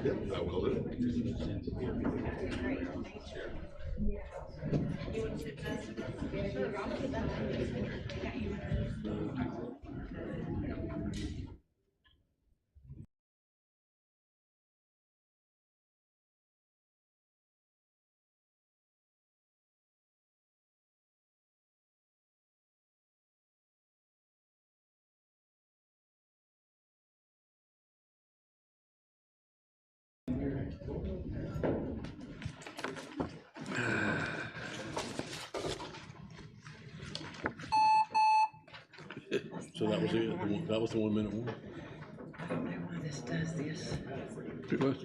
Yep, I will do. So that was it. That was the 1 minute one. I don't know why this does this. It was.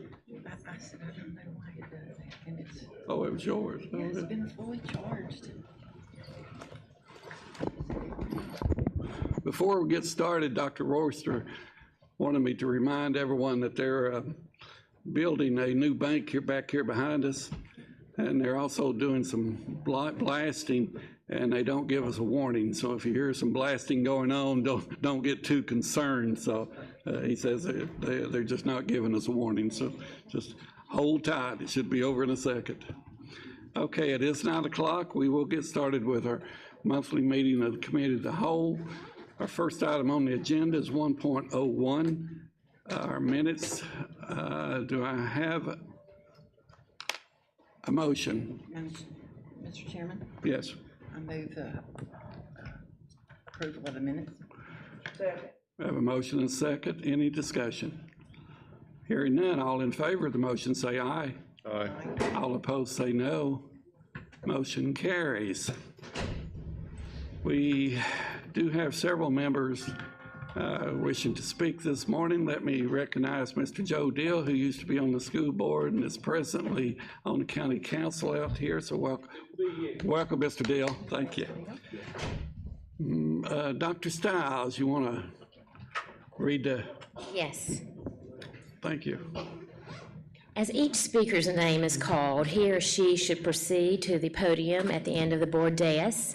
I said, I don't know why it does that. And it's, Oh, it was yours. yeah, it's been fully charged. Before we get started, Dr. Royster wanted me to remind everyone that they're building a new bank here back here behind us, and they're also doing some blasting, and they don't give us a warning. So if you hear some blasting going on, don't get too concerned. So he says they're just not giving us a warning. So just hold tight. It should be over in a second. Okay, it is 9 o'clock. We will get started with our monthly meeting of the Committee of the Whole. Our first item on the agenda is 1.01, our minutes. Do I have a motion? Mr. Chairman, Yes. I move approval of the minutes. We have a motion and a second. Any discussion? Hearing none, all in favor of the motion say aye. Aye. All opposed say no. Motion carries. We do have several members wishing to speak this morning. Let me recognize Mr. Joe Deal, who used to be on the school board and is presently on the county council out here. So welcome, Mr. Deal. Thank you. Dr. Stiles, you want to read the? Yes. Thank you. As each speaker's name is called, he or she should proceed to the podium at the end of the board dais,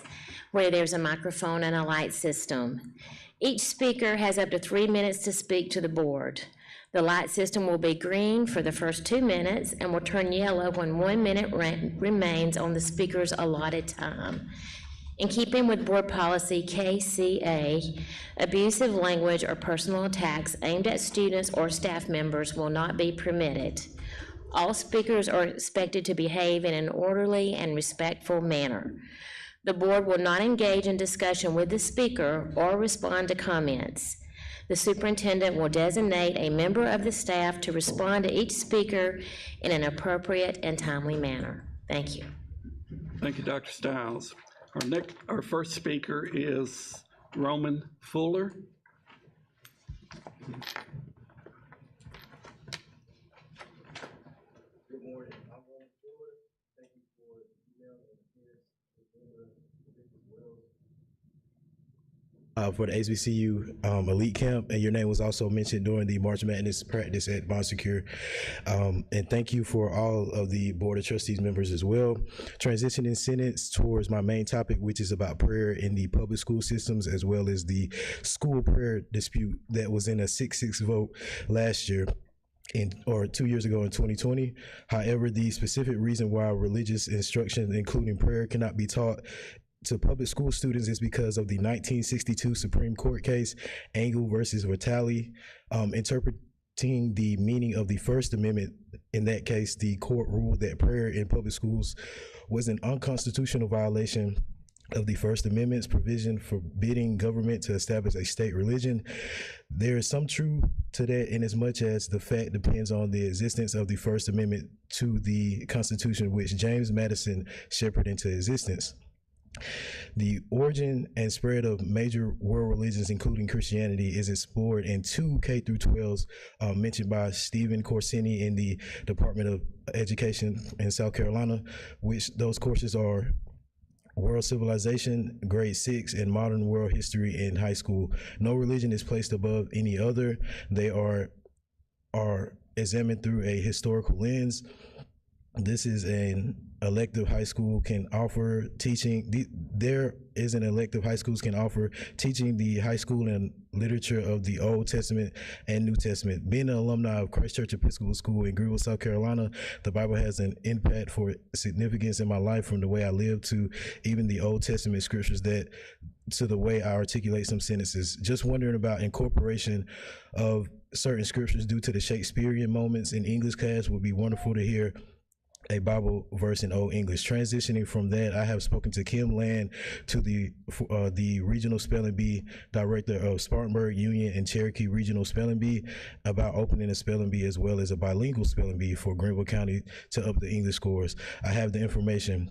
where there's a microphone and a light system. Each speaker has up to 3 minutes to speak to the board. The light system will be green for the first 2 minutes and will turn yellow when 1 minute remains on the speaker's allotted time. In keeping with board policy KCA, abusive language or personal attacks aimed at students or staff members will not be permitted. All speakers are expected to behave in an orderly and respectful manner. The board will not engage in discussion with the speaker or respond to comments. The superintendent will designate a member of the staff to respond to each speaker in an appropriate and timely manner. Thank you. Thank you, Dr. Stiles. Our first speaker is Roman Fuller. Good morning. I'm Roman Fuller. Thank you for the email and appearance for the HBCU Elite Camp, and your name was also mentioned during the March Madness practice at Bon Secure. And thank you for all of the Board of Trustees members as well. Transitioning sentence towards my main topic, which is about prayer in the public school systems, as well as the school prayer dispute that was in a 6-6 vote last year. Or 2 years ago in 2020. However, the specific reason why religious instruction, including prayer, cannot be taught to public school students is because of the 1962 Supreme Court case, Engel versus Vitale, interpreting the meaning of the First Amendment. In that case, the court ruled that prayer in public schools was an unconstitutional violation of the First Amendment's provision forbidding government to establish a state religion. There is some truth to that, in as much as the fact depends on the existence of the First Amendment to the Constitution, which James Madison shepherded into existence. The origin and spread of major world religions, including Christianity, is explored in 2 K-12s mentioned by Stephen Corsini in the Department of Education in South Carolina, which those courses are World Civilization, grade 6, and Modern World History in high school. No religion is placed above any other. They are examined through a historical lens. This is an elective high school can offer teaching. There is an elective high schools can offer teaching the high school and literature of the Old Testament and New Testament. Being an alumni of Christ Church Episcopal School in Greenville, South Carolina, the Bible has an impact for significance in my life, from the way I live to even the Old Testament scriptures to the way I articulate some sentences. Just wondering about incorporation of certain scriptures due to the Shakespearean moments in English class. Would be wonderful to hear a Bible verse in Old English. Transitioning from that, I have spoken to Kim Land, to the Regional Spelling Bee Director of Spartanburg Union and Cherokee Regional Spelling Bee, about opening a spelling bee as well as a bilingual spelling bee for Greenville County to up the English scores. I have the information,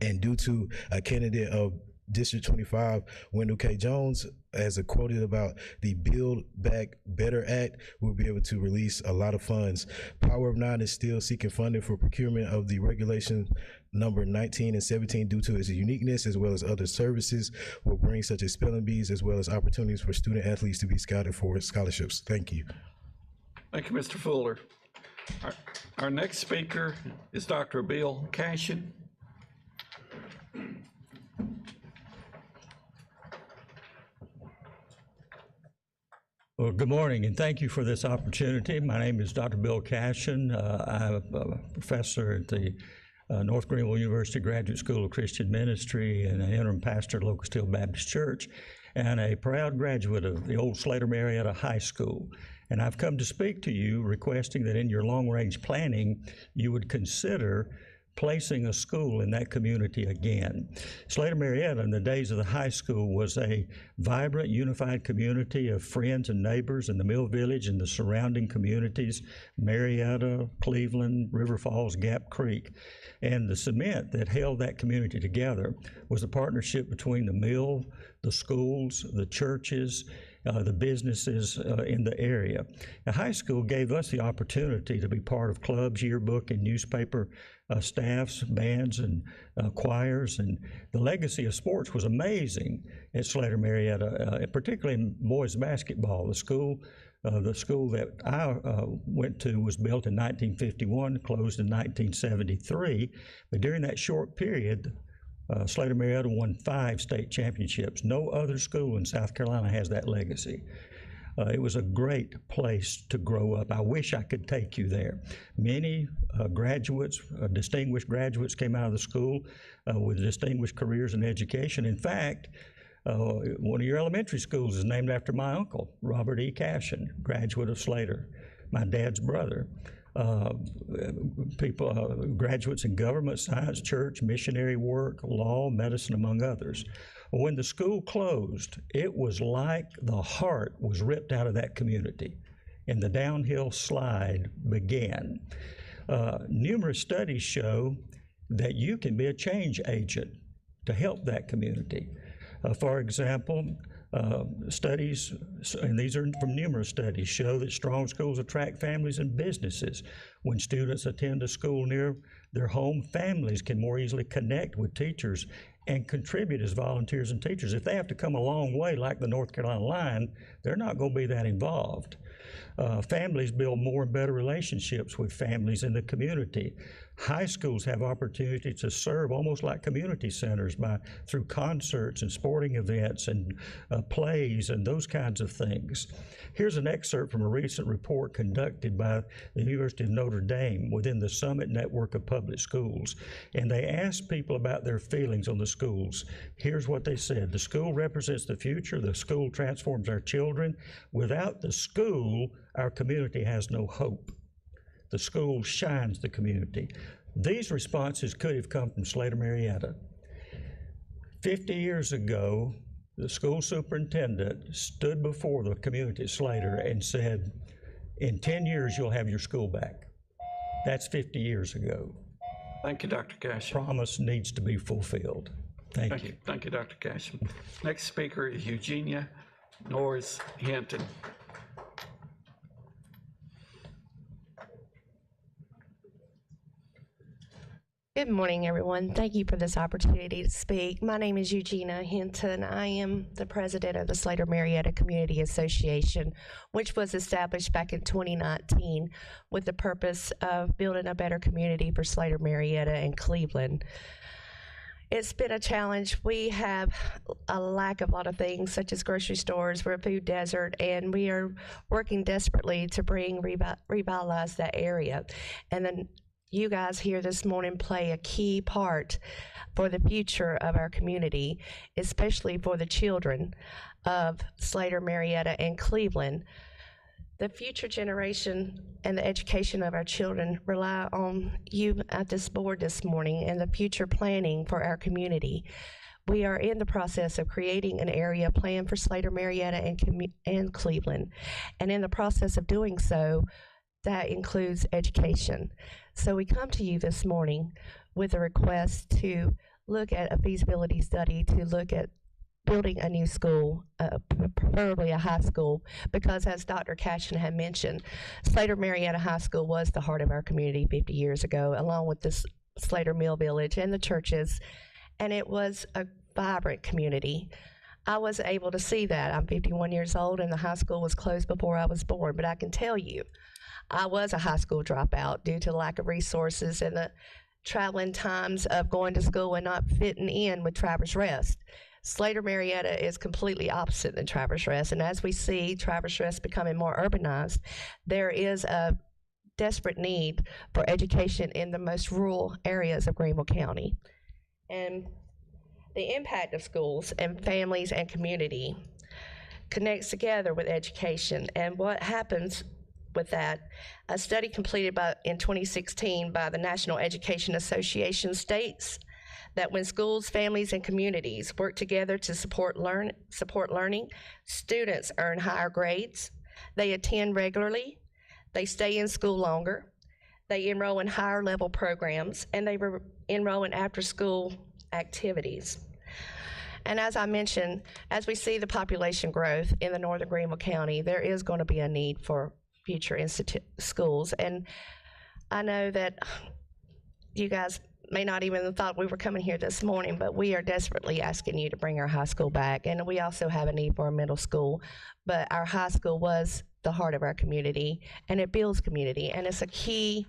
and due to a candidate of District 25, Wendell K. Jones, as a quoted about the Build Back Better Act, we'll be able to release a lot of funds. Power of Nine is still seeking funding for procurement of the regulation number 19 and 17 due to its uniqueness, as well as other services will bring, such as spelling bees, as well as opportunities for student athletes to be scouted for scholarships. Thank you. Thank you, Mr. Fuller. Our next speaker is Dr. Bill Cashin. Well, good morning, and thank you for this opportunity. My name is Dr. Bill Cashin. I'm a professor at the North Greenville University Graduate School of Christian Ministry and an interim pastor at Locust Hill Baptist Church, and a proud graduate of the old Slater Marietta High School. And I've come to speak to you requesting that in your long-range planning, you would consider placing a school in that community again. Slater Marietta, in the days of the high school, was a vibrant, unified community of friends and neighbors in the Mill Village and the surrounding communities, Marietta, Cleveland, River Falls, Gap Creek. And the cement that held that community together was a partnership between the mill, the schools, the churches, the businesses in the area. The high school gave us the opportunity to be part of clubs, yearbook, and newspaper staffs, bands, and choirs, and the legacy of sports was amazing at Slater Marietta, particularly in boys basketball. The school that I went to was built in 1951, closed in 1973, but during that short period, Slater Marietta won 5 state championships. No other school in South Carolina has that legacy. It was a great place to grow up. I wish I could take you there. Many graduates, distinguished graduates came out of the school with distinguished careers in education. In fact, one of your elementary schools is named after my uncle, Robert E. Cashin, graduate of Slater, my dad's brother. Graduates in government, science, church, missionary work, law, medicine, among others. When the school closed, it was like the heart was ripped out of that community, and the downhill slide began. Numerous studies show that you can be a change agent to help that community. For example, studies, and these are from numerous studies, show that strong schools attract families and businesses. When students attend a school near their home, families can more easily connect with teachers and contribute as volunteers and teachers. If they have to come a long way, like the North Carolina line, they're not going to be that involved. Families build more and better relationships with families in the community. High schools have opportunity to serve almost like community centers through concerts and sporting events and plays and those kinds of things. Here's an excerpt from a recent report conducted by the University of Notre Dame within the Summit Network of Public Schools, and they asked people about their feelings on the schools. Here's what they said: the school represents the future, the school transforms our children. Without the school, our community has no hope. The school shines the community. These responses could have come from Slater Marietta. 50 years ago, the school superintendent stood before the community at Slater and said, in 10 years, you'll have your school back. That's 50 years ago. Thank you, Dr. Cashin. Promise needs to be fulfilled. Thank you. Thank you, Dr. Cashin. Next speaker is Eugenia Norris Hampton. Good morning, everyone. Thank you for this opportunity to speak. My name is Eugenia Hinton. I am the president of the Slater Marietta Community Association, which was established back in 2019 with the purpose of building a better community for Slater Marietta and Cleveland. It's been a challenge. We have a lack of a lot of things, such as grocery stores. We're a food desert, and we are working desperately to revitalize that area. And then you guys here this morning play a key part for the future of our community, especially for the children of Slater, Marietta, and Cleveland. The future generation and the education of our children rely on you at this board this morning and the future planning for our community. We are in the process of creating an area plan for Slater, Marietta, and Cleveland. And in the process of doing so, that includes education. So we come to you this morning with a request to look at a feasibility study to look at building a new school, preferably a high school, because as Dr. Cashin had mentioned, Slater Marietta High School was the heart of our community 50 years ago, along with this Slater Mill Village and the churches, and it was a vibrant community. I was able to see that. I'm 51 years old, and the high school was closed before I was born, but I can tell you, I was a high school dropout due to lack of resources and the traveling times of going to school and not fitting in with Traverse Rest. Slater Marietta is completely opposite than Traverse Rest, and as we see Traverse Rest becoming more urbanized, there is a desperate need for education in the most rural areas of Greenville County. And the impact of schools and families and community connects together with education, and what happens with that, a study completed in 2016 by the National Education Association states that when schools, families, and communities work together to support learning, students earn higher grades, they attend regularly, they stay in school longer, they enroll in higher level programs, and they enroll in after-school activities. And as I mentioned, as we see the population growth in the northern Greenville County, there is going to be a need for future schools. And I know that you guys may not even have thought we were coming here this morning, but we are desperately asking you to bring our high school back. And we also have a need for a middle school, but our high school was the heart of our community, and it builds community, and it's a key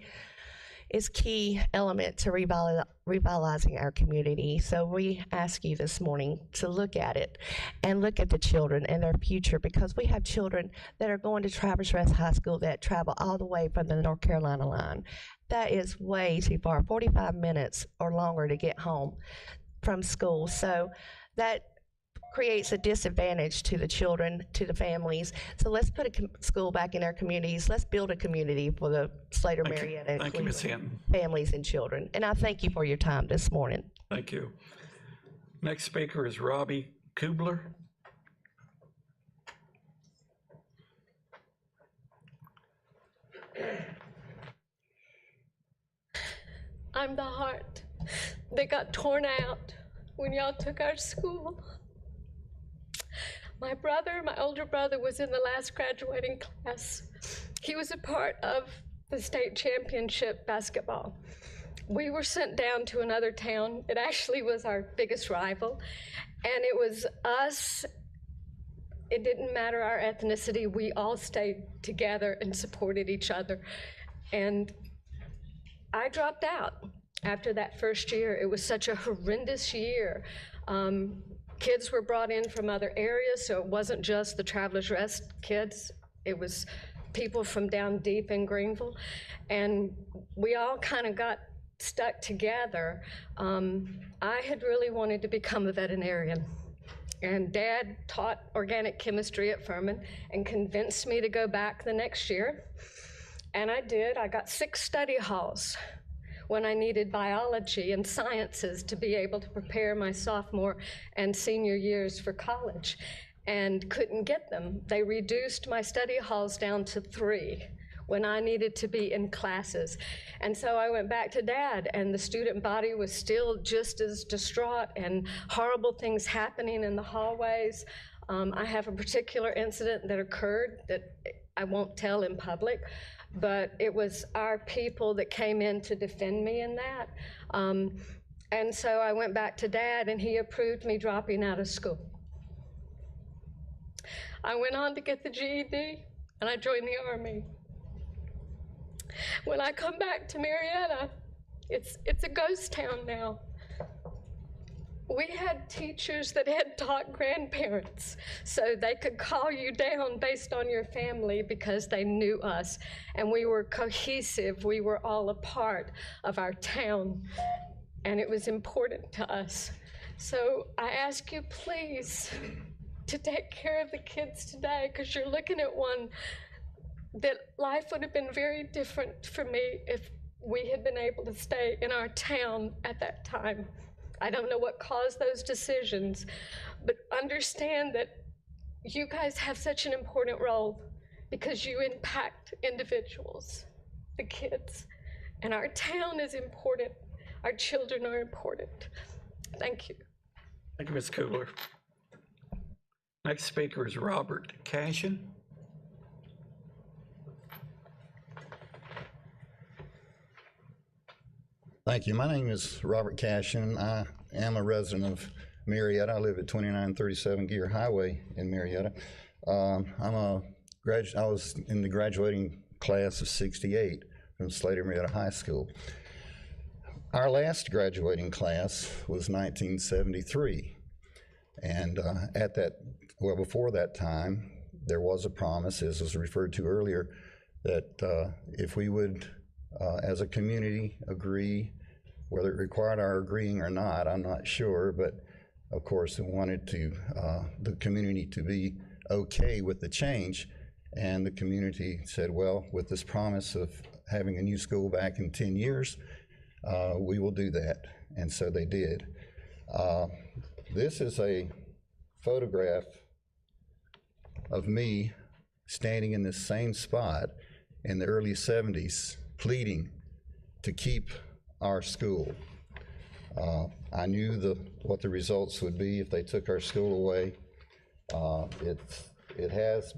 element to revitalizing our community. So we ask you this morning to look at it and look at the children and their future, because we have children that are going to Traverse Rest High School that travel all the way from the North Carolina line. That is way too far, 45 minutes or longer to get home from school. So that creates a disadvantage to the children, to the families. So let's put a school back in our communities. Let's build a community for the Slater, Marietta, and Cleveland families and children. And I thank you for your time this morning. Thank you. Next speaker is Robbie Kubler. I'm the heart that got torn out when y'all took our school. My brother, my older brother, was in the last graduating class. He was a part of the state championship basketball. We were sent down to another town. It actually was our biggest rival, and it was us. It didn't matter our ethnicity. We all stayed together and supported each other. And I dropped out after that first year. It was such a horrendous year. Kids were brought in from other areas, so it wasn't just the Travelers Rest kids. It was people from down deep in Greenville. And we all kind of got stuck together. I had really wanted to become a veterinarian. And Dad taught organic chemistry at Furman and convinced me to go back the next year. And I did. I got 6 study halls when I needed biology and sciences to be able to prepare my sophomore and senior years for college, and couldn't get them. They reduced my study halls down to 3 when I needed to be in classes. And so I went back to Dad, and the student body was still just as distraught, and horrible things happening in the hallways. I have a particular incident that occurred that I won't tell in public, but it was our people that came in to defend me in that. And so I went back to Dad, and he approved me dropping out of school. I went on to get the GED, and I joined the Army. When I come back to Marietta, it's a ghost town now. We had teachers that had taught grandparents, so they could call you down based on your family because they knew us, and we were cohesive. We were all a part of our town, and it was important to us. So I ask you, please, to take care of the kids today, because you're looking at one that life would have been very different for me if we had been able to stay in our town at that time. I don't know what caused those decisions, but understand that you guys have such an important role because you impact individuals, the kids, and our town is important. Our children are important. Thank you. Thank you, Ms. Cooler. Next speaker is Robert Cashin. Thank you. My name is Robert Cashin. I am a resident of Marietta. I live at 2937 Gear Highway in Marietta. I was in the graduating class of '68 from Slater Marietta High School. Our last graduating class was 1973, and before that time, there was a promise, as was referred to earlier, that if we would, as a community, agree, whether it required our agreeing or not, I'm not sure, but of course, we wanted the community to be okay with the change, and the community said, well, with this promise of having a new school back in 10 years, we will do that, and so they did. This is a photograph of me standing in this same spot in the early 70s, pleading to keep our school. I knew what the results would be if they took our school away. It has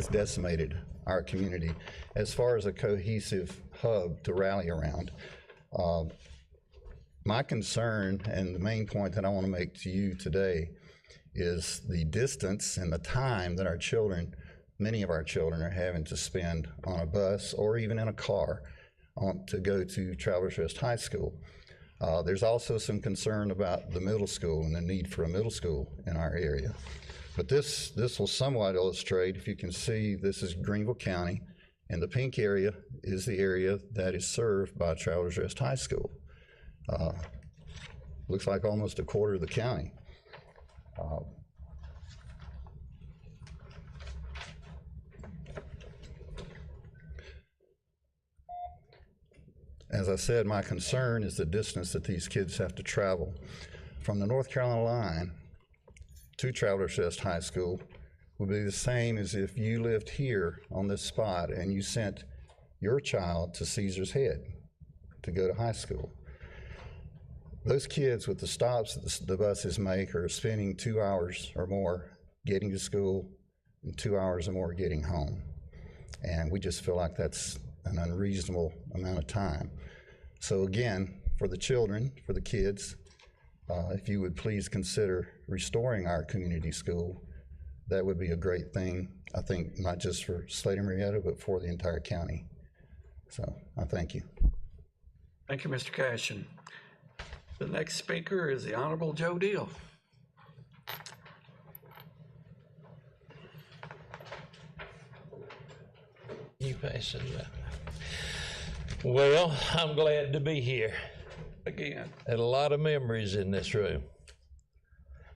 decimated our community as far as a cohesive hub to rally around. My concern, and the main point that I want to make to you today, is the distance and the time that our children, many of our children, are having to spend on a bus or even in a car to go to Travelers Rest High School. There's also some concern about the middle school and the need for a middle school in our area. But this will somewhat illustrate, if you can see, this is Greenville County, and the pink area is the area that is served by Travelers Rest High School. Looks like almost a quarter of the county. As I said, my concern is the distance that these kids have to travel. From the North Carolina line to Travelers Rest High School would be the same as if you lived here on this spot and you sent your child to Caesar's Head to go to high school. Those kids, with the stops that the buses make, are spending 2 hours or more getting to school and 2 hours or more getting home. And we just feel like that's an unreasonable amount of time. So again, for the children, for the kids, if you would please consider restoring our community school, that would be a great thing, I think, not just for Slater Marietta, but for the entire county. So I thank you. Thank you, Mr. Cashin. The next speaker is the Honorable Joe Deal. You pass it up. Well, I'm glad to be here. Again. Had a lot of memories in this room.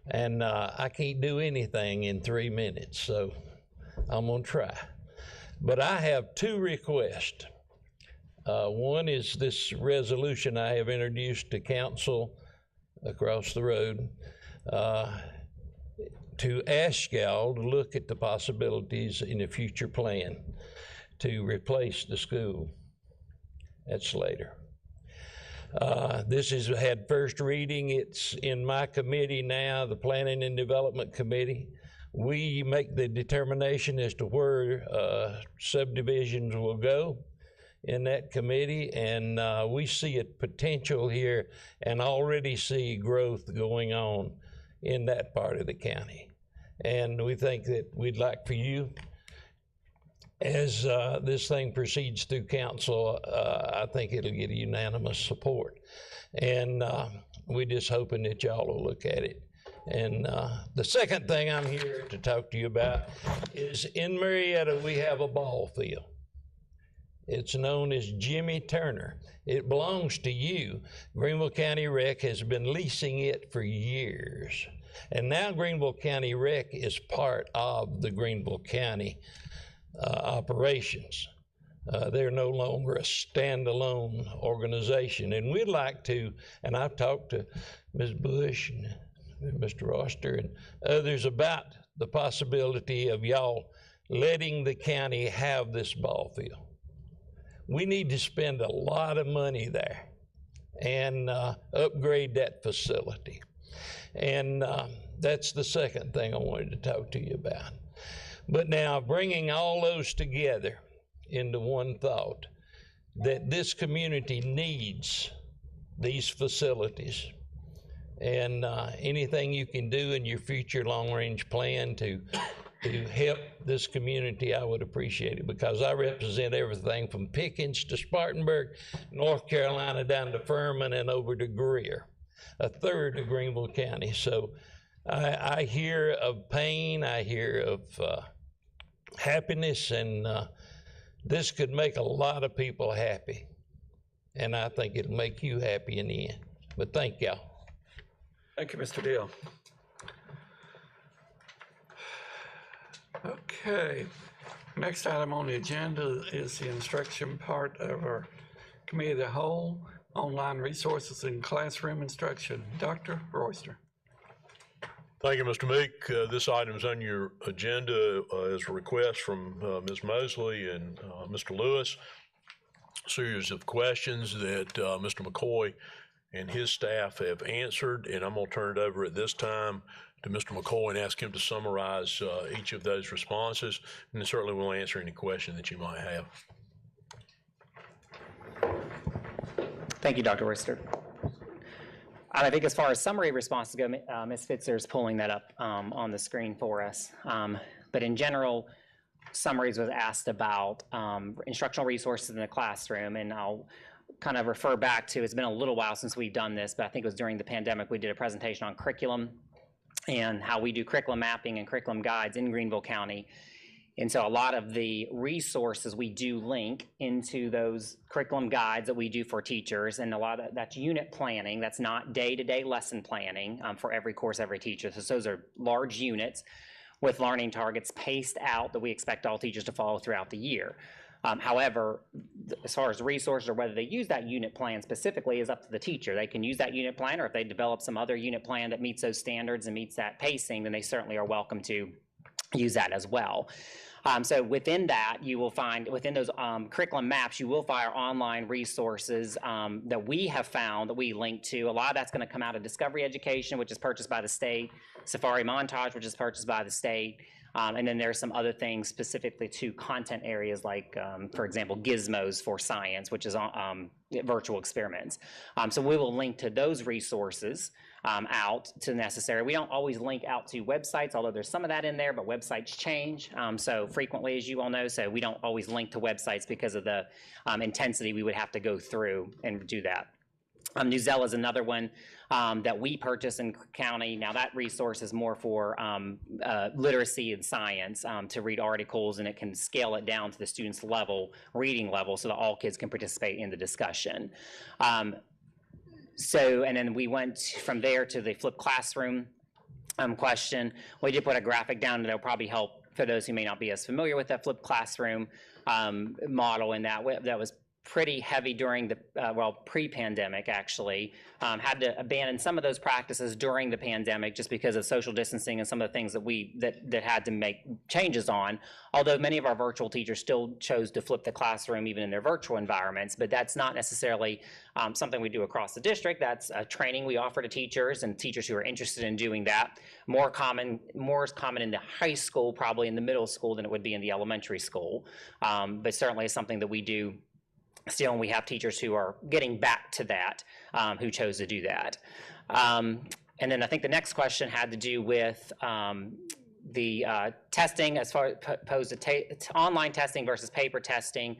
And I can't do anything in 3 minutes, so I'm gonna try. But I have 2 requests. One is this resolution I have introduced to council across the road to ask y'all to look at the possibilities in the future plan to replace the school at Slater. This has had first reading. It's in my committee now, the Planning and Development Committee. We make the determination as to where subdivisions will go in that committee, and we see a potential here and already see growth going on in that part of the county. And we think that we'd like for you, as this thing proceeds through council, I think it'll get unanimous support. And we're just hoping that y'all will look at it. And the second thing I'm here to talk to you about is in Marietta, we have a ball field. It's known as Jimmy Turner. It belongs to you. Greenville County Rec has been leasing it for years. And now Greenville County Rec is part of the Greenville County operations. They're no longer a standalone organization. And we'd like to, and I've talked to Ms. Bush and Mr. Roster and others about the possibility of y'all letting the county have this ball field. We need to spend a lot of money there and upgrade that facility. And that's the second thing I wanted to talk to you about. But now bringing all those together into one thought, that this community needs these facilities. And anything you can do in your future long-range plan to help this community, I would appreciate it, because I represent everything from Pickens to Spartanburg, North Carolina, down to Furman and over to Greer, a third of Greenville County. So I hear of pain, I hear of happiness, and this could make a lot of people happy. And I think it'll make you happy in the end. But thank y'all. Thank you, Mr. Deal. Okay, next item on the agenda is the instruction part of our committee of the whole, online resources and classroom instruction. Dr. Royster. Thank you, Mr. Meek. This item is on your agenda as a request from Ms. Mosley and Mr. Lewis. A series of questions that Mr. McCoy and his staff have answered, and I'm going to turn it over at this time to Mr. McCoy and ask him to summarize each of those responses, and then certainly we'll answer any question that you might have. Thank you, Dr. Royster. I think as far as summary responses go, Ms. Fitzer is pulling that up on the screen for us. But in general, summaries was asked about instructional resources in the classroom, and I'll kind of refer back to, it's been a little while since we've done this, but I think it was during the pandemic, we did a presentation on curriculum and how we do curriculum mapping and curriculum guides in Greenville County. And so a lot of the resources we do link into those curriculum guides that we do for teachers, and a lot of that's unit planning. That's not day-to-day lesson planning for every course, every teacher. So those are large units with learning targets paced out that we expect all teachers to follow throughout the year. However, as far as resources or whether they use that unit plan specifically is up to the teacher. They can use that unit plan, or if they develop some other unit plan that meets those standards and meets that pacing, then they certainly are welcome to use that as well. So within that, you will find, within those curriculum maps, you will find our online resources that we have found that we link to. A lot of that's going to come out of Discovery Education, which is purchased by the state, Safari Montage, which is purchased by the state, and then there's some other things specifically to content areas like, for example, Gizmos for science, which is virtual experiments. So we will link to those resources out to necessary. We don't always link out to websites, although there's some of that in there, but websites change so frequently, as you all know, so we don't always link to websites because of the intensity we would have to go through and do that. Newsela is another one that we purchase in county. Now that resource is more for literacy and science to read articles, and it can scale it down to the student's level, reading level, so that all kids can participate in the discussion. And then we went from there to the flipped classroom question. We did put a graphic down that'll probably help for those who may not be as familiar with that flipped classroom model, and that was pretty heavy during the, pre-pandemic actually, had to abandon some of those practices during the pandemic just because of social distancing and some of the things that had to make changes on. Although many of our virtual teachers still chose to flip the classroom even in their virtual environments, but that's not necessarily something we do across the district. That's a training we offer to teachers and teachers who are interested in doing that. More is common in the high school, probably in the middle school, than it would be in the elementary school. But certainly it's something that we do still, and we have teachers who are getting back to that, who chose to do that. And then I think the next question had to do with the testing as far as opposed to online testing versus paper testing.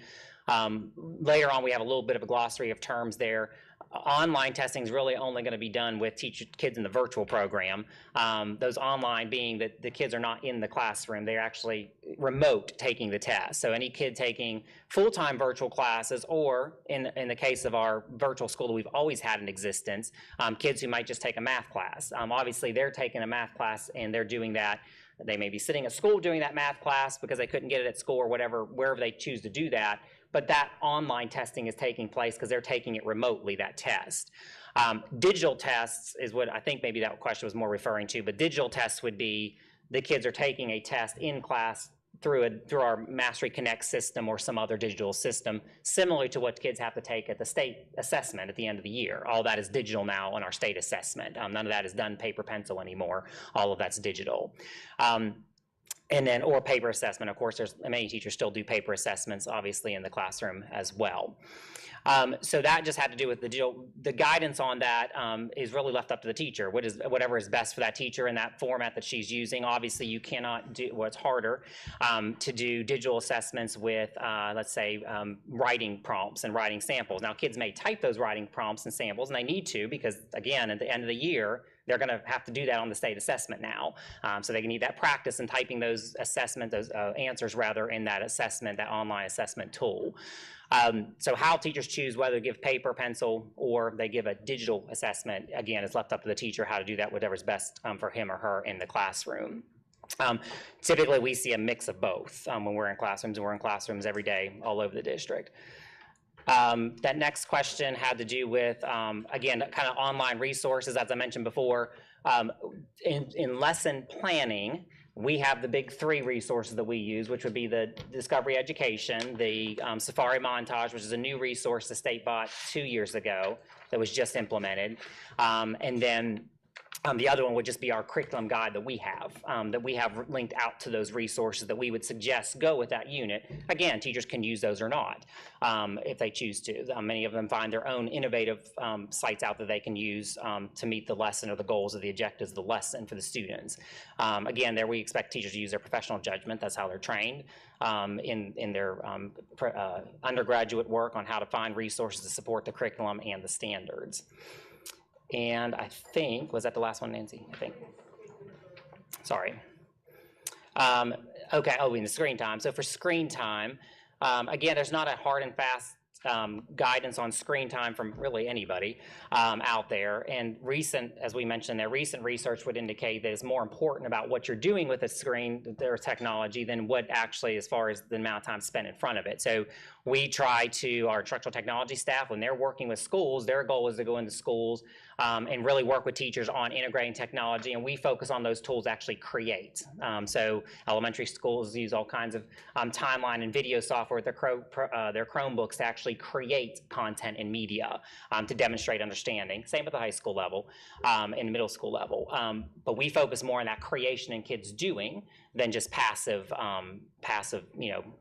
Later on, we have a little bit of a glossary of terms there. Online testing is really only going to be done with kids in the virtual program. Those online being that the kids are not in the classroom, they're actually remote taking the test. So any kid taking full-time virtual classes, or in the case of our virtual school that we've always had in existence, kids who might just take a math class. Obviously, they're taking a math class and they're doing that. They may be sitting at school doing that math class because they couldn't get it at school or whatever, wherever they choose to do that. But that online testing is taking place because they're taking it remotely, that test. Digital tests is what I think maybe that question was more referring to, but digital tests would be the kids are taking a test in class through our Mastery Connect system or some other digital system, similar to what kids have to take at the state assessment at the end of the year. All that is digital now on our state assessment. None of that is done paper pencil anymore. All of that's digital. And then, or paper assessment. Of course, there's many teachers still do paper assessments, obviously, in the classroom as well. So that just had to do with the guidance on that is really left up to the teacher. Whatever is best for that teacher in that format that she's using. Obviously, you cannot do, well, it's harder to do digital assessments with, let's say, writing prompts and writing samples. Now, kids may type those writing prompts and samples, and they need to because, again, at the end of the year, they're going to have to do that on the state assessment now. So they can need that practice in typing those answers rather in that assessment, that online assessment tool. So how teachers choose whether to give paper, pencil, or they give a digital assessment, again, it's left up to the teacher how to do that, whatever's best for him or her in the classroom. Typically, we see a mix of both when we're in classrooms, and we're in classrooms every day all over the district. That next question had to do with, again, kind of online resources, as I mentioned before. In lesson planning, we have the big three resources that we use, which would be the Discovery Education, the Safari Montage, which is a new resource the state bought 2 years ago that was just implemented. And then the other one would just be our curriculum guide that we have linked out to those resources that we would suggest go with that unit. Again, teachers can use those or not if they choose to. Many of them find their own innovative sites out that they can use to meet the lesson or the goals or the objectives of the lesson for the students. Again, there we expect teachers to use their professional judgment. That's how they're trained in their undergraduate work on how to find resources to support the curriculum and the standards. And I think, was that the last one, Nancy? I think. Sorry. Okay, in the screen time. So for screen time, again, there's not a hard and fast guidance on screen time from really anybody out there. And as we mentioned there, recent research would indicate that it's more important about what you're doing with the screen, their technology, than what actually, as far as the amount of time spent in front of it. So we try to, our instructional technology staff, when they're working with schools, their goal is to go into schools and really work with teachers on integrating technology, and we focus on those tools actually create. So elementary schools use all kinds of timeline and video software with their Chromebooks to actually create content and media to demonstrate understanding. Same at the high school level and middle school level. But we focus more on that creation and kids doing than just passive,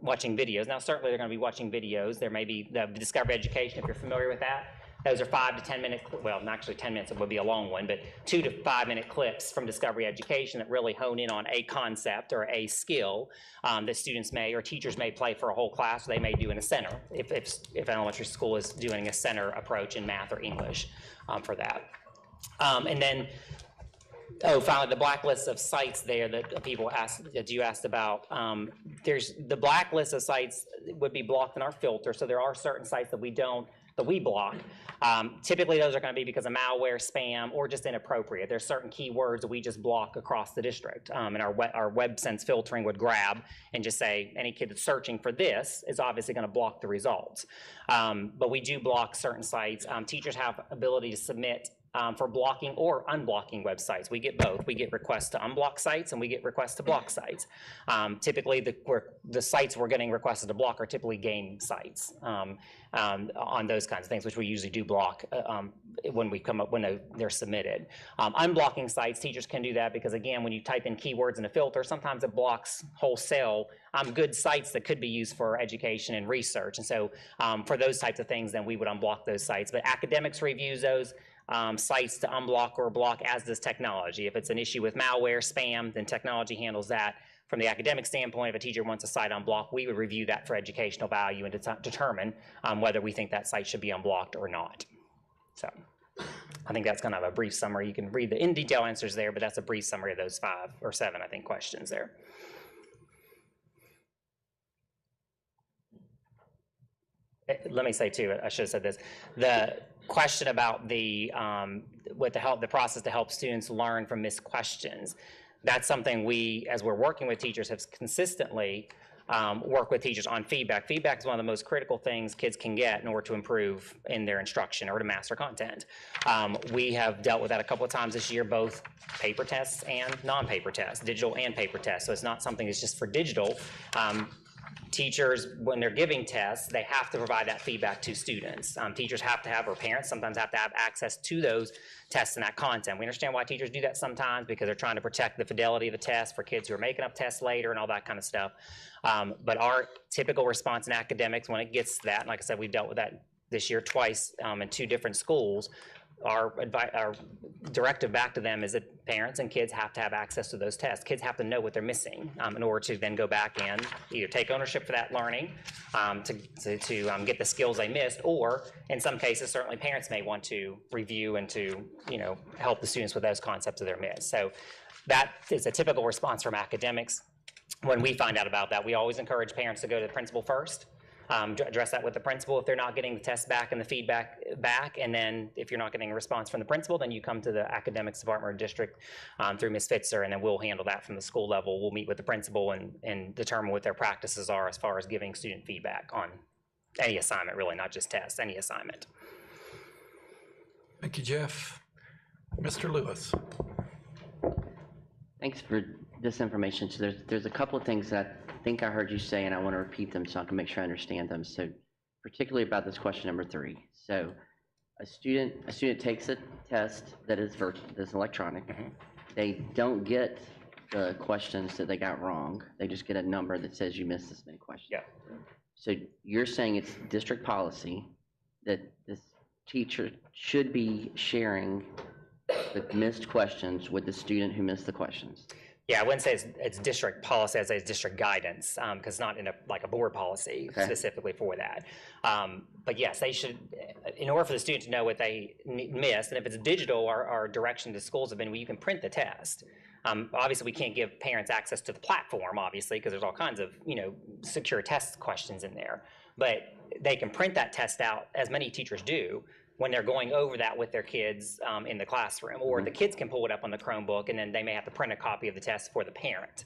watching videos. Now, certainly they're going to be watching videos. There may be the Discovery Education, if you're familiar with that. Those are 5 to 10 minute, well, actually 10 minutes, it would be a long one, but 2 to 5 minute clips from Discovery Education that really hone in on a concept or a skill that students may or teachers may play for a whole class, or they may do in a center if an elementary school is doing a center approach in math or English for that. And then, finally, the blacklist of sites there that you asked about. There's the blacklist of sites would be blocked in our filter, so there are certain sites that we don't that we block. Typically, those are going to be because of malware, spam, or just inappropriate. There's certain keywords that we just block across the district, and our web sense filtering would grab and just say any kid that's searching for this is obviously going to block the results. But we do block certain sites. Teachers have ability to submit for blocking or unblocking websites. We get both. We get requests to unblock sites and we get requests to block sites. Typically, the sites we're getting requested to block are typically game sites on those kinds of things, which we usually do block when they're submitted. Unblocking sites, teachers can do that because, again, when you type in keywords in a filter, sometimes it blocks wholesale good sites that could be used for education and research. And so for those types of things, then we would unblock those sites. But academics reviews those sites to unblock or block, as does technology. If it's an issue with malware, spam, then technology handles that. From the academic standpoint, if a teacher wants a site unblocked, we would review that for educational value and determine whether we think that site should be unblocked or not. So I think that's kind of a brief summary. You can read the in-detail answers there, but that's a brief summary of those 5 or 7, I think, questions there. Let me say too, I should have said this, the question about the process to help students learn from missed questions. That's something we, as we're working with teachers, have consistently work with teachers on feedback. Feedback is one of the most critical things kids can get in order to improve in their instruction or to master content. We have dealt with that a couple of times this year, both paper tests and non-paper tests, digital and paper tests. So it's not something that's just for digital. Teachers, when they're giving tests, they have to provide that feedback to students. Teachers have to have, or parents sometimes have to have access to those tests and that content. We understand why teachers do that sometimes because they're trying to protect the fidelity of the test for kids who are making up tests later and all that kind of stuff. But our typical response in academics when it gets to that, and like I said, we've dealt with that this year twice in 2 different schools, our directive back to them is that parents and kids have to have access to those tests. Kids have to know what they're missing in order to then go back and either take ownership for that learning to get the skills they missed, or in some cases, certainly parents may want to review and to help the students with those concepts that they're missed. So that is a typical response from academics. When we find out about that, we always encourage parents to go to the principal first. Address that with the principal if they're not getting the test back and the feedback back, and then if you're not getting a response from the principal, then you come to the academics department or district through Ms. Fitzer, and then we'll handle that from the school level. We'll meet with the principal and determine what their practices are as far as giving student feedback on any assignment, really, not just tests, any assignment. Thank you, Jeff. Mr. Lewis. Thanks for this information. So there's a couple of things that I think I heard you say, and I want to repeat them so I can make sure I understand them. So particularly about this question number 3. So a student takes a test that is electronic. Mm-hmm. They don't get the questions that they got wrong. They just get a number that says you missed this many questions. Yeah. So you're saying it's district policy that this teacher should be sharing the missed questions with the student who missed the questions? Yeah, I wouldn't say it's district policy, I'd say it's district guidance, because it's not in a board policy specifically for that. But yes, they should, in order for the student to know what they missed, and if it's digital, our direction to schools have been, well, you can print the test. Obviously, we can't give parents access to the platform, obviously, because there's all kinds of, secure test questions in there. But they can print that test out, as many teachers do, when they're going over that with their kids in the classroom, or the kids can pull it up on the Chromebook, and then they may have to print a copy of the test for the parent.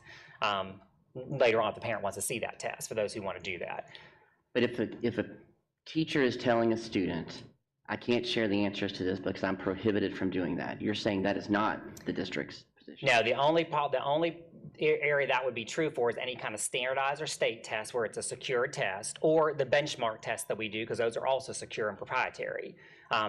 Later on, if the parent wants to see that test, for those who want to do that. But if a teacher is telling a student, I can't share the answers to this because I'm prohibited from doing that, you're saying that is not the district's position? No, the only area that would be true for is any kind of standardized or state test where it's a secure test, or the benchmark test that we do, because those are also secure and proprietary.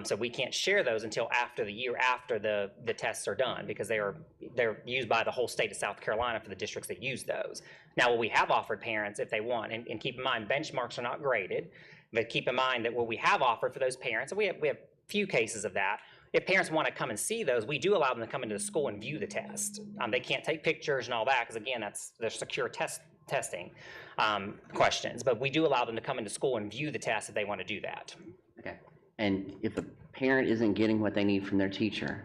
So we can't share those until after the year after the tests are done, because they're used by the whole state of South Carolina for the districts that use those. Now, what we have offered parents, if they want, and keep in mind, benchmarks are not graded, but keep in mind that what we have offered for those parents, and we have few cases of that, if parents want to come and see those, we do allow them to come into the school and view the test. They can't take pictures and all that, because again, they're secure testing questions, but we do allow them to come into school and view the test if they want to do that. Okay. And if a parent isn't getting what they need from their teacher,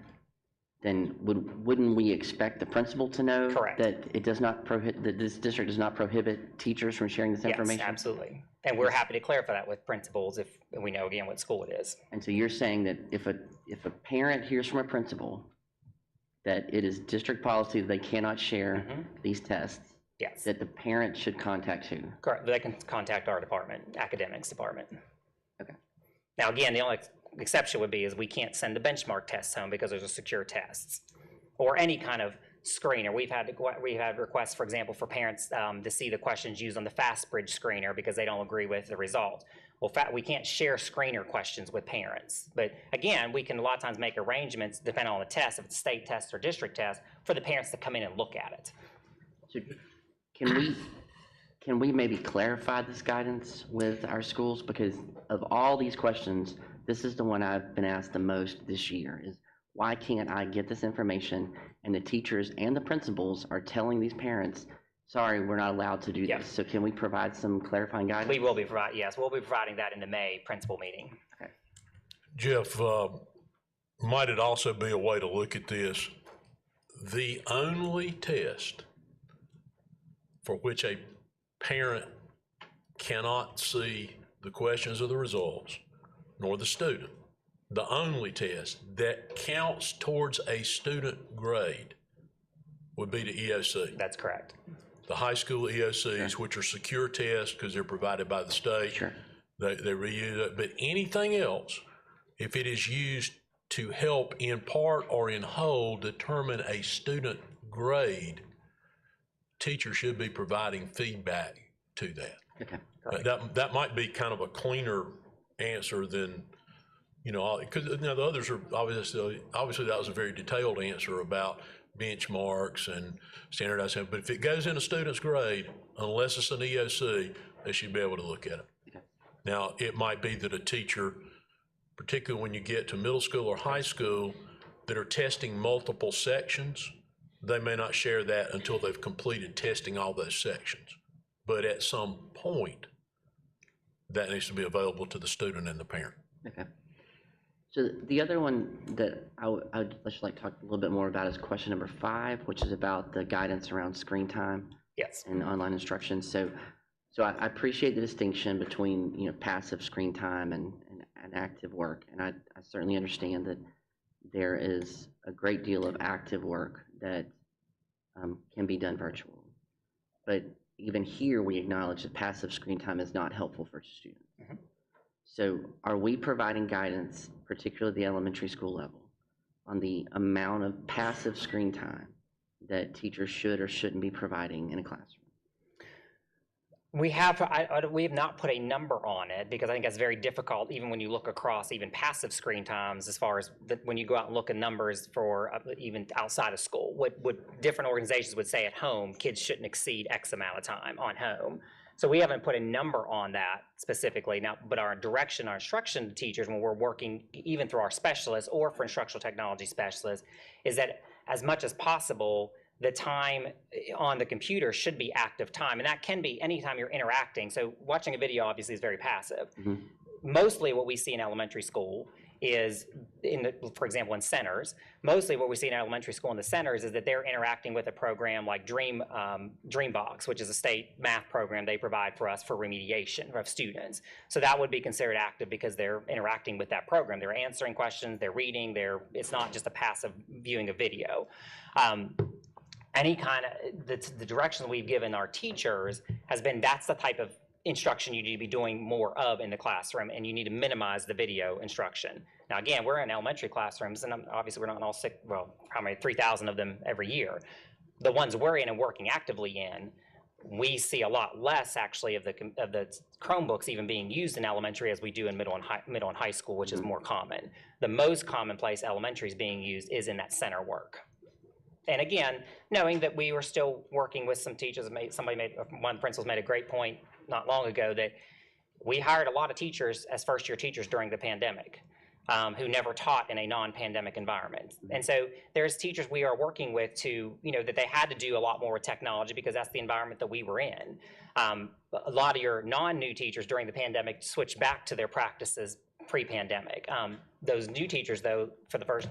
then wouldn't we expect the principal to know? Correct. That it does not prohibit, that this district does not prohibit teachers from sharing this information? Yes, absolutely. And we're happy to clarify that with principals if we know again what school it is. And so you're saying that if a parent hears from a principal that it is district policy that they cannot share these tests, Yes. that the parent should contact who? Correct. They can contact our department, academics department. Okay. Now, again, the only exception would be is we can't send the benchmark tests home because those are secure tests, or any kind of screener. We've had requests, for example, for parents to see the questions used on the FastBridge screener because they don't agree with the result. Well, we can't share screener questions with parents, but again, we can a lot of times make arrangements depending on the test, if it's a state test or district test, for the parents to come in and look at it. So can we maybe clarify this guidance with our schools? Because of all these questions, this is the one I've been asked the most this year, is why can't I get this information? And the teachers and the principals are telling these parents, sorry, we're not allowed to do this. So can we provide some clarifying guidance? We will be providing, yes, we'll be providing that in the May principal meeting. Okay. Jeff, might it also be a way to look at this? The only test for which a parent cannot see the questions or the results, nor the student, the only test that counts towards a student grade would be the EOC. That's correct. The high school EOCs, which are secure tests because they're provided by the state. Sure. They reuse it. But anything else, if it is used to help in part or in whole determine a student grade, teachers should be providing feedback to that. Okay. That might be kind of a cleaner answer than, because the others are obviously that was a very detailed answer about benchmarks and standardized. But if it goes in a student's grade, unless it's an EOC, they should be able to look at it. Okay. Now, it might be that a teacher, particularly when you get to middle school or high school, that are testing multiple sections, they may not share that until they've completed testing all those sections. But at some point, that needs to be available to the student and the parent. Okay. So the other one that I'd just like to talk a little bit more about is question number 5, which is about the guidance around screen time. Yes. And online instruction. So I appreciate the distinction between passive screen time and active work, and I certainly understand that there is a great deal of active work that can be done virtually. But even here, we acknowledge that passive screen time is not helpful for students. So are we providing guidance, particularly at the elementary school level, on the amount of passive screen time that teachers should or shouldn't be providing in a classroom? We have not put a number on it because I think that's very difficult, even when you look across even passive screen times, as far as when you go out and look at numbers for even outside of school. What different organizations would say at home, kids shouldn't exceed X amount of time on home. So we haven't put a number on that specifically now, but our direction, our instruction to teachers when we're working even through our specialists or for instructional technology specialists is that as much as possible, the time on the computer should be active time, and that can be anytime you're interacting. So watching a video obviously is very passive. Mostly what we see in elementary school is, for example, in centers, mostly what we see in elementary school in the centers is that they're interacting with a program like Dreambox, which is a state math program they provide for us for remediation of students. So that would be considered active because they're interacting with that program. They're answering questions, they're reading, it's not just a passive viewing of video. Any kind of, the direction we've given our teachers has been that's the type of instruction you need to be doing more of in the classroom, and you need to minimize the video instruction. Now, again, we're in elementary classrooms, and obviously we're not in all 3,000 of them every year. The ones we're in and working actively in, we see a lot less actually of the Chromebooks even being used in elementary as we do in middle and high school, which is more common. The most commonplace elementary is being used is in that center work. And again, knowing that we were still working with some teachers, one of the principals made a great point not long ago that we hired a lot of teachers as first-year teachers during the pandemic who never taught in a non-pandemic environment. And so there's teachers we are working with that they had to do a lot more with technology because that's the environment that we were in. A lot of your non-new teachers during the pandemic switched back to their practices pre-pandemic. Those new teachers, though, for the first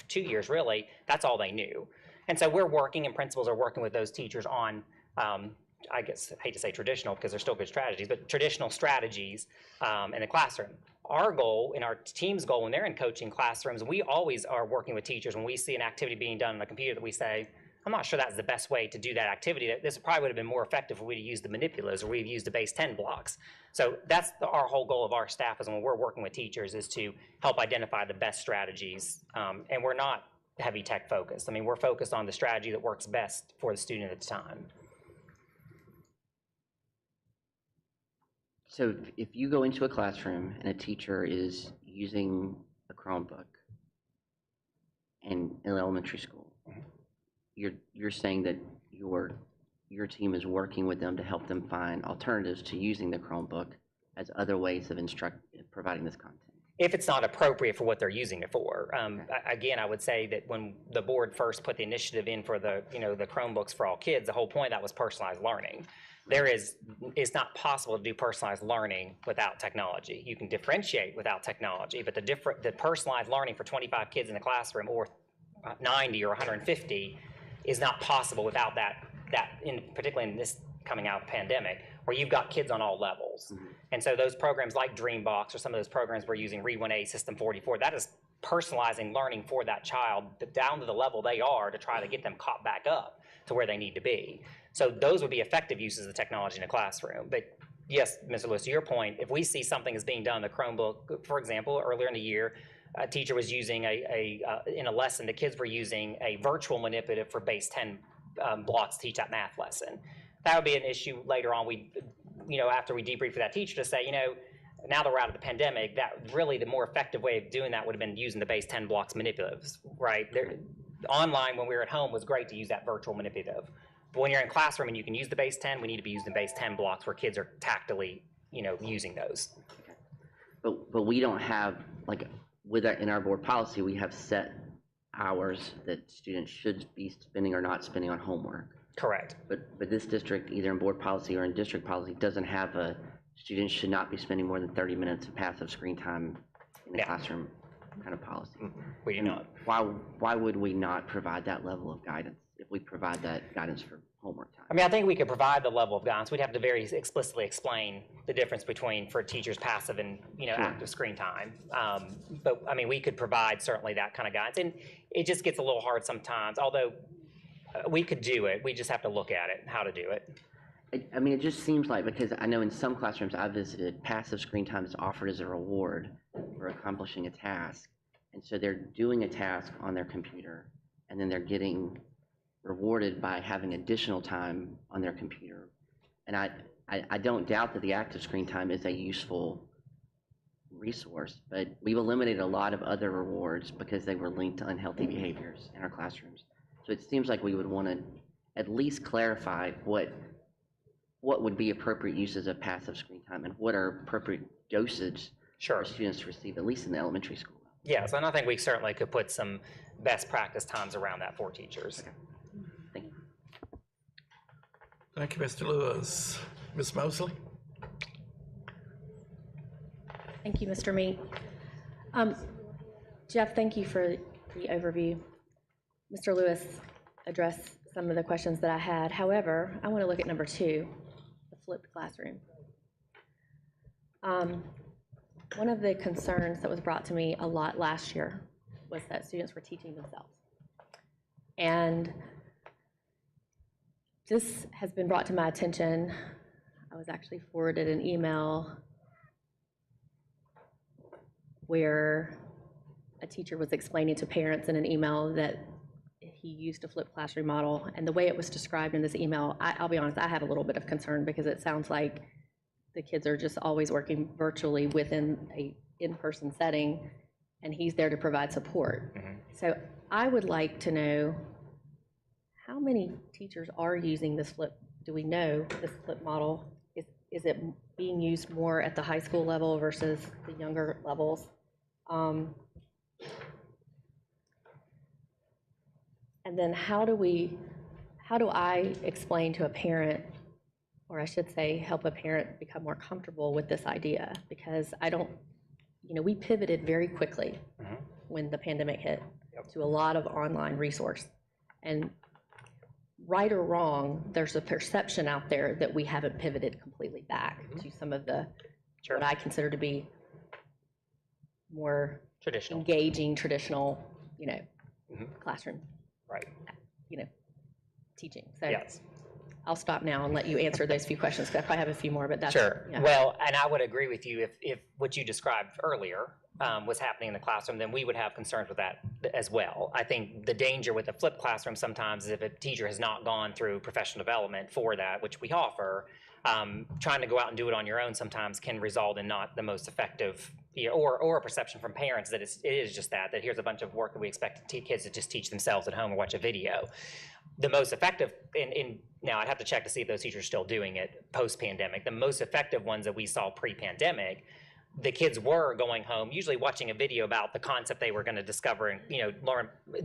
2 years, really, that's all they knew. And so we're working, and principals are working with those teachers on, I guess, I hate to say traditional because they're still good strategies, but traditional strategies in the classroom. Our goal and our team's goal when they're in coaching classrooms, we always are working with teachers when we see an activity being done on a computer that we say, I'm not sure that's the best way to do that activity. This probably would have been more effective if we'd used the manipulatives or we'd used the base 10 blocks. So that's our whole goal of our staff is when we're working with teachers is to help identify the best strategies. And we're not heavy tech focused. I mean, we're focused on the strategy that works best for the student at the time. So if you go into a classroom and a teacher is using a Chromebook in elementary school, you're saying that your team is working with them to help them find alternatives to using the Chromebook as other ways of providing this content. If it's not appropriate for what they're using it for. Again, I would say that when the board first put the initiative in for the Chromebooks for all kids, the whole point of that was personalized learning. It's not possible to do personalized learning without technology. You can differentiate without technology, but the personalized learning for 25 kids in a classroom or 90 or 150 is not possible without that particularly in this coming out of the pandemic, where you've got kids on all levels. Mm-hmm. And so those programs like Dreambox or some of those programs we're using, Read 1A, System 44, that is personalizing learning for that child down to the level they are to try to get them caught back up to where they need to be. So those would be effective uses of technology in a classroom. But yes, Mr. Lewis, to your point, if we see something is being done in the Chromebook, for example, earlier in the year, a teacher was using in a lesson, the kids were using a virtual manipulative for base 10 blocks to teach that math lesson. That would be an issue later on. After we debrief with that teacher to say, now that we're out of the pandemic, that really the more effective way of doing that would have been using the base 10 blocks manipulatives, right? Online, when we were at home, was great to use that virtual manipulative. But when you're in classroom and you can use the base 10, we need to be using the base 10 blocks where kids are tactily, using those. But we don't have, in our board policy, we have set hours that students should be spending or not spending on homework. Correct. But this district, either in board policy or in district policy, doesn't have a students should not be spending more than 30 minutes of passive screen time in the classroom kind of policy. We do not. Why would we not provide that level of guidance if we provide that guidance for homework time? I mean, I think we could provide the level of guidance. We'd have to very explicitly explain the difference between for teachers passive and active screen time. But I mean, we could provide certainly that kind of guidance, and it just gets a little hard sometimes. Although we could do it, we just have to look at it, how to do it. I mean, it just seems like, because I know in some classrooms I visited, passive screen time is offered as a reward for accomplishing a task. And so they're doing a task on their computer, and then they're getting rewarded by having additional time on their computer. And I don't doubt that the active screen time is a useful resource, but we've eliminated a lot of other rewards because they were linked to unhealthy behaviors in our classrooms. So it seems like we would want to at least clarify what would be appropriate uses of passive screen time and what are appropriate dosage for students to receive, at least in the elementary school. Yes, and I think we certainly could put some best practice times around that for teachers. Okay. Thank you. Thank you, Mr. Lewis. Ms. Mosley? Thank you, Mr. Meek. Jeff, thank you for the overview. Mr. Lewis addressed some of the questions that I had. However, I want to look at number 2, the flipped classroom. One of the concerns that was brought to me a lot last year was that students were teaching themselves. And this has been brought to my attention. I was actually forwarded an email where a teacher was explaining to parents in an email that he used a flipped classroom model, and the way it was described in this email, I'll be honest, I had a little bit of concern because it sounds like the kids are just always working virtually within a in-person setting, and he's there to provide support. Mm-hmm. So I would like to know how many teachers are using this flip. Do we know this flip model? Is it being used more at the high school level versus the younger levels? And then how do I explain to a parent, or I should say help a parent become more comfortable with this idea? Because we pivoted very quickly when the pandemic hit to a lot of online resource. And right or wrong, there's a perception out there that we haven't pivoted completely back to some of the, what I consider to be more Traditional. engaging, traditional, classroom, Right. teaching. So Yes. I'll stop now and let you answer those few questions, because I probably have a few more, but that's. Sure. Yeah. Well, and I would agree with you if what you described earlier was happening in the classroom, then we would have concerns with that as well. I think the danger with a flipped classroom sometimes is if a teacher has not gone through professional development for that, which we offer, trying to go out and do it on your own sometimes can result in not the most effective, or a perception from parents that it is just that here's a bunch of work that we expect kids to just teach themselves at home or watch a video. The most effective, now I'd have to check to see if those teachers are still doing it post-pandemic. The most effective ones that we saw pre-pandemic, the kids were going home, usually watching a video about the concept they were going to discover and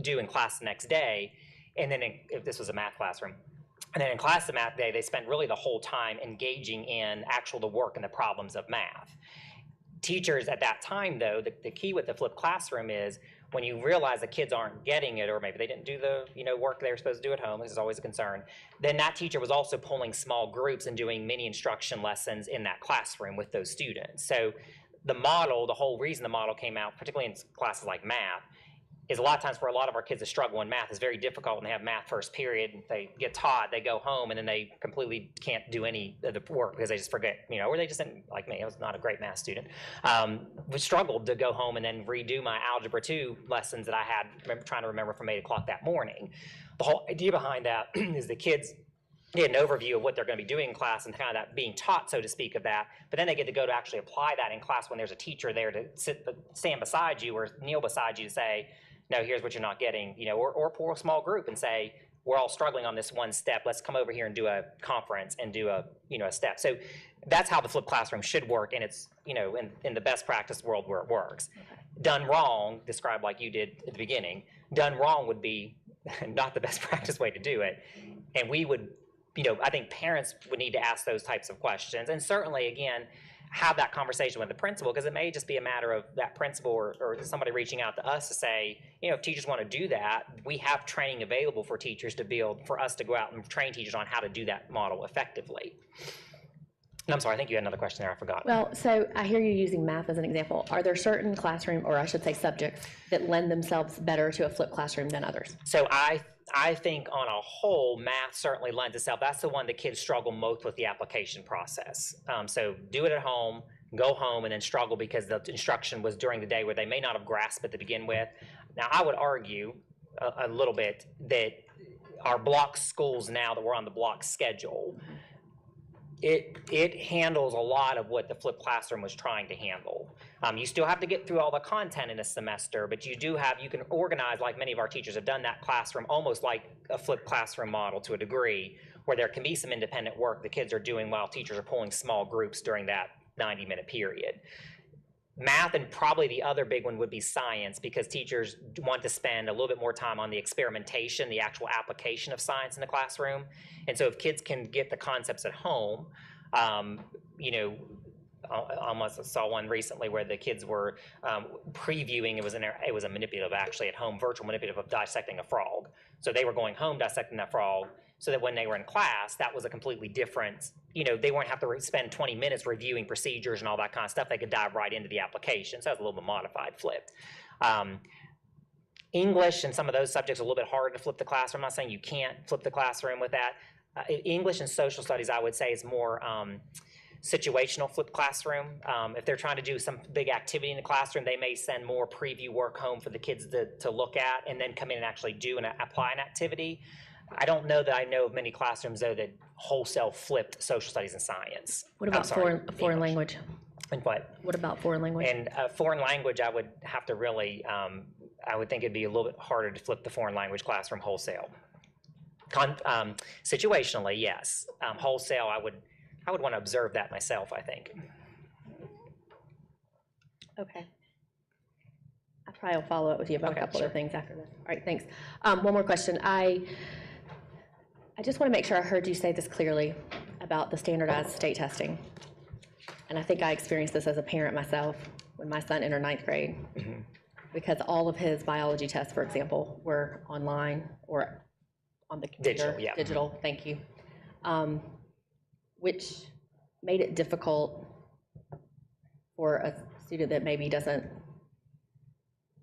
do in class the next day. And then if this was a math classroom, and then in class the math day, they spent really the whole time engaging in the work and the problems of math. Teachers at that time, though, the key with the flipped classroom is when you realize the kids aren't getting it, or maybe they didn't do the work they were supposed to do at home, this is always a concern, then that teacher was also pulling small groups and doing mini instruction lessons in that classroom with those students. So the whole reason the model came out, particularly in classes like math, is a lot of times for a lot of our kids to struggle in math is very difficult when they have math first period. They get taught, they go home, and then they completely can't do any of the work because they just forget, or they just didn't, like me, I was not a great math student. We struggled to go home and then redo my Algebra 2 lessons that I had, trying to remember from 8 o'clock that morning. The whole idea behind that is the kids get an overview of what they're going to be doing in class and kind of that being taught, so to speak, of that. But then they get to go to actually apply that in class when there's a teacher there to stand beside you or kneel beside you to say, no, here's what you're not getting, or pull a small group and say, we're all struggling on this one step. Let's come over here and do a conference and do a step. So that's how the flipped classroom should work, and it's, in the best practice world where it works. Done wrong, described like you did at the beginning, done wrong would be not the best practice way to do it. And we would, I think parents would need to ask those types of questions. And certainly, again, have that conversation with the principal, because it may just be a matter of that principal or somebody reaching out to us to say, if teachers want to do that, we have training available for teachers for us to go out and train teachers on how to do that model effectively. And I'm sorry, I think you had another question there, I forgot. Well, so I hear you using math as an example. Are there certain classroom, or I should say subjects, that lend themselves better to a flipped classroom than others? So I think on a whole, math certainly lends itself. That's the one that kids struggle most with the application process. So do it at home, go home, and then struggle because the instruction was during the day where they may not have grasped it to begin with. Now, I would argue a little bit that our block schools now that we're on the block schedule, it handles a lot of what the flipped classroom was trying to handle. You still have to get through all the content in a semester, but you can organize, like many of our teachers have done, that classroom almost like a flipped classroom model to a degree, where there can be some independent work the kids are doing while teachers are pulling small groups during that 90-minute period. Math, and probably the other big one would be science, because teachers want to spend a little bit more time on the experimentation, the actual application of science in the classroom. And so if kids can get the concepts at home, I almost saw one recently where the kids were previewing, it was a manipulative actually at home, virtual manipulative of dissecting a frog. So they were going home dissecting that frog, so that when they were in class, that was a completely different, they wouldn't have to spend 20 minutes reviewing procedures and all that kind of stuff. They could dive right into the application. So that's a little bit modified, flipped. English and some of those subjects are a little bit harder to flip the classroom. I'm not saying you can't flip the classroom with that. English and social studies, I would say, is more situational flipped classroom. If they're trying to do some big activity in the classroom, they may send more preview work home for the kids to look at, and then come in and actually do and apply an activity. I don't know that I know of many classrooms, though, that wholesale flipped social studies and science. What about foreign language? And what? What about foreign language? And foreign language, I would have to really, I would think it'd be a little bit harder to flip the foreign language classroom wholesale. Situationally, yes. Wholesale, I would want to observe that myself, I think. Okay. I probably will follow up with you about a couple other things after this. All right, thanks. One more question. I just want to make sure I heard you say this clearly about the standardized state testing. And I think I experienced this as a parent myself when my son entered ninth grade, because all of his biology tests, for example, were online or on the computer. Digital, yeah. Digital, thank you. Which made it difficult for a student that maybe doesn't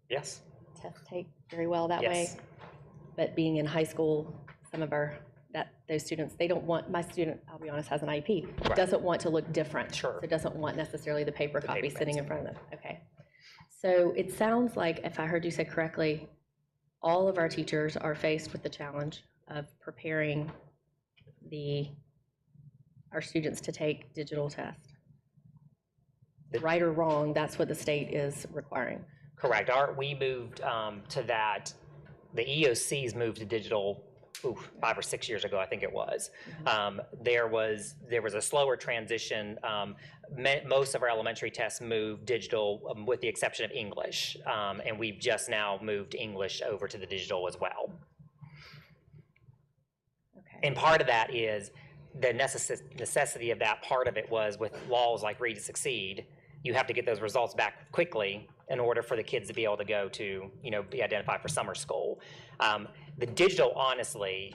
Yes. test take very well that Yes. way. But being in high school, some of those students, they don't want, my student, I'll be honest, has an IEP, Right. doesn't want to look different. Sure. So doesn't want necessarily the paper copy paper sitting in front of them. Okay. So it sounds like, if I heard you say correctly, all of our teachers are faced with the challenge of preparing our students to take digital tests. Right or wrong, that's what the state is requiring. Correct. We moved to that. The EOCs moved to digital 5 or 6 years ago, I think it was. There was a slower transition. Most of our elementary tests moved digital, with the exception of English, and we've just now moved English over to the digital as well. Okay. And part of that is the necessity of that. Part of it was with laws like Read to Succeed, you have to get those results back quickly in order for the kids to be able to go to, be identified for summer school. The digital, honestly,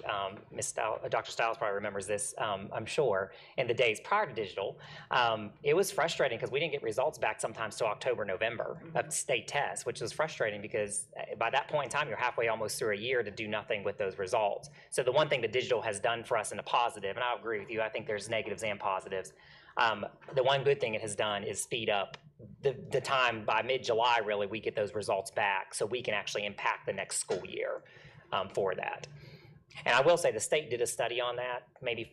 Dr. Stiles probably remembers this, I'm sure, in the days prior to digital, it was frustrating because we didn't get results back sometimes till October, November of state tests, which was frustrating because by that point in time, you're halfway almost through a year to do nothing with those results. So the one thing that digital has done for us in a positive, and I agree with you, I think there's negatives and positives. The one good thing it has done is speed up the time. By mid-July, really, we get those results back so we can actually impact the next school year for that. And I will say the state did a study on that maybe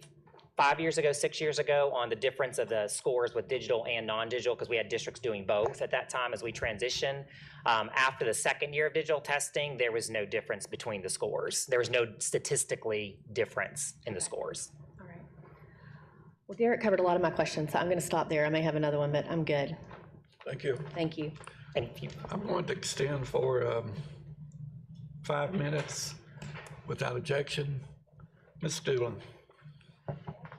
5 years ago, 6 years ago, on the difference of the scores with digital and non-digital, because we had districts doing both at that time as we transitioned. After the second year of digital testing, there was no difference between the scores. There was no statistically difference in the scores. All right. Well, Derek covered a lot of my questions, so I'm going to stop there. I may have another one, but I'm good. Thank you. Thank you. Thank you. I'm going to extend for 5 minutes without objection. Ms. Doolin.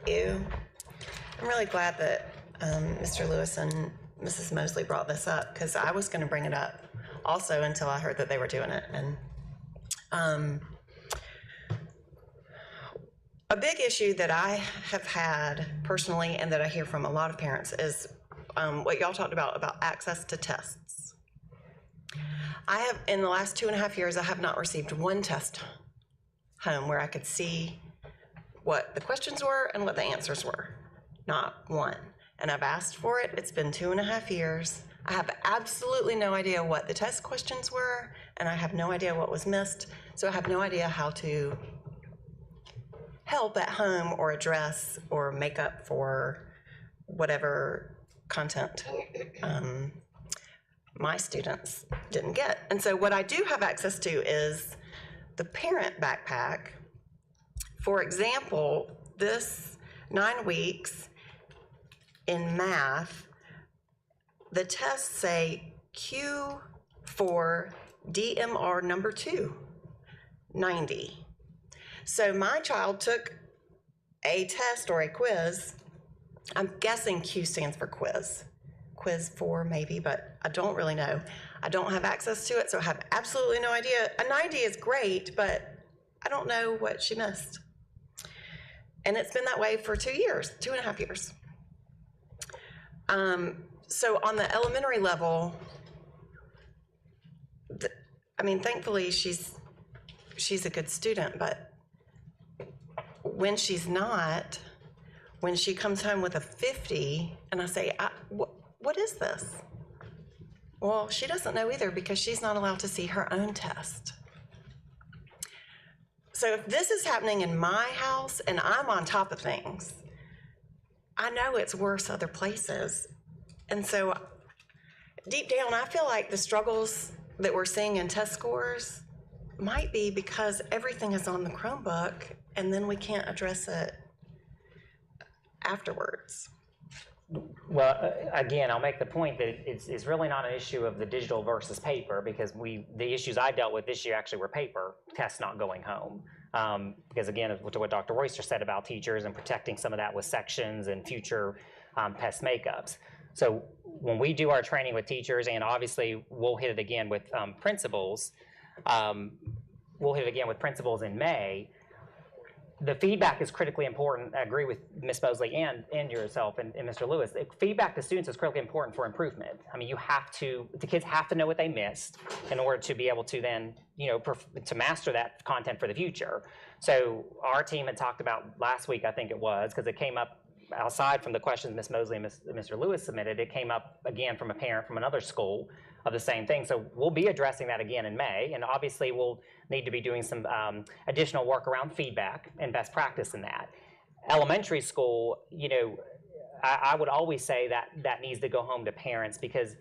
You. I'm really glad that Mr. Lewis and Mrs. Mosley brought this up, because I was going to bring it up also until I heard that they were doing it. And a big issue that I have had personally, and that I hear from a lot of parents, is what y'all talked about access to tests. I have, in the last 2.5 years, I have not received one test home where I could see what the questions were and what the answers were. Not one. And I've asked for it. It's been 2.5 years. I have absolutely no idea what the test questions were, and I have no idea what was missed. So I have no idea how to help at home or address or make up for whatever content my students didn't get. And so what I do have access to is the parent backpack. For example, this 9 weeks in math, the tests say Q for DMR number 2, 90. So my child took a test or a quiz. I'm guessing Q stands for quiz. Quiz 4 maybe, but I don't really know. I don't have access to it, so I have absolutely no idea. A 90 is great, but I don't know what she missed. And it's been that way for 2 years, 2.5 years. So on the elementary level, thankfully she's a good student, but when she's not, when she comes home with a 50, and I say, what is this? Well, she doesn't know either, because she's not allowed to see her own test. So if this is happening in my house and I'm on top of things, I know it's worse other places. And so deep down, I feel like the struggles that we're seeing in test scores might be because everything is on the Chromebook, and then we can't address it afterwards. Well, again, I'll make the point that it's really not an issue of the digital versus paper, because the issues I dealt with this year actually were paper tests not going home. Because again, to what Dr. Royster said about teachers and protecting some of that with sections and future test makeups. So when we do our training with teachers, and obviously we'll hit it again with principals, in May, the feedback is critically important. I agree with Ms. Mosley and yourself and Mr. Lewis. Feedback to students is critically important for improvement. I mean, the kids have to know what they missed in order to be able to then, to master that content for the future. So our team had talked about last week, I think it was, because it came up outside from the questions Ms. Mosley and Mr. Lewis submitted, it came up again from a parent from another school of the same thing. So we'll be addressing that again in May, and obviously we'll need to be doing some additional work around feedback and best practice in that. Elementary school, I would always say that needs to go home to parents, because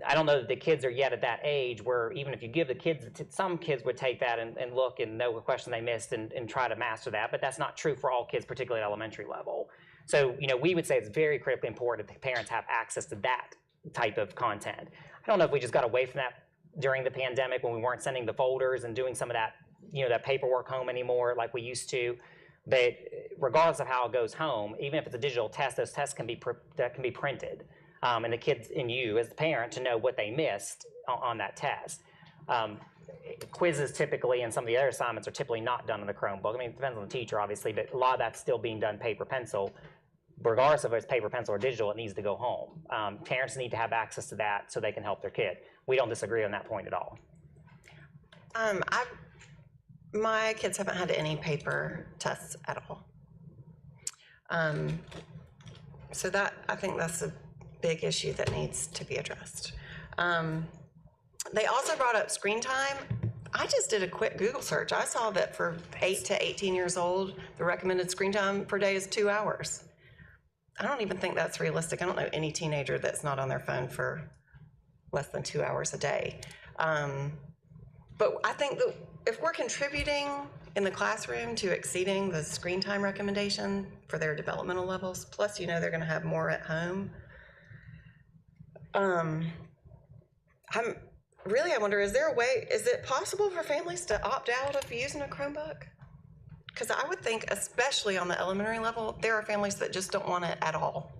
I don't know that the kids are yet at that age where even if you give the kids, some kids would take that and look and know what question they missed and try to master that, but that's not true for all kids, particularly at elementary level. So, we would say it's very critically important that the parents have access to that type of content. I don't know if we just got away from that during the pandemic when we weren't sending the folders and doing some of that, that paperwork home anymore like we used to. But regardless of how it goes home, even if it's a digital test, those tests can be printed, and the kids and you as the parent to know what they missed on that test. Quizzes typically and some of the other assignments are typically not done on the Chromebook. I mean, it depends on the teacher, obviously, but a lot of that's still being done paper pencil. Regardless of if it's paper pencil or digital, it needs to go home. Parents need to have access to that so they can help their kid. We don't disagree on that point at all. My kids haven't had any paper tests at all. So I think that's a big issue that needs to be addressed. They also brought up screen time. I just did a quick Google search. I saw that for 8 to 18 years old, the recommended screen time per day is 2 hours. I don't even think that's realistic. I don't know any teenager that's not on their phone for less than 2 hours a day. But I think that if we're contributing in the classroom to exceeding the screen time recommendation for their developmental levels, plus they're going to have more at home, I wonder, is it possible for families to opt out of using a Chromebook? Because I would think, especially on the elementary level, there are families that just don't want it at all,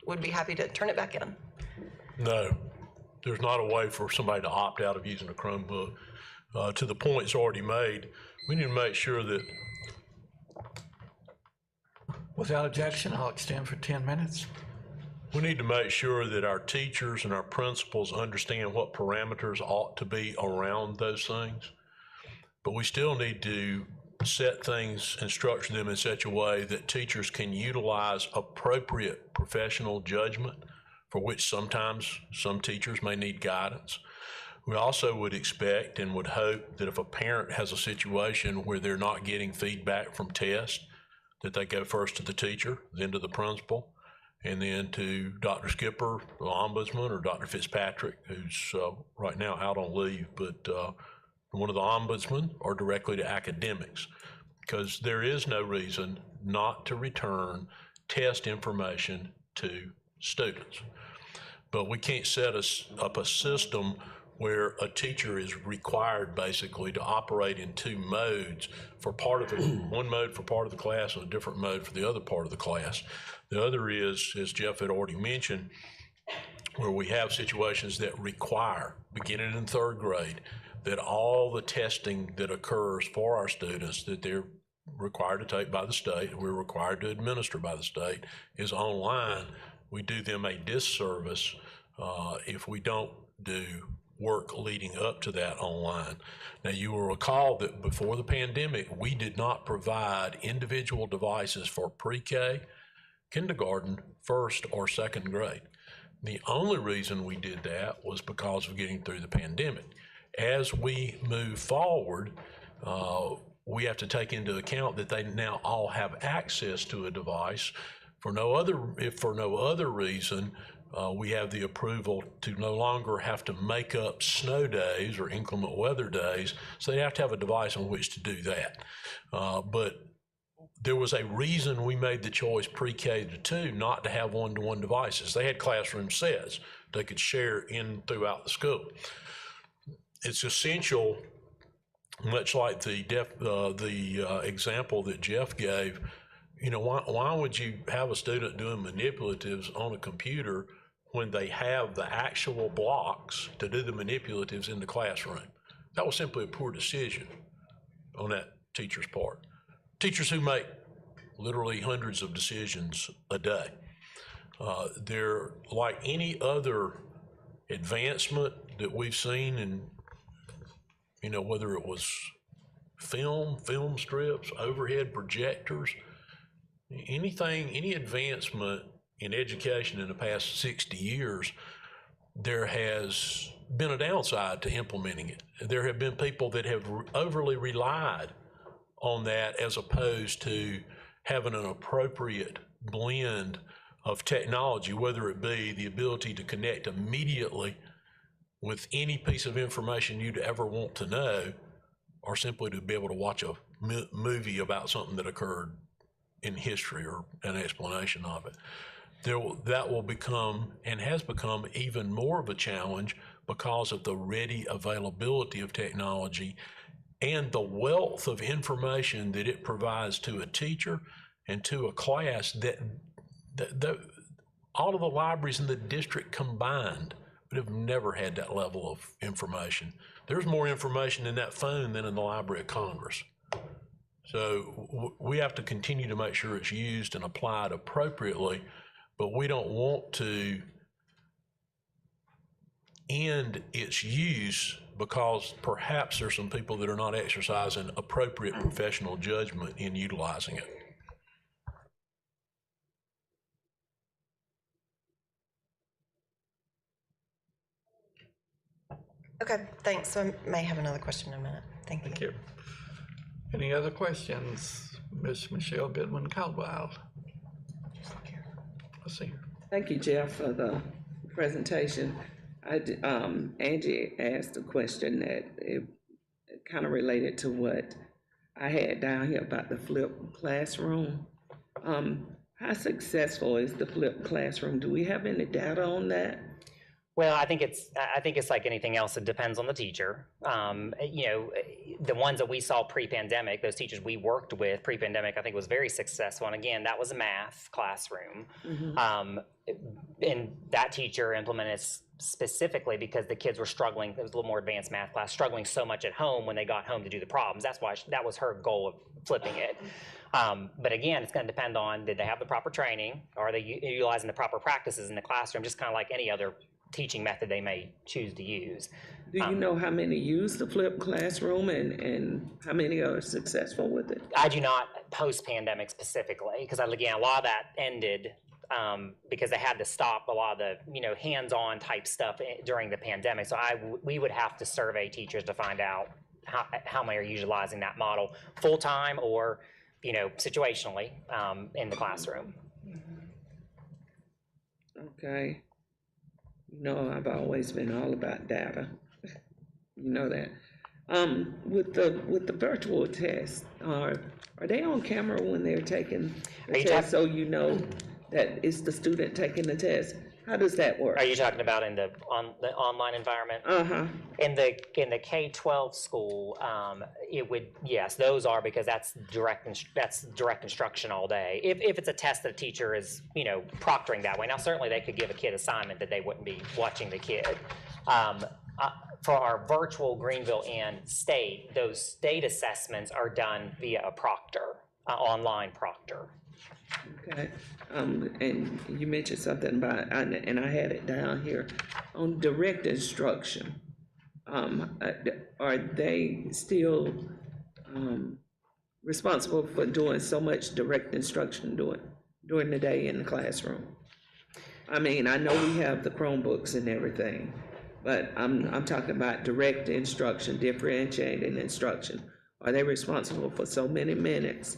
would be happy to turn it back in. No, there's not a way for somebody to opt out of using a Chromebook. To the point it's already made, we need to make sure that... Without objection, I'll extend for 10 minutes. We need to make sure that our teachers and our principals understand what parameters ought to be around those things. But we still need to set things and structure them in such a way that teachers can utilize appropriate professional judgment, for which sometimes some teachers may need guidance. We also would expect and would hope that if a parent has a situation where they're not getting feedback from tests, that they go first to the teacher, then to the principal, and then to Dr. Skipper, the ombudsman, or Dr. Fitzpatrick, who's right now out on leave, but one of the ombudsmen, or directly to academics, because there is no reason not to return test information to students. But we can't set up a system where a teacher is required basically to operate in two modes for part of the, one mode for part of the class and a different mode for the other part of the class. The other is, as Jeff had already mentioned, where we have situations that require, beginning in third grade, that all the testing that occurs for our students that they're required to take by the state, and we're required to administer by the state, is online. We do them a disservice if we don't do work leading up to that online. Now, you will recall that before the pandemic, we did not provide individual devices for pre-K, kindergarten, first or second grade. The only reason we did that was because of getting through the pandemic. As we move forward, we have to take into account that they now all have access to a device. If for no other reason, we have the approval to no longer have to make up snow days or inclement weather days, so they have to have a device on which to do that. But there was a reason we made the choice pre-K to 2 not to have one-to-one devices. They had classroom sets they could share throughout the school. It's essential, much like the example that Jeff gave. Why would you have a student doing manipulatives on a computer when they have the actual blocks to do the manipulatives in the classroom. That was simply a poor decision on that teacher's part. Teachers who make literally hundreds of decisions a day. They're like any other advancement that we've seen in, whether it was film strips, overhead projectors, any advancement in education in the past 60 years, there has been a downside to implementing it. There have been people that have overly relied on that as opposed to having an appropriate blend of technology, whether it be the ability to connect immediately with any piece of information you'd ever want to know, or simply to be able to watch a movie about something that occurred in history or an explanation of it. That will become and has become even more of a challenge because of the ready availability of technology and the wealth of information that it provides to a teacher and to a class that all of the libraries in the district combined would have never had that level of information. There's more information in that phone than in the Library of Congress. So we have to continue to make sure it's used and applied appropriately, but we don't want to end its use because perhaps there's some people that are not exercising appropriate professional judgment in utilizing it. Okay, thanks. So I may have another question in a minute. Thank you. Thank you. Any other questions? Ms. Michelle Goodwin-Caldwell. Let's see. Thank you, Jeff, for the presentation. Angie asked a question that it kind of related to what I had down here about the flipped classroom. How successful is the flipped classroom? Do we have any data on that? Well, I think it's like anything else. It depends on the teacher. The ones that we saw pre-pandemic, those teachers we worked with pre-pandemic, I think was very successful. And again, that was a math classroom. Mm-hmm. And that teacher implemented specifically because the kids were struggling. It was a little more advanced math class, struggling so much at home when they got home to do the problems. That's why that was her goal of flipping it. But again, it's going to depend on, did they have the proper training? Are they utilizing the proper practices in the classroom? Just kind of like any other teaching method they may choose to use. Do you know how many use the flipped classroom and how many are successful with it? I do not post-pandemic specifically, because again, a lot of that ended because they had to stop a lot of the hands-on type stuff during the pandemic. So we would have to survey teachers to find out how many are utilizing that model full-time or situationally in the classroom. Okay. I've always been all about data. You know that. With the virtual tests, are they on camera when they're taking the test, so you know that it's the student taking the test? How does that work? Are you talking about in the online environment? Uh-huh. In the K-12 school, it would, yes, those are, because that's direct instruction all day. If it's a test that a teacher is proctoring that way. Now certainly they could give a kid assignment that they wouldn't be watching the kid. For our virtual Greenville and state, those state assessments are done via a proctor, online proctor. Okay, and you mentioned something about, and I had it down here, on direct instruction. Are they still responsible for doing so much direct instruction during the day in the classroom? I mean, I know we have the Chromebooks and everything, but I'm talking about direct instruction, differentiating instruction. Are they responsible for so many minutes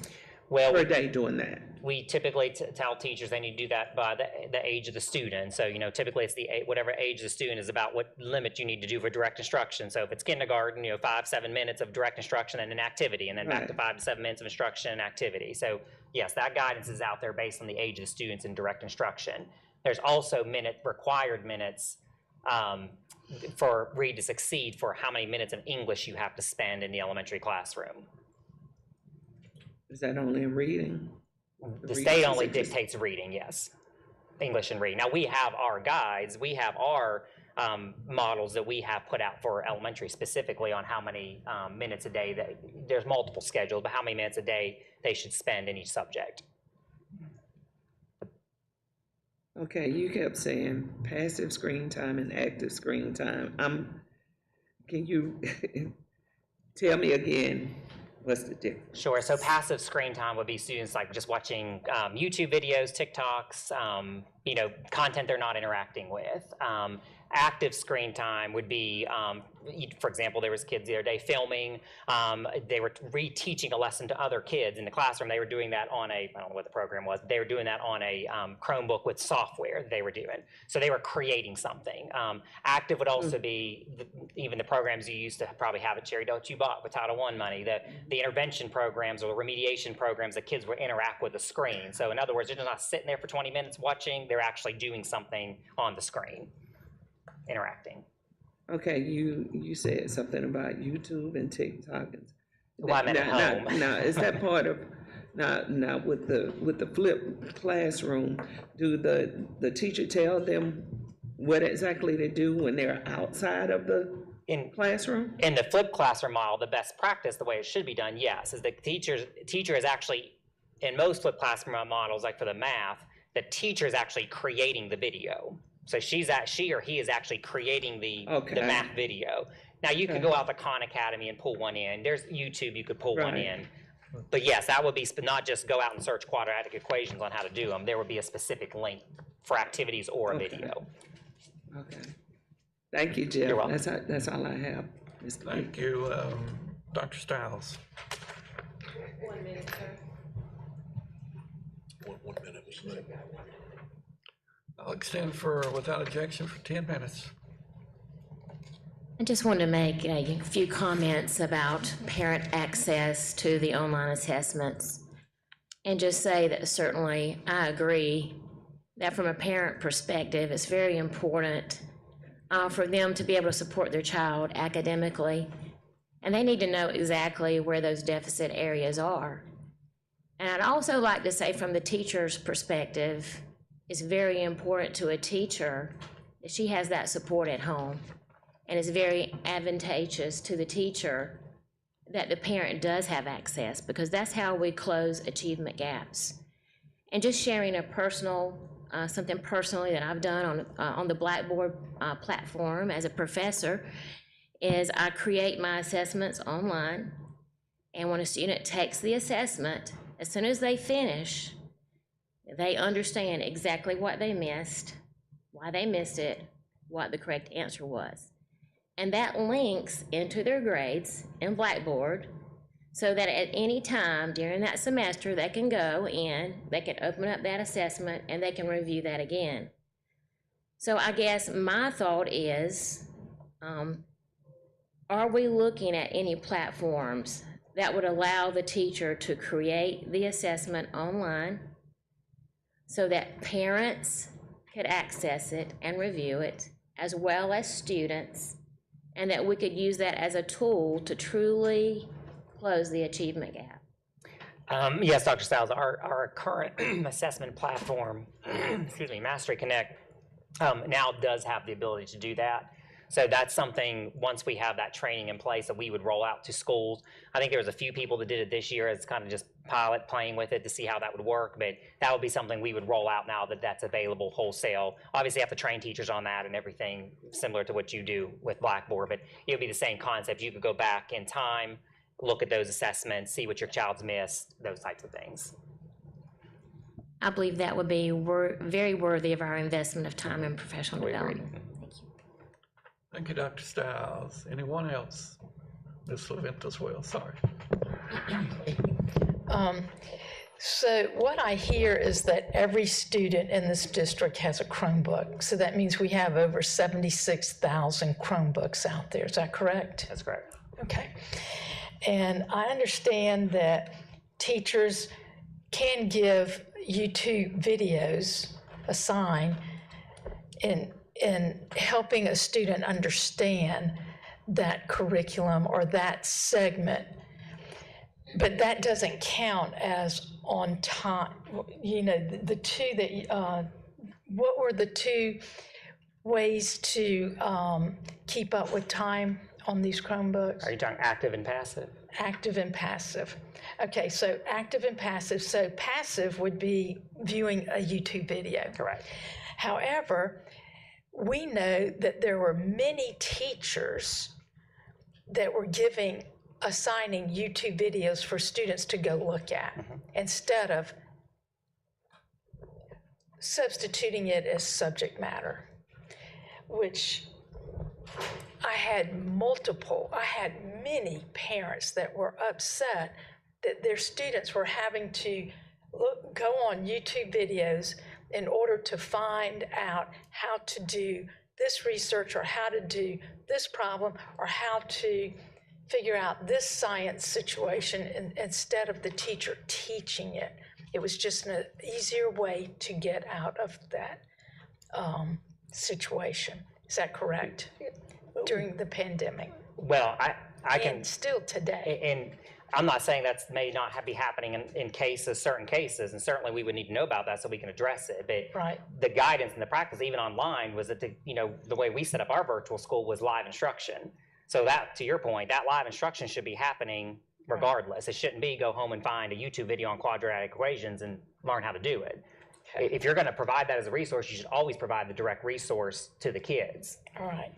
per day doing that? We typically tell teachers they need to do that by the age of the student. So, typically it's whatever age the student is, about what limit you need to do for direct instruction. So if it's kindergarten, 5-7 minutes of direct instruction and an activity, and then back to 5 to 7 minutes of instruction and activity. So yes, that guidance is out there based on the age of the students in direct instruction. There's also required minutes for Read to Succeed for how many minutes of English you have to spend in the elementary classroom. Is that only in reading? The state only dictates reading, yes. English and reading. Now, we have our guides, we have our models that we have put out for elementary specifically on how many minutes a day, there's multiple schedules, but how many minutes a day they should spend in each subject. Okay, you kept saying passive screen time and active screen time. Can you tell me again, what's the difference? Sure, so passive screen time would be students like just watching YouTube videos, TikToks, content they're not interacting with. Active screen time would be, for example, there was kids the other day filming, they were reteaching a lesson to other kids in the classroom. They were doing that on I don't know what the program was, they were doing that on a Chromebook with software they were doing. So they were creating something. Active would also be even the programs you used to probably have at Cherry Don't You Bought with Title I money, the intervention programs or the remediation programs that kids would interact with the screen. So in other words, they're just not sitting there for 20 minutes watching, they're actually doing something on the screen. Interacting. Okay, you said something about YouTube and TikTok. Well, I meant at home. Now, is that part of now with the flipped classroom? Do the teacher tell them what exactly to do when they're outside of the classroom? In the flipped classroom model, the best practice, the way it should be done, yes, is the teacher is actually in most flipped classroom models, like for the math, the teacher is actually creating the video. So she or he is actually creating the math video. Now you could go out to Khan Academy and pull one in. There's YouTube, you could pull one in. But yes, that would be not just go out and search quadratic equations on how to do them. There would be a specific link for activities or a video. Okay. Thank you, Jeff. You're welcome. That's all I have. Thank you, Dr. Stiles. 1 minute, sir. 1 minute, Mr. Mayor. I'll extend without objection for 10 minutes. I just wanted to make a few comments about parent access to the online assessments and just say that certainly I agree that from a parent perspective, it's very important for them to be able to support their child academically, and they need to know exactly where those deficit areas are. And I'd also like to say from the teacher's perspective, it's very important to a teacher that she has that support at home. And it's very advantageous to the teacher that the parent does have access, because that's how we close achievement gaps. And just sharing a personal, something personally that I've done on the Blackboard platform as a professor is I create my assessments online. And when a student takes the assessment, as soon as they finish, they understand exactly what they missed, why they missed it, what the correct answer was. And that links into their grades in Blackboard so that at any time during that semester, they can go in, they can open up that assessment, and they can review that again. So I guess my thought is, are we looking at any platforms that would allow the teacher to create the assessment online so that parents could access it and review it, as well as students, and that we could use that as a tool to truly close the achievement gap? Yes, Dr. Stiles, our current assessment platform, excuse me, Mastery Connect, now does have the ability to do that. So that's something, once we have that training in place, that we would roll out to schools. I think there was a few people that did it this year as kind of just pilot playing with it to see how that would work, but that would be something we would roll out now that that's available wholesale. Obviously, you have to train teachers on that and everything similar to what you do with Blackboard, but it would be the same concept. You could go back in time, look at those assessments, see what your child's missed, those types of things. I believe that would be very worthy of our investment of time and professional development. Thank you, Dr. Stiles. Anyone else? Ms. Levent as well, sorry. So what I hear is that every student in this district has a Chromebook. So that means we have over 76,000 Chromebooks out there. Is that correct? That's correct. Okay. And I understand that teachers can give YouTube videos assigned in helping a student understand that curriculum or that segment, but that doesn't count as on time. You know, the two that what were the two ways to keep up with time on these Chromebooks? Are you talking active and passive? Active and passive. Okay, so active and passive. So passive would be viewing a YouTube video. Correct. However, we know that there were many teachers that were assigning YouTube videos for students to go look at instead of substituting it as subject matter, which I had many parents that were upset that their students were having to go on YouTube videos in order to find out how to do this research or how to do this problem or how to figure out this science situation instead of the teacher teaching it. It was just an easier way to get out of that situation. Is that correct? During the pandemic? Well, I can. And still today. And I'm not saying that may not be happening in certain cases, and certainly we would need to know about that so we can address it. But the guidance and the practice, even online, was that the way we set up our virtual school was live instruction. So that, to your point, that live instruction should be happening regardless. It shouldn't be go home and find a YouTube video on quadratic equations and learn how to do it. Okay. If you're going to provide that as a resource, you should always provide the direct resource to the kids. All right.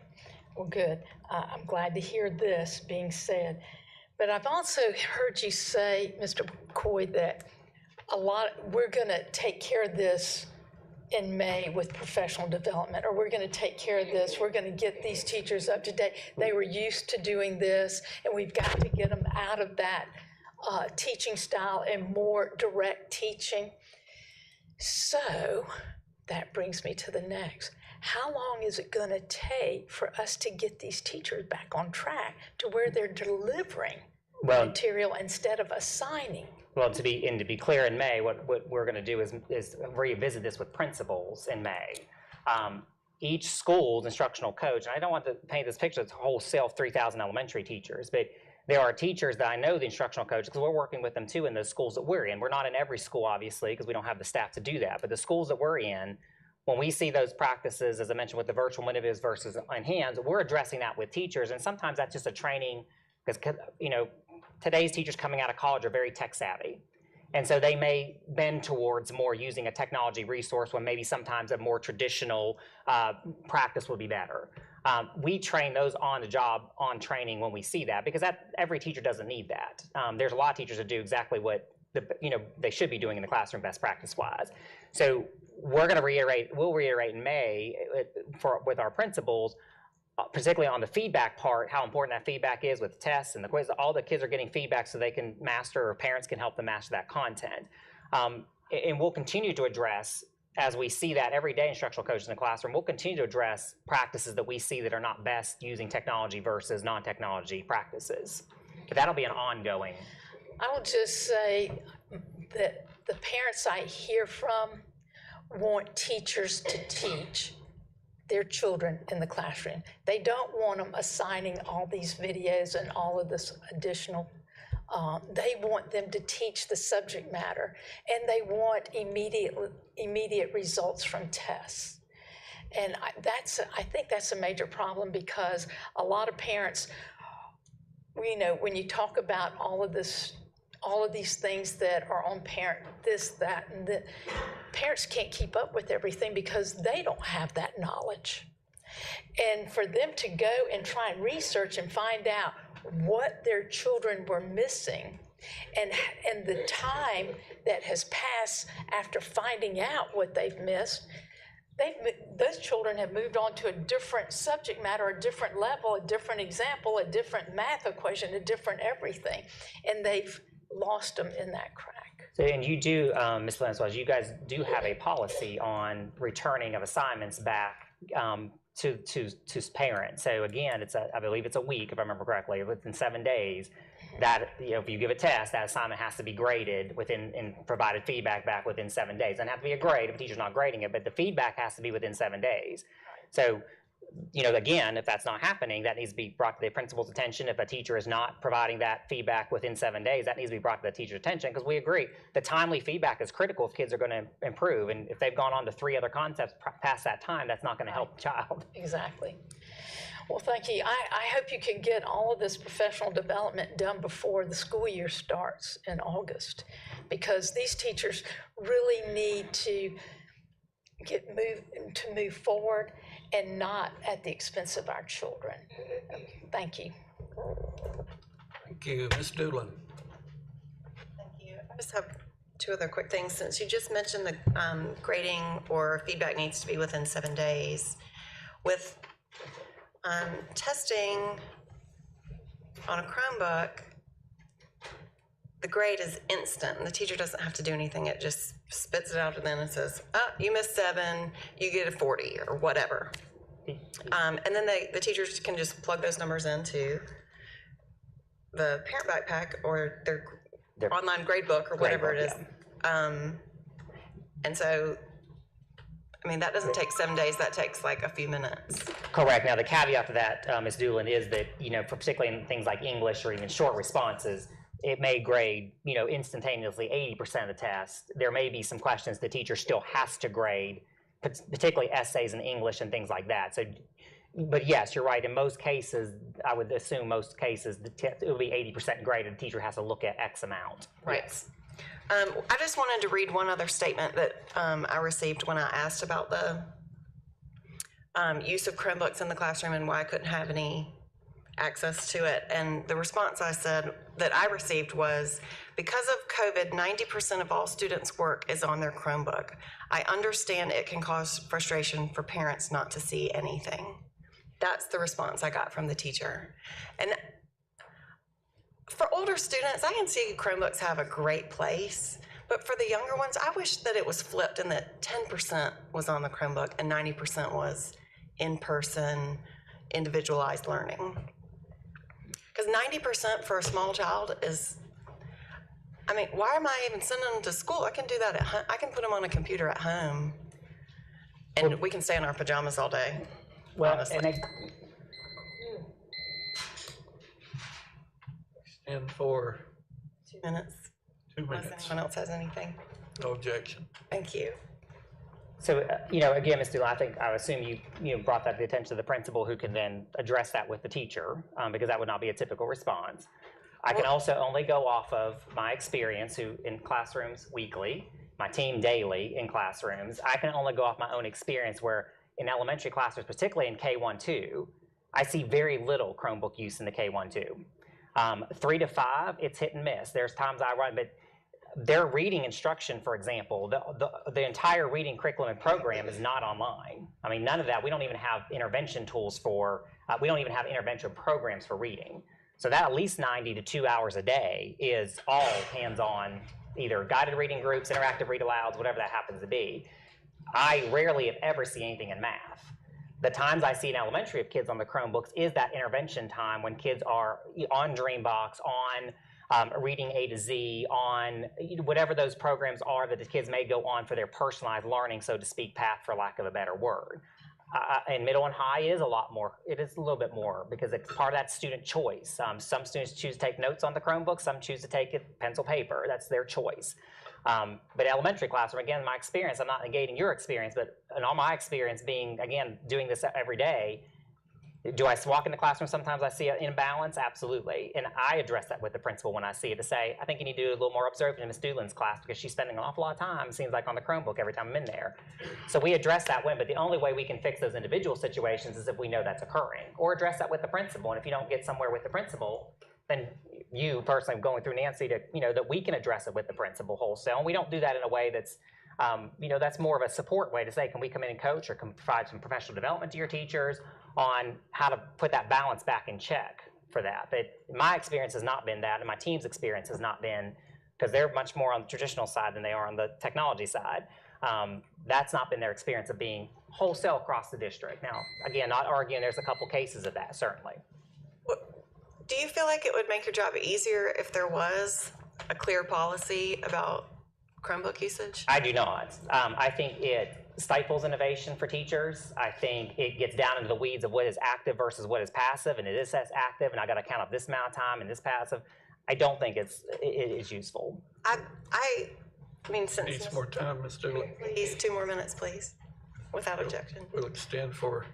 Well, good. I'm glad to hear this being said. But I've also heard you say, Mr. Coy, that we're going to take care of this in May with professional development, or we're going to take care of this. We're going to get these teachers up to date. They were used to doing this, and we've got to get them out of that teaching style and more direct teaching. So that brings me to the next. How long is it going to take for us to get these teachers back on track to where they're delivering material instead of assigning? Well, to be clear, in May, what we're going to do is revisit this with principals in May. Each school's instructional coach, and I don't want to paint this picture, it's wholesale of 3,000 elementary teachers, but there are teachers that I know, the instructional coaches, because we're working with them too in those schools that we're in. We're not in every school, obviously, because we don't have the staff to do that, but the schools that we're in, when we see those practices, as I mentioned, with the virtual initiatives versus in hands, we're addressing that with teachers, and sometimes that's just a training, because today's teachers coming out of college are very tech savvy. And so they may bend towards more using a technology resource when maybe sometimes a more traditional practice would be better. We train those on the job, on training when we see that, because every teacher doesn't need that. There's a lot of teachers that do exactly what they should be doing in the classroom best practice wise. So we'll reiterate in May with our principals, particularly on the feedback part, how important that feedback is with tests and the quiz. All the kids are getting feedback so they can master, or parents can help them master that content. And we'll continue to address, as we see that every day, instructional coaches in the classroom, we'll continue to address practices that we see that are not best using technology versus non-technology practices. But that'll be an ongoing. I will just say that the parents I hear from want teachers to teach their children in the classroom. They don't want them assigning all these videos and all of this additional. They want them to teach the subject matter, and they want immediate results from tests. And I think that's a major problem, because a lot of parents, when you talk about all of these things that are on parent, this, that, and that, parents can't keep up with everything because they don't have that knowledge. And for them to go and try and research and find out what their children were missing, and the time that has passed after finding out what they've missed, those children have moved on to a different subject matter, a different level, a different example, a different math equation, a different everything, and they've lost them in that crack. So, and you do, Ms. Lanswaz, you guys do have a policy on returning of assignments back to parents. So again, I believe it's a week, if I remember correctly, within 7 days. That if you give a test, that assignment has to be graded and provided feedback back within 7 days. It doesn't have to be a grade if the teacher's not grading it, but the feedback has to be within 7 days. So again, if that's not happening, that needs to be brought to the principal's attention. If a teacher is not providing that feedback within 7 days, that needs to be brought to the teacher's attention, because we agree the timely feedback is critical if kids are going to improve. And if they've gone on to 3 other concepts past that time, that's not going to help the child. Exactly. Well, thank you. I hope you can get all of this professional development done before the school year starts in August, because these teachers really need to move forward and not at the expense of our children. Thank you. Thank you. Ms. Doolin. Thank you. I just have 2 other quick things. Since you just mentioned the grading or feedback needs to be within 7 days, with testing on a Chromebook, the grade is instant, and the teacher doesn't have to do anything. It just spits it out and then it says, oh, you missed 7, you get a 40 or whatever. And then the teachers can just plug those numbers into the parent backpack or their online grade book or whatever it is. And so, I mean, that doesn't take 7 days, that takes like a few minutes. Correct. Now, the caveat to that, Ms. Doolin, is that, for particularly in things like English or even short responses, it may grade, instantaneously 80% of the test. There may be some questions the teacher still has to grade, particularly essays in English and things like that. So, but yes, you're right. In most cases, I would assume most cases, it will be 80% graded. The teacher has to look at X amount. Right. Yes. I just wanted to read one other statement that I received when I asked about the use of Chromebooks in the classroom and why I couldn't have any access to it. And the response I received was, because of COVID, 90% of all students' work is on their Chromebook. I understand it can cause frustration for parents not to see anything. That's the response I got from the teacher. And for older students, I can see Chromebooks have a great place, but for the younger ones, I wish that it was flipped and that 10% was on the Chromebook and 90% was in-person, individualized learning. Because 90% for a small child is, I mean, why am I even sending them to school? I can do that at home. I can put them on a computer at home, and we can stay in our pajamas all day. Well, honestly. And for 2 minutes. 2 Unless minutes. anyone else has anything. No objection. Thank you. So, again, Ms. Doolin, I assume you brought that to the attention of the principal, who can then address that with the teacher, because that would not be a typical response. I can also only go off of my experience in classrooms weekly, my team daily in classrooms. I can only go off my own experience where in elementary classrooms, particularly in K-1-2, I see very little Chromebook use in the K-1-2. 3 to 5, it's hit and miss. There's times I run, but their reading instruction, for example, the entire reading curriculum and program is not online. I mean, none of that. We don't even have intervention tools for, we don't even have intervention programs for reading. So that at least 90 to 2 hours a day is all hands-on, either guided reading groups, interactive read-alouds, whatever that happens to be. I rarely, if ever, see anything in math. The times I see in elementary of kids on the Chromebooks is that intervention time when kids are on Dreambox, on reading A to Z, on whatever those programs are that the kids may go on for their personalized learning, so to speak, path, for lack of a better word. And middle and high is a lot more. It is a little bit more because it's part of that student choice. Some students choose to take notes on the Chromebook. Some choose to take it pencil paper. That's their choice. But elementary classroom, again, my experience, I'm not negating your experience, but in all my experience being, again, doing this every day, do I walk in the classroom, sometimes I see an imbalance? Absolutely. And I address that with the principal when I see it, to say, I think you need to do a little more observing in Ms. Doolin's class because she's spending an awful lot of time, it seems like, on the Chromebook every time I'm in there. So we address that but the only way we can fix those individual situations is if we know that's occurring, or address that with the principal. And if you don't get somewhere with the principal, then you personally going through Nancy to, that we can address it with the principal wholesale. And we don't do that in a way that's, that's more of a support way to say, can we come in and coach or provide some professional development to your teachers on how to put that balance back in check for that. But my experience has not been that, and my team's experience has not been, because they're much more on the traditional side than they are on the technology side. That's not been their experience of being wholesale across the district. Now, again, not arguing there's a couple cases of that, certainly. Do you feel like it would make your job easier if there was a clear policy about Chromebook usage? I do not. I think stifles innovation for teachers. I think it gets down into the weeds of what is active versus what is passive, and it is as active, and I got to count up this amount of time and this passive. I don't think it is useful. I mean, since Needs more time, Ms. Dooley. please, 2 more minutes, please, without objection. We'll extend for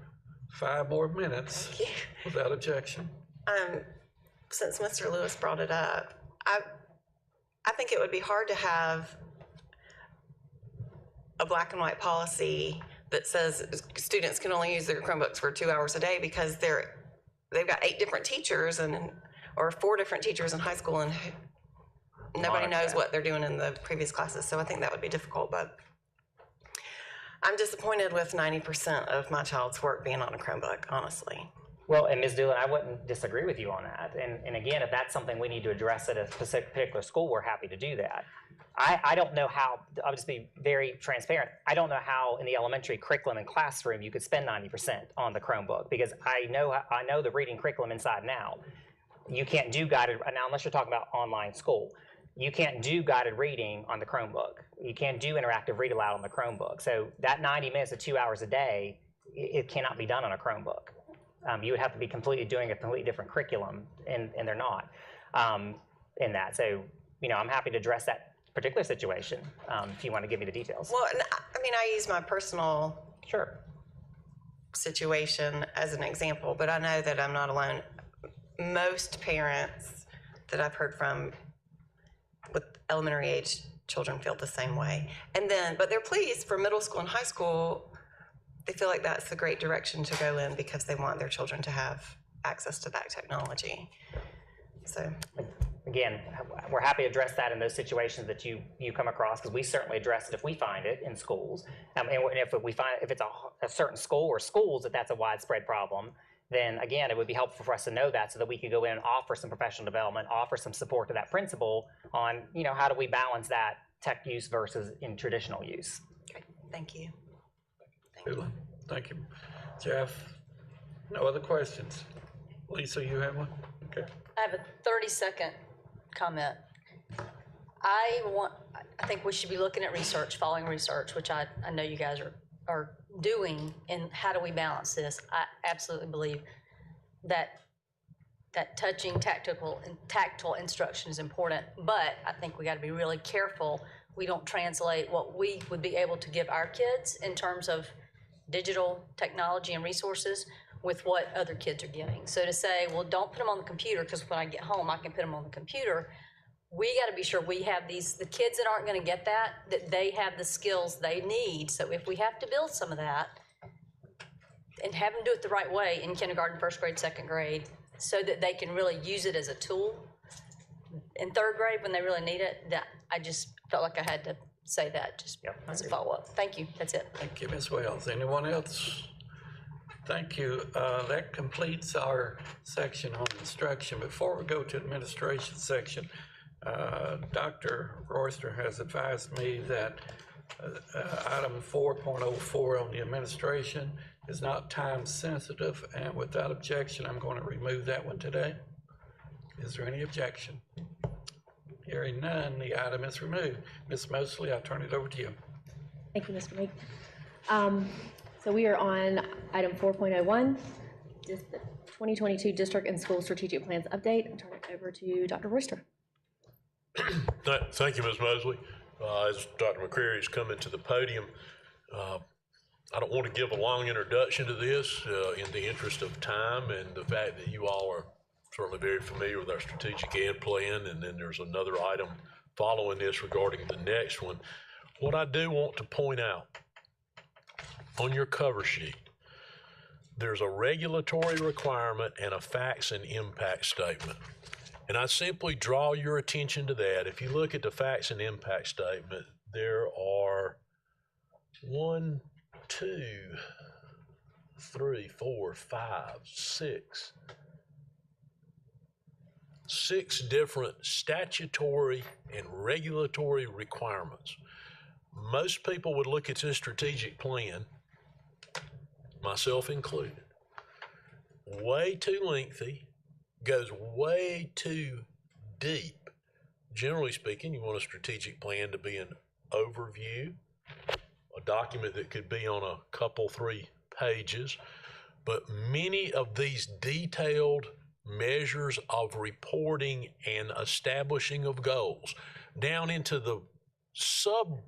5 more minutes without objection. Since Mr. Lewis brought it up, I think it would be hard to have a black and white policy that says students can only use their Chromebooks for 2 hours a day because they've got 8 different teachers or 4 different teachers in high school, and nobody knows what they're doing in the previous classes. So I think that would be difficult, but I'm disappointed with 90% of my child's work being on a Chromebook, honestly. Well, and Ms. Doolin, I wouldn't disagree with you on that. And again, if that's something we need to address at a particular school, we're happy to do that. I don't know how, I'll just be very transparent, I don't know how in the elementary curriculum and classroom you could spend 90% on the Chromebook, because I know the reading curriculum inside and out. You can't do guided, now unless you're talking about online school, you can't do guided reading on the Chromebook. You can't do interactive read aloud on the Chromebook. So that 90 minutes to 2 hours a day, it cannot be done on a Chromebook. You would have to be completely doing a completely different curriculum, and they're not in that. So, I'm happy to address that particular situation if you want to give me the details. Well, I mean, I use my personal situation as an example, but I know that I'm not alone. Most parents that I've heard from with elementary age children feel the same way. But they're pleased for middle school and high school. They feel like that's the great direction to go in because they want their children to have access to that technology. So, again, we're happy to address that in those situations that you come across, because we certainly address it if we find it in schools. And if it's a certain school or schools that's a widespread problem, then again, it would be helpful for us to know that so that we could go in and offer some professional development, offer some support to that principal on, how do we balance that tech use versus in traditional use. Okay, thank you. Thank you. Jeff, no other questions? Lisa, you have one? Okay. I have a 30-second comment. I think we should be looking at research, following research, which I know you guys are doing, and how do we balance this? I absolutely believe that touching tactile instruction is important, but I think we got to be really careful we don't translate what we would be able to give our kids in terms of digital technology and resources with what other kids are getting. So to say, well, don't put them on the computer because when I get home, I can put them on the computer. We got to be sure we have the kids that aren't going to get that they have the skills they need. So if we have to build some of that and have them do it the right way in kindergarten, first grade, second grade, so that they can really use it as a tool in third grade when they really need it, that I just felt like I had to say that just as a follow-up. Thank you. That's it. Thank you, Ms. Wells. Anyone else? Thank you. That completes our section on instruction. Before we go to administration section, Dr. Royster has advised me that item 4.04 on the administration is not time sensitive, and without objection, I'm going to remove that one today. Is there any objection? Hearing none, the item is removed. Ms. Mosley, I turn it over to you. Thank you, Mr. Meek. So we are on item 4.01, the 2022 District and School Strategic Plans Update. I'll turn it over to Dr. Royster. Thank you, Ms. Mosley. As Dr. McCreary's coming to the podium, I don't want to give a long introduction to this in the interest of time and the fact that you all are certainly very familiar with our strategic ed plan, and then there's another item following this regarding the next one. What I do want to point out, on your cover sheet, there's a regulatory requirement and a facts and impact statement. And I simply draw your attention to that. If you look at the facts and impact statement, there are 1, 2, 3, 4, 5, 6 different statutory and regulatory requirements. Most people would look at this strategic plan, myself included, way too lengthy, goes way too deep. Generally speaking, you want a strategic plan to be an overview, a document that could be on a couple, 3 pages. But many of these detailed measures of reporting and establishing of goals down into the subgroup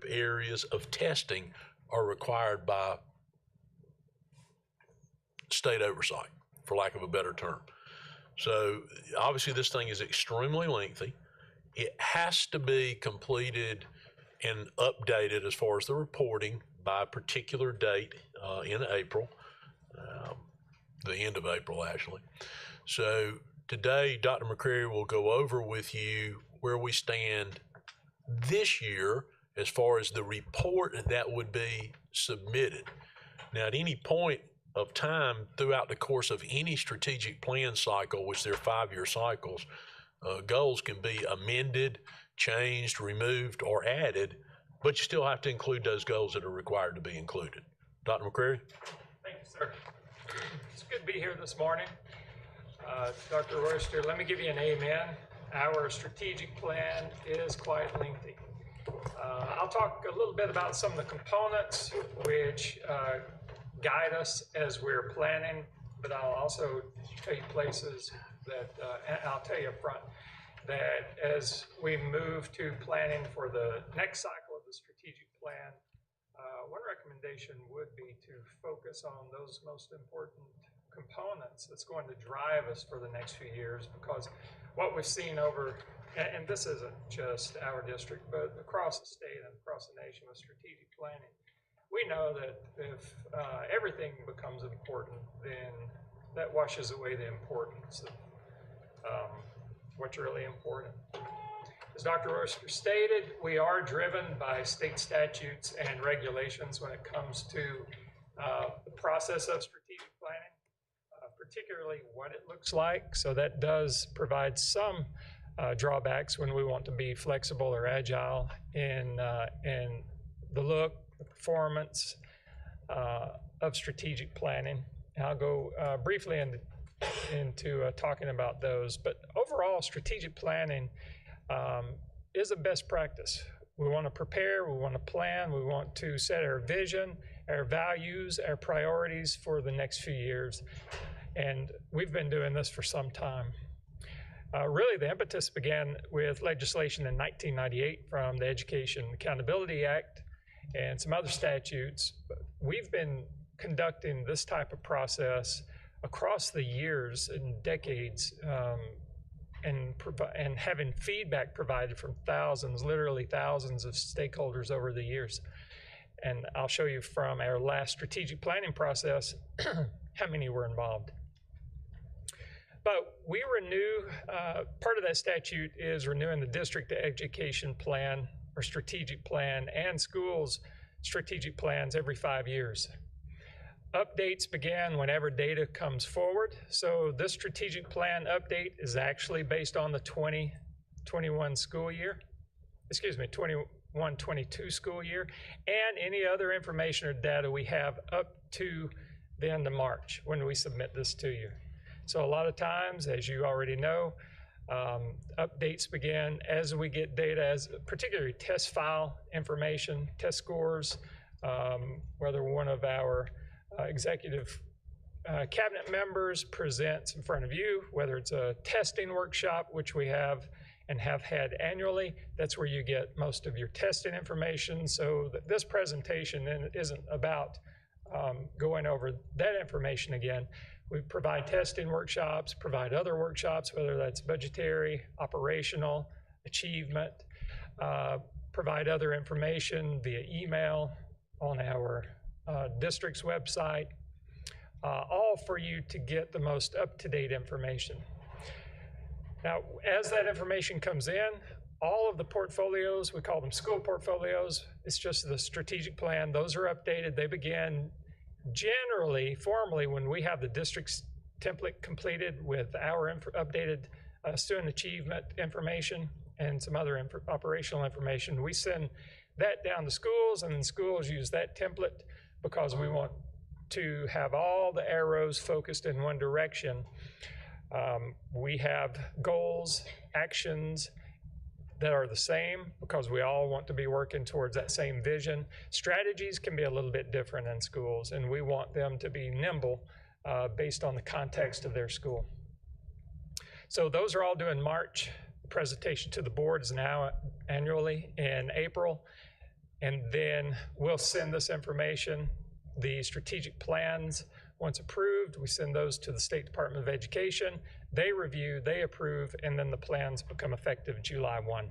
areas of testing are required by state oversight, for lack of a better term. So obviously this thing is extremely lengthy. It has to be completed and updated as far as the reporting by a particular date in April, the end of April actually. So today, Dr. McCrary will go over with you where we stand this year as far as the report that would be submitted. Now, at any point of time throughout the course of any strategic plan cycle, which they're 5-year cycles, goals can be amended, changed, removed, or added, but you still have to include those goals that are required to be included. Dr. McCrary? Thank you, sir. It's good to be here this morning. Dr. Royster, let me give you an amen. Our strategic plan is quite lengthy. I'll talk a little bit about some of the components which guide us as we're planning, but I'll also tell you places that, and I'll tell you up front, that as we move to planning for the next cycle of the strategic plan, one recommendation would be to focus on those most important components that's going to drive us for the next few years, because what we've seen over, and this isn't just our district, but across the state and across the nation with strategic planning, we know that if everything becomes important, then that washes away the importance of what's really important. As Dr. Royster stated, we are driven by state statutes and regulations when it comes to the process of strategic planning, particularly what it looks like. So that does provide some drawbacks when we want to be flexible or agile in the look, the performance of strategic planning. And I'll go briefly into talking about those. But overall, strategic planning is a best practice. We want to prepare, we want to plan, we want to set our vision, our values, our priorities for the next few years. And we've been doing this for some time. Really, the impetus began with legislation in 1998 from the Education Accountability Act and some other statutes. We've been conducting this type of process across the years and decades, and having feedback provided from thousands, literally thousands of stakeholders over the years. And I'll show you from our last strategic planning process how many were involved. But we renew, part of that statute is renewing the district education plan or strategic plan and schools strategic plans every 5 years. Updates begin whenever data comes forward. So this strategic plan update is actually based on the 2021 school year, 21-22 school year, and any other information or data we have up to the end of March when we submit this to you. So a lot of times, as you already know, updates begin as we get data, as particularly test file information, test scores, whether one of our executive cabinet members presents in front of you, whether it's a testing workshop, which we have and have had annually. That's where you get most of your testing information. So this presentation isn't about going over that information again. We provide testing workshops, provide other workshops, whether that's budgetary, operational, achievement, provide other information via email on our district's website, all for you to get the most up-to-date information. Now, as that information comes in, all of the portfolios, we call them school portfolios, it's just the strategic plan, those are updated. They begin generally, formally, when we have the district's template completed with our updated student achievement information and some other operational information. We send that down to schools, and then schools use that template because we want to have all the arrows focused in one direction. We have goals, actions, that are the same because we all want to be working towards that same vision. Strategies can be a little bit different in schools, and we want them to be nimble based on the context of their school. So those are all due in March. The presentation to the board is now annually in April, and then we'll send this information. The strategic plans, once approved, we send those to the State Department of Education. They review, they approve, and then the plans become effective July 1.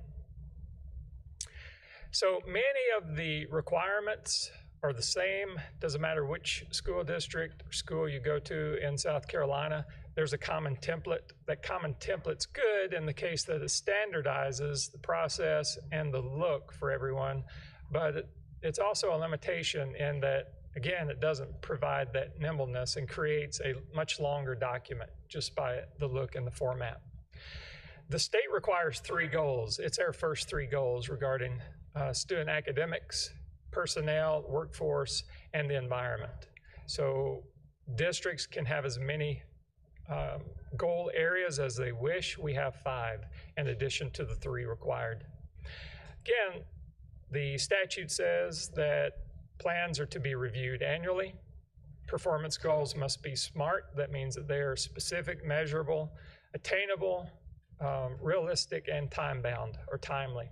So many of the requirements are the same. Doesn't matter which school district or school you go to in South Carolina, there's a common template. That common template's good in the case that it standardizes the process and the look for everyone, but it's also a limitation in that, again, it doesn't provide that nimbleness and creates a much longer document just by the look and the format. The state requires 3 goals. It's our first 3 goals regarding student academics, personnel, workforce, and the environment. So districts can have as many goal areas as they wish. We have 5 in addition to the 3 required. Again, the statute says that plans are to be reviewed annually. Performance goals must be SMART. That means that they are specific, measurable, attainable, realistic, and time-bound or timely.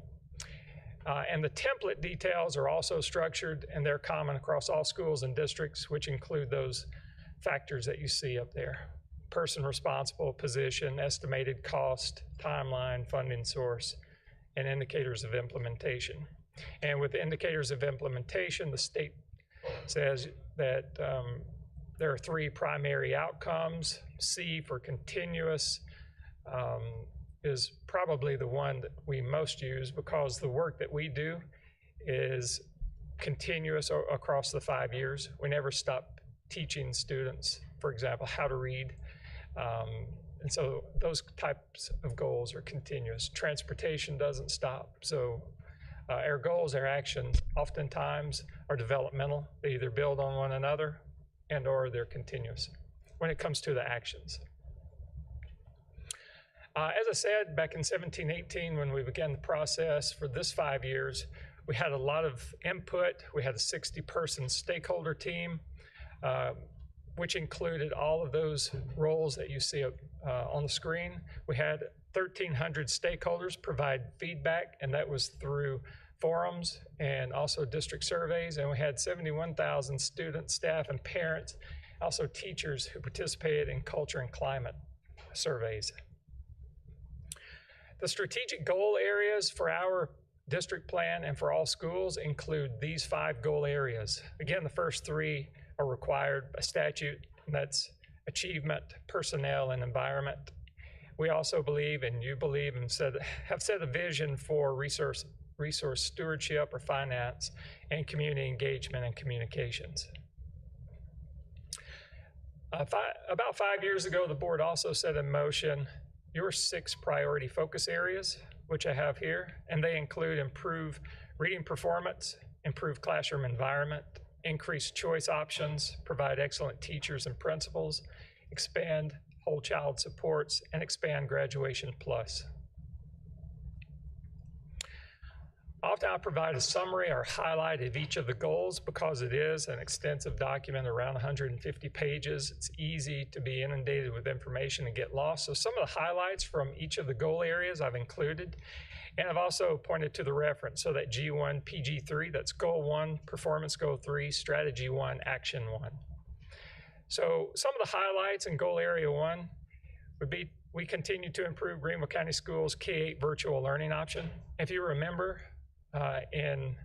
And the template details are also structured, and they're common across all schools and districts, which include those factors that you see up there. Person responsible, position, estimated cost, timeline, funding source, and indicators of implementation. And with the indicators of implementation, the state says that there are 3 primary outcomes. C for continuous is probably the one that we most use because the work that we do is continuous across the 5 years. We never stop teaching students, for example, how to read. And so those types of goals are continuous. Transportation doesn't stop. So our goals, our actions, oftentimes are developmental. They either build on one another and or they're continuous when it comes to the actions. As I said, back in 17-18, when we began the process for this 5 years, we had a lot of input. We had a 60-person stakeholder team, which included all of those roles that you see on the screen. We had 1,300 stakeholders provide feedback, and that was through forums and also district surveys. And we had 71,000 students, staff, and parents, also teachers who participated in culture and climate surveys. The strategic goal areas for our district plan and for all schools include these 5 goal areas. Again, the first 3 are required by statute, and that's achievement, personnel, and environment. We also believe, and you believe, and have set a vision for resource stewardship or finance and community engagement and communications. About 5 years ago, the board also set in motion your 6 priority focus areas, which I have here, and they include improve reading performance, improve classroom environment, increase choice options, provide excellent teachers and principals, expand whole child supports, and expand Graduation Plus. Often I provide a summary or highlight of each of the goals because it is an extensive document, around 150 pages. It's easy to be inundated with information and get lost. So some of the highlights from each of the goal areas I've included, and I've also pointed to the reference. So that G1, PG3, that's Goal 1, Performance Goal 3, Strategy 1, Action 1. So some of the highlights in Goal Area 1 would be we continue to improve Greenville County Schools K-8 virtual learning option. If you remember, in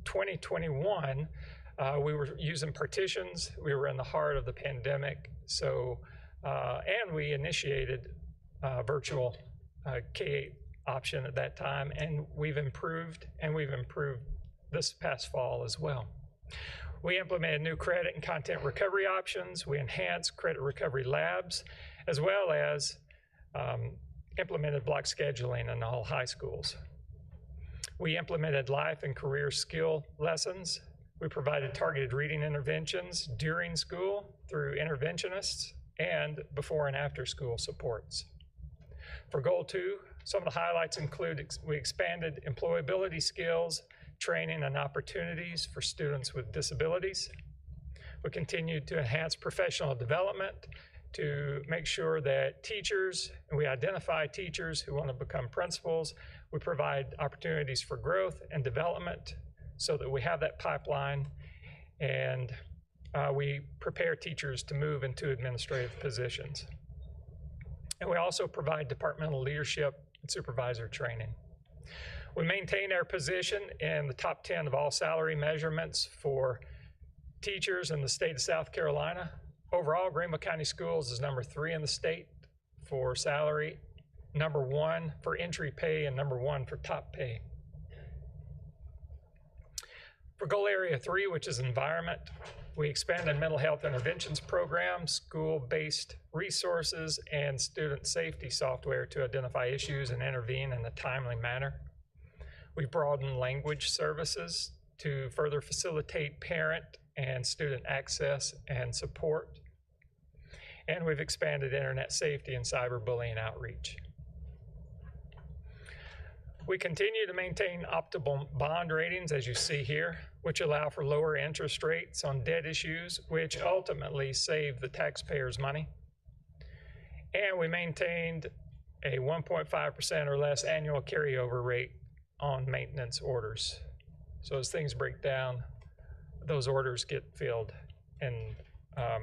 2021, we were using partitions. We were in the heart of the pandemic. So, and we initiated virtual K-8 option at that time, and we've improved this past fall as well. We implemented new credit and content recovery options. We enhanced credit recovery labs, as well as implemented block scheduling in all high schools. We implemented life and career skill lessons. We provided targeted reading interventions during school through interventionists and before and after school supports. For Goal 2, Some of the highlights include we expanded employability skills, training, and opportunities for students with disabilities. We continued to enhance professional development to make sure that teachers, and we identify teachers who want to become principals. We provide opportunities for growth and development so that we have that pipeline, and we prepare teachers to move into administrative positions. And we also provide departmental leadership and supervisor training. We maintain our position in the top 10 of all salary measurements for teachers in the state of South Carolina. Overall, Greenville County Schools is number 3 in the state for salary, number 1 for entry pay, and number 1 for top pay. For goal area 3, which is environment, we expanded mental health interventions programs, school-based resources, and student safety software to identify issues and intervene in a timely manner. We broadened language services to further facilitate parent and student access and support. And we've expanded internet safety and cyberbullying outreach. We continue to maintain optimal bond ratings, as you see here, which allow for lower interest rates on debt issues, which ultimately save the taxpayers money. And we maintained a 1.5% or less annual carryover rate on maintenance orders. So as things break down, those orders get filled and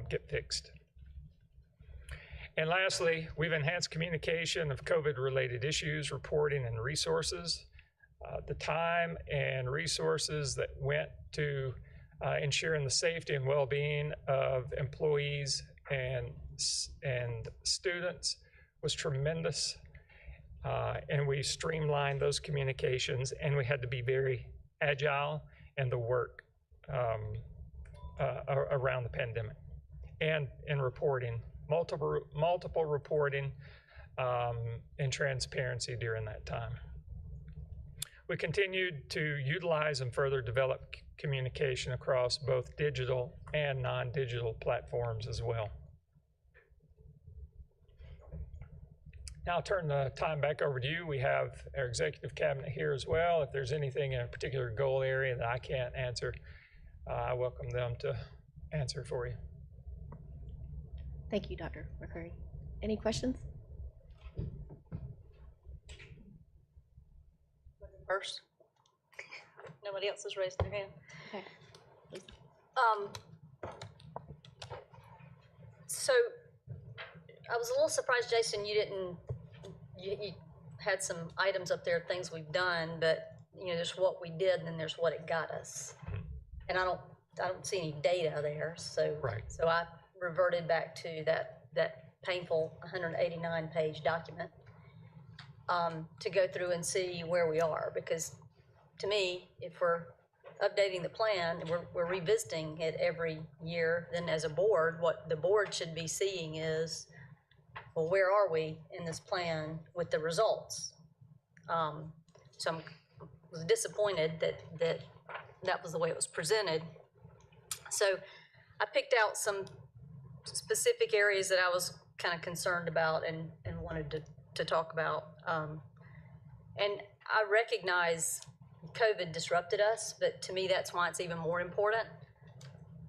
get fixed. And lastly, we've enhanced communication of COVID-related issues, reporting, and resources. The time and resources that went to ensuring the safety and well-being of employees and students was tremendous. And we streamlined those communications, and we had to be very agile in the work around the pandemic and in reporting, multiple reporting and transparency during that time. We continued to utilize and further develop communication across both digital and non-digital platforms as well. Now I'll turn the time back over to you. We have our executive cabinet here as well. If there's anything in a particular goal area that I can't answer, I welcome them to answer for you. Thank you, Dr. McCurry. Any questions? First. Nobody else has raised their hand. Okay. So I was a little surprised, Jason, you had some items up there, things we've done, but there's what we did and then there's what it got us. And I don't see any data there. So right. So I reverted back to that painful 189-page document to go through and see where we are, because to me, if we're updating the plan, we're revisiting it every year, then as a board, what the board should be seeing is, well, where are we in this plan with the results? So I was disappointed that was the way it was presented. So I picked out some specific areas that I was kind of concerned about and wanted to talk about. And I recognize COVID disrupted us, but to me, that's why it's even more important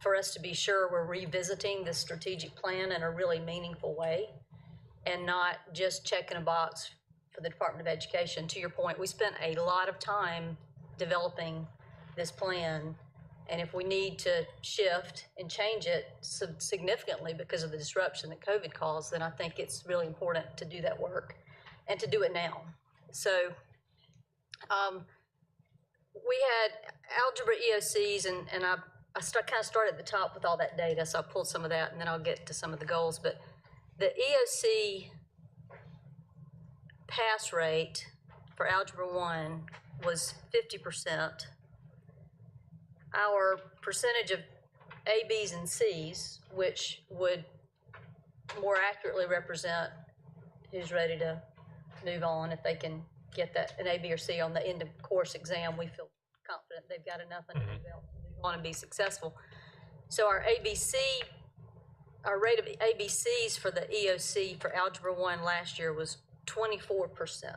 for us to be sure we're revisiting the strategic plan in a really meaningful way and not just checking a box for the Department of Education. To your point, we spent a lot of time developing this plan, and if we need to shift and change it significantly because of the disruption that COVID caused, then I think it's really important to do that work and to do it now. So we had algebra EOCs, and I kind of started at the top with all that data, so I pulled some of that, and then I'll get to some of the goals. But the EOC pass rate for Algebra 1 was 50%. Our percentage of A, Bs, and Cs, which would more accurately represent who's ready to move on if they can get that an A, B, or C on the end of course exam, we feel confident they've got enough and they'll move on and be successful. So our rate of ABCs for the EOC for Algebra 1 last year was 24%.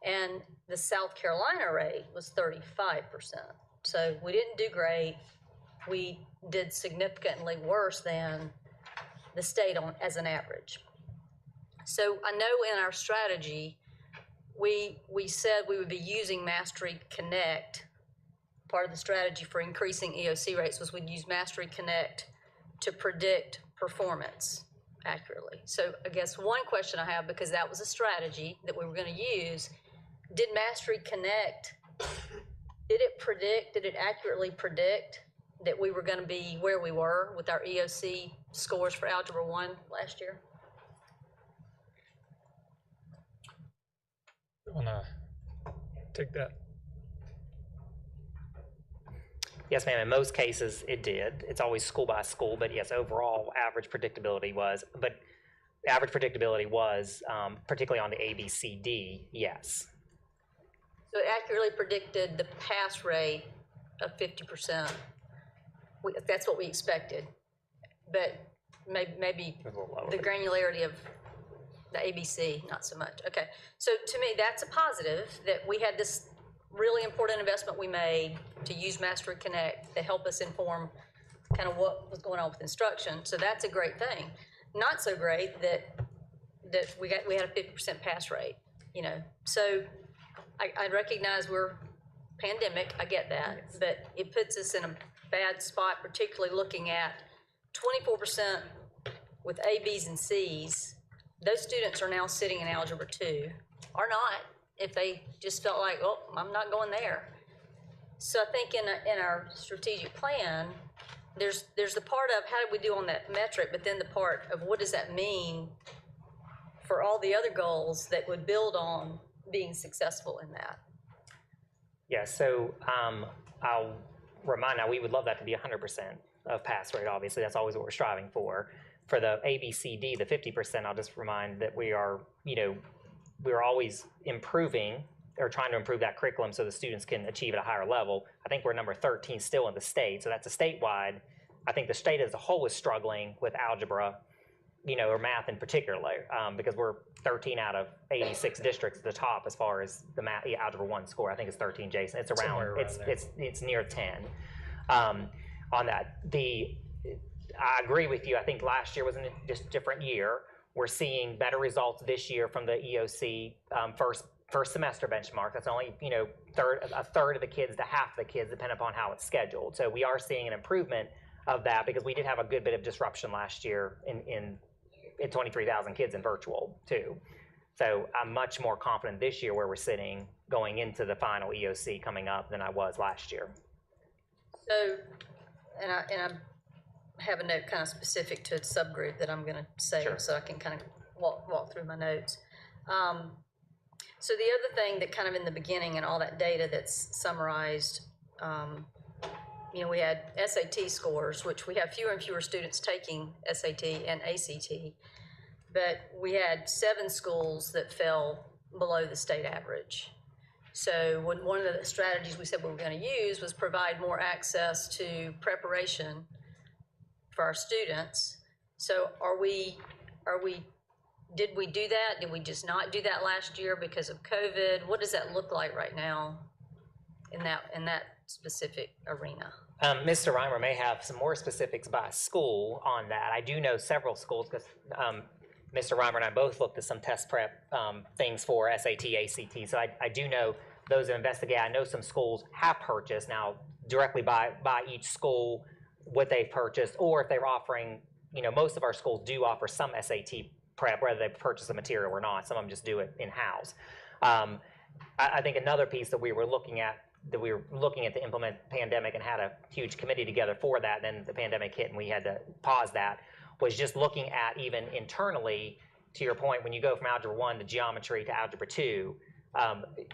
And the South Carolina rate was 35%. So we didn't do great. We did significantly worse than the state as an average. So I know in our strategy, we said we would be using Mastery Connect. Part of the strategy for increasing EOC rates was we'd use Mastery Connect to predict performance accurately. So I guess one question I have, because that was a strategy that we were going to use, did Mastery Connect, did it accurately predict that we were going to be where we were with our EOC scores for Algebra 1 last year? You wanna take that? Yes, ma'am. In most cases, it did. It's always school by school, but yes, overall average predictability was. But average predictability was, particularly on the ABCD, yes. So it accurately predicted the pass rate of 50%. That's what we expected, but maybe the granularity of the ABC, not so much. Okay, so to me, that's a positive that we had this really important investment we made to use Mastery Connect to help us inform kind of what was going on with instruction. So that's a great thing. Not so great that we had a 50% pass rate, you know. So I recognize we're pandemic, I get that, but it puts us in a bad spot, particularly looking at 24% with A, B's, and C's. Those students are now sitting in Algebra 2, or not, if they just felt like, oh, I'm not going there. So I think in our strategic plan, there's the part of how did we do on that metric, but then the part of what does that mean for all the other goals that would build on being successful in that. Yeah, so I'll remind, now we would love that to be 100% of pass rate, obviously, that's always what we're striving for. For the ABCD, the 50%, I'll just remind that we are, we're always improving or trying to improve that curriculum so the students can achieve at a higher level. I think we're number 13 still in the state, so that's a statewide. I think the state as a whole is struggling with algebra, or math in particular, because we're 13 out of 86 districts at the top as far as the math, Algebra 1 score. I think it's 13, Jason. It's around it's near 10 on that. I agree with you. I think last year was a just different year. We're seeing better results this year from the EOC first semester benchmark. That's only a third of the kids to half the kids, depending upon how it's scheduled. So we are seeing an improvement of that because we did have a good bit of disruption last year in 23,000 kids in virtual too. So I'm much more confident this year where we're sitting going into the final EOC coming up than I was last year. So, and I have a note kind of specific to a subgroup that I'm going to say, sure, so I can kind of walk through my notes. So the other thing that kind of in the beginning and all that data that's summarized, we had SAT scores, which we have fewer and fewer students taking SAT and ACT, but we had 7 schools that fell below the state average. So one of the strategies we said we were going to use was provide more access to preparation for our students. So did we do that? Did we just not do that last year because of COVID? What does that look like right now in that specific arena? Mr. Reimer may have some more specifics by school on that. I do know several schools because Mr. Reimer and I both looked at some test prep things for SAT, ACT. So I do know those that investigate. I know some schools have purchased now directly by each school what they've purchased, or if they're offering, most of our schools do offer some SAT prep, whether they purchase the material or not. Some of them just do it in-house. I think another piece that we were looking at to implement pandemic and had a huge committee together for that, then the pandemic hit and we had to pause that, was just looking at even internally, to your point, when you go from Algebra 1 to Geometry to Algebra 2,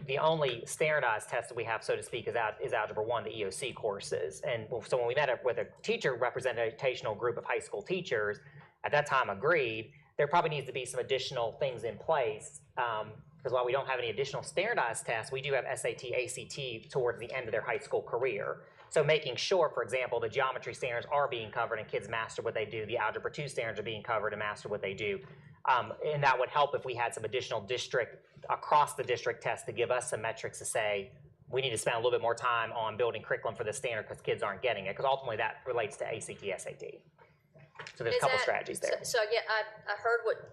the only standardized test that we have, so to speak, is Algebra 1, the EOC courses. And so when we met up with a teacher representational group of high school teachers, at that time agreed, there probably needs to be some additional things in place, because while we don't have any additional standardized tests, we do have SAT, ACT towards the end of their high school career. So making sure, for example, the geometry standards are being covered and kids master what they do, the Algebra 2 standards are being covered and master what they do. And that would help if we had some additional across the district tests to give us some metrics to say, we need to spend a little bit more time on building curriculum for this standard because kids aren't getting it, because ultimately that relates to ACT, SAT. So there's a couple strategies there. So I heard what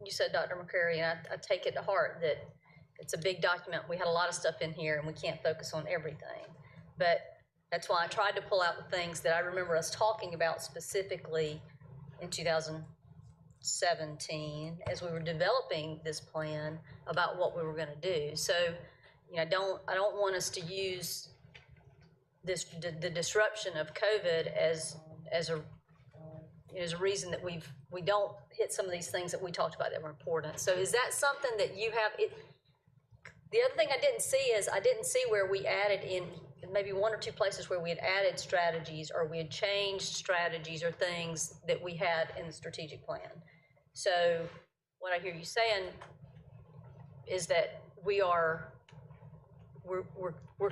you said, Dr. McCrary, and I take it to heart that it's a big document. We had a lot of stuff in here and we can't focus on everything. But that's why I tried to pull out the things that I remember us talking about specifically in 2017 as we were developing this plan about what we were going to do. So, you know, I don't want us to use the disruption of COVID as a reason that we don't hit some of these things that we talked about that were important. So is that something that you have? The other thing I didn't see is I didn't see where we added in maybe one or two places where we had added strategies or we had changed strategies or things that we had in the strategic plan. So what I hear you saying is that we're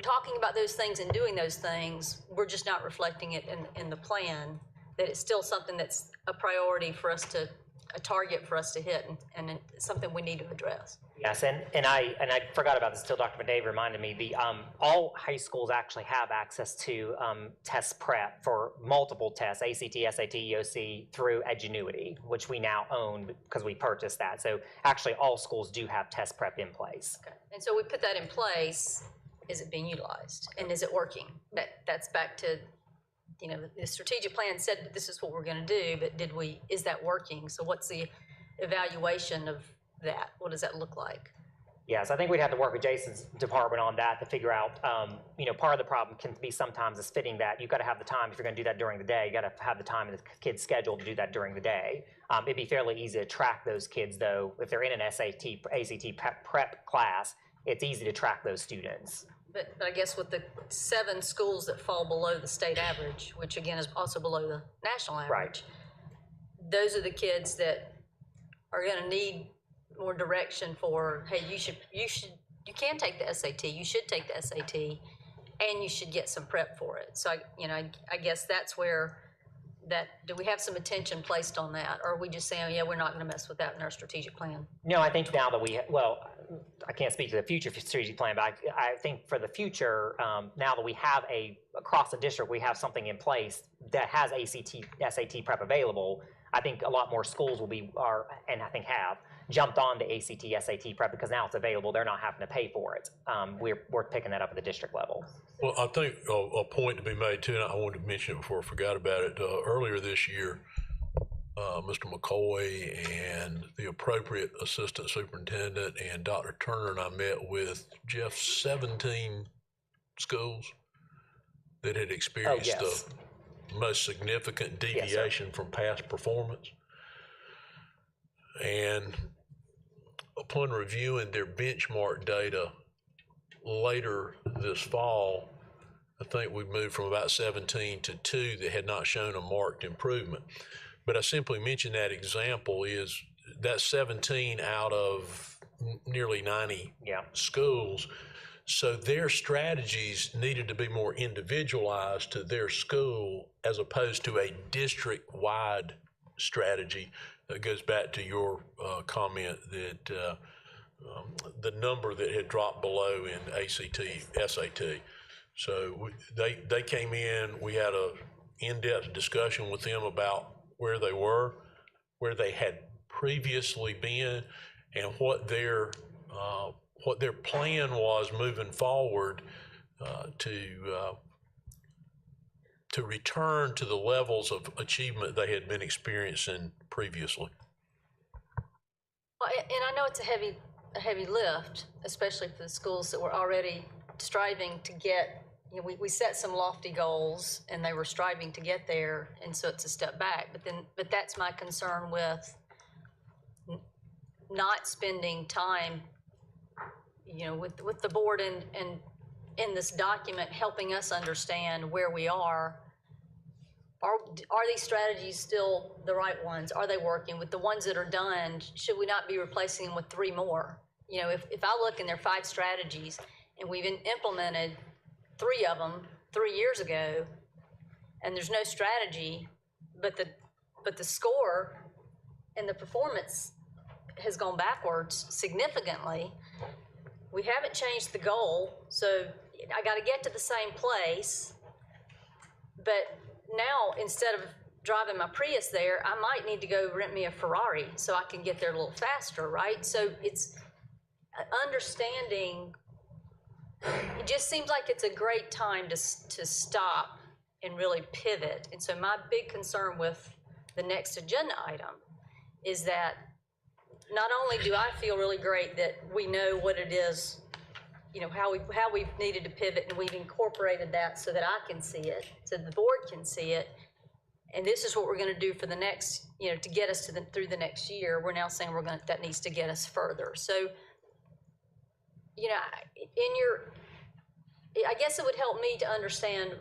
talking about those things and doing those things. We're just not reflecting it in the plan, that it's still something that's a priority for us to, a target for us to hit, and something we need to address. Yes, and I forgot about this until Dr. McDade reminded me. All high schools actually have access to test prep for multiple tests, ACT, SAT, EOC, through Edgenuity, which we now own because we purchased that. So actually all schools do have test prep in place. Okay. And so we put that in place. Is it being utilized? And is it working? That's back to, you know, the strategic plan said that this is what we're going to do, but is that working? So what's the evaluation of that? What does that look like? Yes, I think we'd have to work with Jason's department on that to figure out, you know, part of the problem can be sometimes is fitting that. You've got to have the time if you're going to do that during the day. You got to have the time in the kid's schedule to do that during the day. It'd be fairly easy to track those kids, though. If they're in an ACT prep class, it's easy to track those students. But I guess with the 7 schools that fall below the state average, which again is also below the national average, right, those are the kids that are going to need more direction for, hey, you can take the SAT, you should take the SAT, and you should get some prep for it. So, I guess that's where do we have some attention placed on that? Or are we just saying, oh, yeah, we're not going to mess with that in our strategic plan? No, I think now that I can't speak to the future strategic plan, but I think for the future, now that we have across the district, we have something in place that has ACT, SAT prep available. I think a lot more schools and I think have jumped on the ACT, SAT prep because now it's available. They're not having to pay for it. We're picking that up at the district level. Well, I think a point to be made too, and I wanted to mention it before I forgot about it. Earlier this year, Mr. McCoy and the appropriate assistant superintendent and Dr. Turner and I met with Jeff 17 schools that had experienced the most significant deviation from past performance. And upon reviewing their benchmark data later this fall, I think we've moved from about 17 to 2 that had not shown a marked improvement. But I simply mention that example is that's 17 out of nearly 90 schools. So their strategies needed to be more individualized to their school as opposed to a district-wide strategy. That goes back to your comment that the number that had dropped below in ACT, SAT. So they came in, we had a in-depth discussion with them about where they were, where they had previously been, and what their plan was moving forward to return to the levels of achievement they had been experiencing previously. Well, and I know it's a heavy lift, especially for the schools that were already striving to get, we set some lofty goals and they were striving to get there, and so it's a step back. But that's my concern with not spending time, with the board and in this document helping us understand where we are. Are these strategies still the right ones? Are they working? With the ones that are done, should we not be replacing them with 3 more? If I look and there are 5 strategies and we've implemented 3 of them, 3 years ago, and there's no strategy, but the score and the performance has gone backwards significantly. We haven't changed the goal, so I got to get to the same place. But now, instead of driving my Prius there, I might need to go rent me a Ferrari so I can get there a little faster, right? So it's understanding. It just seems like it's a great time to stop and really pivot. And so my big concern with the next agenda item is that not only do I feel really great that we know what it is, how we've needed to pivot, and we've incorporated that so that I can see it, so the board can see it, and this is what we're going to do for the next, to get us through the next year. We're now saying that needs to get us further. So, I guess it would help me to understand.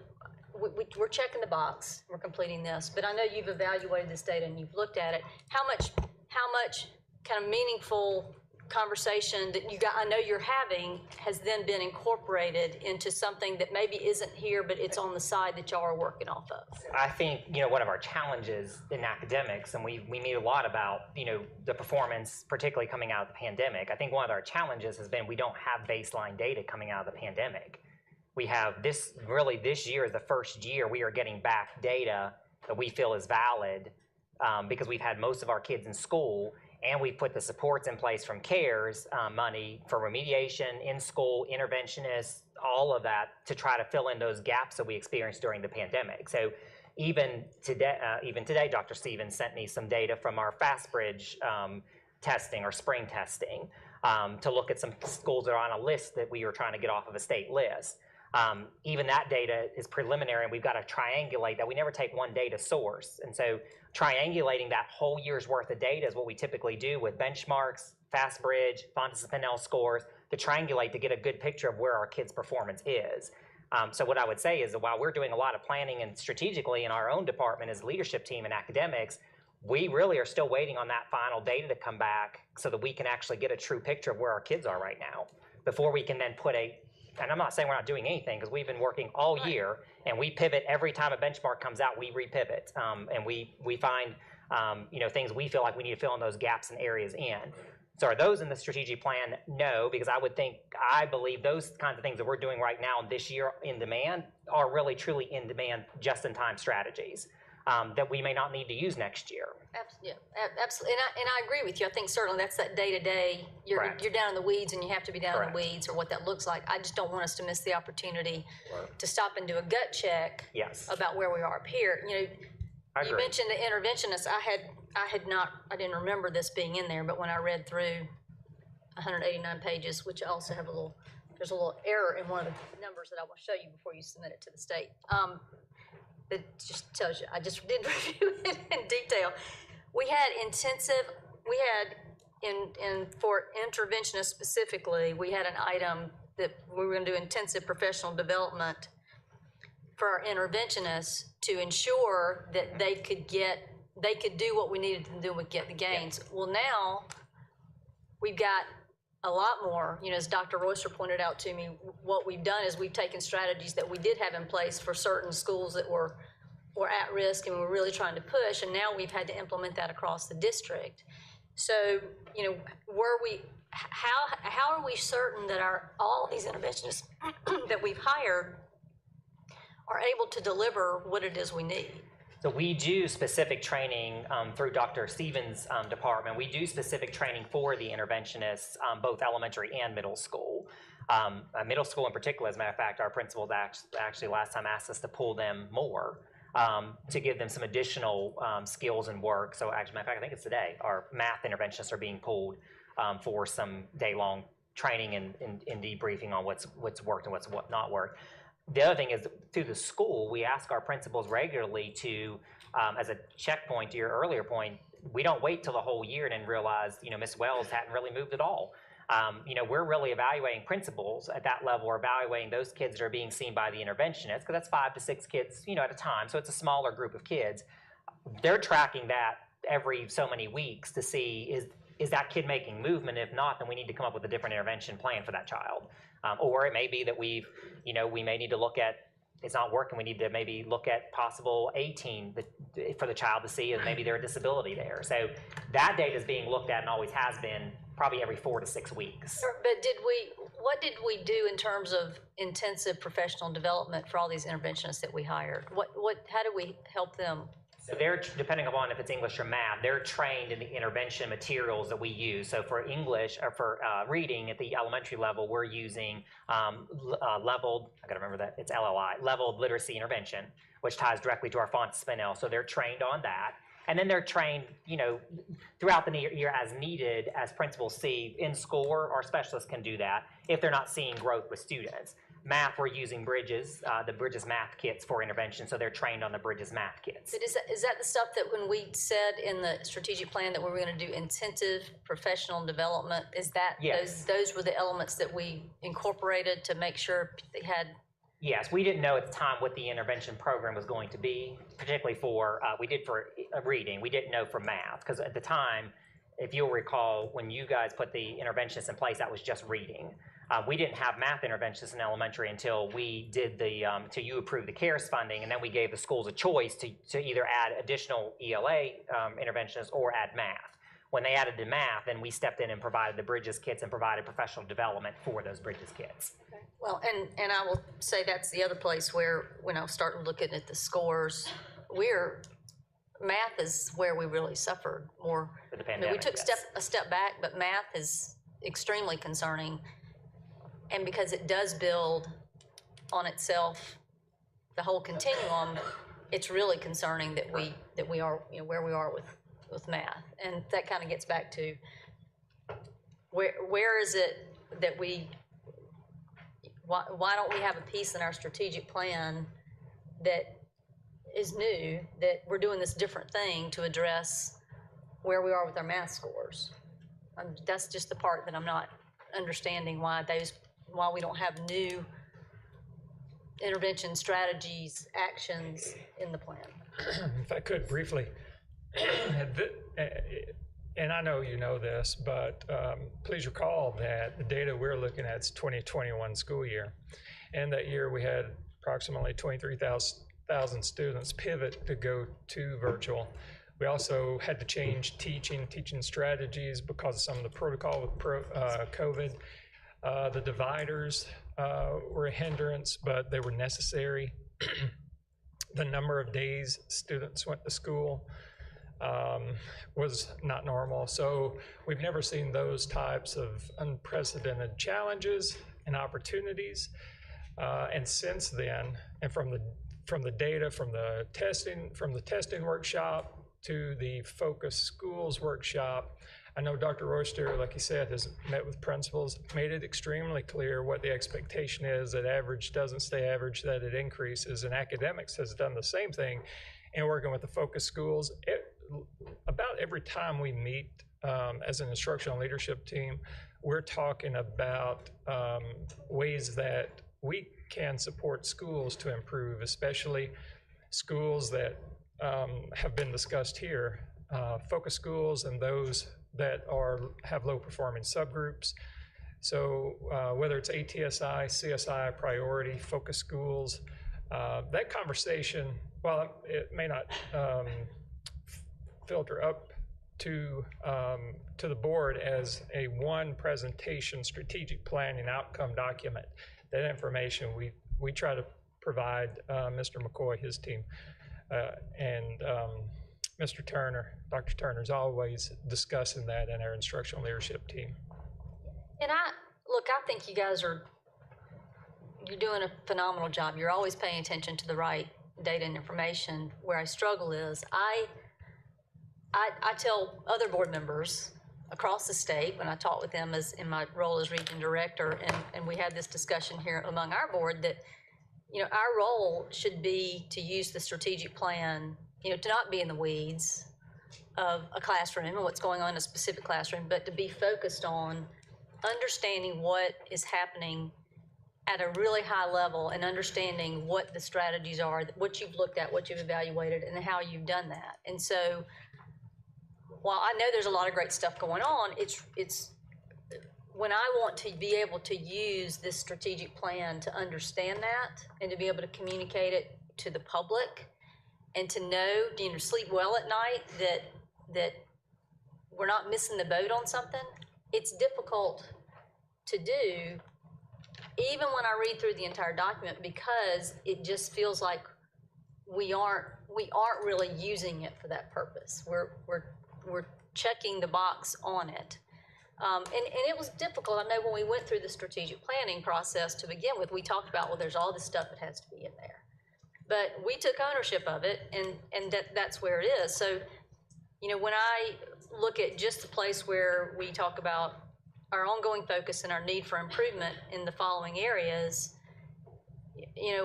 We're checking the box. We're completing this, but I know you've evaluated this data and you've looked at it. How much kind of meaningful conversation that I know you're having has then been incorporated into something that maybe isn't here, but it's on the side that y'all are working off of? I think, one of our challenges in academics, and we meet a lot about, the performance, particularly coming out of the pandemic. I think one of our challenges has been we don't have baseline data coming out of the pandemic. We have this year is the first year we are getting back data that we feel is valid because we've had most of our kids in school, and we put the supports in place from CARES money for remediation, in-school, interventionists, all of that to try to fill in those gaps that we experienced during the pandemic. So even today, Dr. Stevens sent me some data from our FastBridge testing or spring testing to look at some schools that are on a list that we were trying to get off of a state list. Even that data is preliminary, and we've got to triangulate that. We never take one data source. And so triangulating that whole year's worth of data is what we typically do with benchmarks, FastBridge, Fontes and Pinnell scores, to triangulate to get a good picture of where our kids' performance is. So what I would say is that while we're doing a lot of planning and strategically in our own department as leadership team and academics, we really are still waiting on that final data to come back so that we can actually get a true picture of where our kids are right now before we can then and I'm not saying we're not doing anything, because we've been working all year, and we pivot every time a benchmark comes out. We repivot, and we find things we feel like we need to fill in those gaps and areas in. So are those in the strategic plan? No, because I believe those kinds of things that we're doing right now this year in demand are really truly in demand, just-in-time strategies that we may not need to use next year. Yeah, absolutely, and I agree with you. I think certainly that's that day-to-day. You're down in the weeds, and you have to be down in the weeds, or what that looks like. I just don't want us to miss the opportunity to stop and do a gut check about where we are up here. You mentioned the interventionists. I didn't remember this being in there, but when I read through 189 pages, which I also have there's a little error in one of the numbers that I will show you before you submit it to the state. It just tells you, I just did review it in detail. We had for interventionists specifically, we had an item that we were going to do intensive professional development for our interventionists to ensure that they could do what we needed to do and get the gains. Well, now we've got a lot more. As Dr. Royster pointed out to me, what we've done is we've taken strategies that we did have in place for certain schools that were at risk and we're really trying to push, and now we've had to implement that across the district. So, how are we certain that all these interventionists that we've hired are able to deliver what it is we need? So we do specific training through Dr. Stevens' department. We do specific training for the interventionists, both elementary and middle school. Middle school in particular, as a matter of fact, our principals actually last time asked us to pull them more to give them some additional skills and work. So actually, matter of fact, I think it's today, our math interventionists are being pulled for some day-long training and debriefing on what's worked and what's not worked. The other thing is, through the school, we ask our principals regularly to, as a checkpoint to your earlier point, we don't wait till the whole year and then realize, Ms. Wells hadn't really moved at all. We're really evaluating principals at that level, or evaluating those kids that are being seen by the interventionists, because that's 5 to 6 kids, at a time. So it's a smaller group of kids. They're tracking that every so many weeks to see, is that kid making movement? If not, then we need to come up with a different intervention plan for that child. Or it may be that we may need to look at it's not working, we need to maybe look at possible A-team for the child to see, and maybe there's a disability there. So that data is being looked at and always has been, probably every 4 to 6 weeks. But what did we do in terms of intensive professional development for all these interventionists that we hired? How do we help them? So they're, depending upon if it's English or math, they're trained in the intervention materials that we use. So for English, or for reading at the elementary level, we're using leveled, I gotta remember that, it's LLI, leveled literacy intervention, which ties directly to our font spinel. So they're trained on that. And then they're trained, you know, throughout the year as needed, as principals see in school, or our specialists can do that if they're not seeing growth with students. Math, we're using Bridges, the Bridges math kits for intervention, so they're trained on the Bridges math kits. Is that the stuff that when we said in the strategic plan that we were going to do intensive professional development, is that Yes. those were the elements that we incorporated to make sure they had? Yes, we didn't know at the time what the intervention program was going to be, particularly for, we did for reading, we didn't know for math, because at the time, if you'll recall, when you guys put the interventionists in place, that was just reading. We didn't have math interventionists in elementary until we did the, till you approved the CARES funding, and then we gave the schools a choice to either add additional ELA interventionists or add math. When they added the math, then we stepped in and provided the Bridges kits and provided professional development for those Bridges kits. Well, and I will say that's the other place where when I started looking at the scores, math is where we really suffered more. For the pandemic, we took yes. a step back, but math is extremely concerning. And because it does build on itself the whole continuum, it's really concerning that we are, you know, where we are with math. And that kind of gets back to where is it that why don't we have a piece in our strategic plan that is new, that we're doing this different thing to address where we are with our math scores? That's just the part that I'm not understanding, why we don't have new intervention strategies, actions in the plan. If I could briefly, and I know you know this, but please recall that the data we're looking at is 2021 school year. And that year we had approximately 23,000 students pivot to go to virtual. We also had to change teaching strategies because of some of the protocol with COVID. The dividers were a hindrance, but they were necessary. The number of days students went to school was not normal. So we've never seen those types of unprecedented challenges and opportunities. And since then, and from the data, from the testing workshop to the Focus Schools workshop, I know Dr. Royster, like he said, has met with principals, made it extremely clear what the expectation is, that average doesn't stay average, that it increases, and academics has done the same thing in working with the Focus Schools. About every time we meet as an instructional leadership team, we're talking about ways that we can support schools to improve, especially schools that have been discussed here, focus schools and those that have low performing subgroups. So whether it's ATSI, CSI, priority, focus schools, that conversation, while it may not filter up to the board as a one presentation strategic planning outcome document, that information we try to provide Mr. McCoy, his team, and Mr. Turner, Dr. Turner's always discussing that in our instructional leadership team. And I think you guys you're doing a phenomenal job. You're always paying attention to the right data and information. Where I struggle is I tell other board members across the state when I talk with them as in my role as region director, and we had this discussion here among our board that, you know, our role should be to use the strategic plan, you know, to not be in the weeds of a classroom and what's going on in a specific classroom, but to be focused on understanding what is happening at a really high level and understanding what the strategies are, what you've looked at, what you've evaluated, and how you've done that. And so while I know there's a lot of great stuff going on, when I want to be able to use this strategic plan to understand that and to be able to communicate it to the public and to know, sleep well at night that we're not missing the boat on something, it's difficult to do even when I read through the entire document, because it just feels like we aren't really using it for that purpose. We're checking the box on it. And it was difficult. I know when we went through the strategic planning process to begin with, we talked about, well, there's all this stuff that has to be in there. But we took ownership of it, and that's where it is. So, when I look at just the place where we talk about our ongoing focus and our need for improvement in the following areas,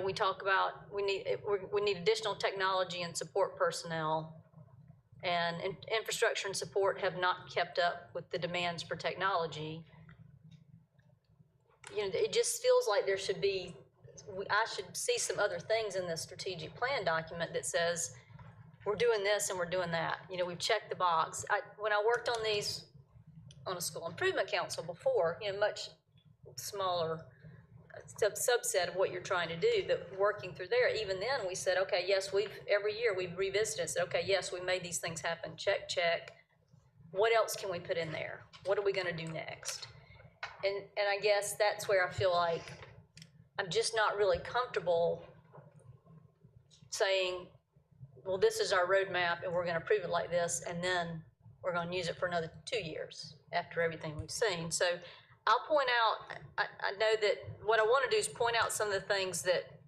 we talk about we need additional technology and support personnel, and infrastructure and support have not kept up with the demands for technology. It just feels like there should be, I should see some other things in the strategic plan document that says, we're doing this and we're doing that. We've checked the box. When I worked on these on a school improvement council before, much smaller subset of what you're trying to do, but working through there, even then we said, okay, yes, every year we've revisited and said, okay, yes, we made these things happen, check. What else can we put in there? What are we gonna do next? And I guess that's where I feel like I'm just not really comfortable saying, well, this is our roadmap and we're gonna prove it like this, and then we're gonna use it for another 2 years after everything we've seen. So I'll point out, I know that what I wanna do is point out some of the things that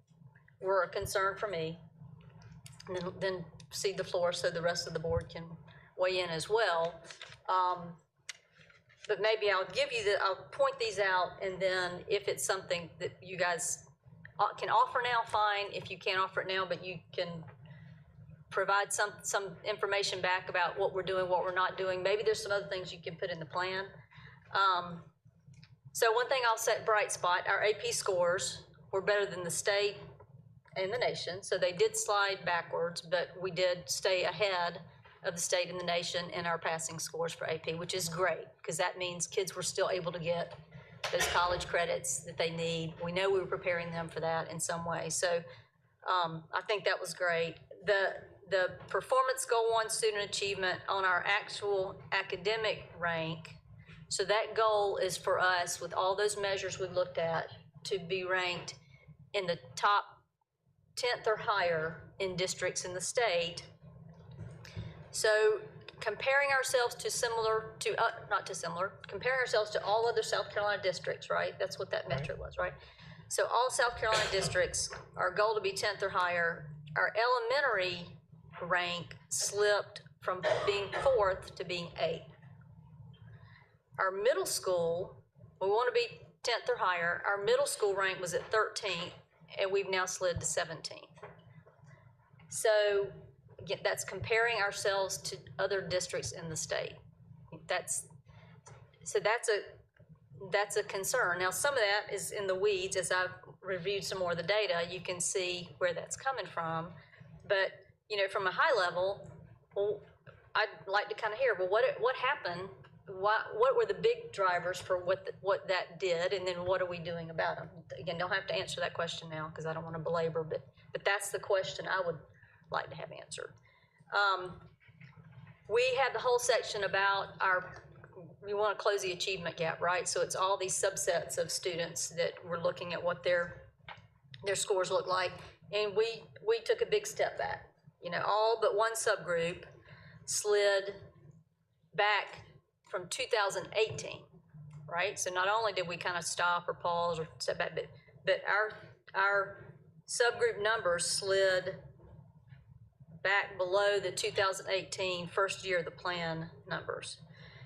were a concern for me, and then cede the floor so the rest of the board can weigh in as well. But maybe I'll point these out, and then if it's something that you guys can offer now, fine. If you can't offer it now, but you can provide some information back about what we're doing, what we're not doing. Maybe there's some other things you can put in the plan. So one thing I'll set bright spot, our AP scores were better than the state and the nation. So they did slide backwards, but we did stay ahead of the state and the nation in our passing scores for AP, which is great, because that means kids were still able to get those college credits that they need. We know we were preparing them for that in some way. So I think that was great. The performance goal 1 student achievement on our actual academic rank, so that goal is for us, with all those measures we looked at, to be ranked in the top 10th or higher in districts in the state. So comparing ourselves to comparing ourselves to all other South Carolina districts, right? That's what that metric was, right? So all South Carolina districts, our goal to be 10th or higher. Our elementary rank slipped from being 4th to being 8th. Our middle school, we want to be 10th or higher. Our middle school rank was at 13th, and we've now slid to 17th. So again, that's comparing ourselves to other districts in the state. That's a concern. Now, some of that is in the weeds. As I've reviewed some more of the data, you can see where that's coming from. But from a high level, well, I'd like to kind of hear, well, what happened? What were the big drivers for what that did, and then what are we doing about them? Again, don't have to answer that question now because I don't want to belabor, but that's the question I would like to have answered. We had the whole section about we want to close the achievement gap, right? So it's all these subsets of students that we're looking at what their scores look like, and we took a big step back. All but one subgroup slid back from 2018, right? So not only did we kind of stop or pause or step back, but our subgroup numbers slid back below the 2018 first year of the plan numbers.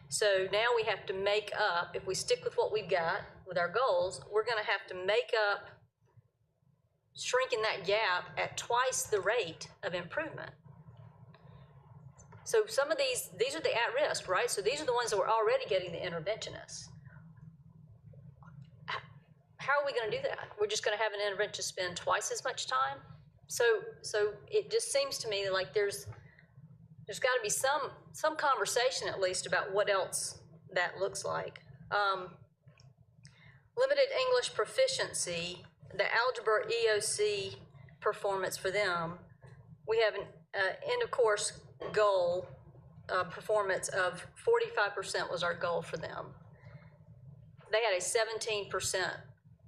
So now we have to make up, if we stick with what we've got with our goals, we're gonna have to make up shrinking that gap at twice the rate of improvement. So some of these are the at-risk, right? So these are the ones that were already getting the interventionists. How are we gonna do that? We're just gonna have an interventionist spend twice as much time? So it just seems to me like there's got to be some conversation at least about what else that looks like. limited English proficiency, the algebra EOC performance for them, we have an end of course goal performance of 45% was our goal for them. They had a 17%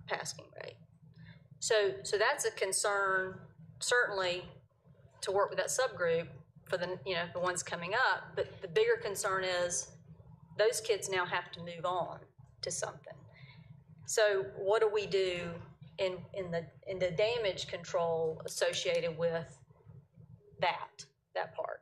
passing rate. So that's a concern, certainly, to work with that subgroup for the ones coming up. But the bigger concern is those kids now have to move on to something. So what do we do in the damage control associated with that part?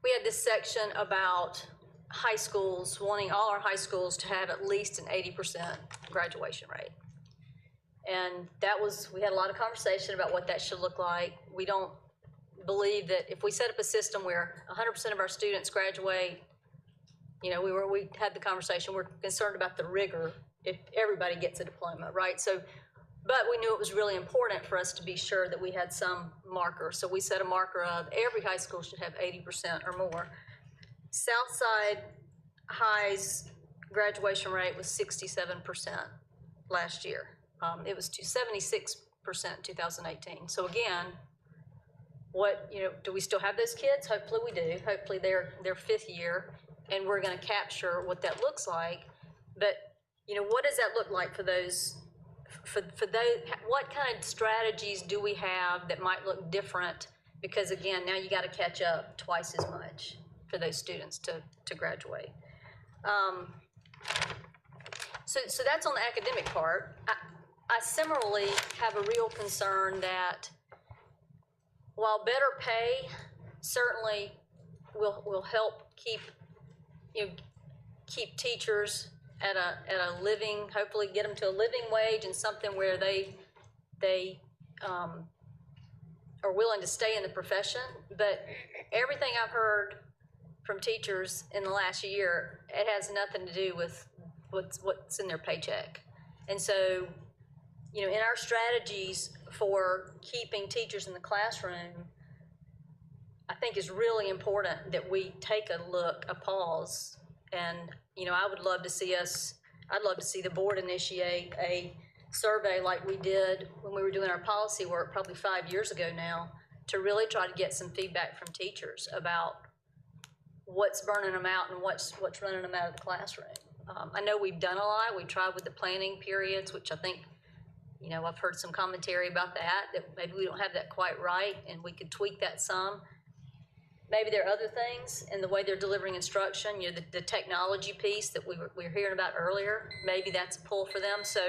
We had this section about high schools, wanting all our high schools to have at least an 80% graduation rate. And we had a lot of conversation about what that should look like. We don't believe that if we set up a system where 100% of our students graduate, we had the conversation, we're concerned about the rigor if everybody gets a diploma, right? But we knew it was really important for us to be sure that we had some marker. So we set a marker of every high school should have 80% or more. Southside High's graduation rate was 67% last year. It was to 76% in 2018. So again, do we still have those kids? Hopefully we do. Hopefully they're fifth year, and we're going to capture what that looks like. But what does that look like for those? For those, what kind of strategies do we have that might look different? Because again, now you got to catch up twice as much for those students to graduate. So that's on the academic part. I similarly have a real concern that while better pay certainly will help keep teachers at a living, hopefully get them to a living wage and something where they are willing to stay in the profession. But everything I've heard from teachers in the last year, it has nothing to do with what's in their paycheck. And so, in our strategies for keeping teachers in the classroom, I think it's really important that we take a pause. And, I'd love to see the board initiate a survey like we did when we were doing our policy work probably 5 years ago now, to really try to get some feedback from teachers about what's burning them out and what's running them out of the classroom. I know we've done a lot. We tried with the planning periods, which I think, I've heard some commentary about that maybe we don't have that quite right, and we could tweak that some. Maybe there are other things in the way they're delivering instruction, the technology piece that we were hearing about earlier, maybe that's a pull for them. So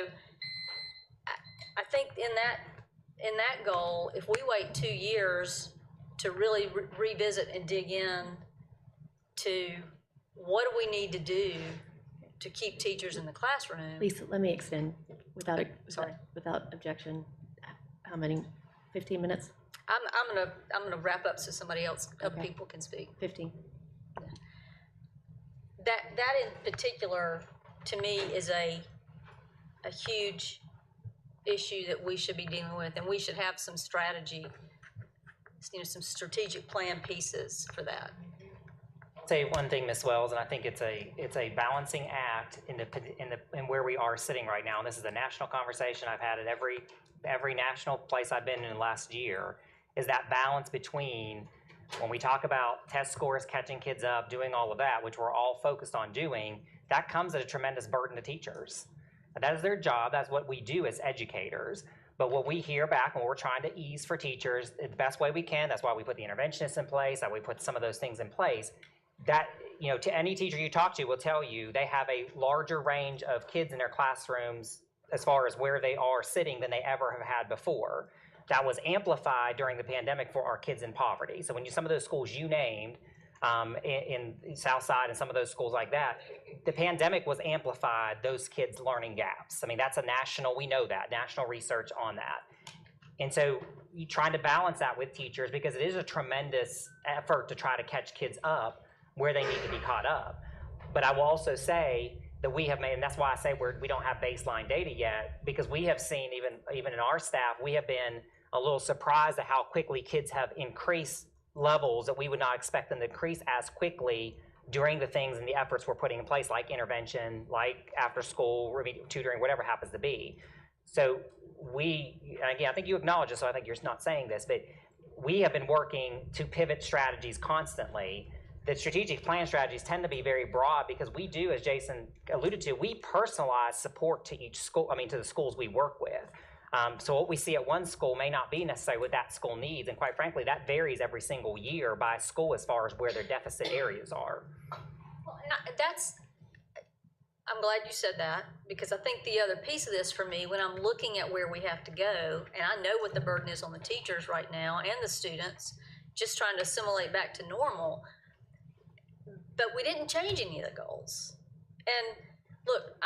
I think in that goal, if we wait 2 years to really revisit and dig in to what do we need to do to keep teachers in the classroom. Lisa, let me extend without objection. How many? 15 minutes? I'm gonna wrap up so somebody else, other people can speak. 15. That in particular, to me, is a huge issue that we should be dealing with, and we should have some strategy, some strategic plan pieces for that. I'll say one thing, Ms. Wells, and I think it's a balancing act in where we are sitting right now. And this is a national conversation I've had at every national place I've been in the last year, is that balance between when we talk about test scores, catching kids up, doing all of that, which we're all focused on doing, that comes at a tremendous burden to teachers. That is their job. That's what we do as educators. But what we hear back when we're trying to ease for teachers the best way we can, that's why we put the interventionists in place, that we put some of those things in place, that, to any teacher you talk to will tell you they have a larger range of kids in their classrooms as far as where they are sitting than they ever have had before. That was amplified during the pandemic for our kids in poverty. So when some of those schools you named, in Southside and some of those schools like that, the pandemic was amplified those kids' learning gaps. I mean, that's we know that, national research on that. And so you're trying to balance that with teachers, because it is a tremendous effort to try to catch kids up where they need to be caught up. But I will also say that we have made, and that's why I say we don't have baseline data yet, because we have seen even in our staff, we have been a little surprised at how quickly kids have increased levels that we would not expect them to increase as quickly during the things and the efforts we're putting in place, like intervention, like after-school remedial tutoring, whatever happens to be. So we, and again, I think you acknowledge this, so I think you're not saying this, but we have been working to pivot strategies constantly. The strategic plan strategies tend to be very broad because we do, as Jason alluded to, we personalize support to each school, to the schools we work with. So what we see at one school may not be necessarily what that school needs, and quite frankly, that varies every single year by school as far as where their deficit areas are. Well, I'm glad you said that, because I think the other piece of this for me, when I'm looking at where we have to go, and I know what the burden is on the teachers right now and the students, just trying to assimilate back to normal, but we didn't change any of the goals. And look,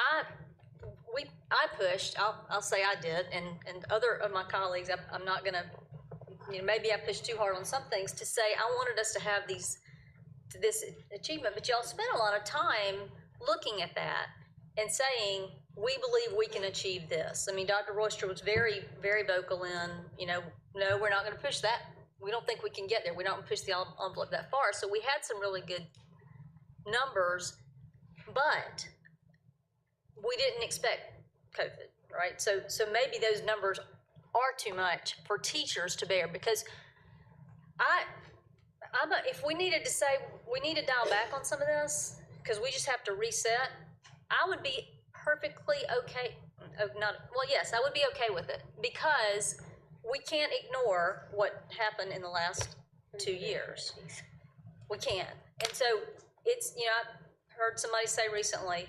I pushed, I'll say I did, and other of my colleagues, I'm not gonna, maybe I pushed too hard on some things to say I wanted us to have this achievement, but y'all spent a lot of time looking at that and saying, we believe we can achieve this. I mean, Dr. Royster was very, very vocal in, no, we're not gonna push that. We don't think we can get there. We don't push the envelope that far. So we had some really good numbers, but we didn't expect COVID, right? So maybe those numbers are too much for teachers to bear, because if we needed to say we need to dial back on some of this because we just have to reset, I would be perfectly okay. Yes, I would be okay with it, because we can't ignore what happened in the last 2 years. We can't. And so it's, I've heard somebody say recently,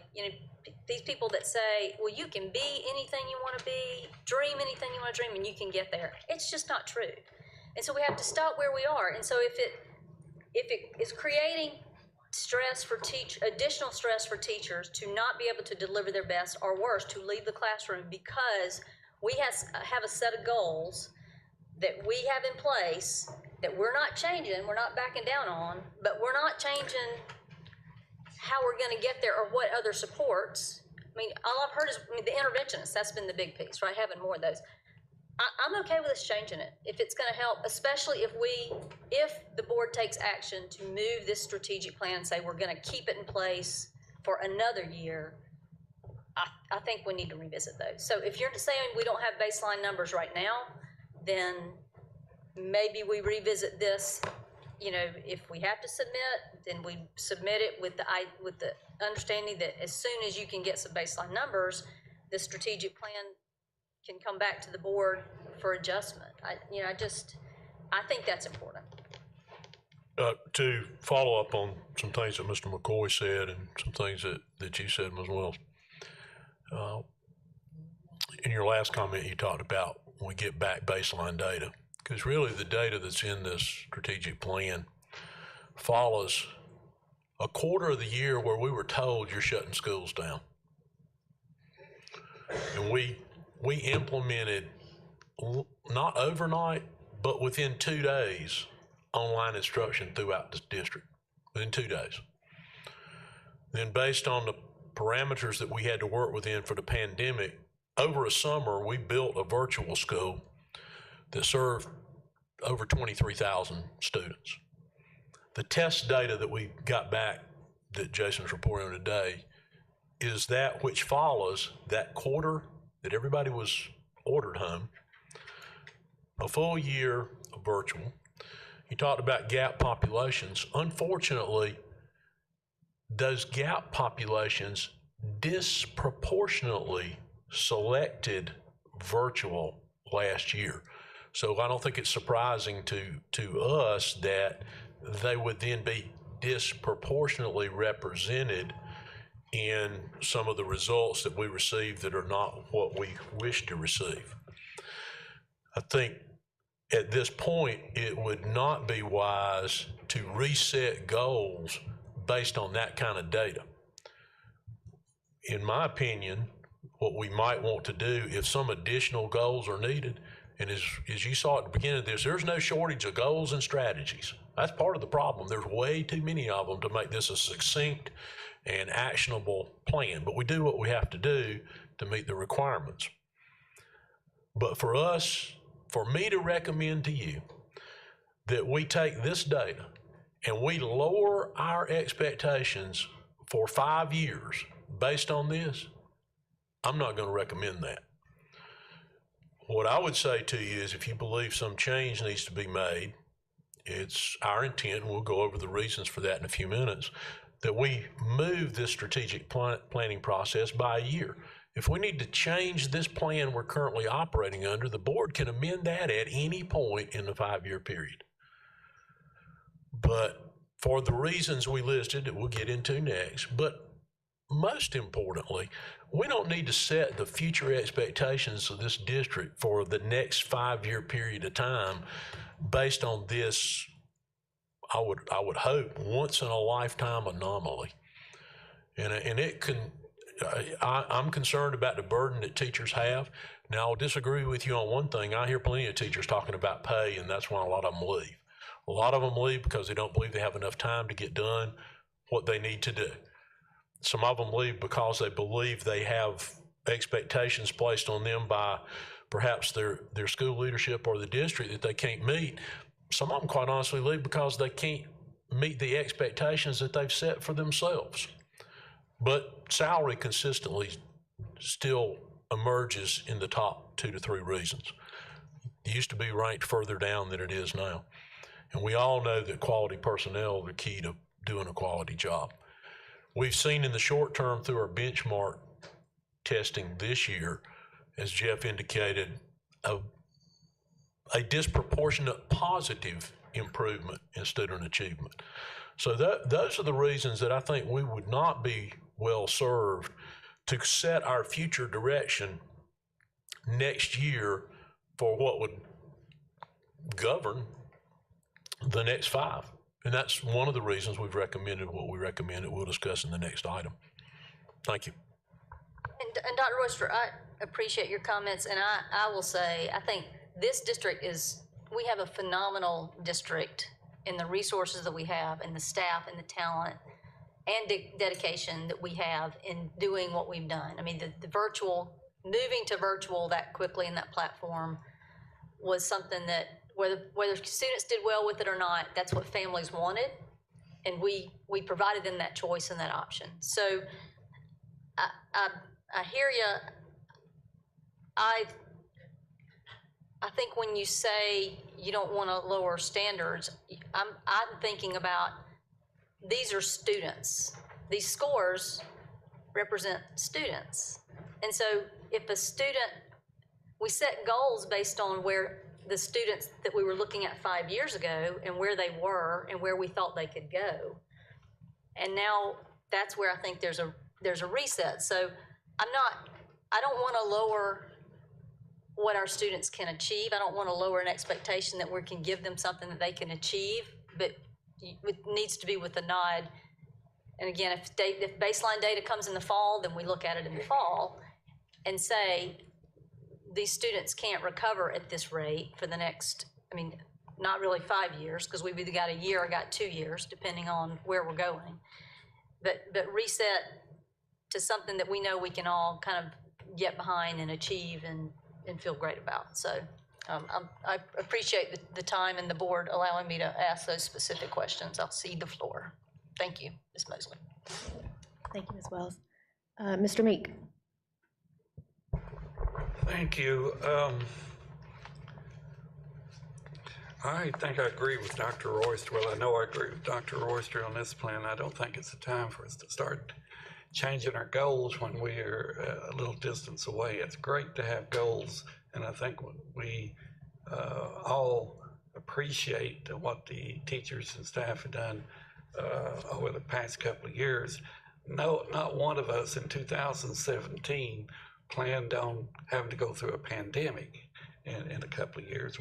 these people that say, well, you can be anything you want to be, dream anything you want to dream, and you can get there. It's just not true. And so we have to stop where we are. And so if it is creating additional stress for teachers to not be able to deliver their best, or worse, to leave the classroom because we have a set of goals that we have in place that we're not changing, we're not backing down on, but we're not changing how we're going to get there or what other supports. All I've heard is the interventionists. That's been the big piece, right? Having more of those. I'm okay with us changing it if it's going to help, especially if the board takes action to move this strategic plan and say we're going to keep it in place for another year. I think we need to revisit those. So if you're saying we don't have baseline numbers right now, then maybe we revisit this. If we have to submit, then we submit it with the understanding that as soon as you can get some baseline numbers, the strategic plan can come back to the board for adjustment. I think that's important. To follow up on some things that Mr. McCoy said and some things that you said as well. In your last comment, you talked about when we get back baseline data, because really the data that's in this strategic plan follows a quarter of the year where we were told you're shutting schools down. And we implemented, not overnight, but within 2 days, online instruction throughout the district, within 2 days. Then based on the parameters that we had to work within for the pandemic, over a summer, we built a virtual school that served over 23,000 students. The test data that we got back that Jason's reporting on today is that which follows that quarter that everybody was ordered home, a full year of virtual. He talked about gap populations. Unfortunately, those gap populations disproportionately selected virtual last year. So I don't think it's surprising to us that they would then be disproportionately represented in some of the results that we receive that are not what we wish to receive. I think at this point, it would not be wise to reset goals based on that kind of data. In my opinion, what we might want to do, if some additional goals are needed, and as you saw at the beginning of this, there's no shortage of goals and strategies. That's part of the problem. There's way too many of them to make this a succinct and actionable plan, but we do what we have to do to meet the requirements. But for me to recommend to you that we take this data and we lower our expectations for 5 years based on this, I'm not going to recommend that. What I would say to you is if you believe some change needs to be made, it's our intent, and we'll go over the reasons for that in a few minutes, that we move this strategic planning process by a year. If we need to change this plan we're currently operating under, the board can amend that at any point in the 5-year period. But for the reasons we listed that we'll get into next, but most importantly, we don't need to set the future expectations of this district for the next 5-year period of time based on this, I would hope, once in a lifetime anomaly. And it can, I'm concerned about the burden that teachers have. Now, I'll disagree with you on one thing. I hear plenty of teachers talking about pay, and that's why a lot of them leave. A lot of them leave because they don't believe they have enough time to get done what they need to do. Some of them leave because they believe they have expectations placed on them by perhaps their school leadership or the district that they can't meet. Some of them, quite honestly, leave because they can't meet the expectations that they've set for themselves. But salary consistently still emerges in the top 2 to 3 reasons. It used to be ranked further down than it is now. And we all know that quality personnel are the key to doing a quality job. We've seen in the short term through our benchmark testing this year, as Jeff indicated, a disproportionate positive improvement in student achievement. So those are the reasons that I think we would not be well served to set our future direction next year for what would govern the next 5. And that's one of the reasons we've recommended what we recommended. We'll discuss in the next item. Thank you. And Dr. Royster, I appreciate your comments, and I will say, I think this district we have a phenomenal district in the resources that we have, and the staff and the talent and dedication that we have in doing what we've done. I mean, the moving to virtual that quickly in that platform was something that whether students did well with it or not, that's what families wanted, and we provided them that choice and that option. So I hear you. I think when you say you don't want to lower standards, I'm thinking about these are students. These scores represent students, and so if a student, we set goals based on where the students that we were looking at 5 years ago and where they were and where we thought they could go. And now that's where I think there's a reset. So I don't want to lower what our students can achieve. I don't want to lower an expectation that we can give them something that they can achieve, but it needs to be with a nod. And again, if baseline data comes in the fall, then we look at it in the fall and say, these students can't recover at this rate for the next, not really 5 years, because we've either got a year or got 2 years, depending on where we're going. But reset to something that we know we can all kind of get behind and achieve and feel great about. So I appreciate the time and the board allowing me to ask those specific questions. I'll cede the floor. Thank you, Ms. Mosley. Thank you, Ms. Wells. Mr. Meek. Thank you. I think I agree with Dr. Royster. Well, I know I agree with Dr. Royster on this plan. I don't think it's the time for us to start changing our goals when we're a little distance away. It's great to have goals, and I think we all appreciate what the teachers and staff have done over the past couple of years. No, not one of us in 2017 planned on having to go through a pandemic in a couple of years.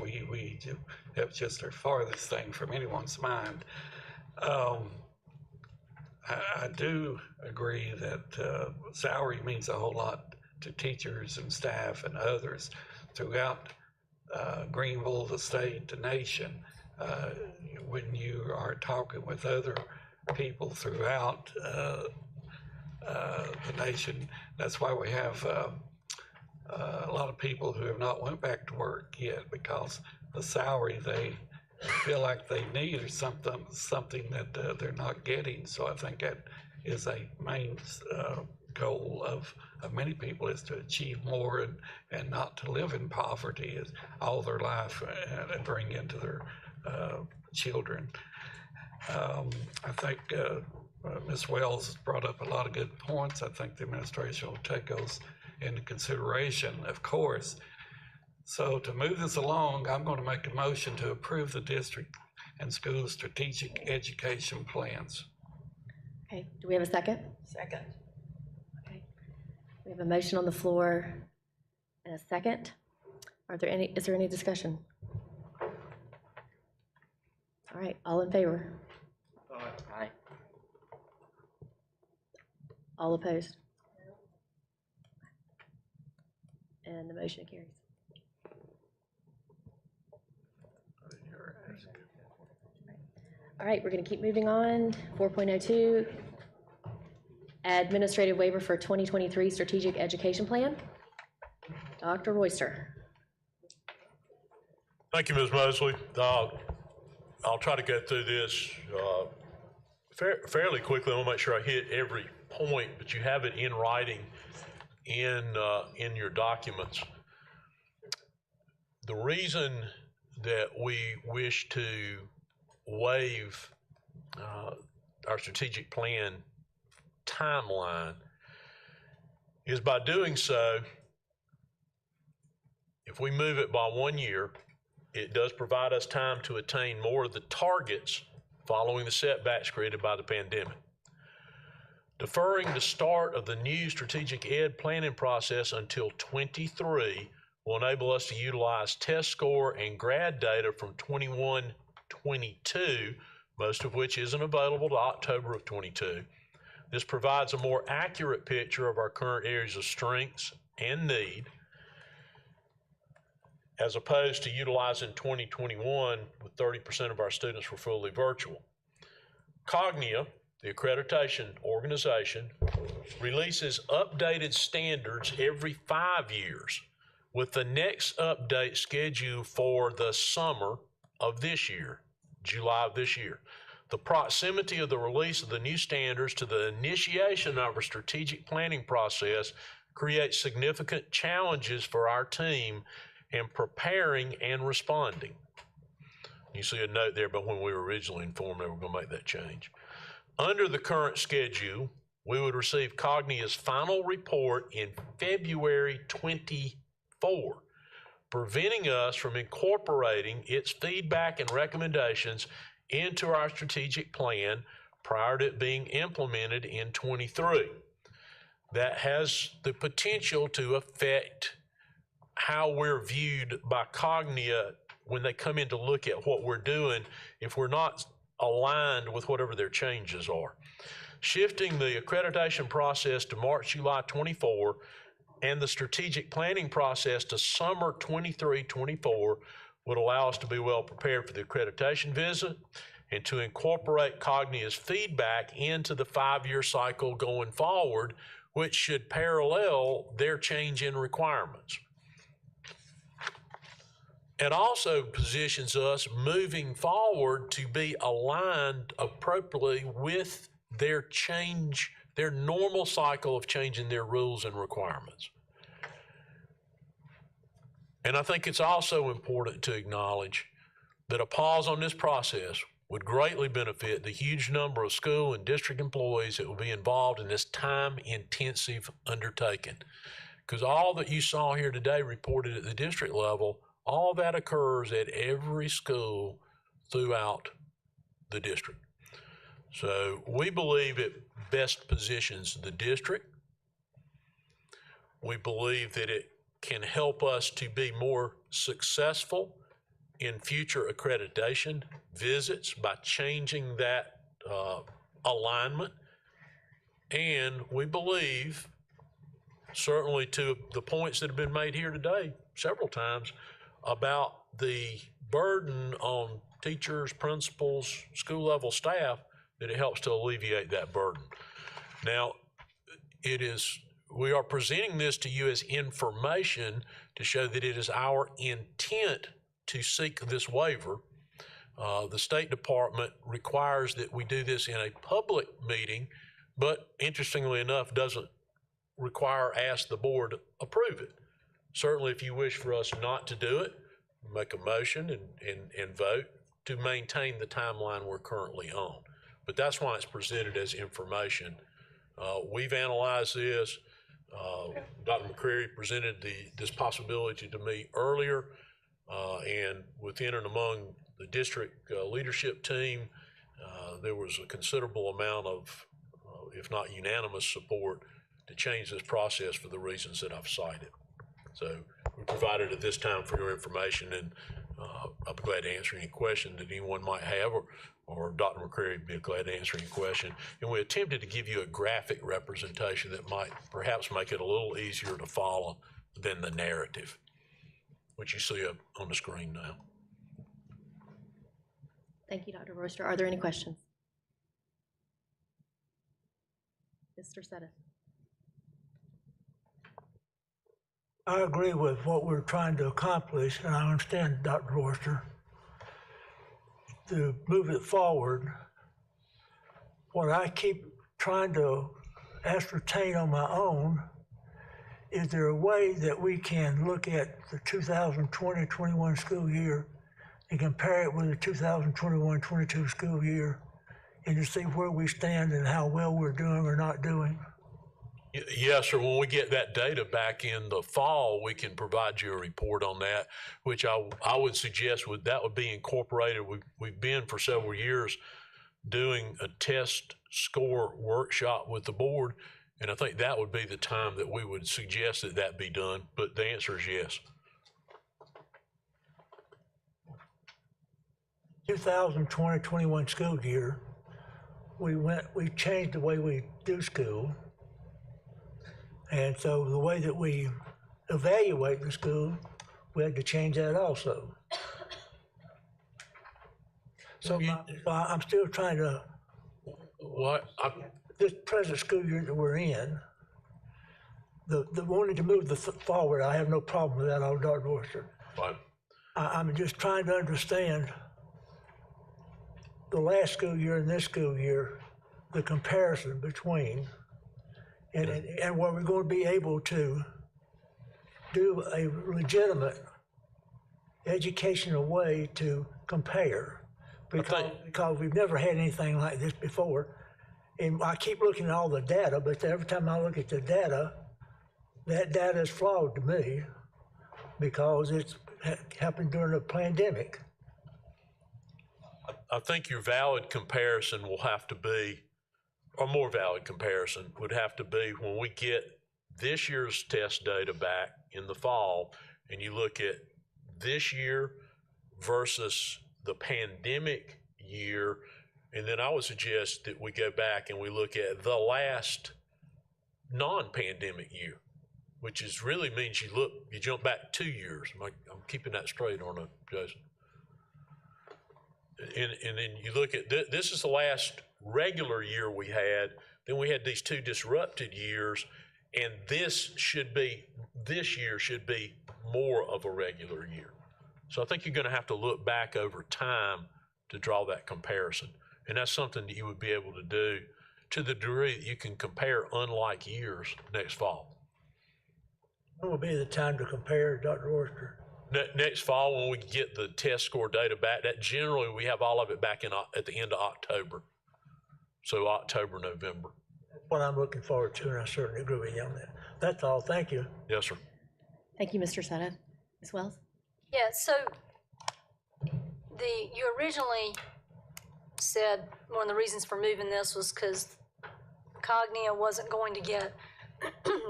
That was just the farthest thing from anyone's mind. I do agree that salary means a whole lot to teachers and staff and others throughout Greenville, the state, the nation. When you are talking with other people throughout the nation, that's why we have a lot of people who have not went back to work yet, because the salary they feel like they need or something that they're not getting. So I think that is a main goal of many people, is to achieve more and not to live in poverty all their life and bring into their children. I think Ms. Wells has brought up a lot of good points. I think the administration will take those into consideration, of course. So to move this along, I'm going to make a motion to approve the district and school strategic education plans. Okay, do we have a second? Second. Okay. We have a motion on the floor and a second. Is there any discussion? All right, all in favor? Aye. All opposed? And the motion carries. All right, we're going to keep moving on. 4.02, administrative waiver for 2023 strategic education plan. Dr. Royster. Thank you, Ms. Mosley. I'll try to go through this fairly quickly. I want to make sure I hit every point, but you have it in writing in your documents. The reason that we wish to waive our strategic plan timeline is by doing so, if we move it by 1 year, it does provide us time to attain more of the targets following the setbacks created by the pandemic. Deferring the start of the new strategic ed planning process until 23 will enable us to utilize test score and grad data from 21-22, most of which isn't available to October of 22. This provides a more accurate picture of our current areas of strengths and need, as opposed to utilizing 2021 with 30% of our students were fully virtual. Cognia, the accreditation organization, releases updated standards every 5 years, with the next update scheduled for the summer of this year, July of this year. The proximity of the release of the new standards to the initiation of our strategic planning process creates significant challenges for our team in preparing and responding. You see a note there about when we were originally informed they were going to make that change. Under the current schedule, we would receive Cognia's final report in February 24, preventing us from incorporating its feedback and recommendations into our strategic plan prior to it being implemented in 23. That has the potential to affect how we're viewed by Cognia when they come in to look at what we're doing if we're not aligned with whatever their changes are. Shifting the accreditation process to March, July 24 and the strategic planning process to summer 23-24 would allow us to be well prepared for the accreditation visit and to incorporate Cognia's feedback into the 5-year cycle going forward, which should parallel their change in requirements. It also positions us moving forward to be aligned appropriately with their change, their normal cycle of changing their rules and requirements. And I think it's also important to acknowledge that a pause on this process would greatly benefit the huge number of school and district employees that will be involved in this time-intensive undertaking. Because all that you saw here today reported at the district level, all that occurs at every school throughout the district. So we believe it best positions the district. We believe that it can help us to be more successful in future accreditation visits by changing that alignment. And we believe, certainly to the points that have been made here today several times, about the burden on teachers, principals, school level staff, that it helps to alleviate that burden. Now, we are presenting this to you as information to show that it is our intent to seek this waiver. The State Department requires that we do this in a public meeting, but interestingly enough, doesn't ask the board to approve it. Certainly, if you wish for us not to do it, make a motion and vote to maintain the timeline we're currently on. But that's why it's presented as information. We've analyzed this. Dr. McCreary presented this possibility to me earlier, and within and among the district leadership team, there was a considerable amount of, if not unanimous support to change this process for the reasons that I've cited. So we provided at this time for your information, and I'll be glad to answer any question that anyone might have, or Dr. McCreary would be glad to answer any question. And we attempted to give you a graphic representation that might perhaps make it a little easier to follow than the narrative, which you see up on the screen now. Thank you, Dr. Royster. Are there any questions? Mr. Setta. I agree with what we're trying to accomplish, and I understand, Dr. Royster, to move it forward. What I keep trying to ascertain on my own, is there a way that we can look at the 2020-21 school year and compare it with the 2021-22 school year and to see where we stand and how well we're doing or not doing? Yes, sir. When we get that data back in the fall, we can provide you a report on that, which I would suggest that would be incorporated. We've been for several years doing a test score workshop with the board, and I think that would be the time that we would suggest that be done, but the answer is yes. 2020-21 school year, we changed the way we do school. And so the way that we evaluate the school, we had to change that also. So I'm still trying to, this present school year that we're in, the wanting to move forward, I have no problem with that, Dr. Royster. I'm just trying to understand the last school year and this school year, the comparison between, and where we're going to be able to do a legitimate educational way to compare, because we've never had anything like this before. And I keep looking at all the data, but every time I look at the data, that data is flawed to me because it's happened during a pandemic. I think your valid comparison will have to be, or more valid comparison would have to be when we get this year's test data back in the fall, and you look at this year versus the pandemic year, and then I would suggest that we go back and we look at the last non-pandemic year, which is really means you jump back 2 years. I'm keeping that straight, aren't I, Jason? And then you look at, this is the last regular year we had, then we had these 2 disrupted years, and this year should be more of a regular year. So I think you're gonna have to look back over time to draw that comparison. And that's something that you would be able to do to the degree that you can compare unlike years next fall. When will be the time to compare, Dr. Royster? Next fall, when we get the test score data back, that generally we have all of it back at the end of October. So October, November. That's what I'm looking forward to, and I certainly agree with you on that. That's all. Thank you. Yes, sir. Thank you, Mr. Setta. Ms. Wells? Yeah, so you originally said one of the reasons for moving this was because Cognia wasn't going to get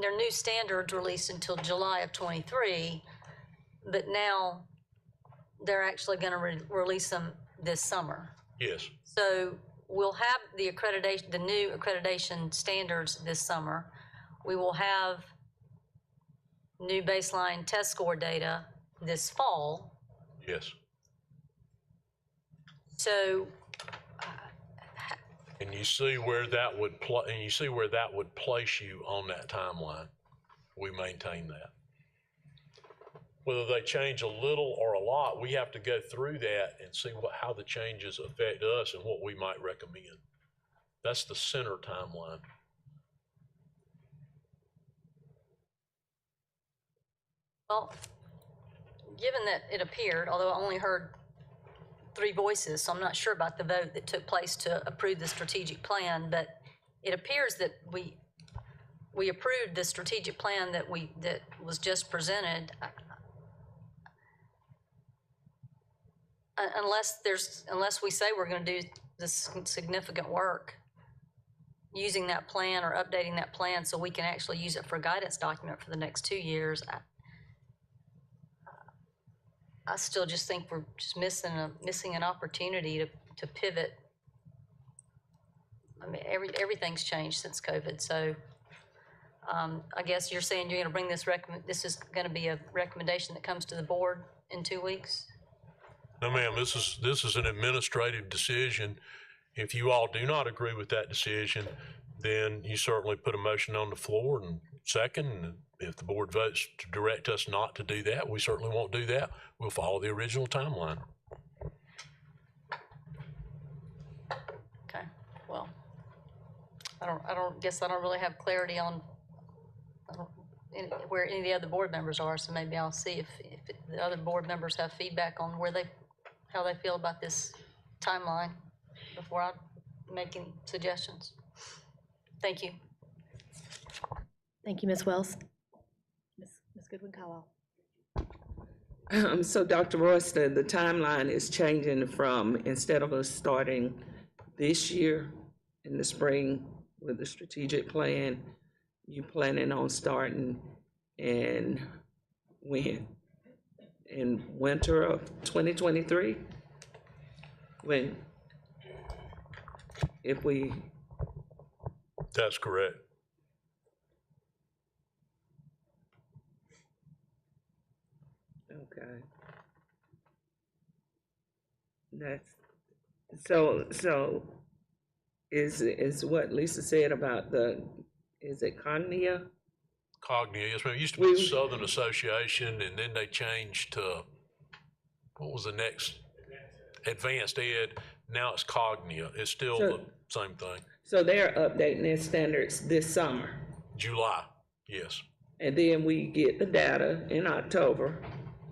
their new standards released until July of 23, but now they're actually going to release them this summer. Yes. So we'll have the new accreditation standards this summer. We will have new baseline test score data this fall. Yes. So. And you see where that would place you on that timeline. We maintain that. whether they change a little or a lot, we have to go through that and see how the changes affect us and what we might recommend. That's the center timeline. Well, given that it appeared, although I only heard 3 voices, so I'm not sure about the vote that took place to approve the strategic plan, but it appears that we approved the strategic plan that was just presented. Unless we say we're going to do this significant work using that plan or updating that plan so we can actually use it for a guidance document for the next 2 years, I still just think we're just missing an opportunity to pivot. I mean, everything's changed since COVID, so I guess you're saying you're going to bring this is going to be a recommendation that comes to the board in 2 weeks? No, ma'am, this is an administrative decision. If you all do not agree with that decision, then you certainly put a motion on the floor and second. And if the board votes to direct us not to do that, we certainly won't do that. We'll follow the original timeline. Okay, well, I don't really have clarity on where any of the other board members are, so maybe I'll see if the other board members have feedback on how they feel about this timeline before I make any suggestions. Thank you. Thank you, Ms. Wells. Ms. Goodwin-Caldwell. So Dr. Royster, the timeline is changing from, instead of us starting this year in the spring with the strategic plan, you planning on starting in when? In winter of 2023? When? If we... That's correct. Okay. That's, so is what Lisa said about is it Cognia? Cognia, yes, ma'am. It used to be the Southern Association, and then they changed to, what was the next? Advanced Ed. Now it's Cognia. It's still the same thing. So they're updating their standards this summer. July, yes. And then we get the data in October.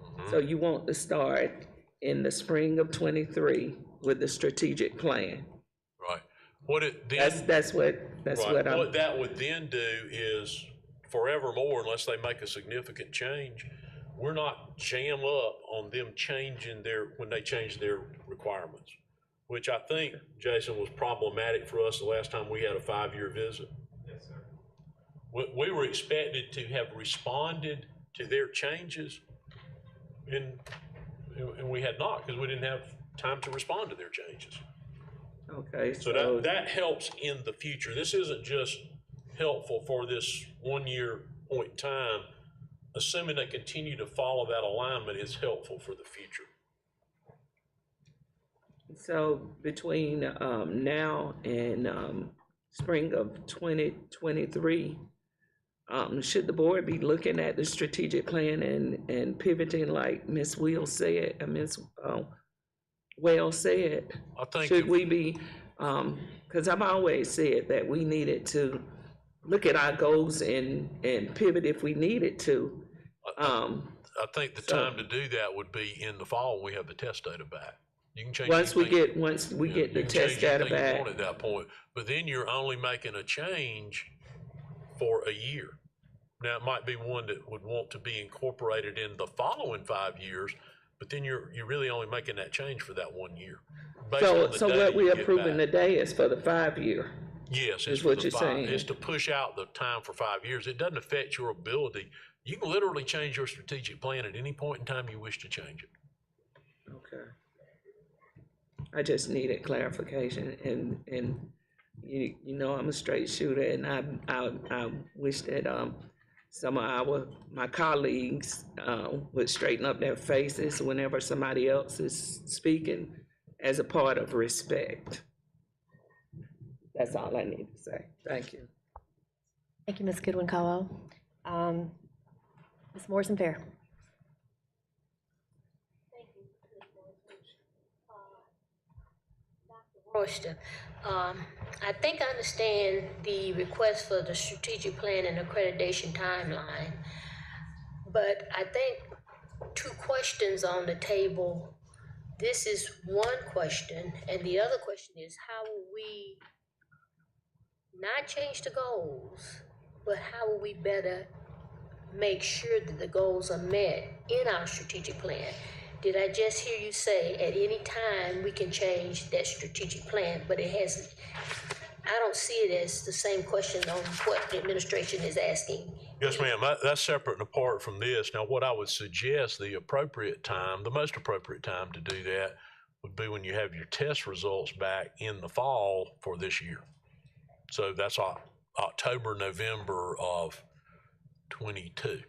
Mm-hmm. So you want to start in the spring of 23 with the strategic plan. Right. What that would then do is forevermore, unless they make a significant change, we're not jam up on them changing when they change their requirements, which I think, Jason, was problematic for us the last time we had a 5-year visit. Yes, sir. We were expected to have responded to their changes, and we had not, because we didn't have time to respond to their changes. Okay. So that helps in the future. This isn't just helpful for this 1 year point in time. Assuming they continue to follow that alignment is helpful for the future. So between now and spring of 2023, should the board be looking at the strategic plan and pivoting like Ms. Wells said? I think should we be, because I've always said that we needed to look at our goals and pivot if we needed to. I think the time to do that would be in the fall when we have the test data back. You can change once we get the test data back. You want at that point, but then you're only making a change for a year. Now it might be one that would want to be incorporated in the following 5 years, but then you're really only making that change for that 1 year. So what we're approving today is for the 5 year. Yes, is what you're saying. It's to push out the time for 5 years. It doesn't affect your ability. You can literally change your strategic plan at any point in time you wish to change it. Okay. I just needed clarification, and you know I'm a straight shooter, and I wish that some of my colleagues would straighten up their faces whenever somebody else is speaking, as a part of respect. That's all I need to say. Thank you. Thank you, Ms. Goodwin-Caldwell. Ms. Morrison-Fair. Royster. I think I understand the request for the strategic plan and accreditation timeline, but I think two questions on the table. This is one question, and the other question is how will we not change the goals, but how will we better make sure that the goals are met in our strategic plan? Did I just hear you say at any time we can change that strategic plan, but it hasn't? I don't see it as the same question on what the administration is asking. Yes, ma'am. That's separate and apart from this. Now, what I would suggest the appropriate time, the most appropriate time to do that would be when you have your test results back in the fall for this year. So that's October, November of 22.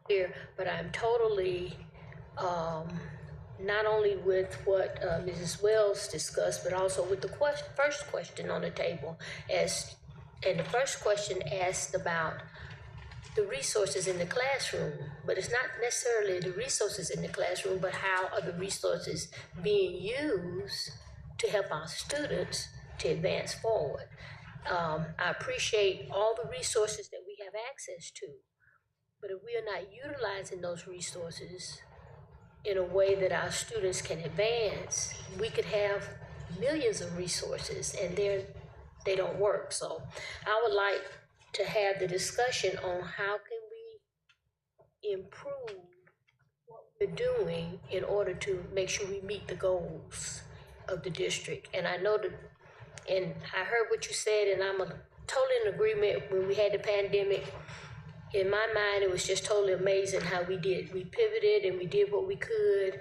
Here, but I'm totally, not only with what Mrs. Wells discussed, but also with the first question on the table. And the first question asked about the resources in the classroom, but it's not necessarily the resources in the classroom, but how are the resources being used to help our students to advance forward. I appreciate all the resources that we have access to, but if we are not utilizing those resources in a way that our students can advance, we could have millions of resources and they don't work. So I would like to have the discussion on how can we improve what we're doing in order to make sure we meet the goals of the district. And I know that, and I heard what you said, and I'm totally in agreement. When we had the pandemic, in my mind, it was just totally amazing how we did. We pivoted and we did what we could,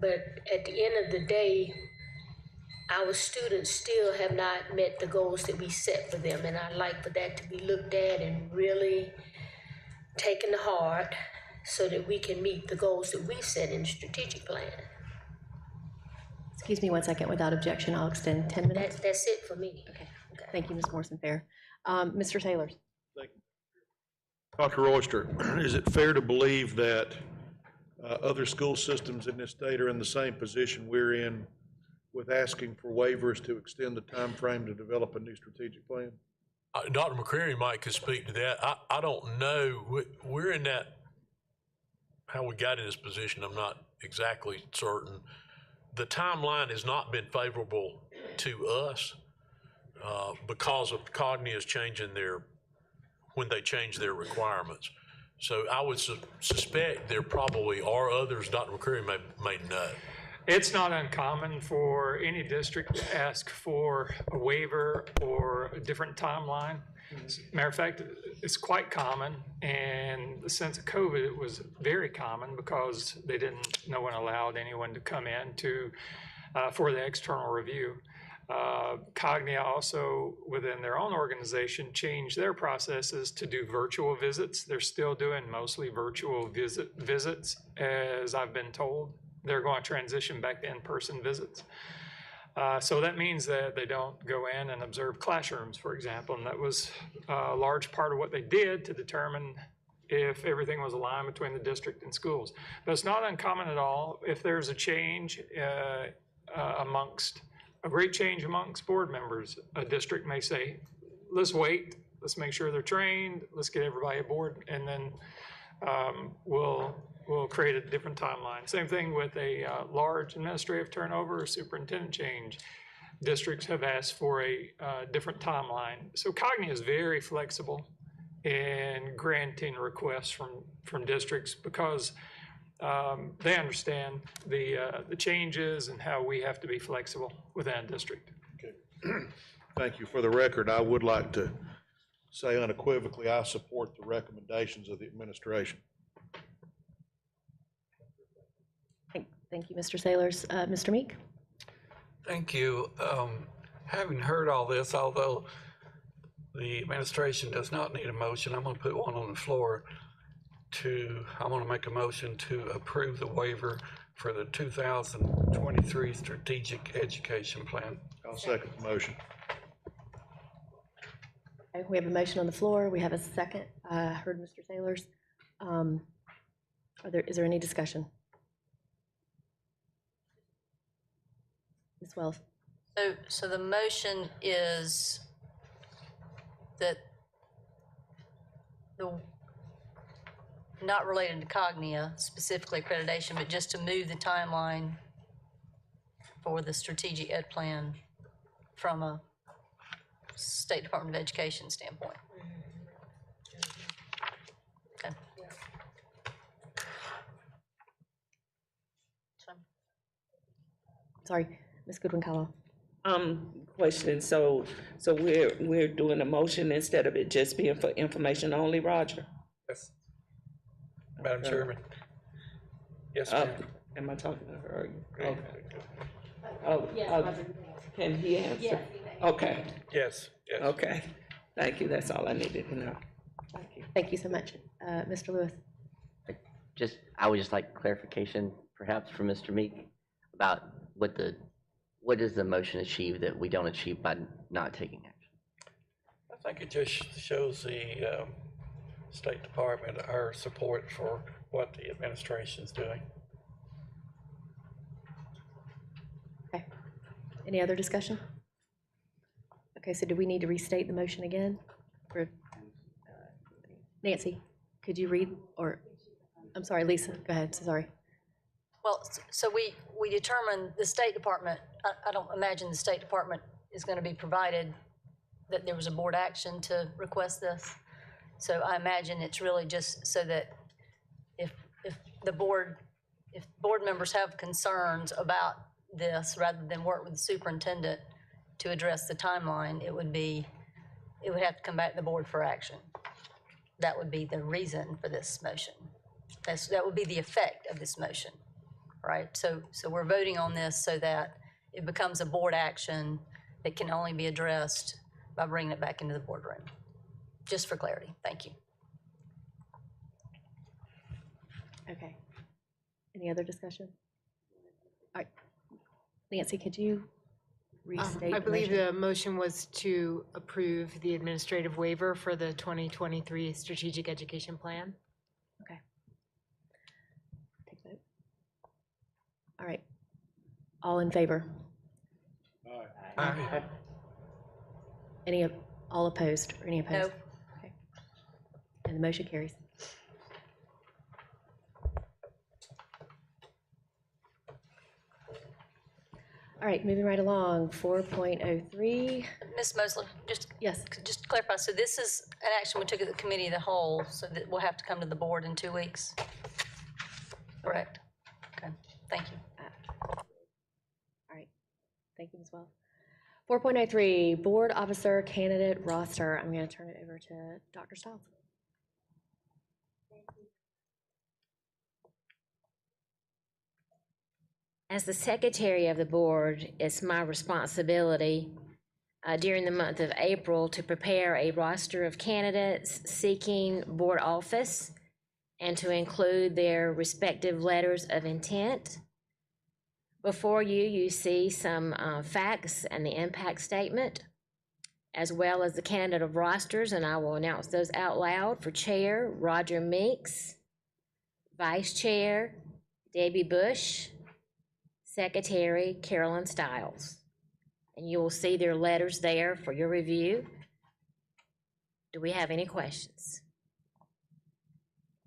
but at the end of the day, our students still have not met the goals that we set for them, and I'd like for that to be looked at and really taken to heart so that we can meet the goals that we set in the strategic plan. Excuse me 1 second. Without objection, I'll extend 10 minutes. That's it for me. Okay. Thank you, Ms. Morrison-Fair. Mr. Taylor. Dr. Royster, is it fair to believe that other school systems in this state are in the same position we're in with asking for waivers to extend the time frame to develop a new strategic plan? Dr. McCreary could speak to that. I don't know. We're in that, how we got in this position, I'm not exactly certain. The timeline has not been favorable to us because of Cognia's changing when they change their requirements. So I would suspect there probably are others. Dr. McCreary may know. It's not uncommon for any district to ask for a waiver or a different timeline. Matter of fact, it's quite common, and since COVID, it was very common because no one allowed anyone to come in for the external review. Cognia also, within their own organization, changed their processes to do virtual visits. They're still doing mostly virtual visits, as I've been told. They're going to transition back to in-person visits. So that means that they don't go in and observe classrooms, for example, and that was a large part of what they did to determine if everything was aligned between the district and schools. But it's not uncommon at all. If there's a change a great change amongst board members, a district may say, let's wait, let's make sure they're trained, let's get everybody aboard, and then we'll create a different timeline. Same thing with a large administrative turnover or superintendent change. Districts have asked for a different timeline. So Cognia is very flexible in granting requests from districts because they understand the changes and how we have to be flexible within a district. Okay. Thank you. For the record, I would like to say unequivocally I support the recommendations of the administration. Thank you, Mr. Sailors. Mr. Meek? Thank you. Having heard all this, although the administration does not need a motion, I'm going to put one on the floor. I want to make a motion to approve the waiver for the 2023 Strategic Education Plan. I'll second the motion. Okay, we have a motion on the floor. We have a second. I heard Mr. Sailors. Is there any discussion? Ms. Wells? So the motion is that not related to Cognia, specifically accreditation, but just to move the timeline for the strategic ed plan from a State Department of Education standpoint. Okay. Sorry, Ms. Goodwin-Caldwell. Question, so we're doing a motion instead of it just being for information only, Roger? Yes. Madam Chairman. Yes, ma'am. Am I talking to her? Okay. Oh, can he answer? Yes. Okay, Yes, yes. okay. Thank you, that's all I needed to know. Thank you. Thank you so much. Mr. Lewis? I would just like clarification, perhaps from Mr. Meek, about what does the motion achieve that we don't achieve by not taking action? I think it just shows the State Department our support for what the administration's doing. Okay. Any other discussion? Okay, so do we need to restate the motion again? Nancy, could you read, or, I'm sorry, Lisa, go ahead, sorry. Well, so we determined the State Department, I don't imagine the State Department is going to be provided that there was a board action to request this. So I imagine it's really just so that if board members have concerns about this, rather than work with the superintendent to address the timeline, it would have to come back to the board for action. That would be the reason for this motion. That would be the effect of this motion, right? So we're voting on this so that it becomes a board action that can only be addressed by bringing it back into the boardroom. Just for clarity, thank you. Okay. Any other discussion? All right. Nancy, could you restate? I believe the motion was to approve the administrative waiver for the 2023 Strategic Education Plan. Okay. Take a vote. All right. All in favor? Aye. All opposed, or any opposed? No. Okay. And the motion carries. All right, moving right along, 4.03. Ms. Mosley, just to clarify, so this is an action we took at the committee of the whole, so that we'll have to come to the board in 2 weeks? Correct. Okay, thank you. All right, thank you as well. 4.03, Board Officer Candidate Roster. I'm going to turn it over to Dr. Stiles. As the secretary of the board, it's my responsibility during the month of April to prepare a roster of candidates seeking board office and to include their respective letters of intent. Before you, you see some facts and the impact statement, as well as the candidate rosters, and I will announce those out loud. For chair, Roger Meeks. Vice chair, Debbie Bush. Secretary, Carolyn Stiles. And you will see their letters there for your review. Do we have any questions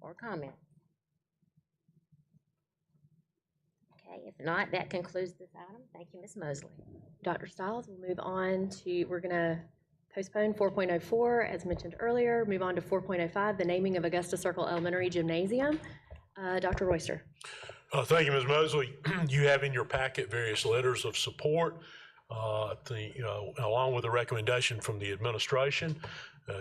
or comments? Okay, if not, that concludes this item. Thank you, Ms. Mosley. Dr. Stiles, we'll move on to, we're going to postpone 4.04, as mentioned earlier, move on to 4.05, the naming of Augusta Circle Elementary Gymnasium. Dr. Royster. Thank you, Ms. Mosley. You have in your packet various letters of support, along with a recommendation from the administration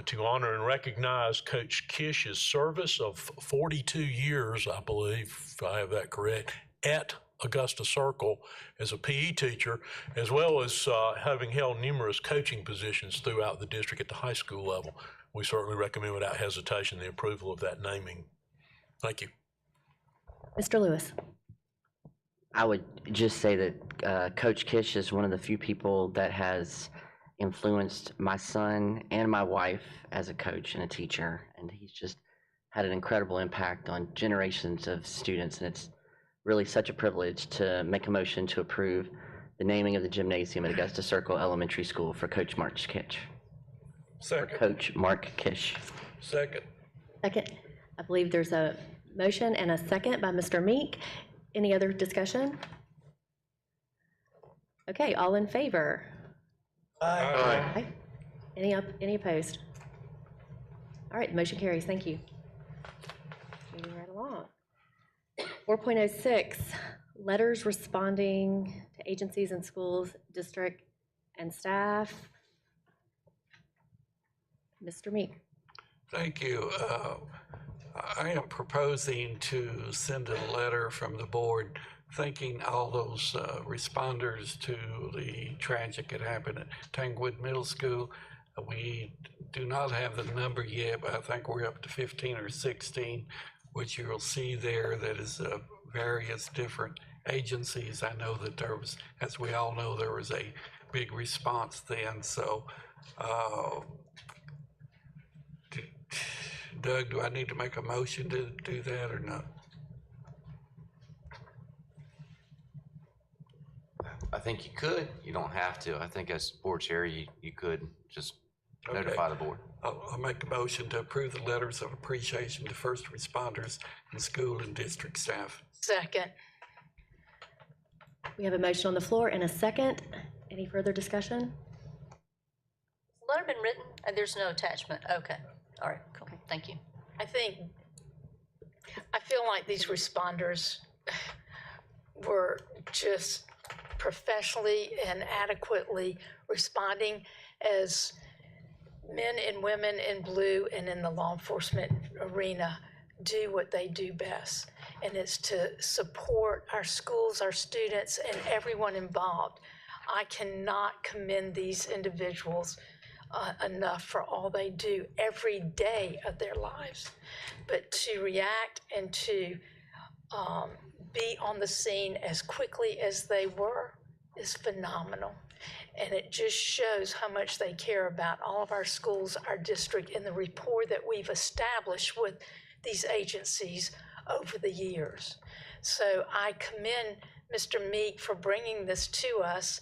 to honor and recognize Coach Kish's service of 42 years, I believe, if I have that correct, at Augusta Circle as a PE teacher, as well as having held numerous coaching positions throughout the district at the high school level. We certainly recommend without hesitation the approval of that naming. Thank you. Mr. Lewis. I would just say that Coach Kish is one of the few people that has influenced my son and my wife as a coach and a teacher, and he's just had an incredible impact on generations of students, and it's really such a privilege to make a motion to approve the naming of the gymnasium at Augusta Circle Elementary School for Coach Mark Kish. Second. Coach Mark Kish. Second. Second. I believe there's a motion and a second by Mr. Meek. Any other discussion? Okay, all in favor? Aye. Any opposed? All right, the motion carries. Thank you. Moving right along. 4.06, letters responding to agencies and schools, district, and staff. Mr. Meek. Thank you. I am proposing to send a letter from the board thanking all those responders to the tragic that happened at Tanglewood Middle School. We do not have the number yet, but I think we're up to 15 or 16, which you'll see there that is various different agencies. I know that there was, as we all know, there was a big response then. So, Doug, do I need to make a motion to do that or not? I think you could. You don't have to. I think as board chair, you could just notify the board. I'll make a motion to approve the letters of appreciation to first responders and school and district staff. Second. We have a motion on the floor and a second. Any further discussion? Has the letter been written? There's no attachment. Okay. All right, cool. Thank you. I feel like these responders were just professionally and adequately responding as men and women in blue and in the law enforcement arena do what they do best, and it's to support our schools, our students, and everyone involved. I cannot commend these individuals enough for all they do every day of their lives. But to react and to be on the scene as quickly as they were is phenomenal. And it just shows how much they care about all of our schools, our district, and the rapport that we've established with these agencies over the years. So I commend Mr. Meek for bringing this to us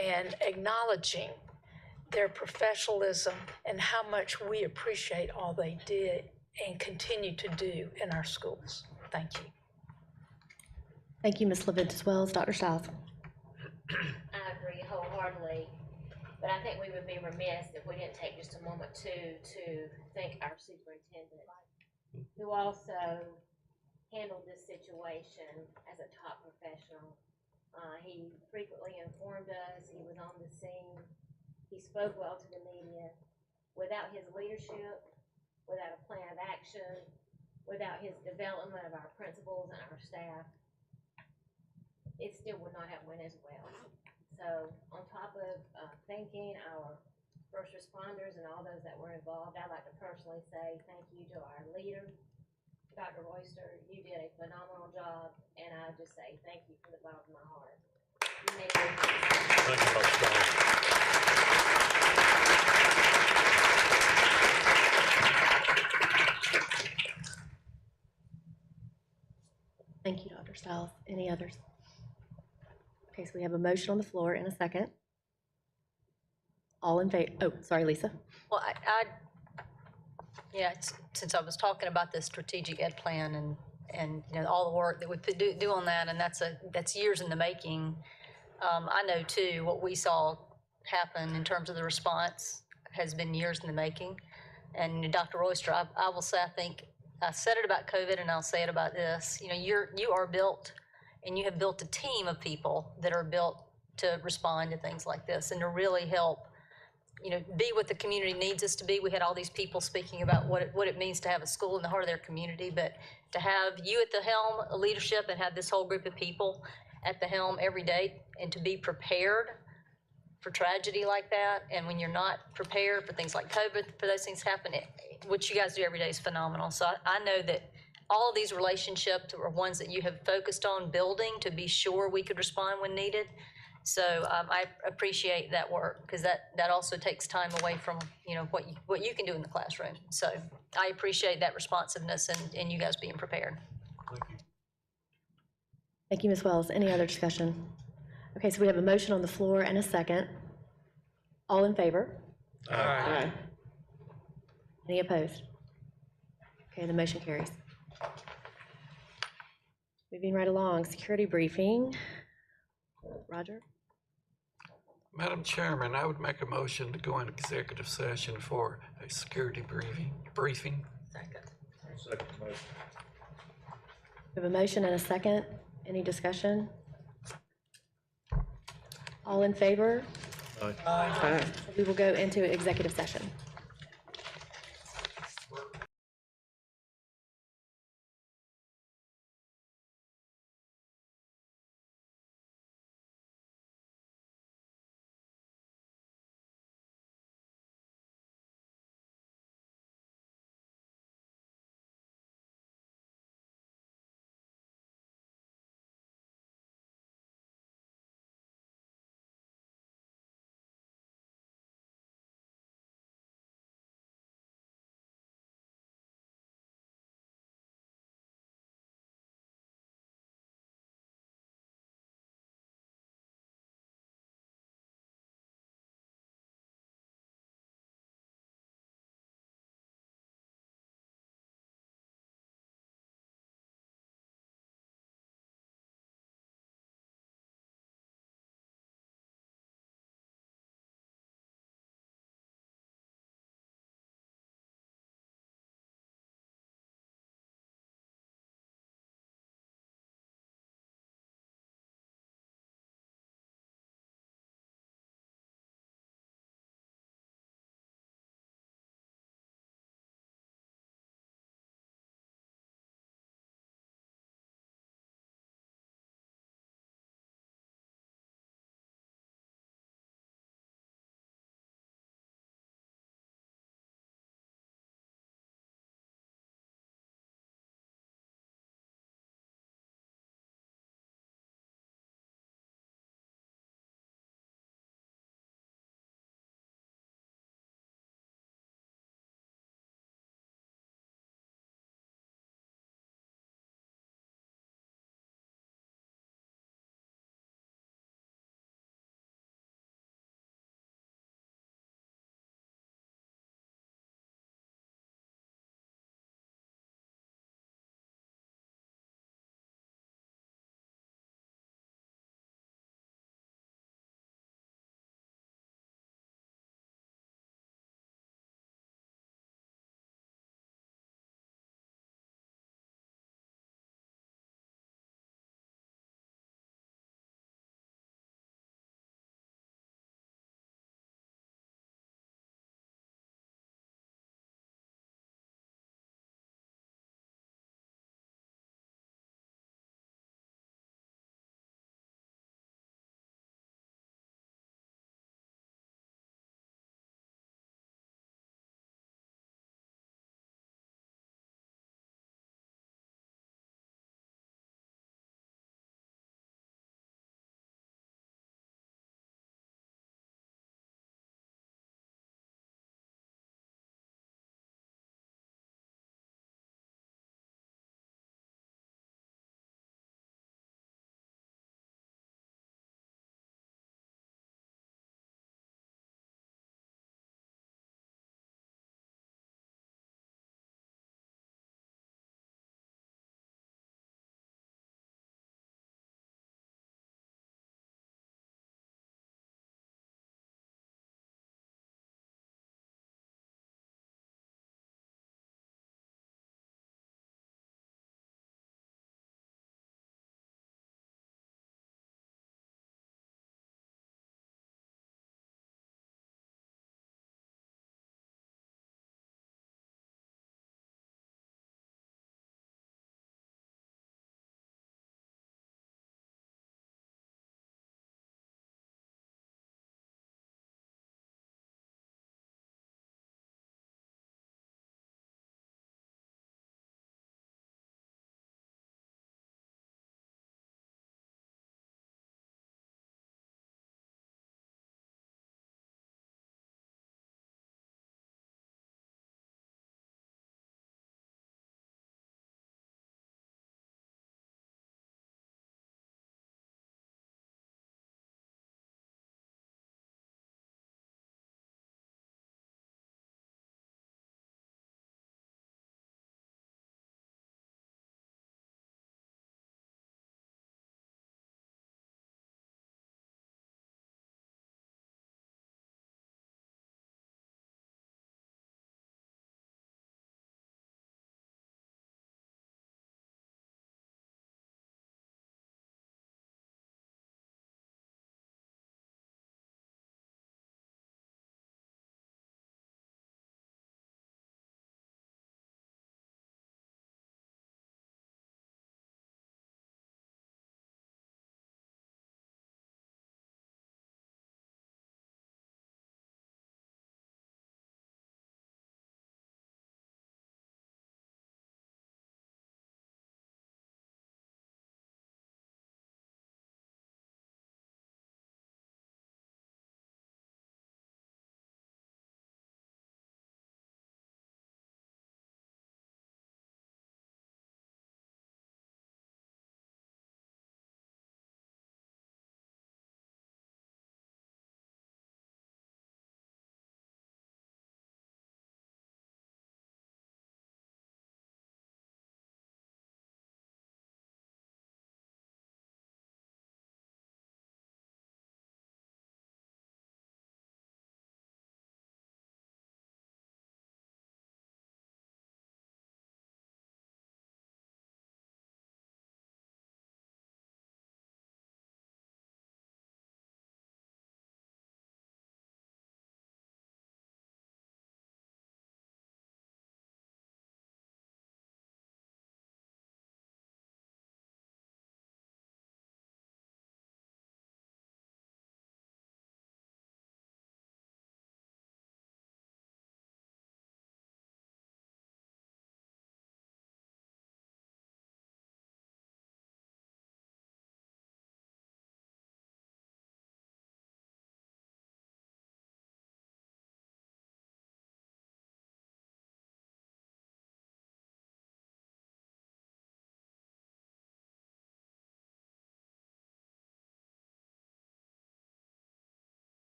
and acknowledging their professionalism and how much we appreciate all they did and continue to do in our schools. Thank you. Thank you, Ms. Leventis-Wells. Dr. Stiles. I agree wholeheartedly, but I think we would be remiss if we didn't take just a moment to thank our superintendent, who also handled this situation as a top professional. He frequently informed us, he was on the scene, he spoke well to the media. Without his leadership, without a plan of action, without his development of our principals and our staff, it still would not have went as well. So on top of thanking our first responders and all those that were involved, I'd like to personally say thank you to our leader, Dr. Royster. You did a phenomenal job, and I just say thank you from the bottom of my heart. You made it. Thank you, Dr. Stiles. Thank you, Dr. Stiles. Any others? Okay, so we have a motion on the floor and a second. All in favor? Oh, sorry, Lisa. Well, since I was talking about the strategic ed plan and you know all the work that we do on that, and that's years in the making. I know too what we saw happen in terms of the response has been years in the making. And Dr. Royster, I will say, I think I said it about COVID, and I'll say it about this. You know, you are built, and you have built a team of people that are built to respond to things like this and to really help, you know, be what the community needs us to be. We had all these people speaking about what it means to have a school in the heart of their community, but to have you at the helm, a leadership, and have this whole group of people at the helm every day, and to be prepared for tragedy like that, and when you're not prepared for things like COVID, for those things happen, what you guys do every day is phenomenal. So I know that all of these relationships are ones that you have focused on building to be sure we could respond when needed. So I appreciate that work, because that also takes time away from, you know, what you can do in the classroom. So I appreciate that responsiveness and you guys being prepared. Thank you, Ms. Wells. Any other discussion? Okay, so we have a motion on the floor and a second. All in favor? Aye. Any opposed? Okay, the motion carries. Moving right along, security briefing. Roger? Madam Chairman, I would make a motion to go into executive session for a security briefing. Second. Second motion. We have a motion and a second. Any discussion? All in favor? Aye. We will go into executive session.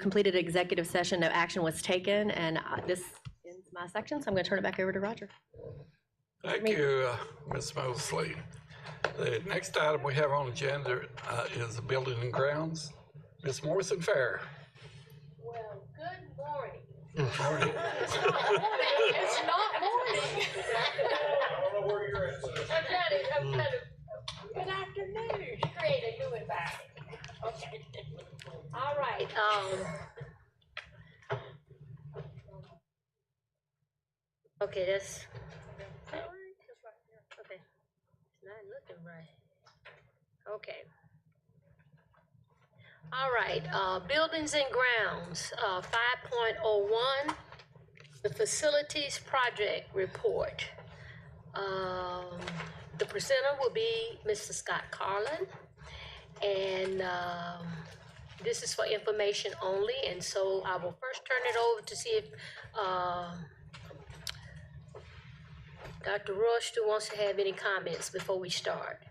completed executive session, no action was taken, and this ends my section, so I'm going to turn it back over to Roger. Thank you, Ms. Mosley. The next item we have on the agenda is the building and grounds. Ms. Morrison Fair. Well, good morning. Good morning. It's not morning. I don't know where you're at. I'm trying to, good afternoon. Create a new environment. Okay. All right, okay, that's, okay, it's not looking right. Okay. All right, buildings and grounds, 5.01, the facilities project report. The presenter will be Mr. Scott Carlin, and this is for information only, and so I will first turn it over to see if Dr. Royster wants to have any comments before we start.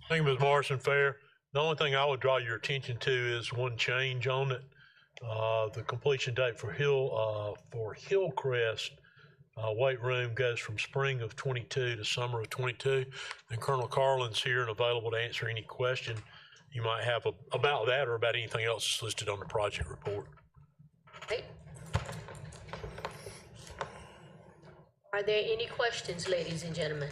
Thank you, Ms. Morrison Fair. The only thing I would draw your attention to is one change on it. The completion date for Hillcrest weight room goes from spring of 22 to summer of 22. And Colonel Carlin's here and available to answer any question you might have about that or about anything else that's listed on the project report. Okay. Are there any questions, ladies and gentlemen?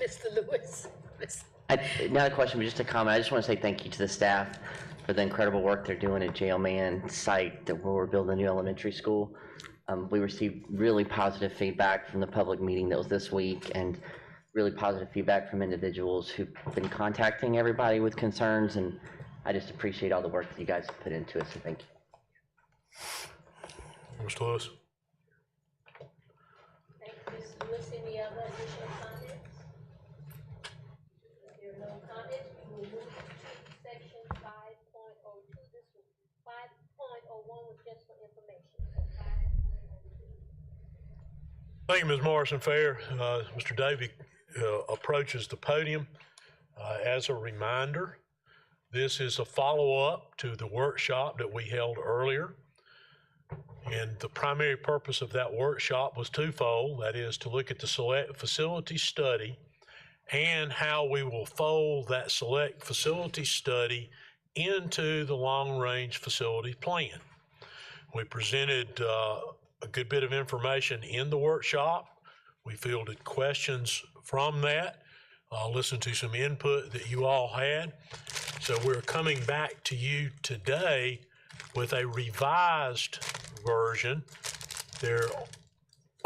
Mr. Lewis. Not a question, but just a comment. I just want to say thank you to the staff for the incredible work they're doing at Jailman site where we're building a new elementary school. We received really positive feedback from the public meeting that was this week, and really positive feedback from individuals who've been contacting everybody with concerns, and I just appreciate all the work that you guys have put into it, so thank you. Mr. Lewis. Thank you, Mr. Lewis. Any other additional comments? If there are no comments, we will move to section 5.02. This was 5.01 was just for information. So 5.02. Thank you, Ms. Morrison Fair. Mr. Davey approaches the podium. As a reminder, this is a follow-up to the workshop that we held earlier. And the primary purpose of that workshop was twofold. That is to look at the select facility study and how we will fold that select facility study into the long-range facility plan. We presented a good bit of information in the workshop. We fielded questions from that, listened to some input that you all had. So we're coming back to you today with a revised version. There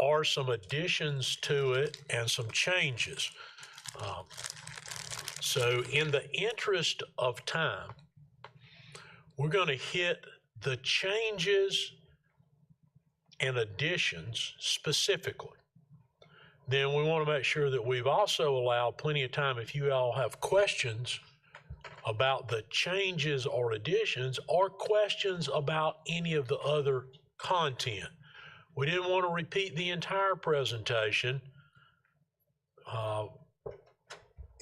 are some additions to it and some changes. So in the interest of time, we're going to hit the changes and additions specifically. Then we want to make sure that we've also allowed plenty of time if you all have questions about the changes or additions or questions about any of the other content. We didn't want to repeat the entire presentation.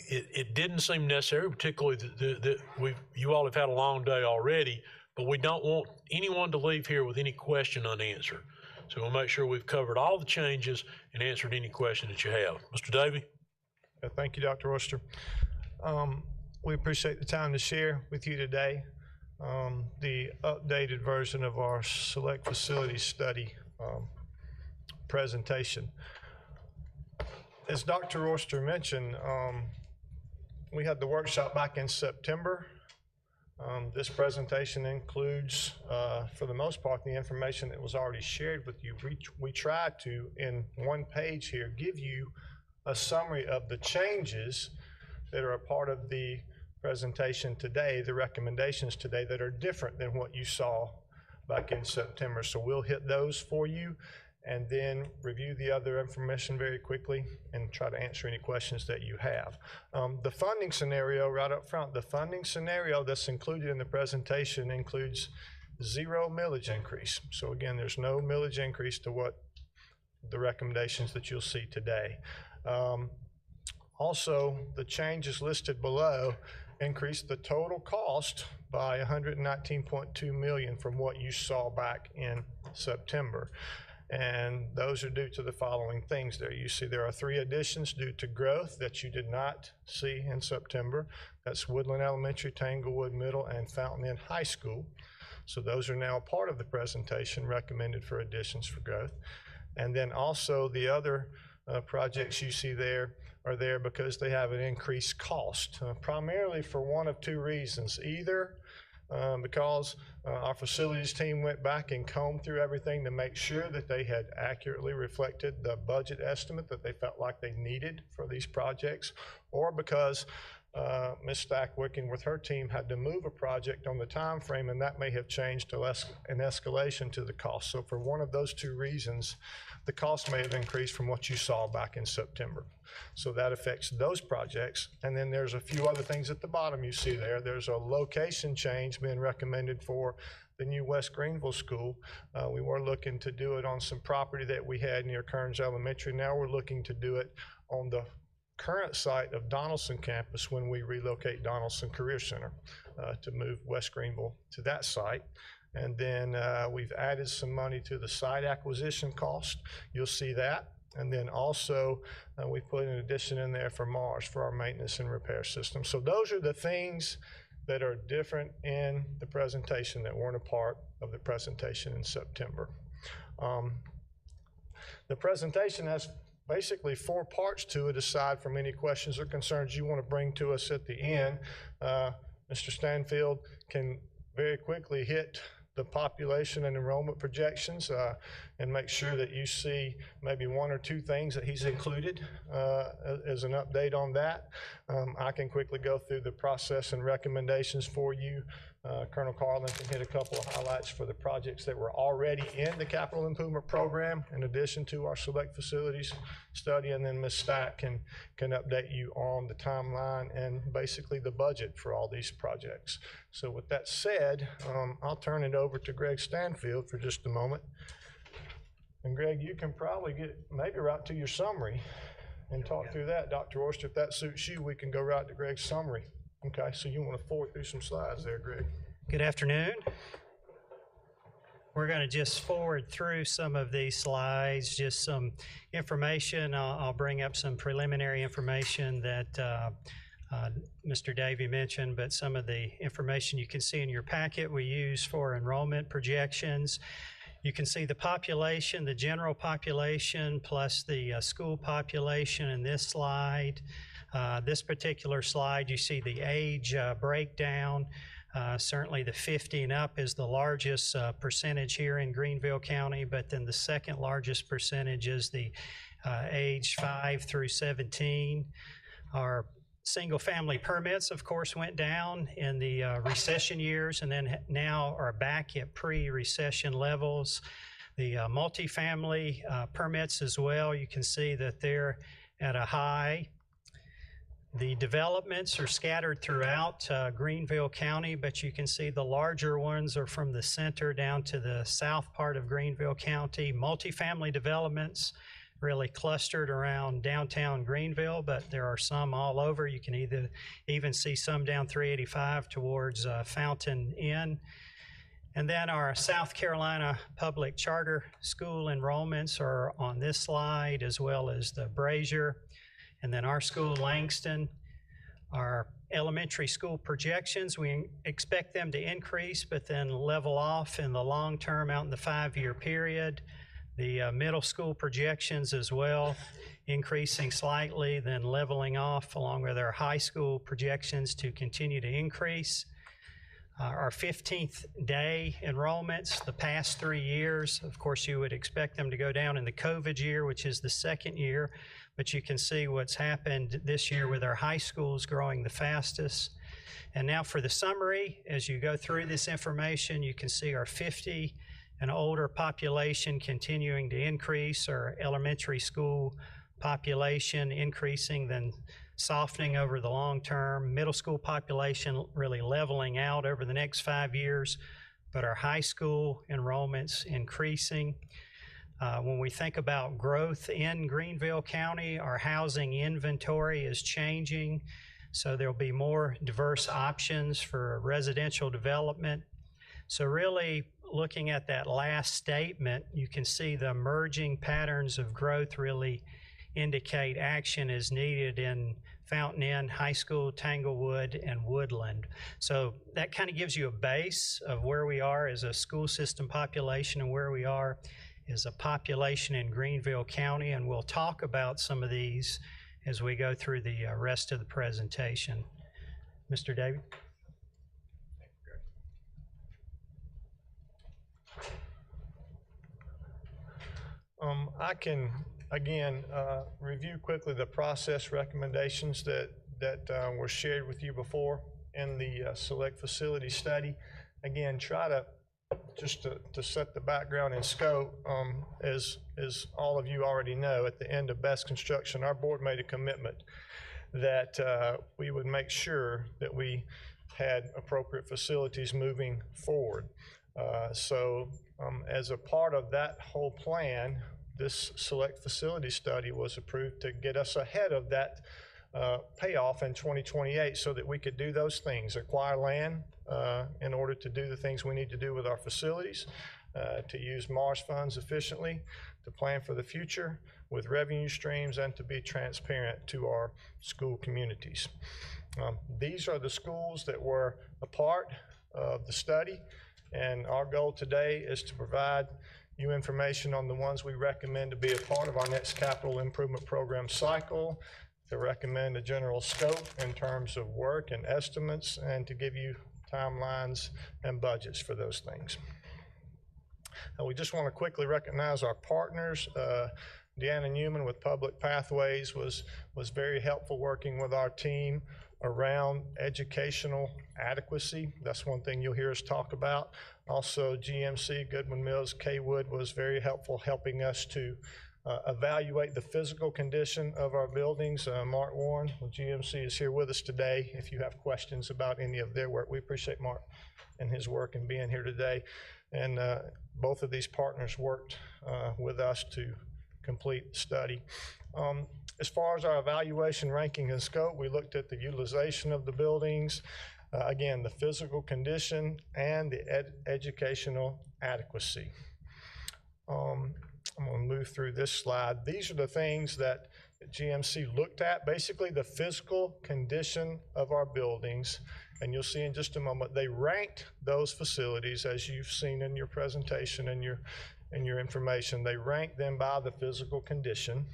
It didn't seem necessary, particularly that you all have had a long day already, but we don't want anyone to leave here with any question unanswered. So we'll make sure we've covered all the changes and answered any question that you have. Mr. Davey? Thank you, Dr. Royster. We appreciate the time to share with you today the updated version of our select facility study presentation. As Dr. Royster mentioned, we had the workshop back in September. This presentation includes, for the most part, the information that was already shared with you. We tried to, in one page here, give you a summary of the changes that are a part of the presentation today, the recommendations today that are different than what you saw back in September. So we'll hit those for you and then review the other information very quickly and try to answer any questions that you have. The funding scenario right up front, the funding scenario that's included in the presentation includes 0 millage increase. So again, there's no millage increase to what the recommendations that you'll see today. Also, the changes listed below increased the total cost by $119.2 million from what you saw back in September. And those are due to the following things there. You see there are 3 additions due to growth that you did not see in September. That's Woodland Elementary, Tanglewood Middle, and Fountain Inn High School. So those are now part of the presentation recommended for additions for growth. And then also the other projects you see there are there because they have an increased cost, primarily for one of 2 reasons. Either because our facilities team went back and combed through everything to make sure that they had accurately reflected the budget estimate that they felt like they needed for these projects, or because Ms. Stack, working with her team, had to move a project on the time frame, and that may have changed to an escalation to the cost. So for one of those 2 reasons, the cost may have increased from what you saw back in September. So that affects those projects. And then there's a few other things at the bottom you see there. There's a location change being recommended for the new West Greenville School. We were looking to do it on some property that we had near Kearns Elementary. Now we're looking to do it on the current site of Donaldson campus when we relocate Donaldson Career Center to move West Greenville to that site. And then we've added some money to the site acquisition cost. You'll see that. And then also we put an addition in there for Mars for our maintenance and repair system. So those are the things that are different in the presentation that weren't a part of the presentation in September. The presentation has basically 4 parts to it, aside from any questions or concerns you want to bring to us at the end. Mr. Stanfield can very quickly hit the population and enrollment projections and make sure that you see maybe 1 or 2 things that he's included as an update on that. I can quickly go through the process and recommendations for you. Colonel Carlin can hit a couple of highlights for the projects that were already in the capital improvement program in addition to our select facilities study, and then Ms. Stack can update you on the timeline and basically the budget for all these projects. So with that said, I'll turn it over to Greg Stanfield for just a moment. And Greg, you can probably get maybe right to your summary and talk through that. Dr. Oyster, if that suits you, we can go right to Greg's summary. Okay, so you want to forward through some slides there, Greg. Good afternoon. We're going to just forward through some of these slides, just some information. I'll bring up some preliminary information that Mr. Davey mentioned, but some of the information you can see in your packet we use for enrollment projections. You can see the population, the general population, plus the school population in this slide. This particular slide, you see the age breakdown. Certainly the 50 and up is the largest percentage here in Greenville County, but then the second largest percentage is the age 5 through 17. Our single family permits, of course, went down in the recession years and then now are back at pre-recession levels. The multifamily permits as well, you can see that they're at a high. The developments are scattered throughout Greenville County, but you can see the larger ones are from the center down to the south part of Greenville County. Multifamily developments really clustered around downtown Greenville, but there are some all over. You can even see some down 385 towards Fountain Inn. And then our South Carolina public charter school enrollments are on this slide, as well as the Brazier. And then our school, Langston. Our elementary school projections, we expect them to increase, but then level off in the long term out in the 5-year period. The middle school projections as well, increasing slightly, then leveling off, along with our high school projections to continue to increase. Our 15th day enrollments, the past 3 years, of course, you would expect them to go down in the COVID year, which is the 2nd year. But you can see what's happened this year with our high schools growing the fastest. And now for the summary, as you go through this information, you can see our 50 and older population continuing to increase, our elementary school population increasing, then softening over the long term, middle school population really leveling out over the next 5 years, but our high school enrollments increasing. When we think about growth in Greenville County, our housing inventory is changing, so there'll be more diverse options for residential development. So really, looking at that last statement, you can see the emerging patterns of growth really indicate action is needed in Fountain Inn, High School, Tanglewood, and Woodland. So that kind of gives you a base of where we are as a school system population and where we are as a population in Greenville County, and we'll talk about some of these as we go through the rest of the presentation. Mr. David? I can, again, review quickly the process recommendations that were shared with you before in the select facility study. Again, try to, just to set the background and scope, as all of you already know, at the end of best construction, our board made a commitment that we would make sure that we had appropriate facilities moving forward. So as a part of that whole plan, this select facility study was approved to get us ahead of that payoff in 2028 so that we could do those things, acquire land in order to do the things we need to do with our facilities, to use MARS funds efficiently, to plan for the future with revenue streams, and to be transparent to our school communities. These are the schools that were a part of the study, and our goal today is to provide you information on the ones we recommend to be a part of our next capital improvement program cycle, to recommend a general scope in terms of work and estimates, and to give you timelines and budgets for those things. We just want to quickly recognize our partners. Deanna Newman with Public Pathways was very helpful working with our team around educational adequacy. That's one thing you'll hear us talk about. Also, GMC, Goodwin Mills, Kaywood was very helpful helping us to evaluate the physical condition of our buildings. Mark Warren with GMC is here with us today. If you have questions about any of their work, we appreciate Mark and his work and being here today. And both of these partners worked with us to complete the study. As far as our evaluation, ranking, and scope, we looked at the utilization of the buildings, again, the physical condition, and the educational adequacy. I'm going to move through this slide. These are the things that GMC looked at, basically the physical condition of our buildings, and you'll see in just a moment, they ranked those facilities, as you've seen in your presentation and your information. They ranked them by the physical condition.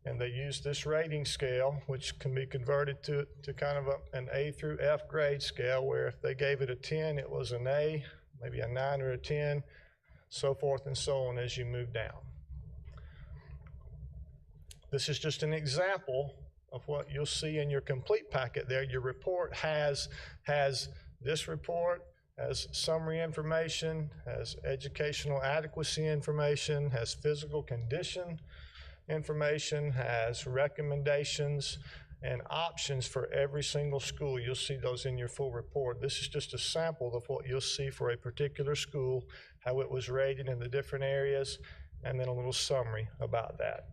And they used this rating scale, which can be converted to kind of an A through F grade scale, where if they gave it a 10, it was an A, maybe a 9 or a 10, so forth and so on as you move down. This is just an example of what you'll see in your complete packet there. Your report has this report, has summary information, has educational adequacy information, has physical condition information, has recommendations and options for every single school. You'll see those in your full report. This is just a sample of what you'll see for a particular school, how it was rated in the different areas, and then a little summary about that.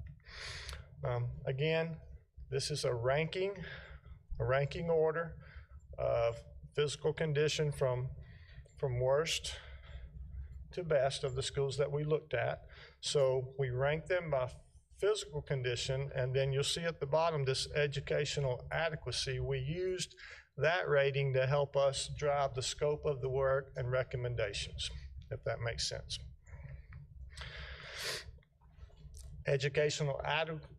Again, this is a ranking order of physical condition from worst to best of the schools that we looked at. So we rank them by physical condition, and then you'll see at the bottom this educational adequacy. We used that rating to help us drive the scope of the work and recommendations, if that makes sense. Educational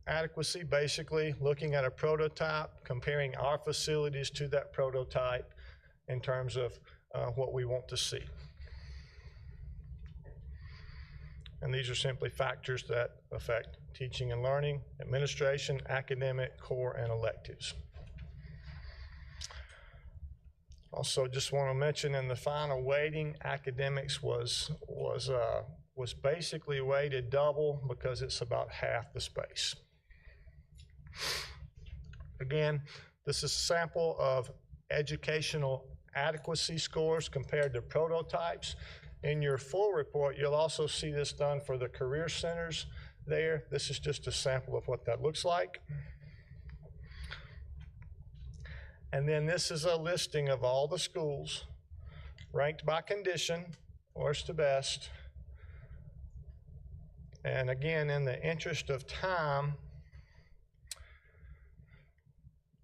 adequacy, basically looking at a prototype, comparing our facilities to that prototype in terms of what we want to see. And these are simply factors that affect teaching and learning, administration, academic, core, and electives. Also, just want to mention in the final weighting, academics was basically weighted double because it's about half the space. Again, this is a sample of educational adequacy scores compared to prototypes. In your full report, you'll also see this done for the career centers there. This is just a sample of what that looks like. And then this is a listing of all the schools ranked by condition, worst to best. And again, in the interest of time,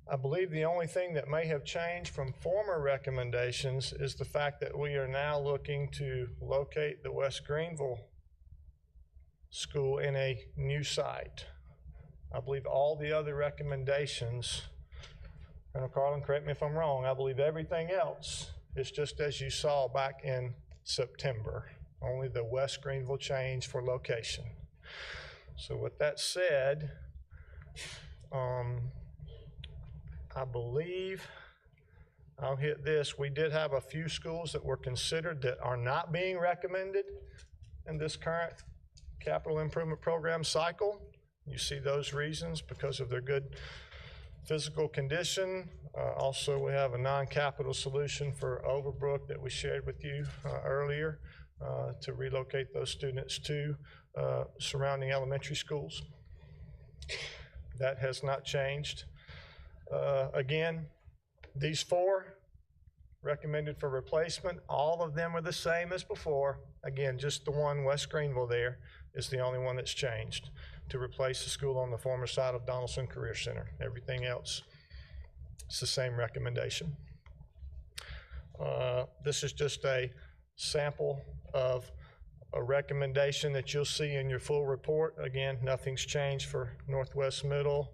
I believe the only thing that may have changed from former recommendations is the fact that we are now looking to locate the West Greenville school in a new site. I believe all the other recommendations, Colonel Carlin, correct me if I'm wrong, I believe everything else is just as you saw back in September. Only the West Greenville change for location. So with that said, I believe I'll hit this. We did have a few schools that were considered that are not being recommended in this current capital improvement program cycle. You see those reasons because of their good physical condition. Also, we have a non-capital solution for Overbrook that we shared with you earlier to relocate those students to surrounding elementary schools. That has not changed. Again, these 4 recommended for replacement, all of them are the same as before. Again, just the one, West Greenville there, is the only one that's changed to replace the school on the former site of Donaldson Career Center. Everything else, it's the same recommendation. This is just a sample of a recommendation that you'll see in your full report. Again, nothing's changed for Northwest Middle.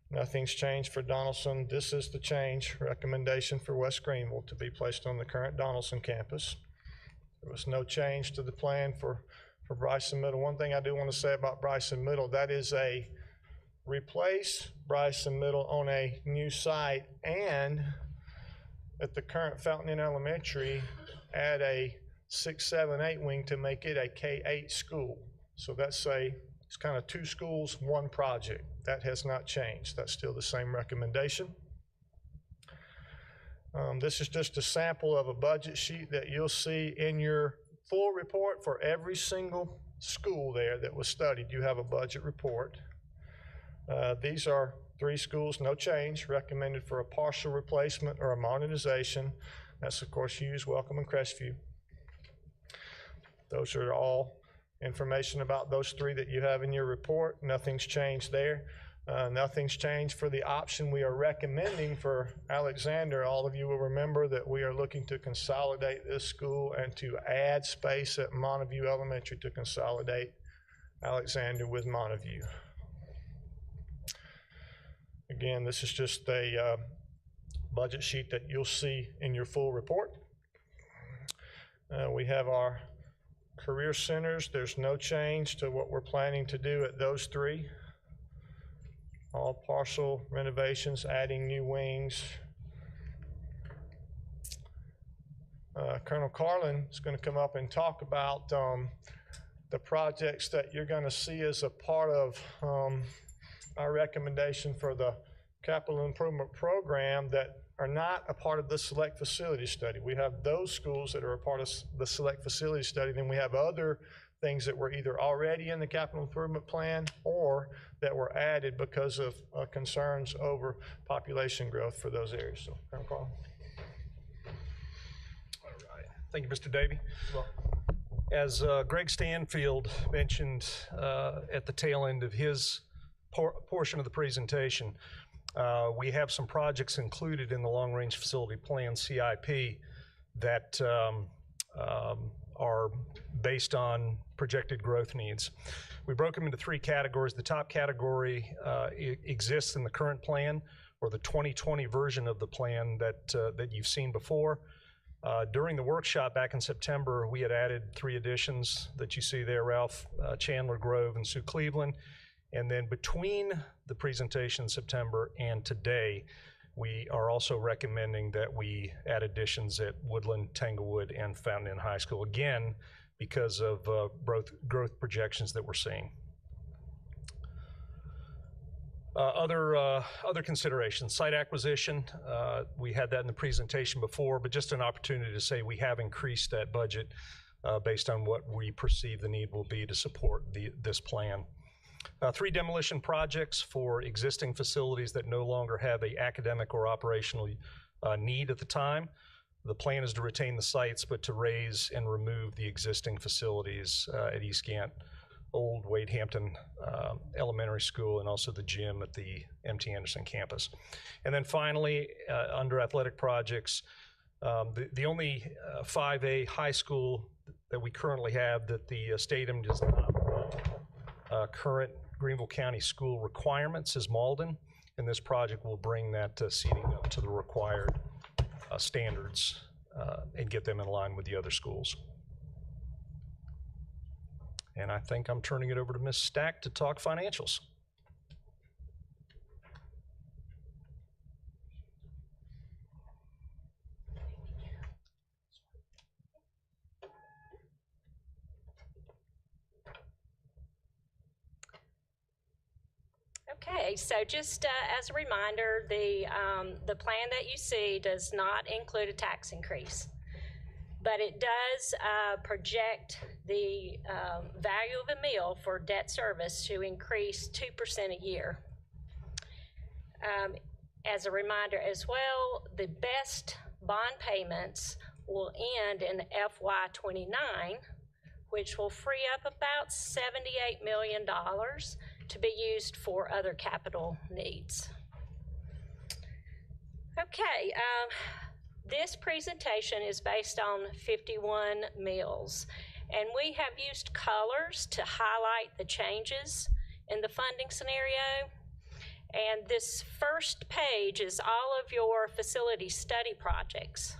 Nothing's changed for Donaldson. This is the change recommendation for West Greenville to be placed on the current Donaldson campus. There was no change to the plan for Bryson Middle. One thing I do want to say about Bryson Middle, that is a replace Bryson Middle on a new site, and at the current Fountain Inn Elementary, add a 6, 7, 8 wing to make it a K-8 school. So it's kind of 2 schools, 1 project. That has not changed. That's still the same recommendation. This is just a sample of a budget sheet that you'll see in your full report for every single school there that was studied. You have a budget report. These are 3 schools, no change, recommended for a partial replacement or a modernization. That's, of course, Hughes, Welcome, and Crestview. Those are all information about those 3 that you have in your report. Nothing's changed there. Nothing's changed for the option we are recommending for Alexander. All of you will remember that we are looking to consolidate this school and to add space at Montague Elementary to consolidate Alexander with Montague. Again, this is just a budget sheet that you'll see in your full report. We have our career centers. There's no change to what we're planning to do at those 3. All partial renovations, adding new wings. Colonel Carlin is going to come up and talk about the projects that you're going to see as a part of our recommendation for the capital improvement program that are not a part of the select facility study. We have those schools that are a part of the select facility study, then we have other things that were either already in the capital improvement plan or that were added because of concerns over population growth for those areas. So, Colonel Carlin. All right. Thank you, Mr. Davey. As Greg Stanfield mentioned at the tail end of his portion of the presentation, we have some projects included in the Long Range Facility Plan, CIP, that are based on projected growth needs. We broke them into 3 categories. The top category exists in the current plan, or the 2020 version of the plan that you've seen before. During the workshop back in September, we had added 3 additions that you see there, Ralph, Chandler Grove, and Sioux Cleveland. And then between the presentation in September and today, we are also recommending that we add additions at Woodland, Tanglewood, and Fountain Inn High School, again, because of growth projections that we're seeing. Other considerations, site acquisition, we had that in the presentation before, but just an opportunity to say we have increased that budget based on what we perceive the need will be to support this plan. 3 demolition projects for existing facilities that no longer have a academic or operational need at the time. The plan is to retain the sites, but to raise and remove the existing facilities at East Gant, old Wade Hampton Elementary School, and also the gym at the M.T. Anderson campus. And then finally, under athletic projects, the only 5A high school that we currently have that the stadium does not current Greenville County school requirements is Malden, and this project will bring that seating up to the required standards and get them in line with the other schools. And I think I'm turning it over to Ms. Stack to talk financials. Okay, so just as a reminder, the plan that you see does not include a tax increase, but it does project the value of a meal for debt service to increase 2% a year. As a reminder as well, the best bond payments will end in FY29, which will free up about $78 million to be used for other capital needs. Okay, this presentation is based on 51 meals, and we have used colors to highlight the changes in the funding scenario. And this first page is all of your facility study projects.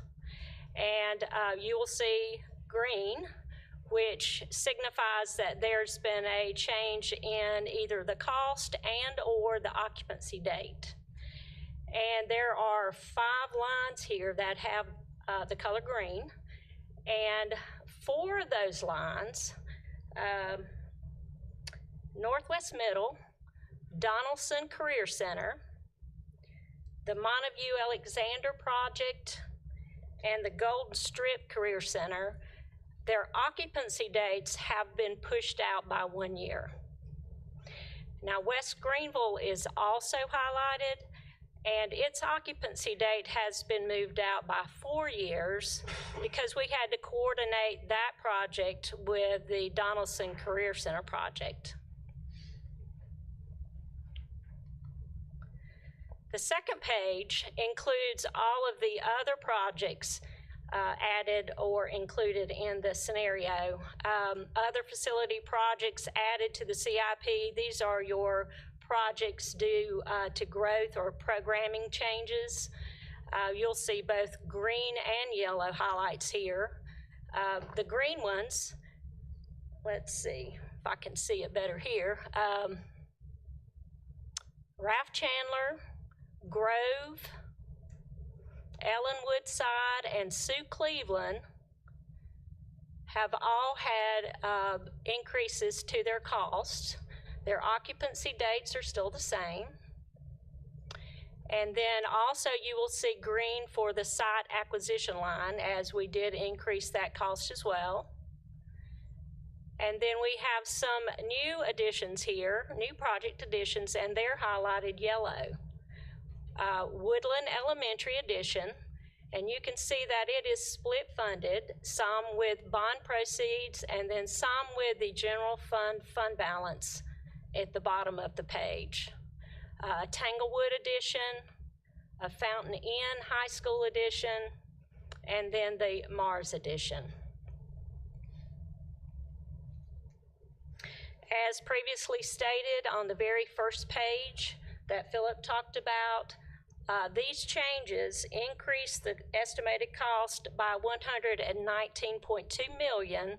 And you will see green, which signifies that there's been a change in either the cost and or the occupancy date. And there are 5 lines here that have the color green. And 4 of those lines, Northwest Middle, Donaldson Career Center, the Montague Alexander Project, and the Golden Strip Career Center, their occupancy dates have been pushed out by 1 year. Now, West Greenville is also highlighted, and its occupancy date has been moved out by 4 years because we had to coordinate that project with the Donaldson Career Center project. The second page includes all of the other projects added or included in the scenario. Other facility projects added to the CIP, these are your projects due to growth or programming changes. You'll see both green and yellow highlights here. The green ones, let's see if I can see it better here. Ralph Chandler, Grove, Ellen Woodside, and Sue Cleveland have all had increases to their costs. Their occupancy dates are still the same. And then also you will see green for the site acquisition line, as we did increase that cost as well. And then we have some new additions here, new project additions, and they're highlighted yellow. Woodland Elementary addition, and you can see that it is split funded, some with bond proceeds and then some with the general fund balance at the bottom of the page. Tanglewood addition, a Fountain Inn High School addition, and then the Mars addition. As previously stated on the very first page that Philip talked about, these changes increase the estimated cost by $119.2 million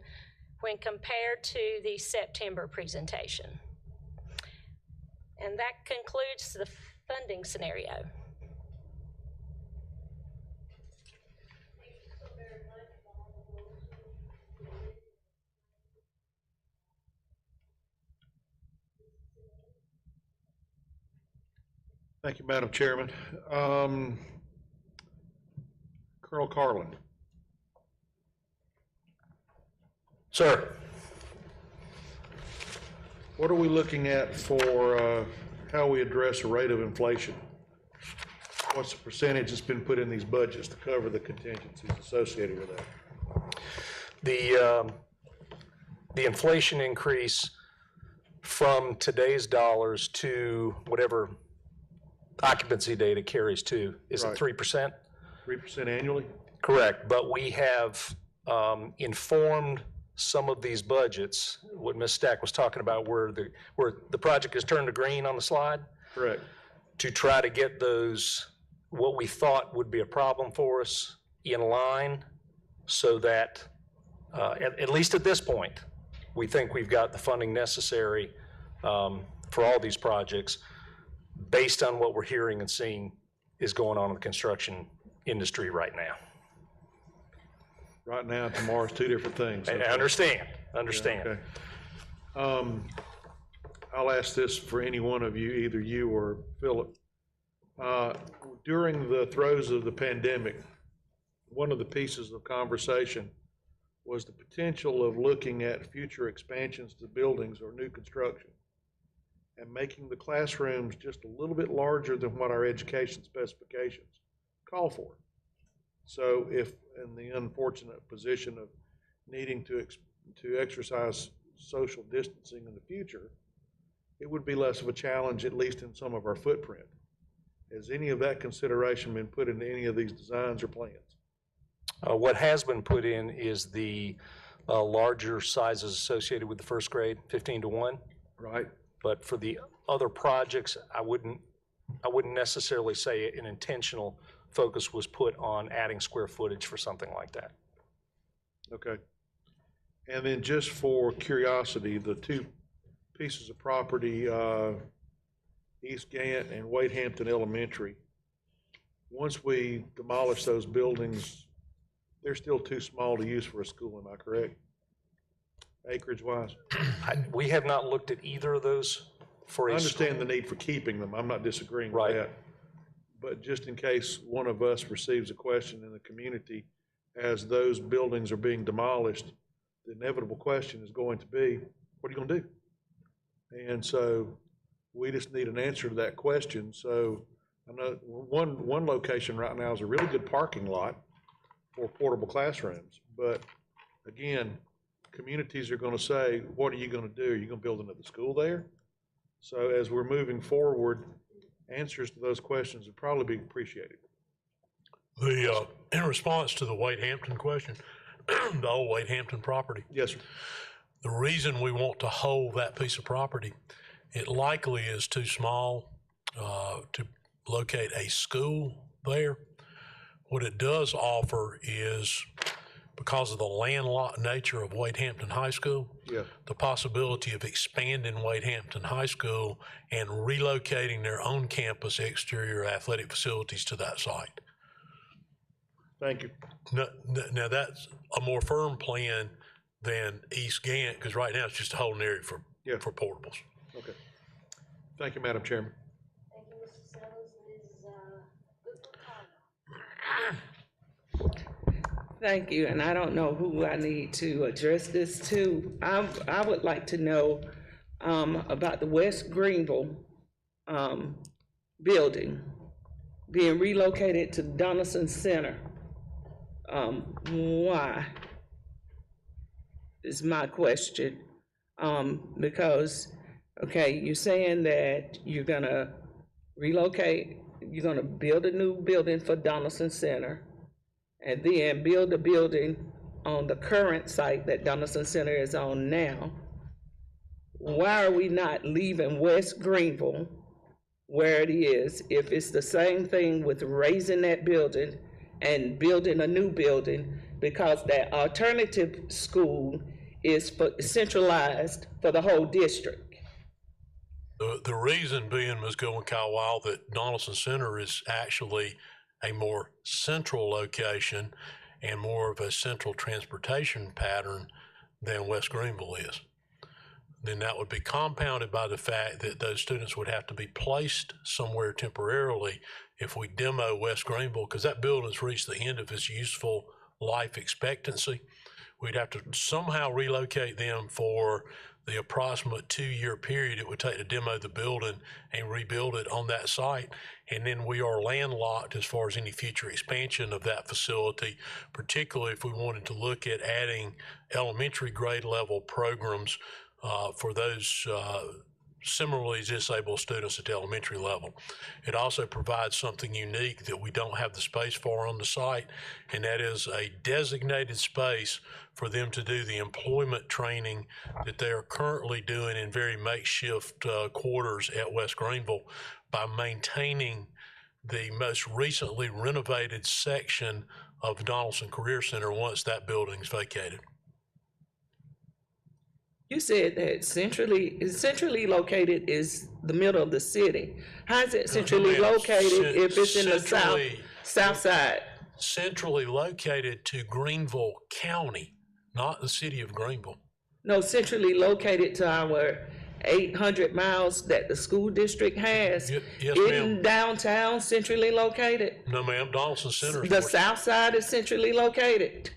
when compared to the September presentation. And that concludes the funding scenario. Thank you, Madam Chairman. Colonel Carlin. Sir. What are we looking at for how we address a rate of inflation? What's the percentage that's been put in these budgets to cover the contingencies associated with that? The inflation increase from today's dollars to whatever occupancy data carries to, is it 3%? 3% annually? Correct, but we have informed some of these budgets, what Ms. Stack was talking about, where the project is turned to green on the slide. Correct. To try to get those, what we thought would be a problem for us, in line, so that, at least at this point, we think we've got the funding necessary for all these projects, based on what we're hearing and seeing is going on in the construction industry right now. Right now and tomorrow's two different things. I understand. Yeah, okay. I'll ask this for any one of you, either you or Philip. During the throes of the pandemic, one of the pieces of conversation was the potential of looking at future expansions to buildings or new construction and making the classrooms just a little bit larger than what our education specifications call for. So if in the unfortunate position of needing to exercise social distancing in the future, it would be less of a challenge, at least in some of our footprint. Has any of that consideration been put into any of these designs or plans? What has been put in is the larger sizes associated with the first grade, 15:1. Right. But for the other projects, I wouldn't necessarily say an intentional focus was put on adding square footage for something like that. Okay. And then just for curiosity, the two pieces of property, East Gant and Wade Hampton Elementary, once we demolish those buildings, they're still too small to use for a school, am I correct? Acreage wise? We have not looked at either of those for a I understand school. the need for keeping them. I'm not disagreeing Right. with that. But just in case one of us receives a question in the community as those buildings are being demolished, the inevitable question is going to be, what are you gonna do? And so we just need an answer to that question. So I know one location right now is a really good parking lot for portable classrooms. But again, communities are gonna say, what are you gonna do? Are you gonna build another school there? So as we're moving forward, answers to those questions would probably be appreciated. In response to the Wade Hampton question, the old Wade Hampton property. Yes, sir. The reason we want to hold that piece of property, it likely is too small to locate a school there. What it does offer is, because of the landlocked nature of Wade Hampton High School, Yeah. the possibility of expanding Wade Hampton High School and relocating their own campus exterior athletic facilities to that site. Thank you. Now that's a more firm plan than East Gant, because right now it's just a holding area for portables. Okay. Thank you, Madam Chairman. Thank you, Mr. Sellers. Thank you, and I don't know who I need to address this to. I would like to know about the West Greenville building being relocated to Donaldson Center. Why? Is my question. Because, okay, you're saying that you're gonna relocate, you're gonna build a new building for Donaldson Center, and then build a building on the current site that Donaldson Center is on now. Why are we not leaving West Greenville where it is, if it's the same thing with raising that building and building a new building, because that alternative school is centralized for the whole district? The reason being, Ms. Goodwin Kyle, that Donaldson Center is actually a more central location and more of a central transportation pattern than West Greenville is. then that would be compounded by the fact that those students would have to be placed somewhere temporarily if we demo West Greenville, because that building's reached the end of its useful life expectancy. We'd have to somehow relocate them for the approximate 2-year period it would take to demo the building and rebuild it on that site. And then we are landlocked as far as any future expansion of that facility, particularly if we wanted to look at adding elementary grade level programs for those similarly disabled students at the elementary level. It also provides something unique that we don't have the space for on the site, and that is a designated space for them to do the employment training that they are currently doing in very makeshift quarters at West Greenville by maintaining the most recently renovated section of Donaldson Career Center once that building is vacated. You said that centrally located is the middle of the city. How is it centrally located if it's in the south side? Centrally located to Greenville County, not the city of Greenville. No, centrally located to our 800 miles that the school district has. Yes, in ma'am. downtown centrally located? No, ma'am. Donaldson Center. The south side is centrally located?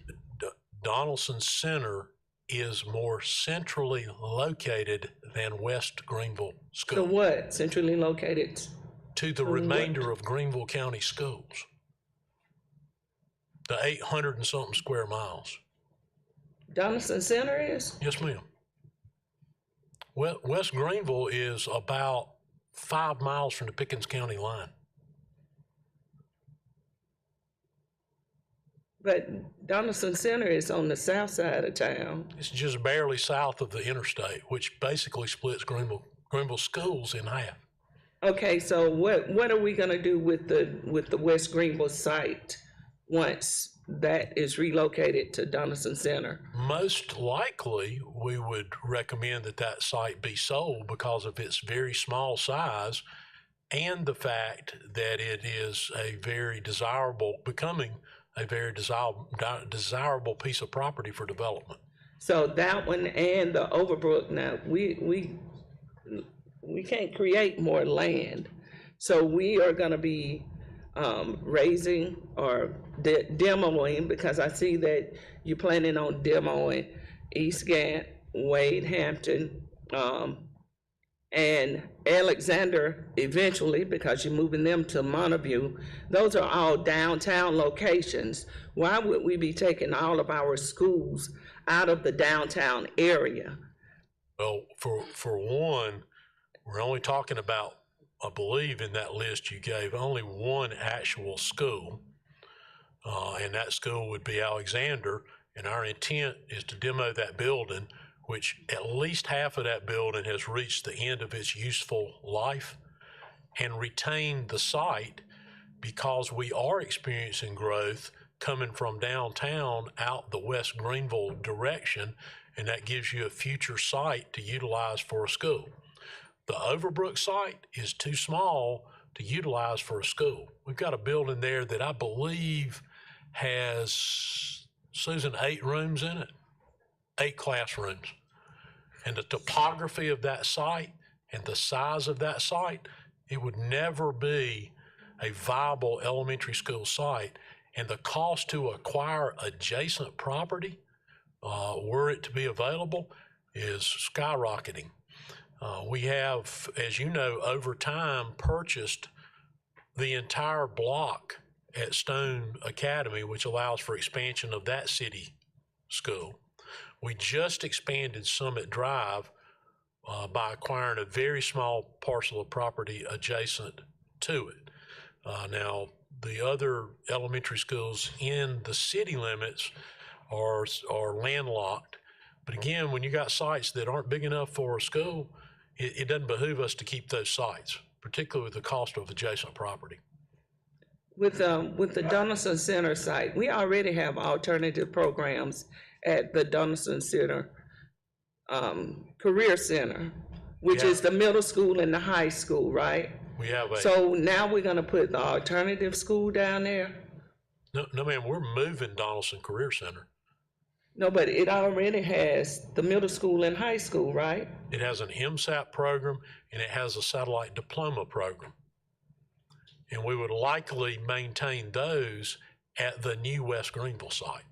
Donaldson Center is more centrally located than West Greenville School. So what, centrally located? To the remainder of Greenville County schools. The 800 and something square miles. Donaldson Center is? Yes, ma'am. Well, West Greenville is about 5 miles from the Pickens County line. But Donaldson Center is on the south side of town. It's just barely south of the interstate, which basically splits Greenville schools in half. Okay, so what are we gonna do with the West Greenville site once that is relocated to Donaldson Center? Most likely, we would recommend that that site be sold because of its very small size and the fact that it is becoming a very desirable piece of property for development. So that one and the Overbrook, now, we can't create more land. So we are gonna be raising or demoing, because I see that you're planning on demoing East Gant, Wade Hampton, and Alexander eventually, because you're moving them to Montague. Those are all downtown locations. Why would we be taking all of our schools out of the downtown area? Well, for one, we're only talking about, I believe in that list you gave, only one actual school, and that school would be Alexander, and our intent is to demo that building, which at least half of that building has reached the end of its useful life, and retain the site because we are experiencing growth coming from downtown out the West Greenville direction, and that gives you a future site to utilize for a school. The Overbrook site is too small to utilize for a school. We've got a building there that I believe has, Susan, 8 rooms in it, 8 classrooms. And the topography of that site and the size of that site, it would never be a viable elementary school site. And the cost to acquire adjacent property, were it to be available, is skyrocketing. We have, as you know, over time purchased the entire block at Stone Academy, which allows for expansion of that city school. We just expanded Summit Drive by acquiring a very small parcel of property adjacent to it. Now, the other elementary schools in the city limits are landlocked. But again, when you got sites that aren't big enough for a school, it doesn't behoove us to keep those sites, particularly with the cost of adjacent property. With the Donaldson Center site, we already have alternative programs at the Donaldson Center Career Center, which is the middle school and the high school, right? We have a. So now we're gonna put the alternative school down there? No, ma'am, we're moving Donaldson Career Center. No, but it already has the middle school and high school, right? It has an MSAT program and it has a satellite diploma program. And we would likely maintain those at the new West Greenville site.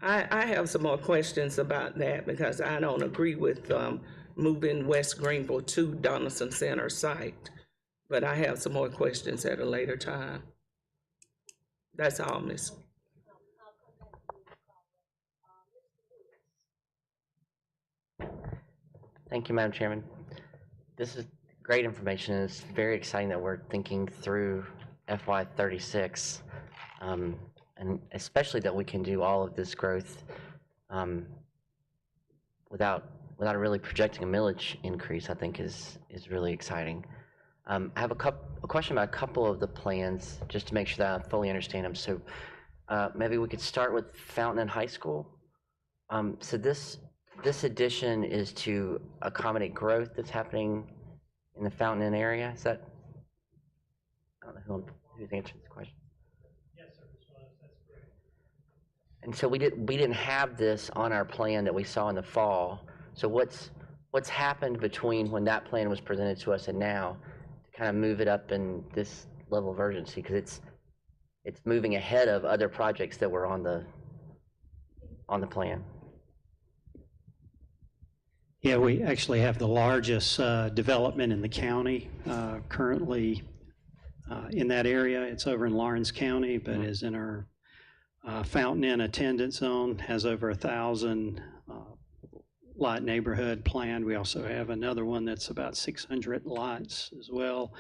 I have some more questions about that because I don't agree with moving West Greenville to Donaldson Center site. But I have some more questions at a later time. That's all, Miss. Thank you, Madam Chairman. This is great information. It's very exciting that we're thinking through FY36, and especially that we can do all of this growth without really projecting a millage increase. I think is really exciting. I have a question about a couple of the plans, just to make sure that I fully understand them. So maybe we could start with Fountain and High School. So this addition is to accommodate growth that's happening in the Fountain Inn area. Is that? I don't know who's answering this question. Yes, sir. That's correct. And so we didn't have this on our plan that we saw in the fall. So what's happened between when that plan was presented to us and now to kind of move it up in this level of urgency? Because it's moving ahead of other projects that were on the plan. Yeah, we actually have the largest development in the county currently in that area. It's over in Lawrence County, but is in our Fountain Inn attendance zone, has over 1,000 lot neighborhood planned. We also have another one that's about 600 lots as well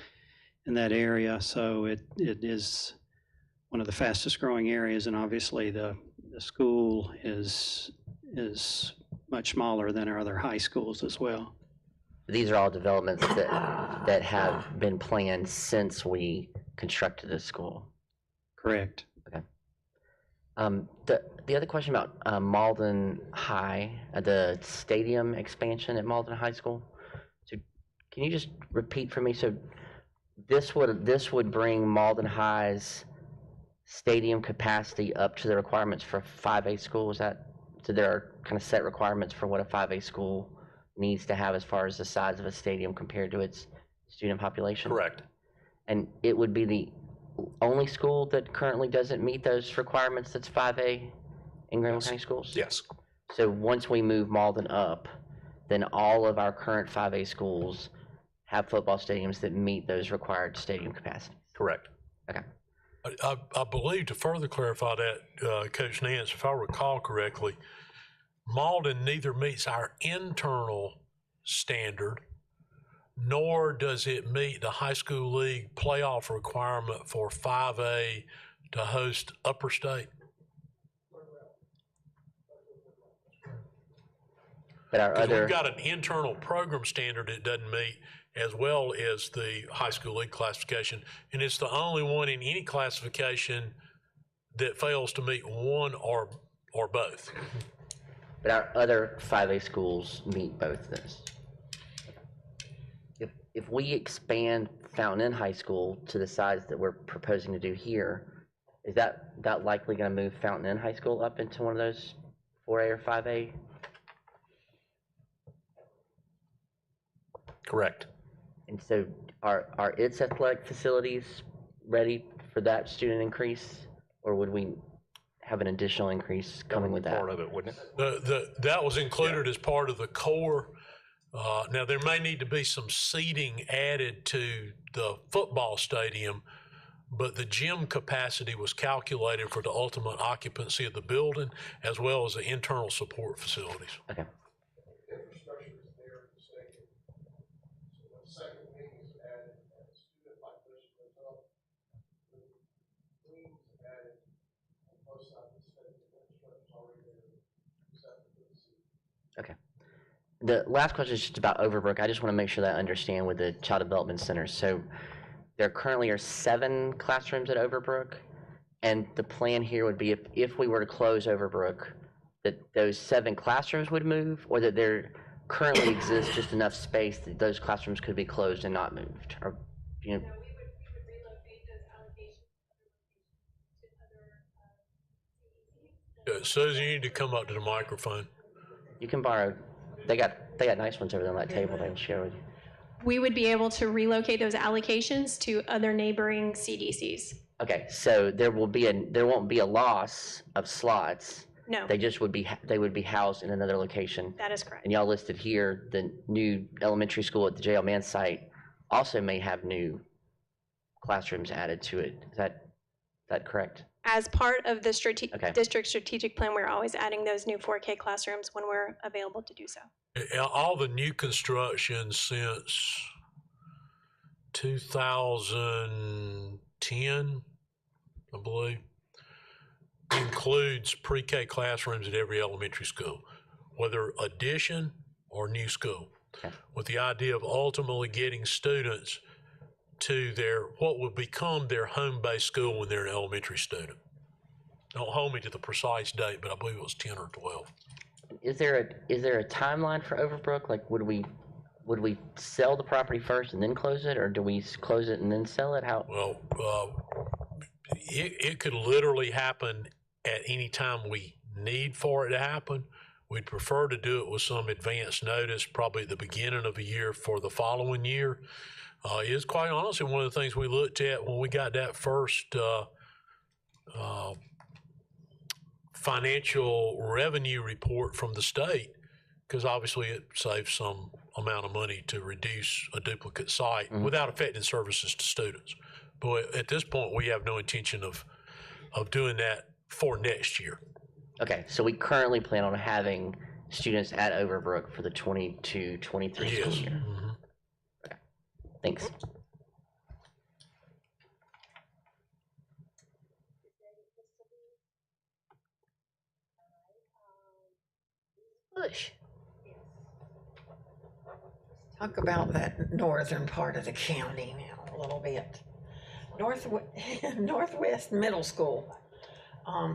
in that area. So it is one of the fastest growing areas, and obviously the school is much smaller than our other high schools as well. These are all developments that have been planned since we constructed this school. Correct. Okay. The other question about Malden High, the stadium expansion at Malden High School. So can you just repeat for me? So this would bring Malden High's stadium capacity up to the requirements for 5A school. Is that? So there are kind of set requirements for what a 5A school needs to have as far as the size of a stadium compared to its student population? Correct. And it would be the only school that currently doesn't meet those requirements that's 5A in Greenville County Schools? Yes. So once we move Malden up, then all of our current 5A schools have football stadiums that meet those required stadium capacities? Correct. Okay. I believe, to further clarify that, Coach Nance, if I recall correctly, Malden neither meets our internal standard, nor does it meet the high school league playoff requirement for 5A to host upper state. But we've got an internal program standard it doesn't meet, as well as the high school league classification. And it's the only one in any classification that fails to meet one or both. But our other 5A schools meet both those. If we expand Fountain Inn High School to the size that we're proposing to do here, is that likely going to move Fountain Inn High School up into one of those 4A or 5A? Correct. And so are its athletic facilities ready for that student increase, or would we have an additional increase coming with that? Part of it, wouldn't it? That was included as part of the core. Now, there may need to be some seating added to the football stadium, but the gym capacity was calculated for the ultimate occupancy of the building as well as the internal support facilities. Okay. Okay. The last question is just about Overbrook. I just want to make sure that I understand with the Child Development Center. So there currently are 7 classrooms at Overbrook, and the plan here would be if we were to close Overbrook, that those 7 classrooms would move, or that there currently exists just enough space that those classrooms could be closed and not moved? Or, you know, Susan, you need to come up to the microphone. You can borrow, they got nice ones over there on that table they can share with you. We would be able to relocate those allocations to other neighboring CDCs. Okay, so there won't be a loss of slots. No. They just would be housed in another location. That is correct. And y'all listed here, the new elementary school at the J.L. Mann site also may have new classrooms added to it. Is that correct? As part of the Okay. district strategic plan, we're always adding those new 4K classrooms when we're available to do so. All the new construction since 2010, I believe, includes pre-K classrooms at every elementary school, whether addition or new school, with the idea of ultimately getting students to what will become their home-based school when they're an elementary student. Don't hold me to the precise date, but I believe it was 10 or 12. Is there a timeline for Overbrook? Like, would we sell the property first and then close it, or do we close it and then sell it? How? Well, it could literally happen at any time we need for it to happen. We'd prefer to do it with some advance notice, probably at the beginning of a year for the following year. It's quite honestly one of the things we looked at when we got that first financial revenue report from the state, because obviously it saves some amount of money to reduce a duplicate site without affecting services to students. But at this point, we have no intention of doing that for next year. Okay, so we currently plan on having students at Overbrook for the 22-23 school year. Mm-hmm. Okay, thanks. Push. Talk about that northern part of the county now a little bit. Northwest Middle School.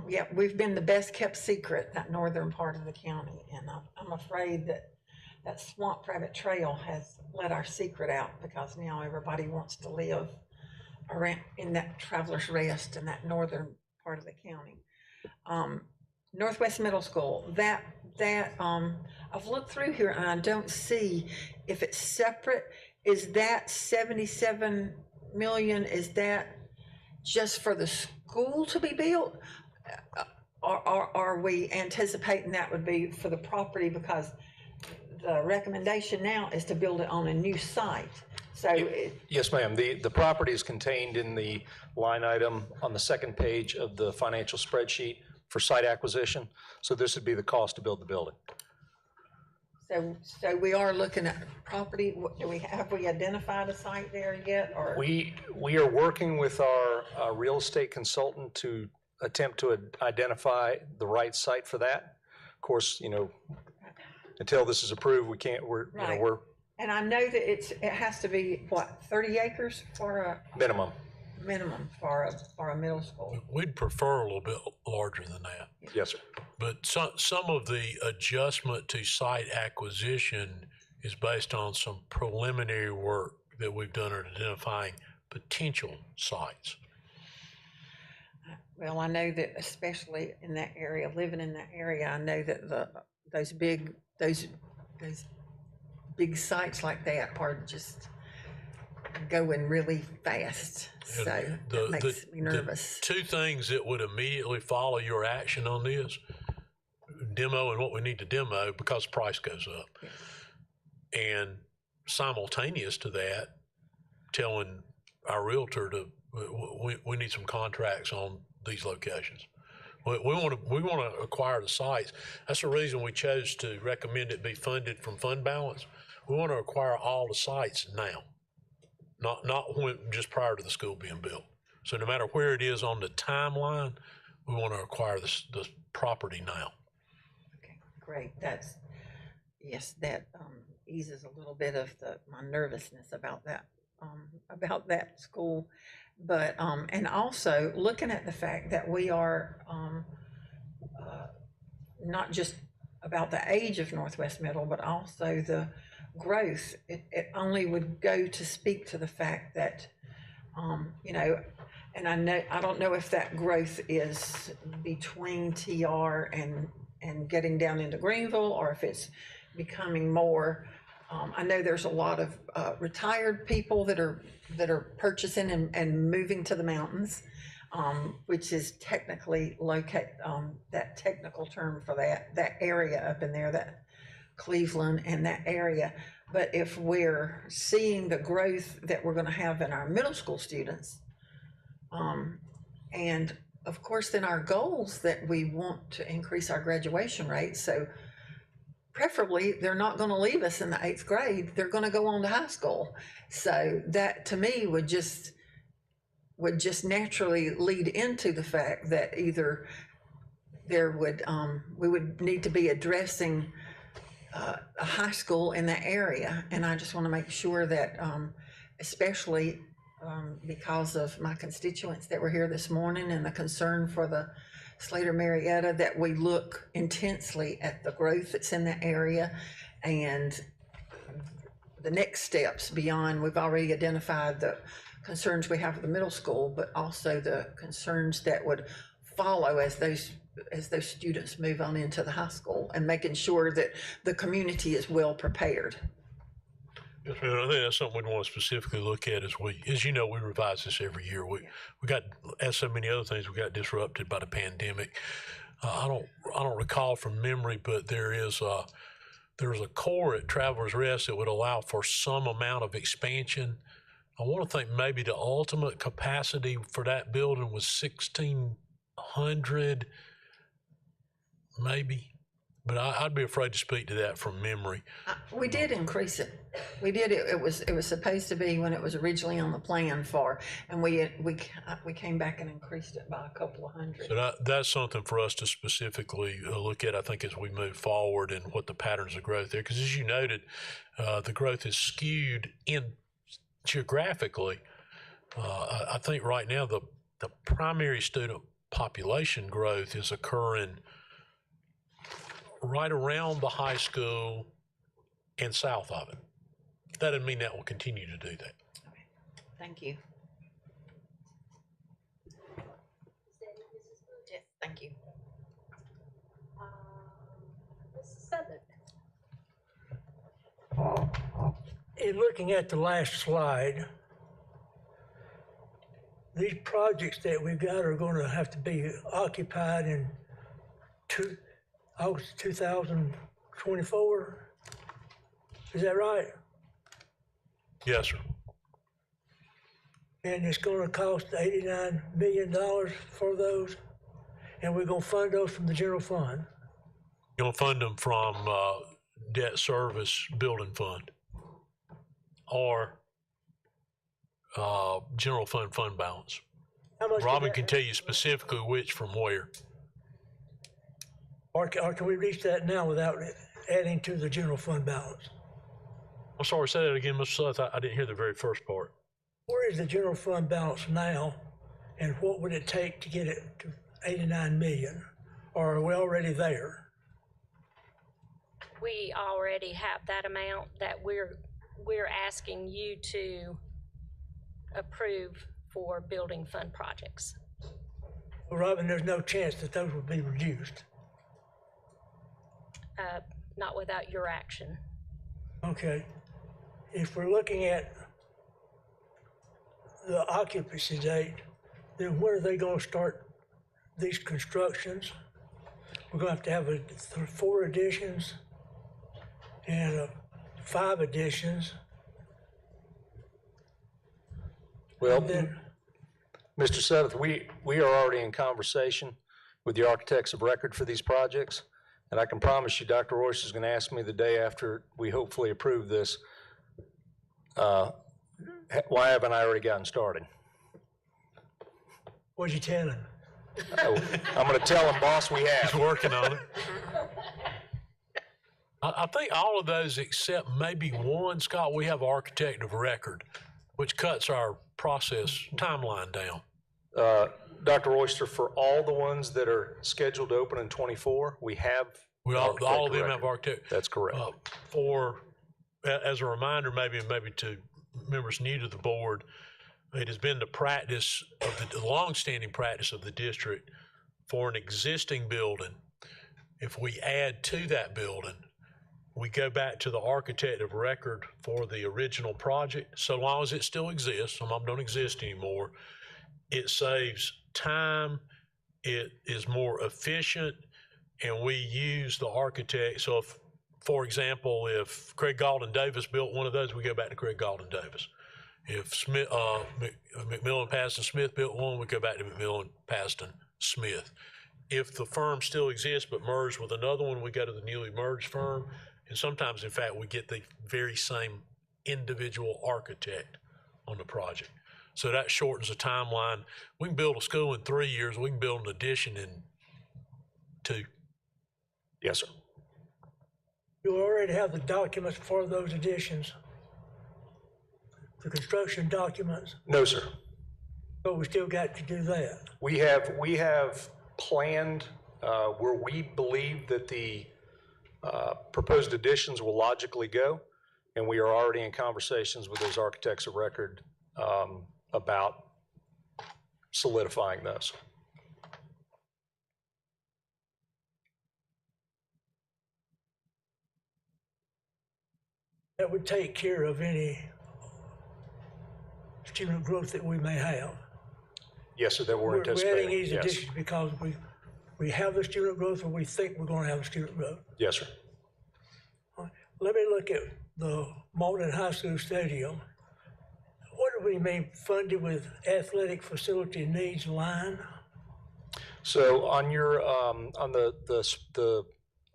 Yeah, we've been the best kept secret, that northern part of the county. And I'm afraid that Swamp Rabbit Trail has let our secret out, because now everybody wants to live around in that Travelers Rest in that northern part of the county. Northwest Middle School, that I've looked through here and I don't see if it's separate. Is that 77 million? Is that just for the school to be built? Or are we anticipating that would be for the property, because the recommendation now is to build it on a new site? So Yes, ma'am. The property is contained in the line item on the second page of the financial spreadsheet for site acquisition. So this would be the cost to build the building. So we are looking at property. Have we identified a site there yet? Or We are working with our real estate consultant to attempt to identify the right site for that. Of course, until this is approved, we can't. Right. And I know that it has to be what, 30 acres for a minimum for a middle school. We'd prefer a little bit larger than that. Yes, sir. But some of the adjustment to site acquisition is based on some preliminary work that we've done in identifying potential sites. Well, I know that especially in that area, living in that area, I know that those big sites like that are just going really fast. So that makes me nervous. The two things that would immediately follow your action on this, demo and what we need to demo, because price goes up. Yes. And simultaneous to that, telling our realtor we need some contracts on these locations. We want to acquire the sites. That's the reason we chose to recommend it be funded from fund balance. We want to acquire all the sites now, not when just prior to the school being built. So no matter where it is on the timeline, we want to acquire the property now. Okay, great. That eases a little bit of my nervousness about that school. But and also looking at the fact that we are not just about the age of Northwest Middle, but also the growth. It only would go to speak to the fact that And I don't know if that growth is between TR and getting down into Greenville, or if it's becoming more. I know there's a lot of retired people that are purchasing and moving to the mountains, which is technically that technical term for that area up in there, that Cleveland and that area. But if we're seeing the growth that we're going to have in our middle school students, and of course then our goals that we want to increase our graduation rate, so preferably they're not going to leave us in the 8th grade, they're going to go on to high school. So that to me would just naturally lead into the fact that either we would need to be addressing a high school in that area. And I just want to make sure that, especially because of my constituents that were here this morning and the concern for the Slater Marietta, that we look intensely at the growth that's in that area and the next steps beyond. We've already identified the concerns we have with the middle school, but also the concerns that would follow as those students move on into the high school, and making sure that the community is well prepared. Yes, ma'am. I think that's something we want to specifically look at as you know, we revise this every year. We got, as so many other things, we got disrupted by the pandemic. I don't recall from memory, but there was a core at Travelers Rest that would allow for some amount of expansion. I want to think maybe the ultimate capacity for that building was 1,600, maybe. But I'd be afraid to speak to that from memory. We did increase it. We did. It was supposed to be when it was originally on the plan for, and we came back and increased it by a couple of hundred. So that's something for us to specifically look at, I think, as we move forward and what the patterns of growth there. Because as you noted, the growth is skewed in geographically. I think right now the primary student population growth is occurring right around the high school and south of it. That doesn't mean that will continue to do that. Okay. Thank you. Yes, thank you. In looking at the last slide, these projects that we've got are going to have to be occupied in August 2024. Is that right? Yes, sir. And it's going to cost $89 million for those, and we're going to fund those from the general fund. You're going to fund them from debt service building fund or general fund balance. How much Robin can tell you specifically which from where. Or can we reach that now without adding to the general fund balance? I'm sorry, say that again, Mr. Seth. I didn't hear the very first part. Where is the general fund balance now, and what would it take to get it to 89 million? Or are we already there? We already have that amount that we're asking you to approve for building fund projects. Well, Robin, there's no chance that those will be reduced. Not without your action. Okay. If we're looking at the occupancy date, then when are they going to start these constructions? We're going to have 4 additions and 5 additions. Well, Mr. Seth, we are already in conversation with the architects of record for these projects. And I can promise you, Dr. Royce is going to ask me the day after we hopefully approve this, why haven't I already gotten started? What'd you tell him? I'm going to tell him, boss, we have. He's working on it. I think all of those except maybe one, Scott, we have architect of record, which cuts our process timeline down. Dr. Royster, for all the ones that are scheduled to open in 24, we have all of them have architect. That's correct. As a reminder, maybe to members new to the board, It has been the practice of the longstanding practice of the district for an existing building. If we add to that building, we go back to the architect of record for the original project, so long as it still exists. Some of them don't exist anymore. It saves time, it is more efficient, and we use the architect. So if, for example, if Craig Galton Davis built one of those, we go back to Craig Galton Davis. If Smith, McMillan Paston Smith built one, we go back to McMillan Paston Smith. If the firm still exists but merged with another one, we go to the newly merged firm. And sometimes, in fact, we get the very same individual architect on the project. So that shortens the timeline. We can build a school in 3 years. We can build an addition in 2. Yes, sir. You already have the documents for those additions, the construction documents, No, sir. but we still got to do that. We have planned where we believe that the proposed additions will logically go, and we are already in conversations with those architects of record about solidifying those. That would take care of any student growth that we may have. Yes, sir, that we're We're anticipating. adding these Yes. additions because we have the student growth, or we think we're going to have the student growth. Yes, sir. Let me look at the Malden High School Stadium. What do we mean funded with athletic facility needs line? So on your on the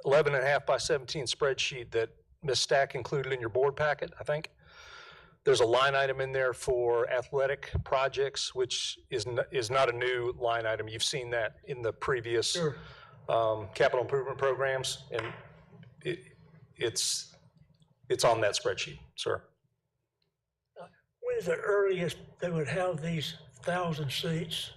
11.5 by 17 spreadsheet that Ms. Stack included in your board packet, I think there's a line item in there for athletic projects, which is not a new line item. You've seen that in the previous capital improvement programs, and it's on that spreadsheet, sir. When is the earliest they would have these 1,000 seats?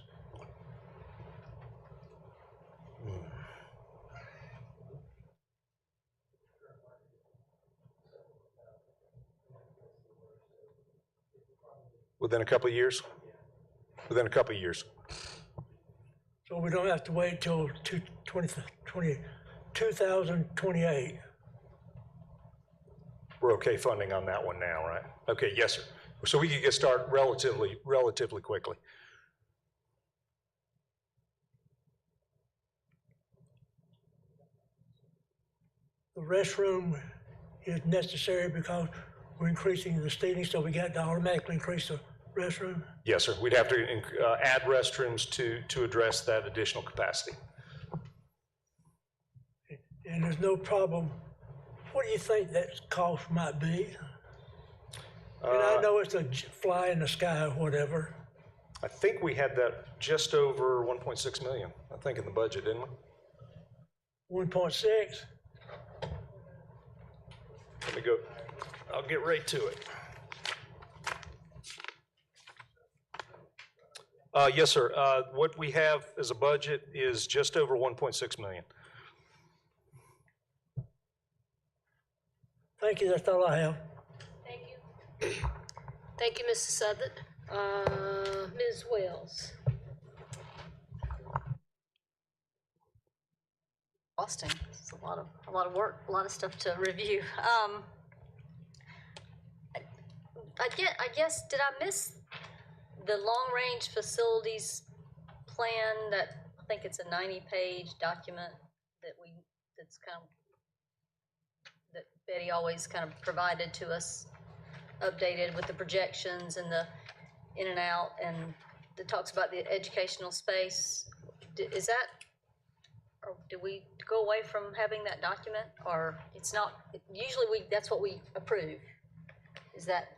Within a couple of years? Within a couple of years. So we don't have to wait till 2028. We're okay funding on that one now, right? Okay, yes, sir. So we could get started relatively quickly. The restroom is necessary because we're increasing the seating, so we got to automatically increase the restroom. Yes, sir. We'd have to add restrooms to address that additional capacity. And there's no problem. What do you think that cost might be? And I know it's a fly in the sky or whatever. I think we had that just over 1.6 million, I think, in the budget, didn't we? 1.6? Let me go. I'll get right to it. Yes, sir. What we have as a budget is just over 1.6 million. Thank you, that's all I have. Thank you. Thank you, Mrs. Southard. Ms. Wells. Exhausting. It's a lot of work, a lot of stuff to review. I guess, did I miss the long-range facilities plan? That, I think it's a 90-page document that's kind of, that Betty always kind of provided to us, updated with the projections and the in and out, and it talks about the educational space. Is that, or do we go away from having that document, or it's not, usually that's what we approve? Is that?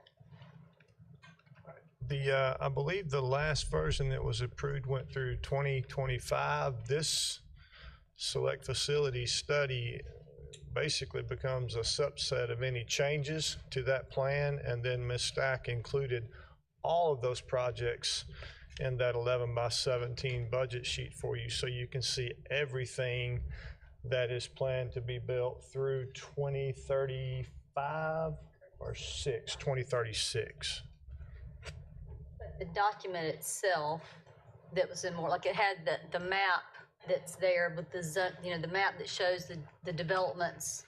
I believe the last version that was approved went through 2025. This select facility study basically becomes a subset of any changes to that plan, and then Ms. Stack included all of those projects in that 11 by 17 budget sheet for you, so you can see everything that is planned to be built through 2035 or 2036. the document itself that was in more, like it had the map that's there with the, the map that shows the developments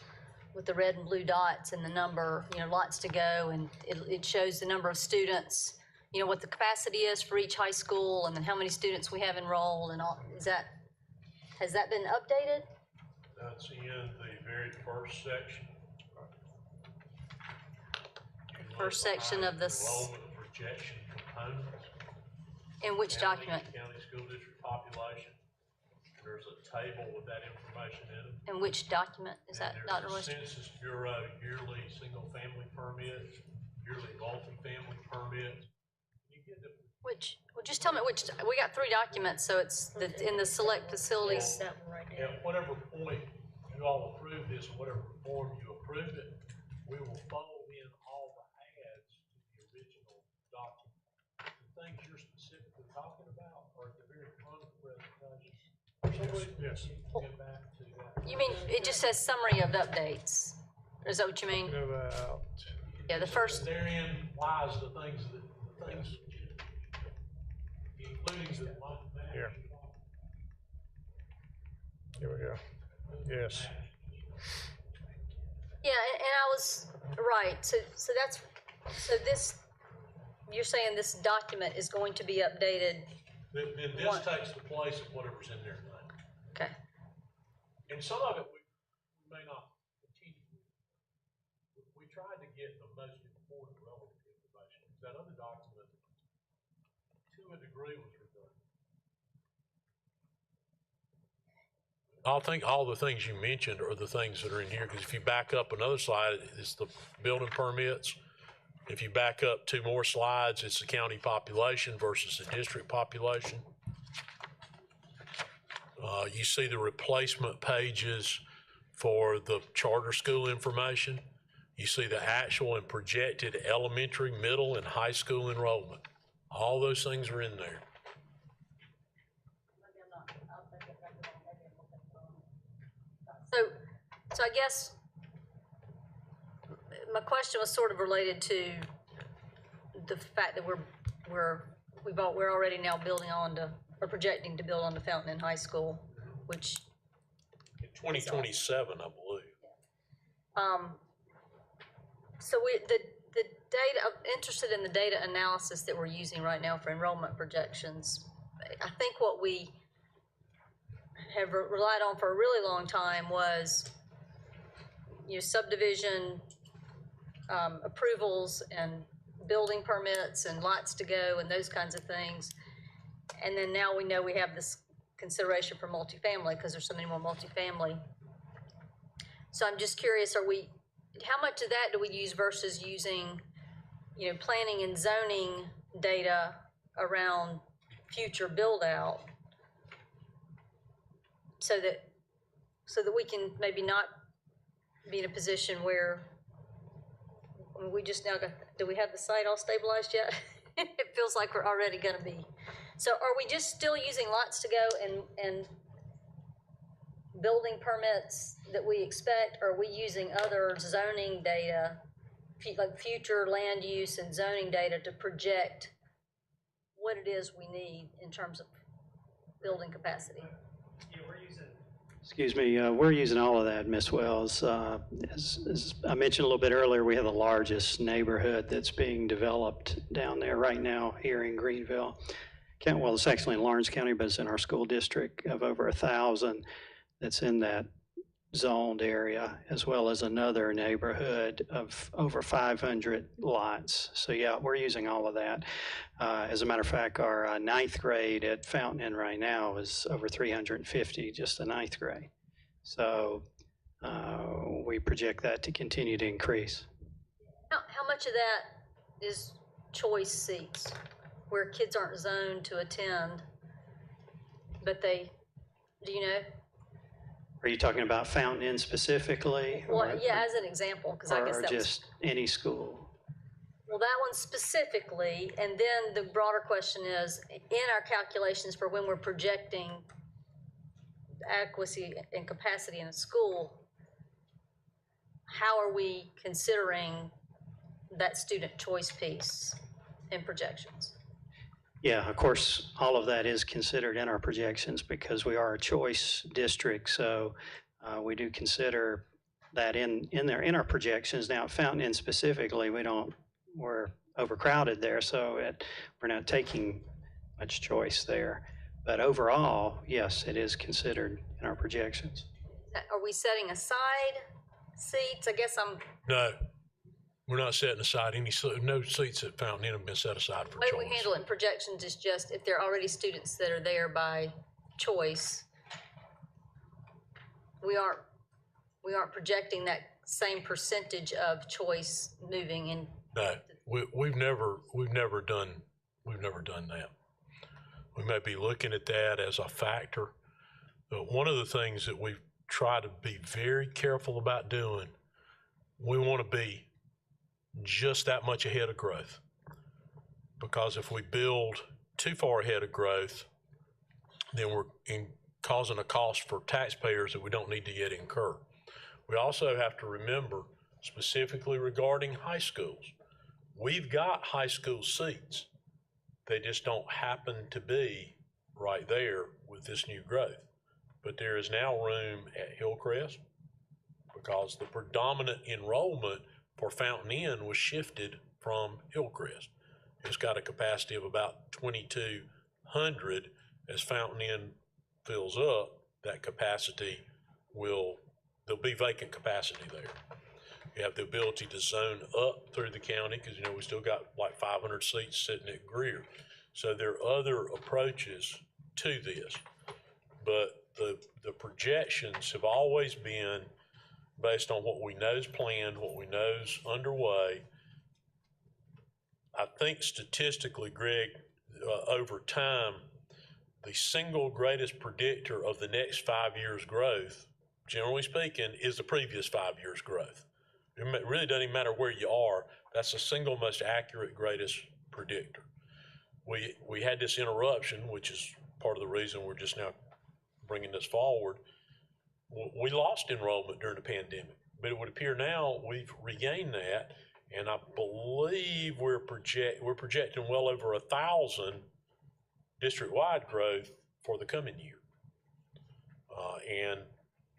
with the red and blue dots and the number, lots to go, and it shows the number of students, what the capacity is for each high school, and then how many students we have enrolled and all. Has that been updated? That's in the very first section. First section of this. Enrollment projection components. In which document? County school district population. There's a table with that information in it. In which document is that, Dr. There's West? a Census Bureau yearly single-family permits, yearly multifamily permits. You get the Which, well, just tell me which, we got 3 documents, so it's in the select facilities. At whatever point you all approve this, in whatever form you approve it, we will fold in all the adds to the original document. The things you're specifically talking about are at the very front of the presentation. Yes. Get back to that. You mean, it just says summary of updates? Is that what you mean? Yeah, the first. Therein lies the things including the one. Here. Here we go. Yes. Yeah, and I was, right, so this, you're saying this document is going to be updated? Then this takes the place of whatever's in there tonight. Okay. And some of it we may not continue with. We tried to get the most important relevant information. That other document, to a degree, was redundant. I think all the things you mentioned are the things that are in here, because if you back up another slide, it's the building permits. If you back up 2 more slides, it's the county population versus the district population. You see the replacement pages for the charter school information. You see the actual and projected elementary, middle, and high school enrollment. All those things are in there. So I guess my question was sort of related to the fact that we're already now building on to, or projecting to build on the Fountain Inn High School, which. In 2027, I believe. So the data, I'm interested in the data analysis that we're using right now for enrollment projections. I think what we have relied on for a really long time was, subdivision approvals and building permits and lots to go and those kinds of things. And then now we know we have this consideration for multifamily because there's so many more multifamily. So I'm just curious, how much of that do we use versus using, planning and zoning data around future build out so that we can maybe not be in a position where, we just now got, do we have the site all stabilized yet? It feels like we're already gonna be. So are we just still using lots to go and building permits that we expect? Or are we using other zoning data, like future land use and zoning data to project what it is we need in terms of building capacity? Excuse me, we're using all of that, Ms. Wells. As I mentioned a little bit earlier, we have the largest neighborhood that's being developed down there right now here in Greenville. Well, it's actually in Lawrence County, but it's in our school district of over 1,000 that's in that zoned area, as well as another neighborhood of over 500 lots. So yeah, we're using all of that. As a matter of fact, our 9th grade at Fountain Inn right now is over 350, just the 9th grade. So we project that to continue to increase. How much of that is choice seats, where kids aren't zoned to attend, but do you know? Are you talking about Fountain Inn specifically? Well, yeah, as an example, because I guess or that was. just any school? Well, that one specifically, and then the broader question is, in our calculations for when we're projecting adequacy and capacity in a school, how are we considering that student choice piece in projections? Yeah, of course, all of that is considered in our projections because we are a choice district. So we do consider that in our projections. Now, at Fountain Inn specifically, we're overcrowded there, so we're not taking much choice there. But overall, yes, it is considered in our projections. Are we setting aside seats? I guess No, we're not setting aside no seats at Fountain Inn have been set aside for the way choice. we handle it in projections is just if there are already students that are there by choice, we aren't projecting that same percentage of choice moving in. No, we've never done that. We may be looking at that as a factor, but one of the things that we've tried to be very careful about doing, we want to be just that much ahead of growth. Because if we build too far ahead of growth, then we're causing a cost for taxpayers that we don't need to yet incur. We also have to remember, specifically regarding high schools, we've got high school seats. They just don't happen to be right there with this new growth. But there is now room at Hillcrest because the predominant enrollment for Fountain Inn was shifted from Hillcrest. It's got a capacity of about 2,200. As Fountain Inn fills up, that capacity there'll be vacant capacity there. You have the ability to zone up through the county because, we still got like 500 seats sitting at Greer. So there are other approaches to this. But the projections have always been based on what we know is planned, what we know is underway. I think statistically, Greg, over time, the single greatest predictor of the next 5 years' growth, generally speaking, is the previous 5 years' growth. It really doesn't even matter where you are. That's the single most accurate, greatest predictor. We had this interruption, which is part of the reason we're just now bringing this forward. We lost enrollment during the pandemic, but it would appear now we've regained that, and I believe we're projecting well over 1,000 district-wide growth for the coming year. And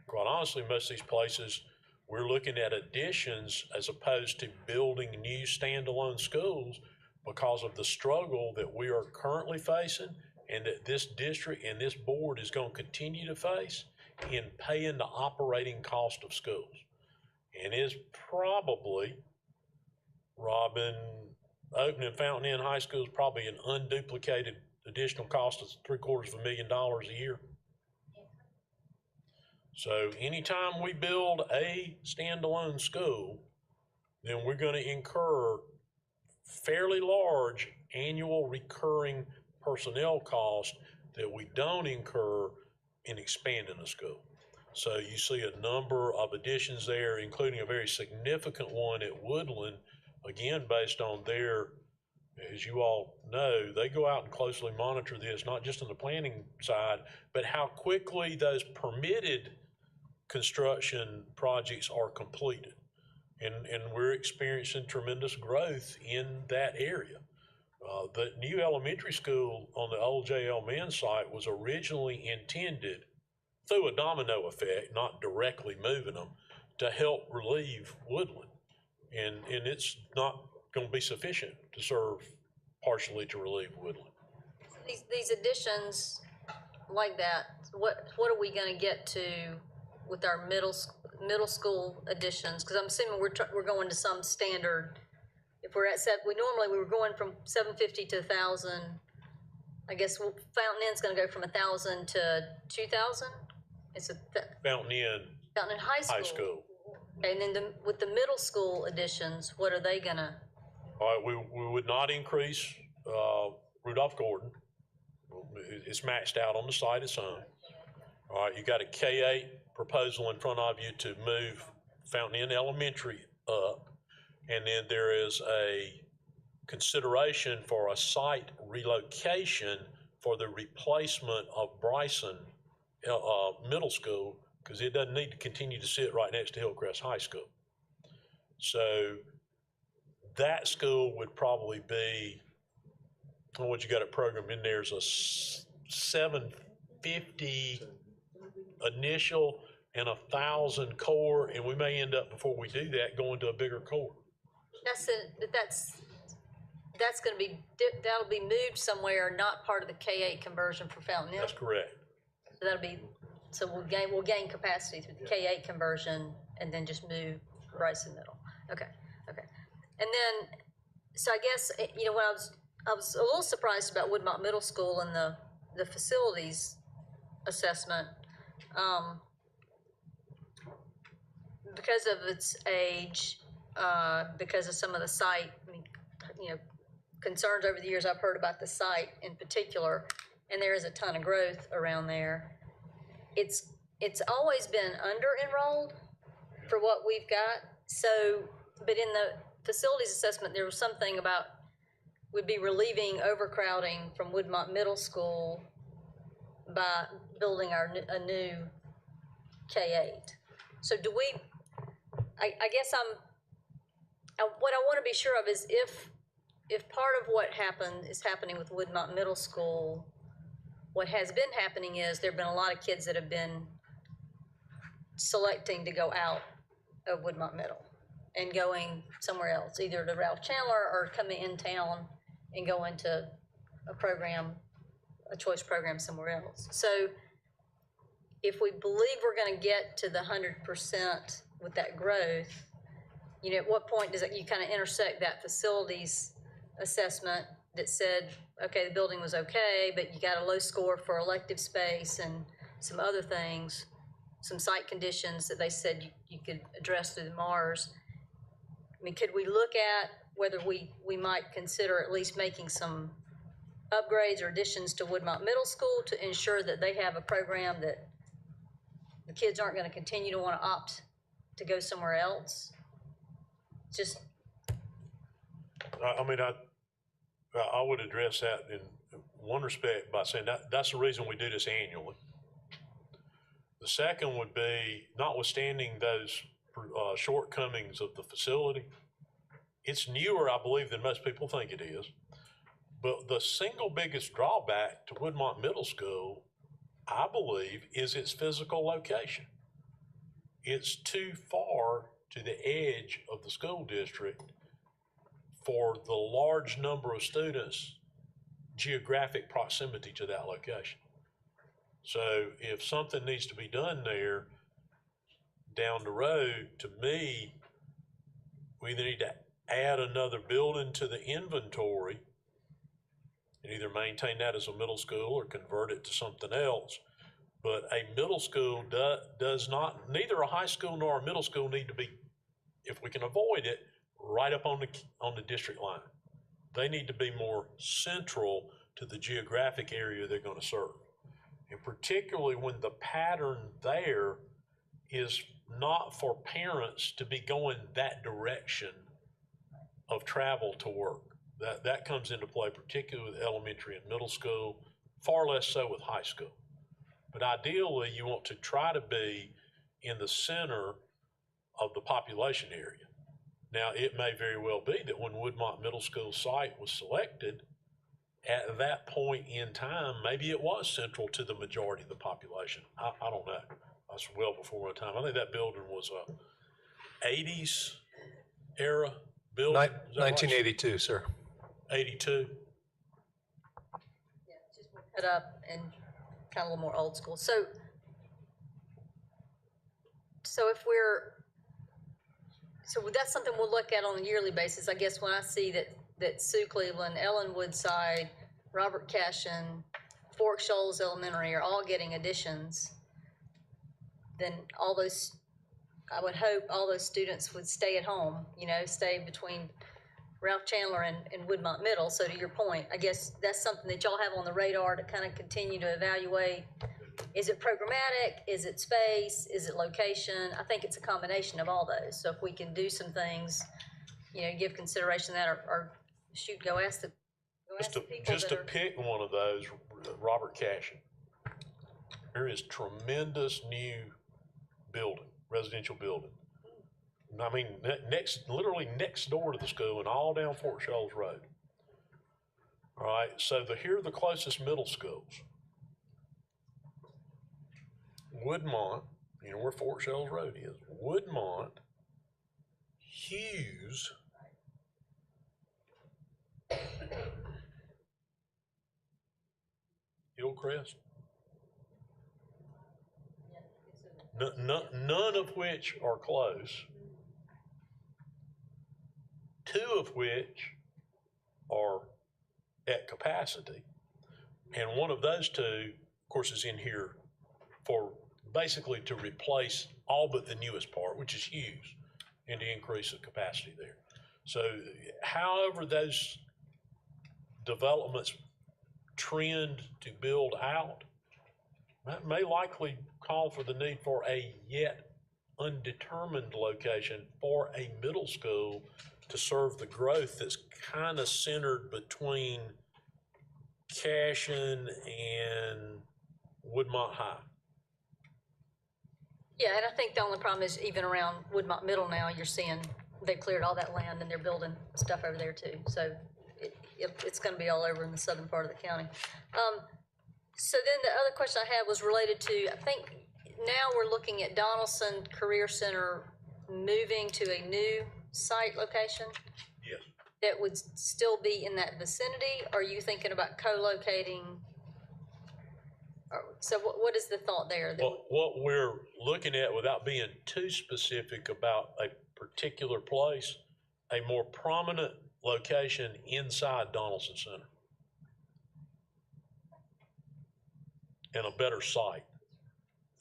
quite honestly, most of these places, we're looking at additions as opposed to building new standalone schools because of the struggle that we are currently facing and that this district and this board is going to continue to face in paying the operating cost of schools. And is probably, Robin, opening Fountain Inn High School is probably an unduplicated additional cost of $750,000 a year. So anytime we build a standalone school, then we're going to incur fairly large annual recurring personnel costs that we don't incur in expanding a school. So you see a number of additions there, including a very significant one at Woodland, again, based on their, as you all know, they go out and closely monitor this, not just on the planning side, but how quickly those permitted construction projects are completed. And we're experiencing tremendous growth in that area. The new elementary school on the old J.L. Men's site was originally intended, through a domino effect, not directly moving them, to help relieve Woodland. And it's not going to be sufficient to serve partially to relieve Woodland. These additions like that, what are we going to get to with our middle school additions? Because I'm assuming we're going to some standard. If we're at we were going from 750 to 1,000. I guess Fountain Inn's going to go from 1,000 to 2,000. It's Fountain Inn High School. Okay, and then with the middle school additions, what are they going to? All right, we would not increase Rudolph Gordon. It's maxed out on the site it's on. All right, you got a K-8 proposal in front of you to move Fountain Inn Elementary up, and then there is a consideration for a site relocation for the replacement of Bryson Middle School, because it doesn't need to continue to sit right next to Hillcrest High School. So that school would probably be, what you got it programmed in there is a 750 initial and 1,000 core, and we may end up, before we do that, going to a bigger core. That's going to be, that'll be moved somewhere, not part of the K-8 conversion for Fountain Hill. That's correct. So that'll be, so we'll gain capacity through the K-8 conversion and then just move Bryson Middle. Okay. And then, so I guess, you know, when I was a little surprised about Woodmont Middle School and the facilities assessment, because of its age, because of some of the site, you know, concerns over the years I've heard about the site in particular, and there is a ton of growth around there. It's always been under-enrolled for what we've got. So, but in the facilities assessment, there was something about we'd be relieving overcrowding from Woodmont Middle School by building a new K-8. So do we, I guess what I want to be sure of is if part of what happened is happening with Woodmont Middle School, what has been happening is there have been a lot of kids that have been selecting to go out of Woodmont Middle and going somewhere else, either to Ralph Chandler or coming in town and going to a choice program somewhere else. So if we believe we're going to get to the 100% with that growth, you know, at what point does you kind of intersect that facilities assessment that said, okay, the building was okay, but you got a low score for elective space and some other things, some site conditions that they said you could address through the MARS. I mean, could we look at whether we might consider at least making some upgrades or additions to Woodmont Middle School to ensure that they have a program that the kids aren't going to continue to want to opt to go somewhere else? Just, I mean, I would address that in one respect by saying that's the reason we do this annually. The second would be, notwithstanding those shortcomings of the facility, it's newer, I believe, than most people think it is. But the single biggest drawback to Woodmont Middle School, I believe, is its physical location. It's too far to the edge of the school district for the large number of students' geographic proximity to that location. So if something needs to be done there down the road, to me, we either need to add another building to the inventory and either maintain that as a middle school or convert it to something else. But a middle school does not, neither a high school nor a middle school need to be, if we can avoid it, right up on the district line. They need to be more central to the geographic area they're going to serve. And particularly when the pattern there is not for parents to be going that direction of travel to work. That comes into play, particularly with elementary and middle school, far less so with high school. But ideally, you want to try to be in the center of the population area. Now, it may very well be that when Woodmont Middle School site was selected, at that point in time, maybe it was central to the majority of the population. I don't know. That's well before my time. I think that building was a 80s era building. 1982, sir. 82. yeah, just put up and kind of a little more old school. So that's something we'll look at on a yearly basis. I guess when I see that Sue Cleveland, Ellen Woodside, Robert Cashin, Fork Shoals Elementary are all getting additions, then I would hope all those students would stay at home, you know, stay between Ralph Chandler and Woodmont Middle. So to your point, I guess that's something that y'all have on the radar to kind of continue to evaluate. Is it programmatic? Is it space? Is it location? I think it's a combination of all those. So if we can do some things, you know, give consideration to that or go ask the people Just to pick one of those, Robert Cashin. There is tremendous new building, residential building. I mean, literally next door to the school and all down Fort Shoals Road. All right, so here are the closest middle schools. Woodmont, you know where Fort Shells Road is. Woodmont, Hughes, Hillcrest. None of which are close. Two of which are at capacity. And one of those two, of course, is in here for basically to replace all but the newest part, which is Hughes, and to increase the capacity there. So however those developments trend to build out, that may likely call for the need for a yet undetermined location for a middle school to serve the growth that's kind of centered between Cashin and Woodmont High. Yeah, and I think the only problem is even around Woodmont Middle now, you're seeing they've cleared all that land and they're building stuff over there too. So it's going to be all over in the southern part of the county. So then the other question I had was related to, I think now we're looking at Donaldson Career Center moving to a new site location? Yes. That would still be in that vicinity? Or are you thinking about co-locating? So what is the thought there? Well, what we're looking at, without being too specific about a particular place, a more prominent location inside Donaldson Center. And a better site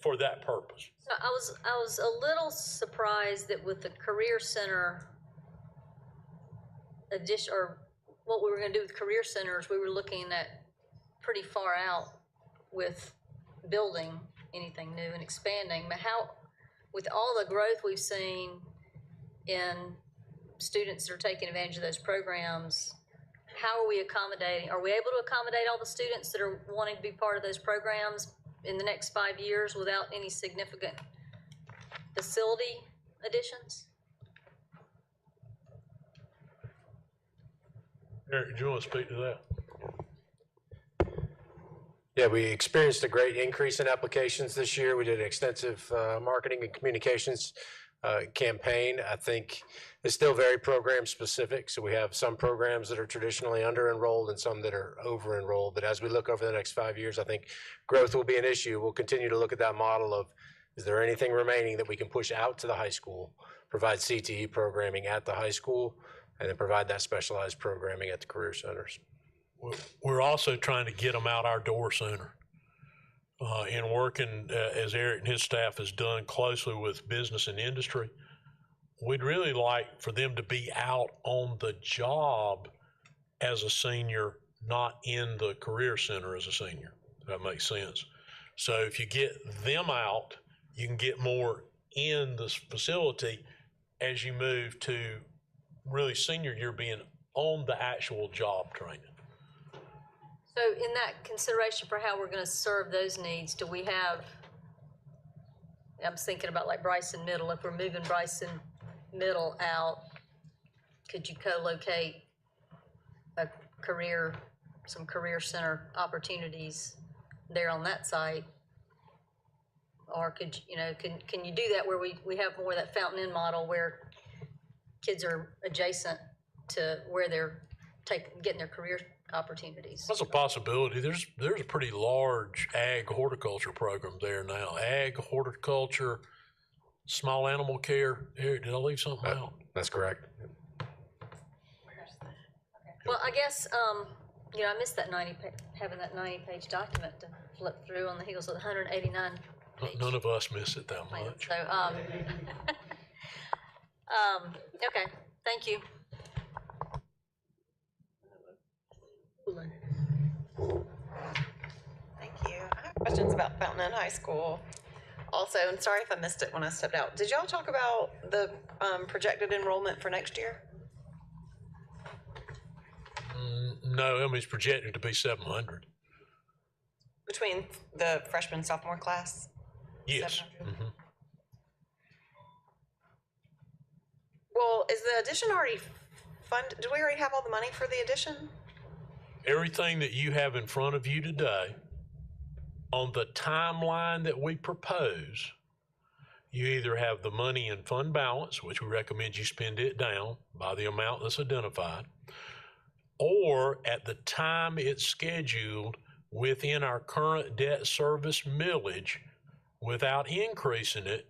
for that purpose. So I was a little surprised that with the Career Center addition, or what we were going to do with Career Centers, we were looking at pretty far out with building anything new and expanding. But how, with all the growth we've seen in students that are taking advantage of those programs, how are we accommodating? Are we able to accommodate all the students that are wanting to be part of those programs in the next 5 years without any significant facility additions? Eric, do you want to speak to that? Yeah, we experienced a great increase in applications this year. We did an extensive marketing and communications campaign. I think it's still very program specific. So we have some programs that are traditionally under enrolled and some that are over enrolled. But as we look over the next 5 years, I think growth will be an issue. We'll continue to look at that model of, is there anything remaining that we can push out to the high school, provide CTE programming at the high school, and then provide that specialized programming at the career centers. We're also trying to get them out our door sooner. In working, as Eric and his staff has done closely with business and industry, we'd really like for them to be out on the job as a senior, not in the career center as a senior. If that makes sense. So if you get them out, you can get more in this facility as you move to really senior year being on the actual job training. So in that consideration for how we're going to serve those needs, do we have, I'm thinking about like Bryson Middle, if we're moving Bryson Middle out, could you co-locate some career center opportunities there on that site? Or could you know, can you do that where we have more of that Fountain Inn model where kids are adjacent to where they're getting their career opportunities? That's a possibility. There's a pretty large ag horticulture program there now. Ag, horticulture, small animal care. Eric, did I leave something out? That's correct. Well, I guess, you know, I missed that having that 90-page document to flip through on the heels of the 189. None of us miss it that much. So, okay, thank you. Thank you. I have questions about Fountain Inn High School. Also, and sorry if I missed it when I stepped out. Did y'all talk about the projected enrollment for next year? No, I mean, it's projected to be 700. Between the freshman and sophomore class? Yes. Well, is the addition already funded? Do we already have all the money for the addition? everything that you have in front of you today, on the timeline that we propose, you either have the money in fund balance, which we recommend you spend it down by the amount that's identified, or at the time it's scheduled within our current debt service millage without increasing it,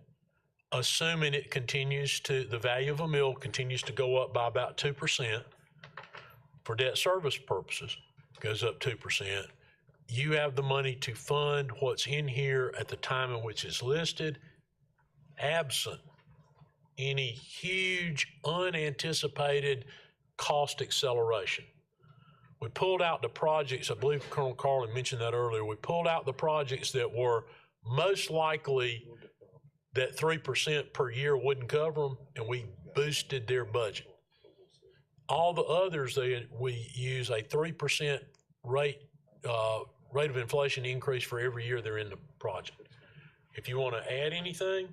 assuming it continues to, the value of a mill continues to go up by about 2% for debt service purposes, goes up 2%. You have the money to fund what's in here at the time in which it's listed, absent any huge unanticipated cost acceleration. We pulled out the projects, I believe Colonel Carlin mentioned that earlier, we pulled out the projects that were most likely that 3% per year wouldn't cover them, and we boosted their budget. All the others, we use a 3% rate of inflation increase for every year they're in the project. If you want to add anything,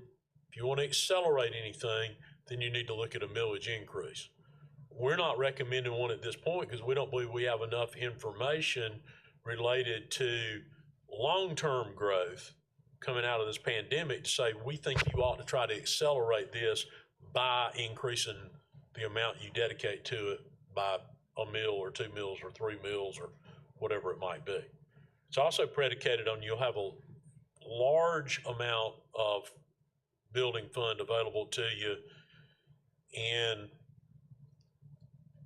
if you want to accelerate anything, then you need to look at a millage increase. We're not recommending one at this point because we don't believe we have enough information related to long-term growth coming out of this pandemic to say we think you ought to try to accelerate this by increasing the amount you dedicate to it by a mill or 2 mills or 3 mills or whatever it might be. It's also predicated on you'll have a large amount of building fund available to you in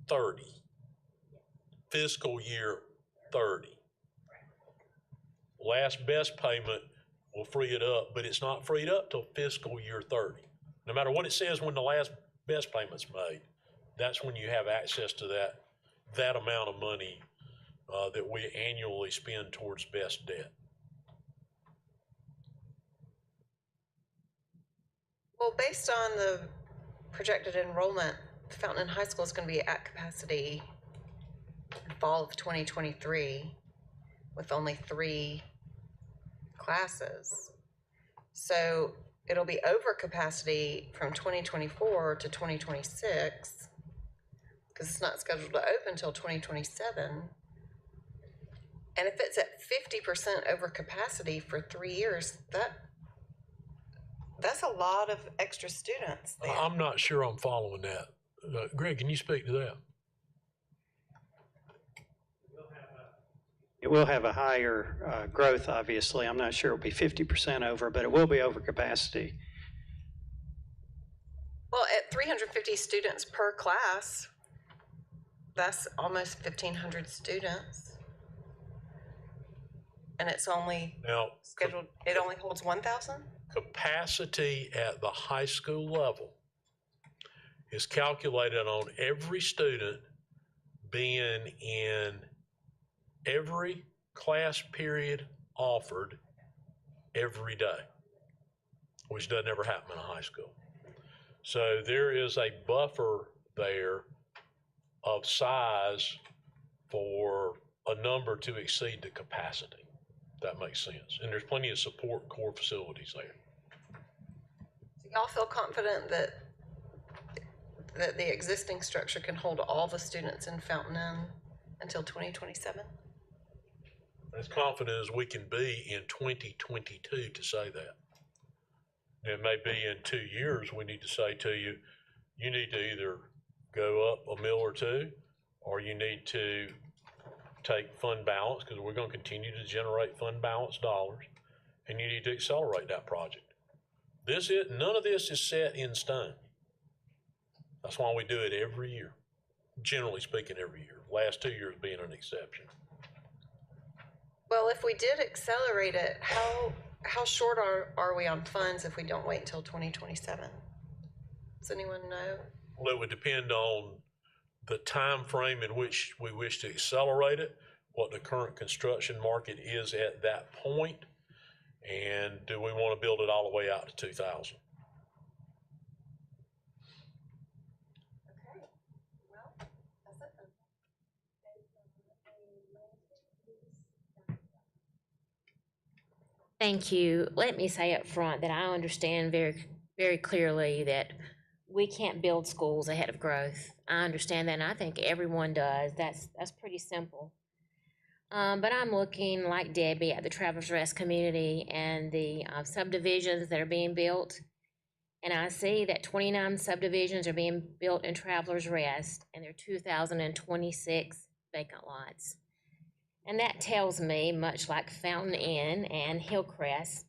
30, fiscal year 30. Last best payment will free it up, but it's not freed up till fiscal year 30. No matter what it says when the last best payment's made, that's when you have access to that amount of money that we annually spend towards best debt. Well, based on the projected enrollment, Fountain High School is going to be at capacity in fall of 2023 with only 3 classes. So it'll be over capacity from 2024 to 2026 because it's not scheduled to open until 2027. And if it's at 50% over capacity for 3 years, that's a lot of extra students there. I'm not sure I'm following that. Greg, can you speak to that? It will have a higher growth, obviously. I'm not sure it'll be 50% over, but it will be over capacity. Well, at 350 students per class, that's almost 1,500 students. And it's only scheduled, it only holds 1,000? Capacity at the high school level is calculated on every student being in every class period offered every day, which doesn't ever happen in a high school. So there is a buffer there of size for a number to exceed the capacity. That makes sense. And there's plenty of support core facilities there. So y'all feel confident that the existing structure can hold all the students in Fountain Inn until 2027? As confident as we can be in 2022 to say that. It may be in 2 years we need to say to you, you need to either go up a mill or 2, or you need to take fund balance, because we're going to continue to generate fund balance dollars, and you need to accelerate that project. None of this is set in stone. That's why we do it every year, generally speaking every year, last 2 years being an exception. Well, if we did accelerate it, how short are we on funds if we don't wait until 2027? Does anyone know? Well, it would depend on the time frame in which we wish to accelerate it, what the current construction market is at that point, and do we want to build it all the way out to 2000? Thank you. Let me say up front that I understand very, very clearly that we can't build schools ahead of growth. I understand that, and I think everyone does. That's pretty simple. But I'm looking like Debbie at the Travelers Rest community and the subdivisions that are being built. And I see that 29 subdivisions are being built in Travelers Rest, and there are 2,026 vacant lots. And that tells me, much like Fountain Inn and Hillcrest,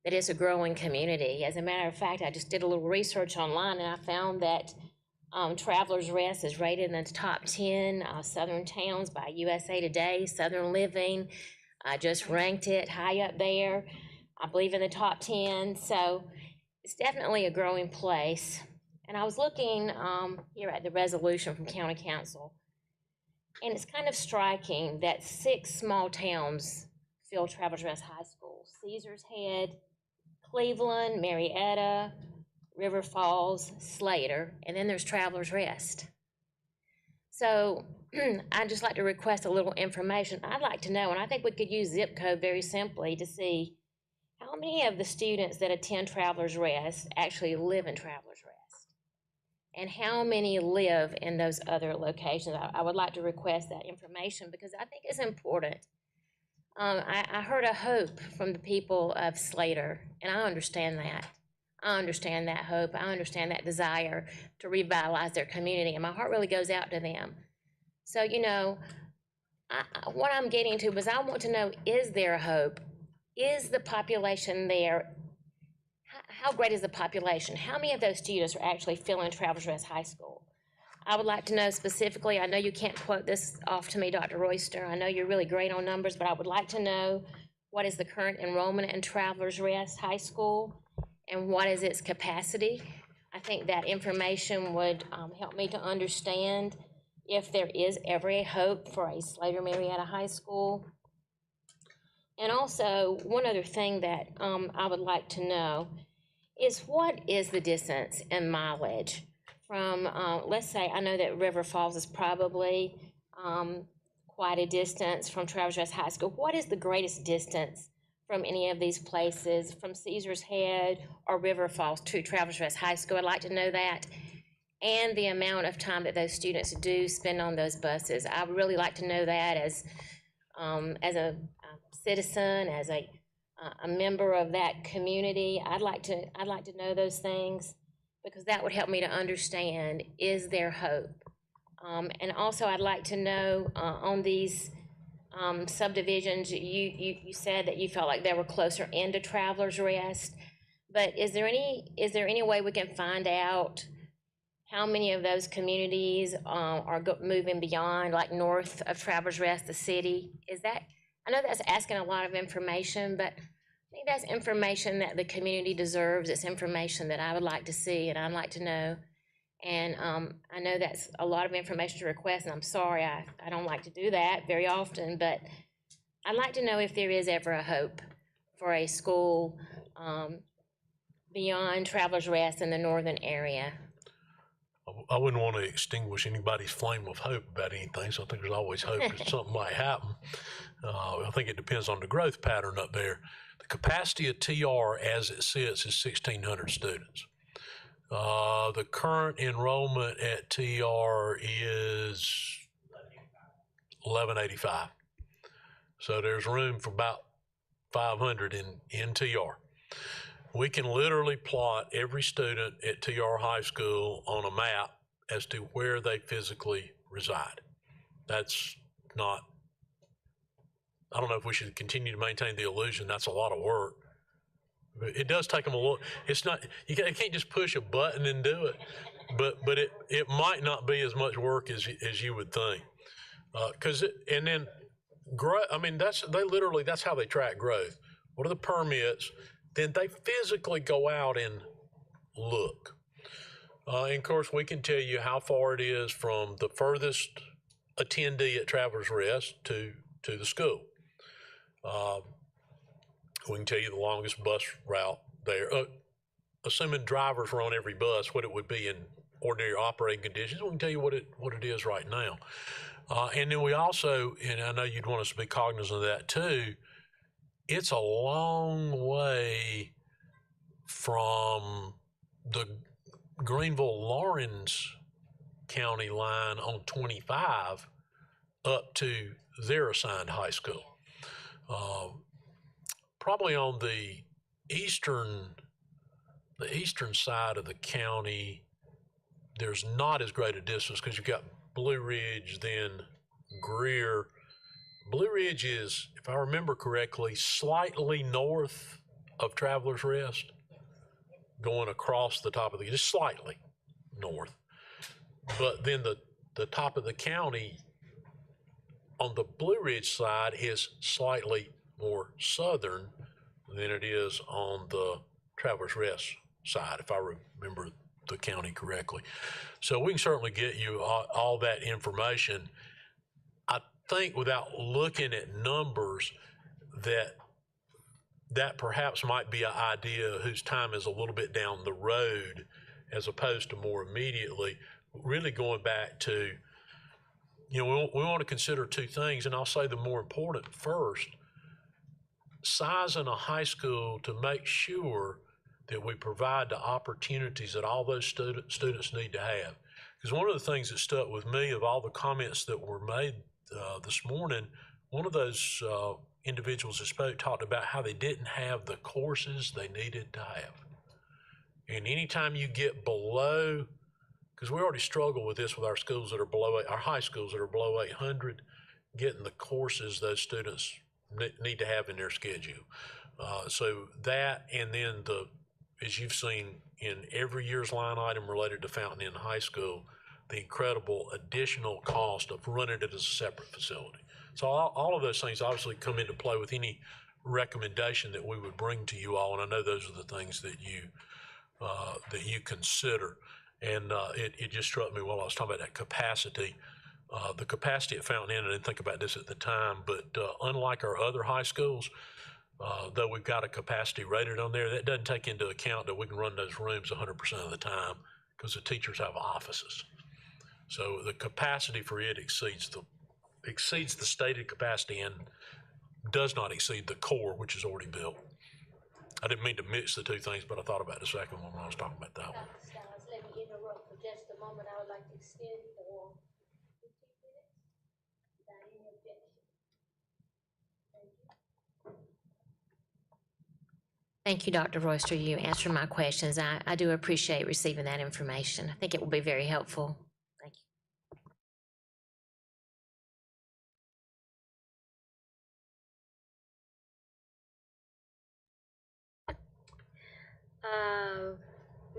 that it's a growing community. As a matter of fact, I just did a little research online, and I found that Travelers Rest is rated in the top 10 southern towns by USA Today. Southern Living just ranked it high up there, I believe in the top 10. So it's definitely a growing place. And I was looking here at the resolution from County Council, and it's kind of striking that 6 small towns fill Travelers Rest High School: Caesars Head, Cleveland, Marietta, River Falls, Slater, and then there's Travelers Rest. So I'd just like to request a little information. I'd like to know, and I think we could use zip code very simply to see how many of the students that attend Travelers Rest actually live in Travelers Rest, and how many live in those other locations. I would like to request that information because I think it's important. I heard a hope from the people of Slater, and I understand that. I understand that hope. I understand that desire to revitalize their community, and my heart really goes out to them. So, you know, what I'm getting to was I want to know, is there a hope? Is the population there? How great is the population? How many of those students are actually filling Travelers Rest High School? I would like to know specifically. I know you can't quote this off to me, Dr. Royster. I know you're really great on numbers, but I would like to know what is the current enrollment in Travelers Rest High School and what is its capacity. I think that information would help me to understand if there is ever a hope for a Slater Marietta High School. And also, one other thing that I would like to know is what is the distance in mileage from, let's say, I know that River Falls is probably quite a distance from Travelers Rest High School. What is the greatest distance from any of these places, from Caesars Head or River Falls to Travelers Rest High School? I'd like to know that, and the amount of time that those students do spend on those buses. I would really like to know that as a citizen, as a member of that community. I'd like to know those things because that would help me to understand, is there hope? And also I'd like to know on these subdivisions, you said that you felt like they were closer into Travelers Rest, but is there any way we can find out how many of those communities are moving beyond, like north of Travelers Rest, the city? I know that's asking a lot of information, but I think that's information that the community deserves. It's information that I would like to see and I'd like to know. And I know that's a lot of information to request, and I'm sorry, I don't like to do that very often, but I'd like to know if there is ever a hope for a school beyond Travelers Rest in the northern area. I wouldn't want to extinguish anybody's flame of hope about anything, so I think there's always hope that something might happen. I think it depends on the growth pattern up there. The capacity of TR as it sits is 1,600 students. The current enrollment at TR is 1185. So there's room for about 500 in TR. We can literally plot every student at TR High School on a map as to where they physically reside. That's not, I don't know if we should continue to maintain the illusion. That's a lot of work. It does take them a little. It's not, you can't just push a button and do it, but it might not be as much work as you would think. And then grow, I mean, that's how they track growth. What are the permits? Then they physically go out and look. And of course, we can tell you how far it is from the furthest attendee at Travelers Rest to the school. We can tell you the longest bus route there. Assuming drivers were on every bus, what it would be in ordinary operating conditions, we can tell you what it is right now. And then we also, and I know you'd want us to be cognizant of that too, it's a long way from the Greenville-Lawrence County line on 25 up to their assigned high school. Probably on the eastern side of the county, there's not as great a distance because you've got Blue Ridge, then Greer. Blue Ridge is, if I remember correctly, slightly north of Travelers Rest, going across the top of the, just slightly north. But then the top of the county on the Blue Ridge side is slightly more southern than it is on the Travelers Rest side, if I remember the county correctly. So we can certainly get you all that information. I think without looking at numbers, that perhaps might be an idea whose time is a little bit down the road as opposed to more immediately. Really going back to, we want to consider two things, and I'll say the more important first. Sizing a high school to make sure that we provide the opportunities that all those students need to have. Because one of the things that stuck with me of all the comments that were made this morning, one of those individuals that spoke talked about how they didn't have the courses they needed to have. And anytime you get below, because we already struggle with this with our schools that are below, our high schools that are below 800, getting the courses those students need to have in their schedule. So that, and then as you've seen in every year's line item related to Fountain Inn High School, the incredible additional cost of running it as a separate facility. So all of those things obviously come into play with any recommendation that we would bring to you all, and I know those are the things that you consider. And it just struck me while I was talking about that capacity. The capacity at Fountain Inn, I didn't think about this at the time, but unlike our other high schools, though we've got a capacity rated on there, that doesn't take into account that we can run those rooms 100% of the time because the teachers have offices. So the capacity for it exceeds the stated capacity and does not exceed the core, which is already built. I didn't mean to mix the two things, but I thought about the second one when I was talking about that one. Let me interrupt for just a moment. I would like to extend for 15 minutes without any objection. Thank you. Thank you, Dr. Royster. You answered my questions. I do appreciate receiving that information. I think it will be very helpful. Thank you.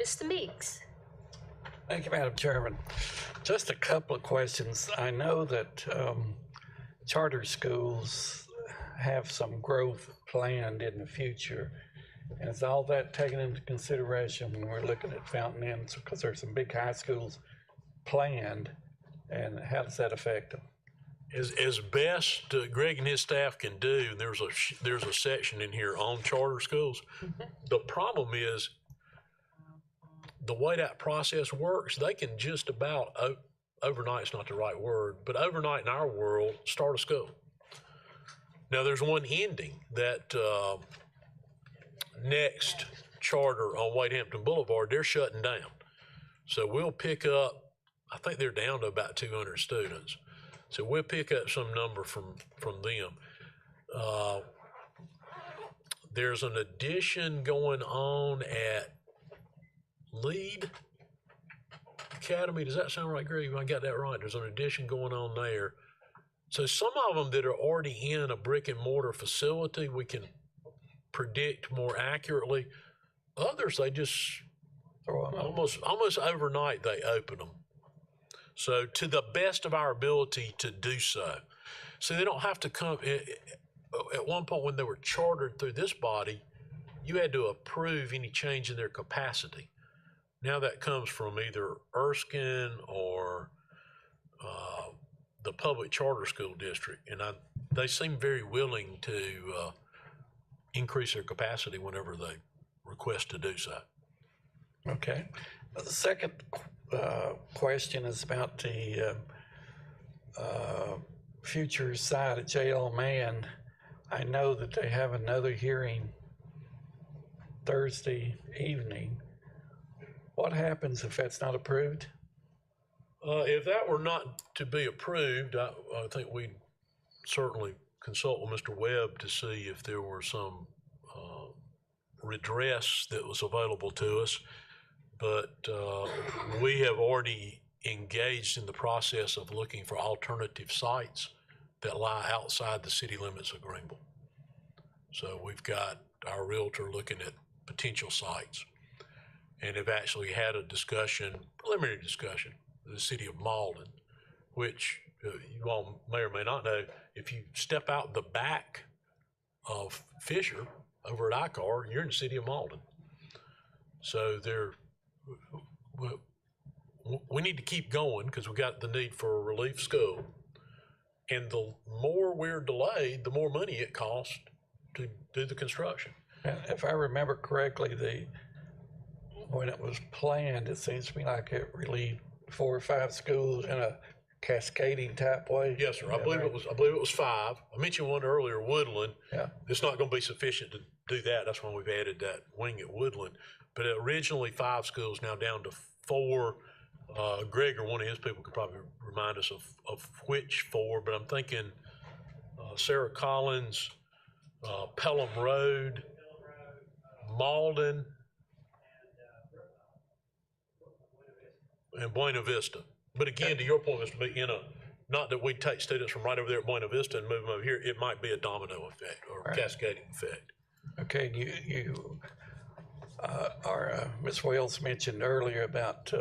Mr. Meeks. Thank you, Madam Chairman. Just a couple of questions. I know that charter schools have some growth planned in the future. And is all that taken into consideration when we're looking at Fountain Inn? Because there's some big high schools planned, and how does that affect them? As best Greg and his staff can do, there's a section in here on charter schools. The problem is the way that process works, they can just about, overnight's not the right word, but overnight in our world, start a school. Now there's one ending that next charter on Wade Hampton Boulevard, they're shutting down. So we'll pick up, I think they're down to about 200 students. So we'll pick up some number from them. There's an addition going on at Lead Academy. Does that sound right, Greg? I got that right. There's an addition going on there. So some of them that are already in a brick and mortar facility, we can predict more accurately. Others, they just almost overnight they open them. So to the best of our ability to do so. So they don't have to come, at one point when they were chartered through this body, you had to approve any change in their capacity. Now that comes from either Erskine or the public charter school district. And they seem very willing to increase their capacity whenever they request to do so. Okay. The second question is about the future site at JL Mann. I know that they have another hearing Thursday evening. What happens if that's not approved? If that were not to be approved, I think we'd certainly consult with Mr. Webb to see if there were some redress that was available to us. But we have already engaged in the process of looking for alternative sites that lie outside the city limits of Greenville. So we've got our realtor looking at potential sites and have actually had a discussion, preliminary discussion, with the city of Malden, which you all may or may not know, if you step out the back of Fisher over at ICAR, you're in the city of Malden. So we need to keep going because we got the need for a relief school. And the more we're delayed, the more money it costs to do the construction. And if I remember correctly, when it was planned, it seems to me like it relieved 4 or 5 schools in a cascading type way. Yes, sir. I believe it was 5. I mentioned one earlier, Woodland. Yeah. It's not going to be sufficient to do that. That's why we've added that wing at Woodland. But originally 5 schools, now down to 4. Greg or one of his people could probably remind us of which 4, but I'm thinking Sarah Collins, Pelham Road, Malden, and Buena Vista. But again, to your point, Mr. B, not that we take students from right over there at Buena Vista and move them over here, it might be a domino effect or cascading effect. Okay, Ms. Wells mentioned earlier about,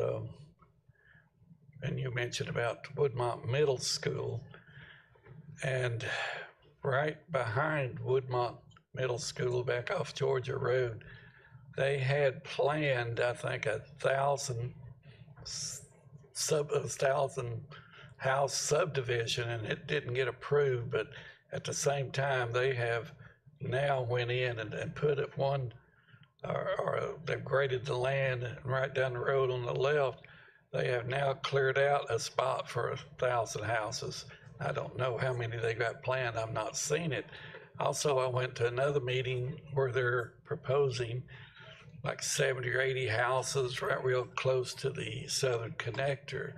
and you mentioned about Woodmont Middle School, and right behind Woodmont Middle School, back off Georgia Road, they had planned, I think, 1,000 house subdivision, and it didn't get approved. But at the same time, they have now went in and put it one, or they've graded the land, and right down the road on the left, they have now cleared out a spot for 1,000 houses. I don't know how many they got planned. I've not seen it. Also, I went to another meeting where they're proposing like 70 or 80 houses right real close to the southern connector.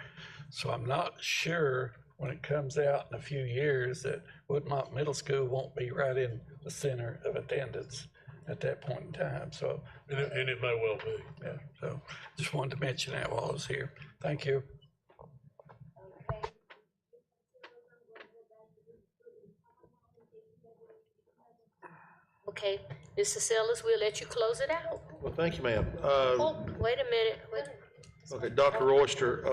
So I'm not sure when it comes out in a few years that Woodmont Middle School won't be right in the center of attendance at that point in time. So, and it may well be. Yeah, so just wanted to mention that while I was here. Thank you. Okay, Mr. Sellers, we'll let you close it out. Well, thank you, ma'am. Oh, wait a minute. Okay, Dr. Oyster,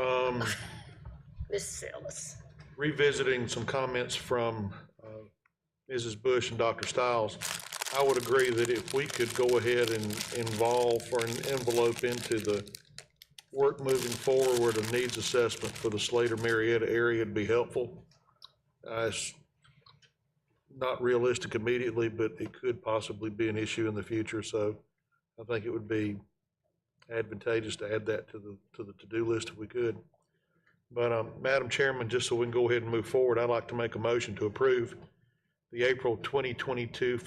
Mr. Sellers. revisiting some comments from Mrs. Bush and Dr. Stiles, I would agree that if we could go ahead and involve or an envelope into the work moving forward a needs assessment for the Slater-Marietta area, it'd be helpful. It's not realistic immediately, but it could possibly be an issue in the future. So I think it would be advantageous to add that to the to-do list if we could. But Madam Chairman, just so we can go ahead and move forward, I'd like to make a motion to approve the April 2022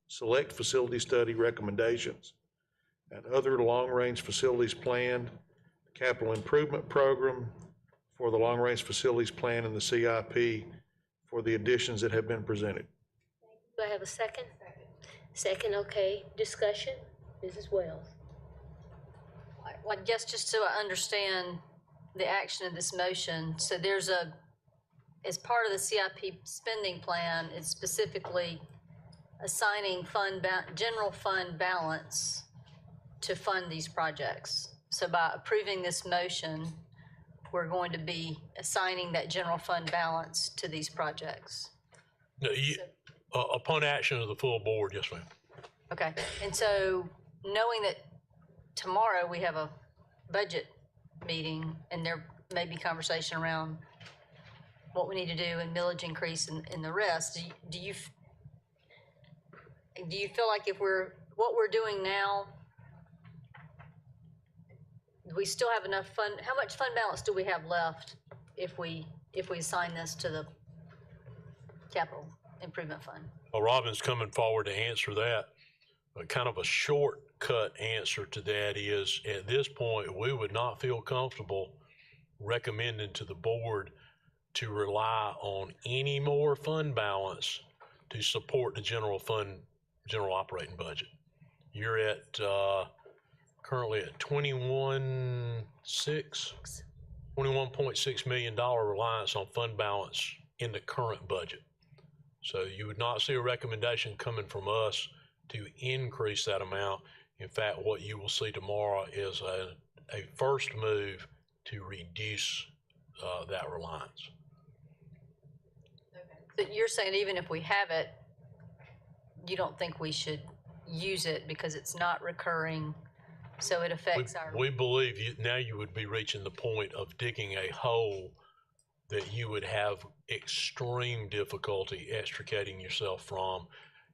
select facility study recommendations and other long-range facilities plan, capital improvement program for the long-range facilities plan and the CIP for the additions that have been presented. Do I have a second? Second, okay. Discussion, Mrs. Wells. Well, just so I understand the action of this motion, so there's as part of the CIP spending plan, it's specifically assigning general fund balance to fund these projects. So by approving this motion, we're going to be assigning that general fund balance to these projects. No, upon action of the full board, yes, ma'am. Okay, and so knowing that tomorrow we have a budget meeting and there may be conversation around what we need to do and millage increase and the rest, do you feel like what we're doing now, do we still have enough fund? How much fund balance do we have left if we assign this to the capital improvement fund? Well, Robin's coming forward to answer that. But kind of a shortcut answer to that is, at this point, we would not feel comfortable recommending to the board to rely on any more fund balance to support the general operating budget. You're at, currently at $21.6 million reliance on fund balance in the current budget. So you would not see a recommendation coming from us to increase that amount. In fact, what you will see tomorrow is a first move to reduce that reliance. So you're saying even if we have it, you don't think we should use it because it's not recurring, so it affects our... We believe now you would be reaching the point of digging a hole that you would have extreme difficulty extricating yourself from,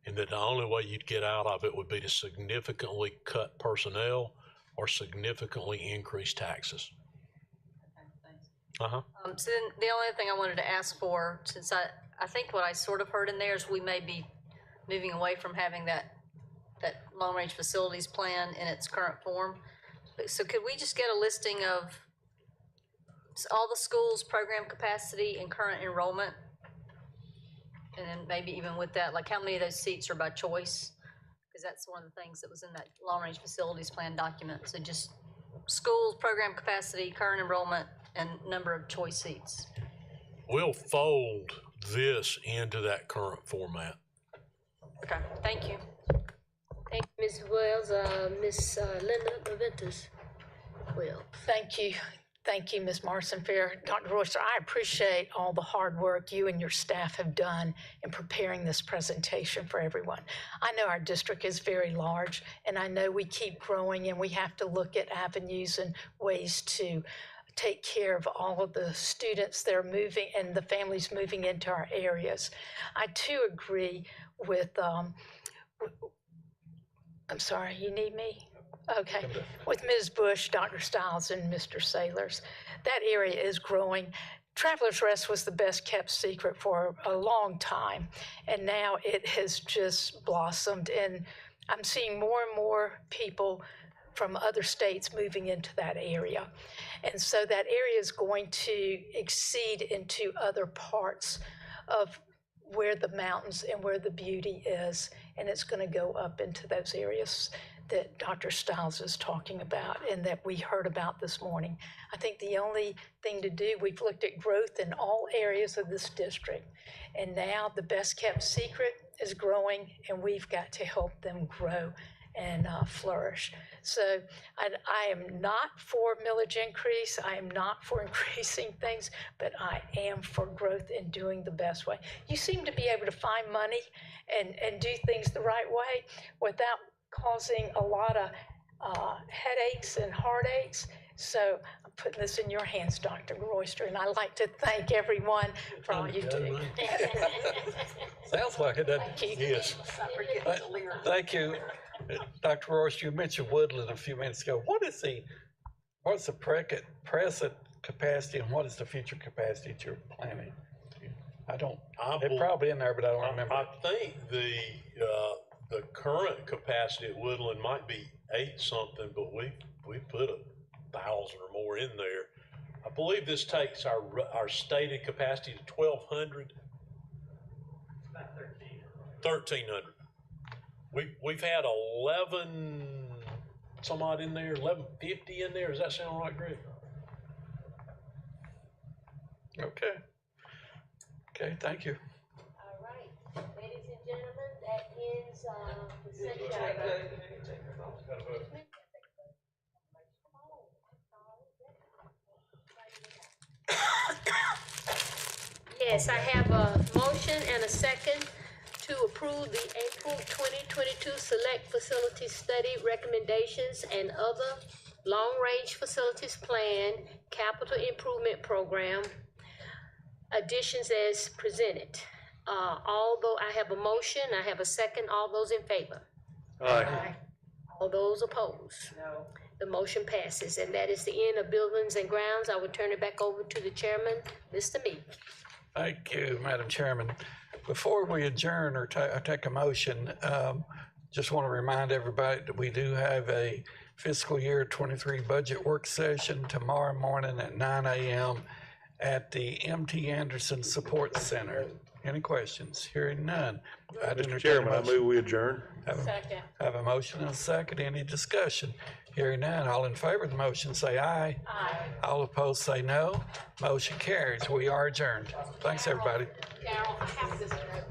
and that the only way you'd get out of it would be to significantly cut personnel or significantly increase taxes. So then the only thing I wanted to ask for, since I think what I sort of heard in there is we may be moving away from having that long-range facilities plan in its current form. So could we just get a listing of all the schools' program capacity and current enrollment? And then maybe even with that, like how many of those seats are by choice? Because that's one of the things that was in that long-range facilities plan document. So just schools, program capacity, current enrollment, and number of choice seats. We'll fold this into that current format. Okay, thank you. Thank you, Ms. Wells. Ms. Linda Leventis. Well, Thank you. Thank you, Ms. Marson Fair. Dr. Royster, I appreciate all the hard work you and your staff have done in preparing this presentation for everyone. I know our district is very large, and I know we keep growing, and we have to look at avenues and ways to take care of all of the students that are moving and the families moving into our areas. I too agree with, I'm sorry, you need me? Okay, with Ms. Bush, Dr. Stiles, and Mr. Saylors. That area is growing. Travelers Rest was the best kept secret for a long time, and now it has just blossomed, and I'm seeing more and more people from other states moving into that area. And so that area is going to exceed into other parts of where the mountains and where the beauty is, and it's going to go up into those areas that Dr. Stiles is talking about and that we heard about this morning. I think the only thing to do, we've looked at growth in all areas of this district, and now the best kept secret is growing, and we've got to help them grow and flourish. So I am not for millage increase. I am not for increasing things, but I am for growth and doing the best way. You seem to be able to find money and do things the right way without causing a lot of headaches and heartaches. So I'm putting this in your hands, Dr. Royster, and I'd like to thank everyone for all you do. Sounds like it, doesn't it? Yes. Thank you. Dr. Royster, you mentioned Woodland a few minutes ago. What's the present capacity and what is the future capacity that you're planning? It's probably in there, but I don't remember. I think the current capacity at Woodland might be 8-something, but we put 1,000 or more in there. I believe this takes our stated capacity to 1,200. About 1,300. We've had 11 some odd in there, 1,150 in there. Does that sound right, Greg? Okay, thank you. all right, ladies and gentlemen, that ends the section. Yes, I have a motion and a second to approve the April 2022 Select Facility Study Recommendations and Other Long-Range Facilities Plan Capital Improvement Program additions as presented. Although I have a motion, I have a second. All those in favor? Aye. All those opposed? No. The motion passes, and that is the end of Buildings and Grounds. I will turn it back over to the chairman, Mr. Meek. Thank you, Madam Chairman. Before we adjourn or take a motion, just want to remind everybody that we do have a fiscal year 23 budget work session tomorrow morning at 9 a.m. at the M.T. Anderson Support Center. Any questions? Hearing none. Mr. Chairman, I move we adjourn. Second. Have a motion and a second. Any discussion? Hearing none. All in favor of the motion say aye. Aye. All opposed say no. Motion carries. We are adjourned. Thanks, everybody. Carol, I have this note.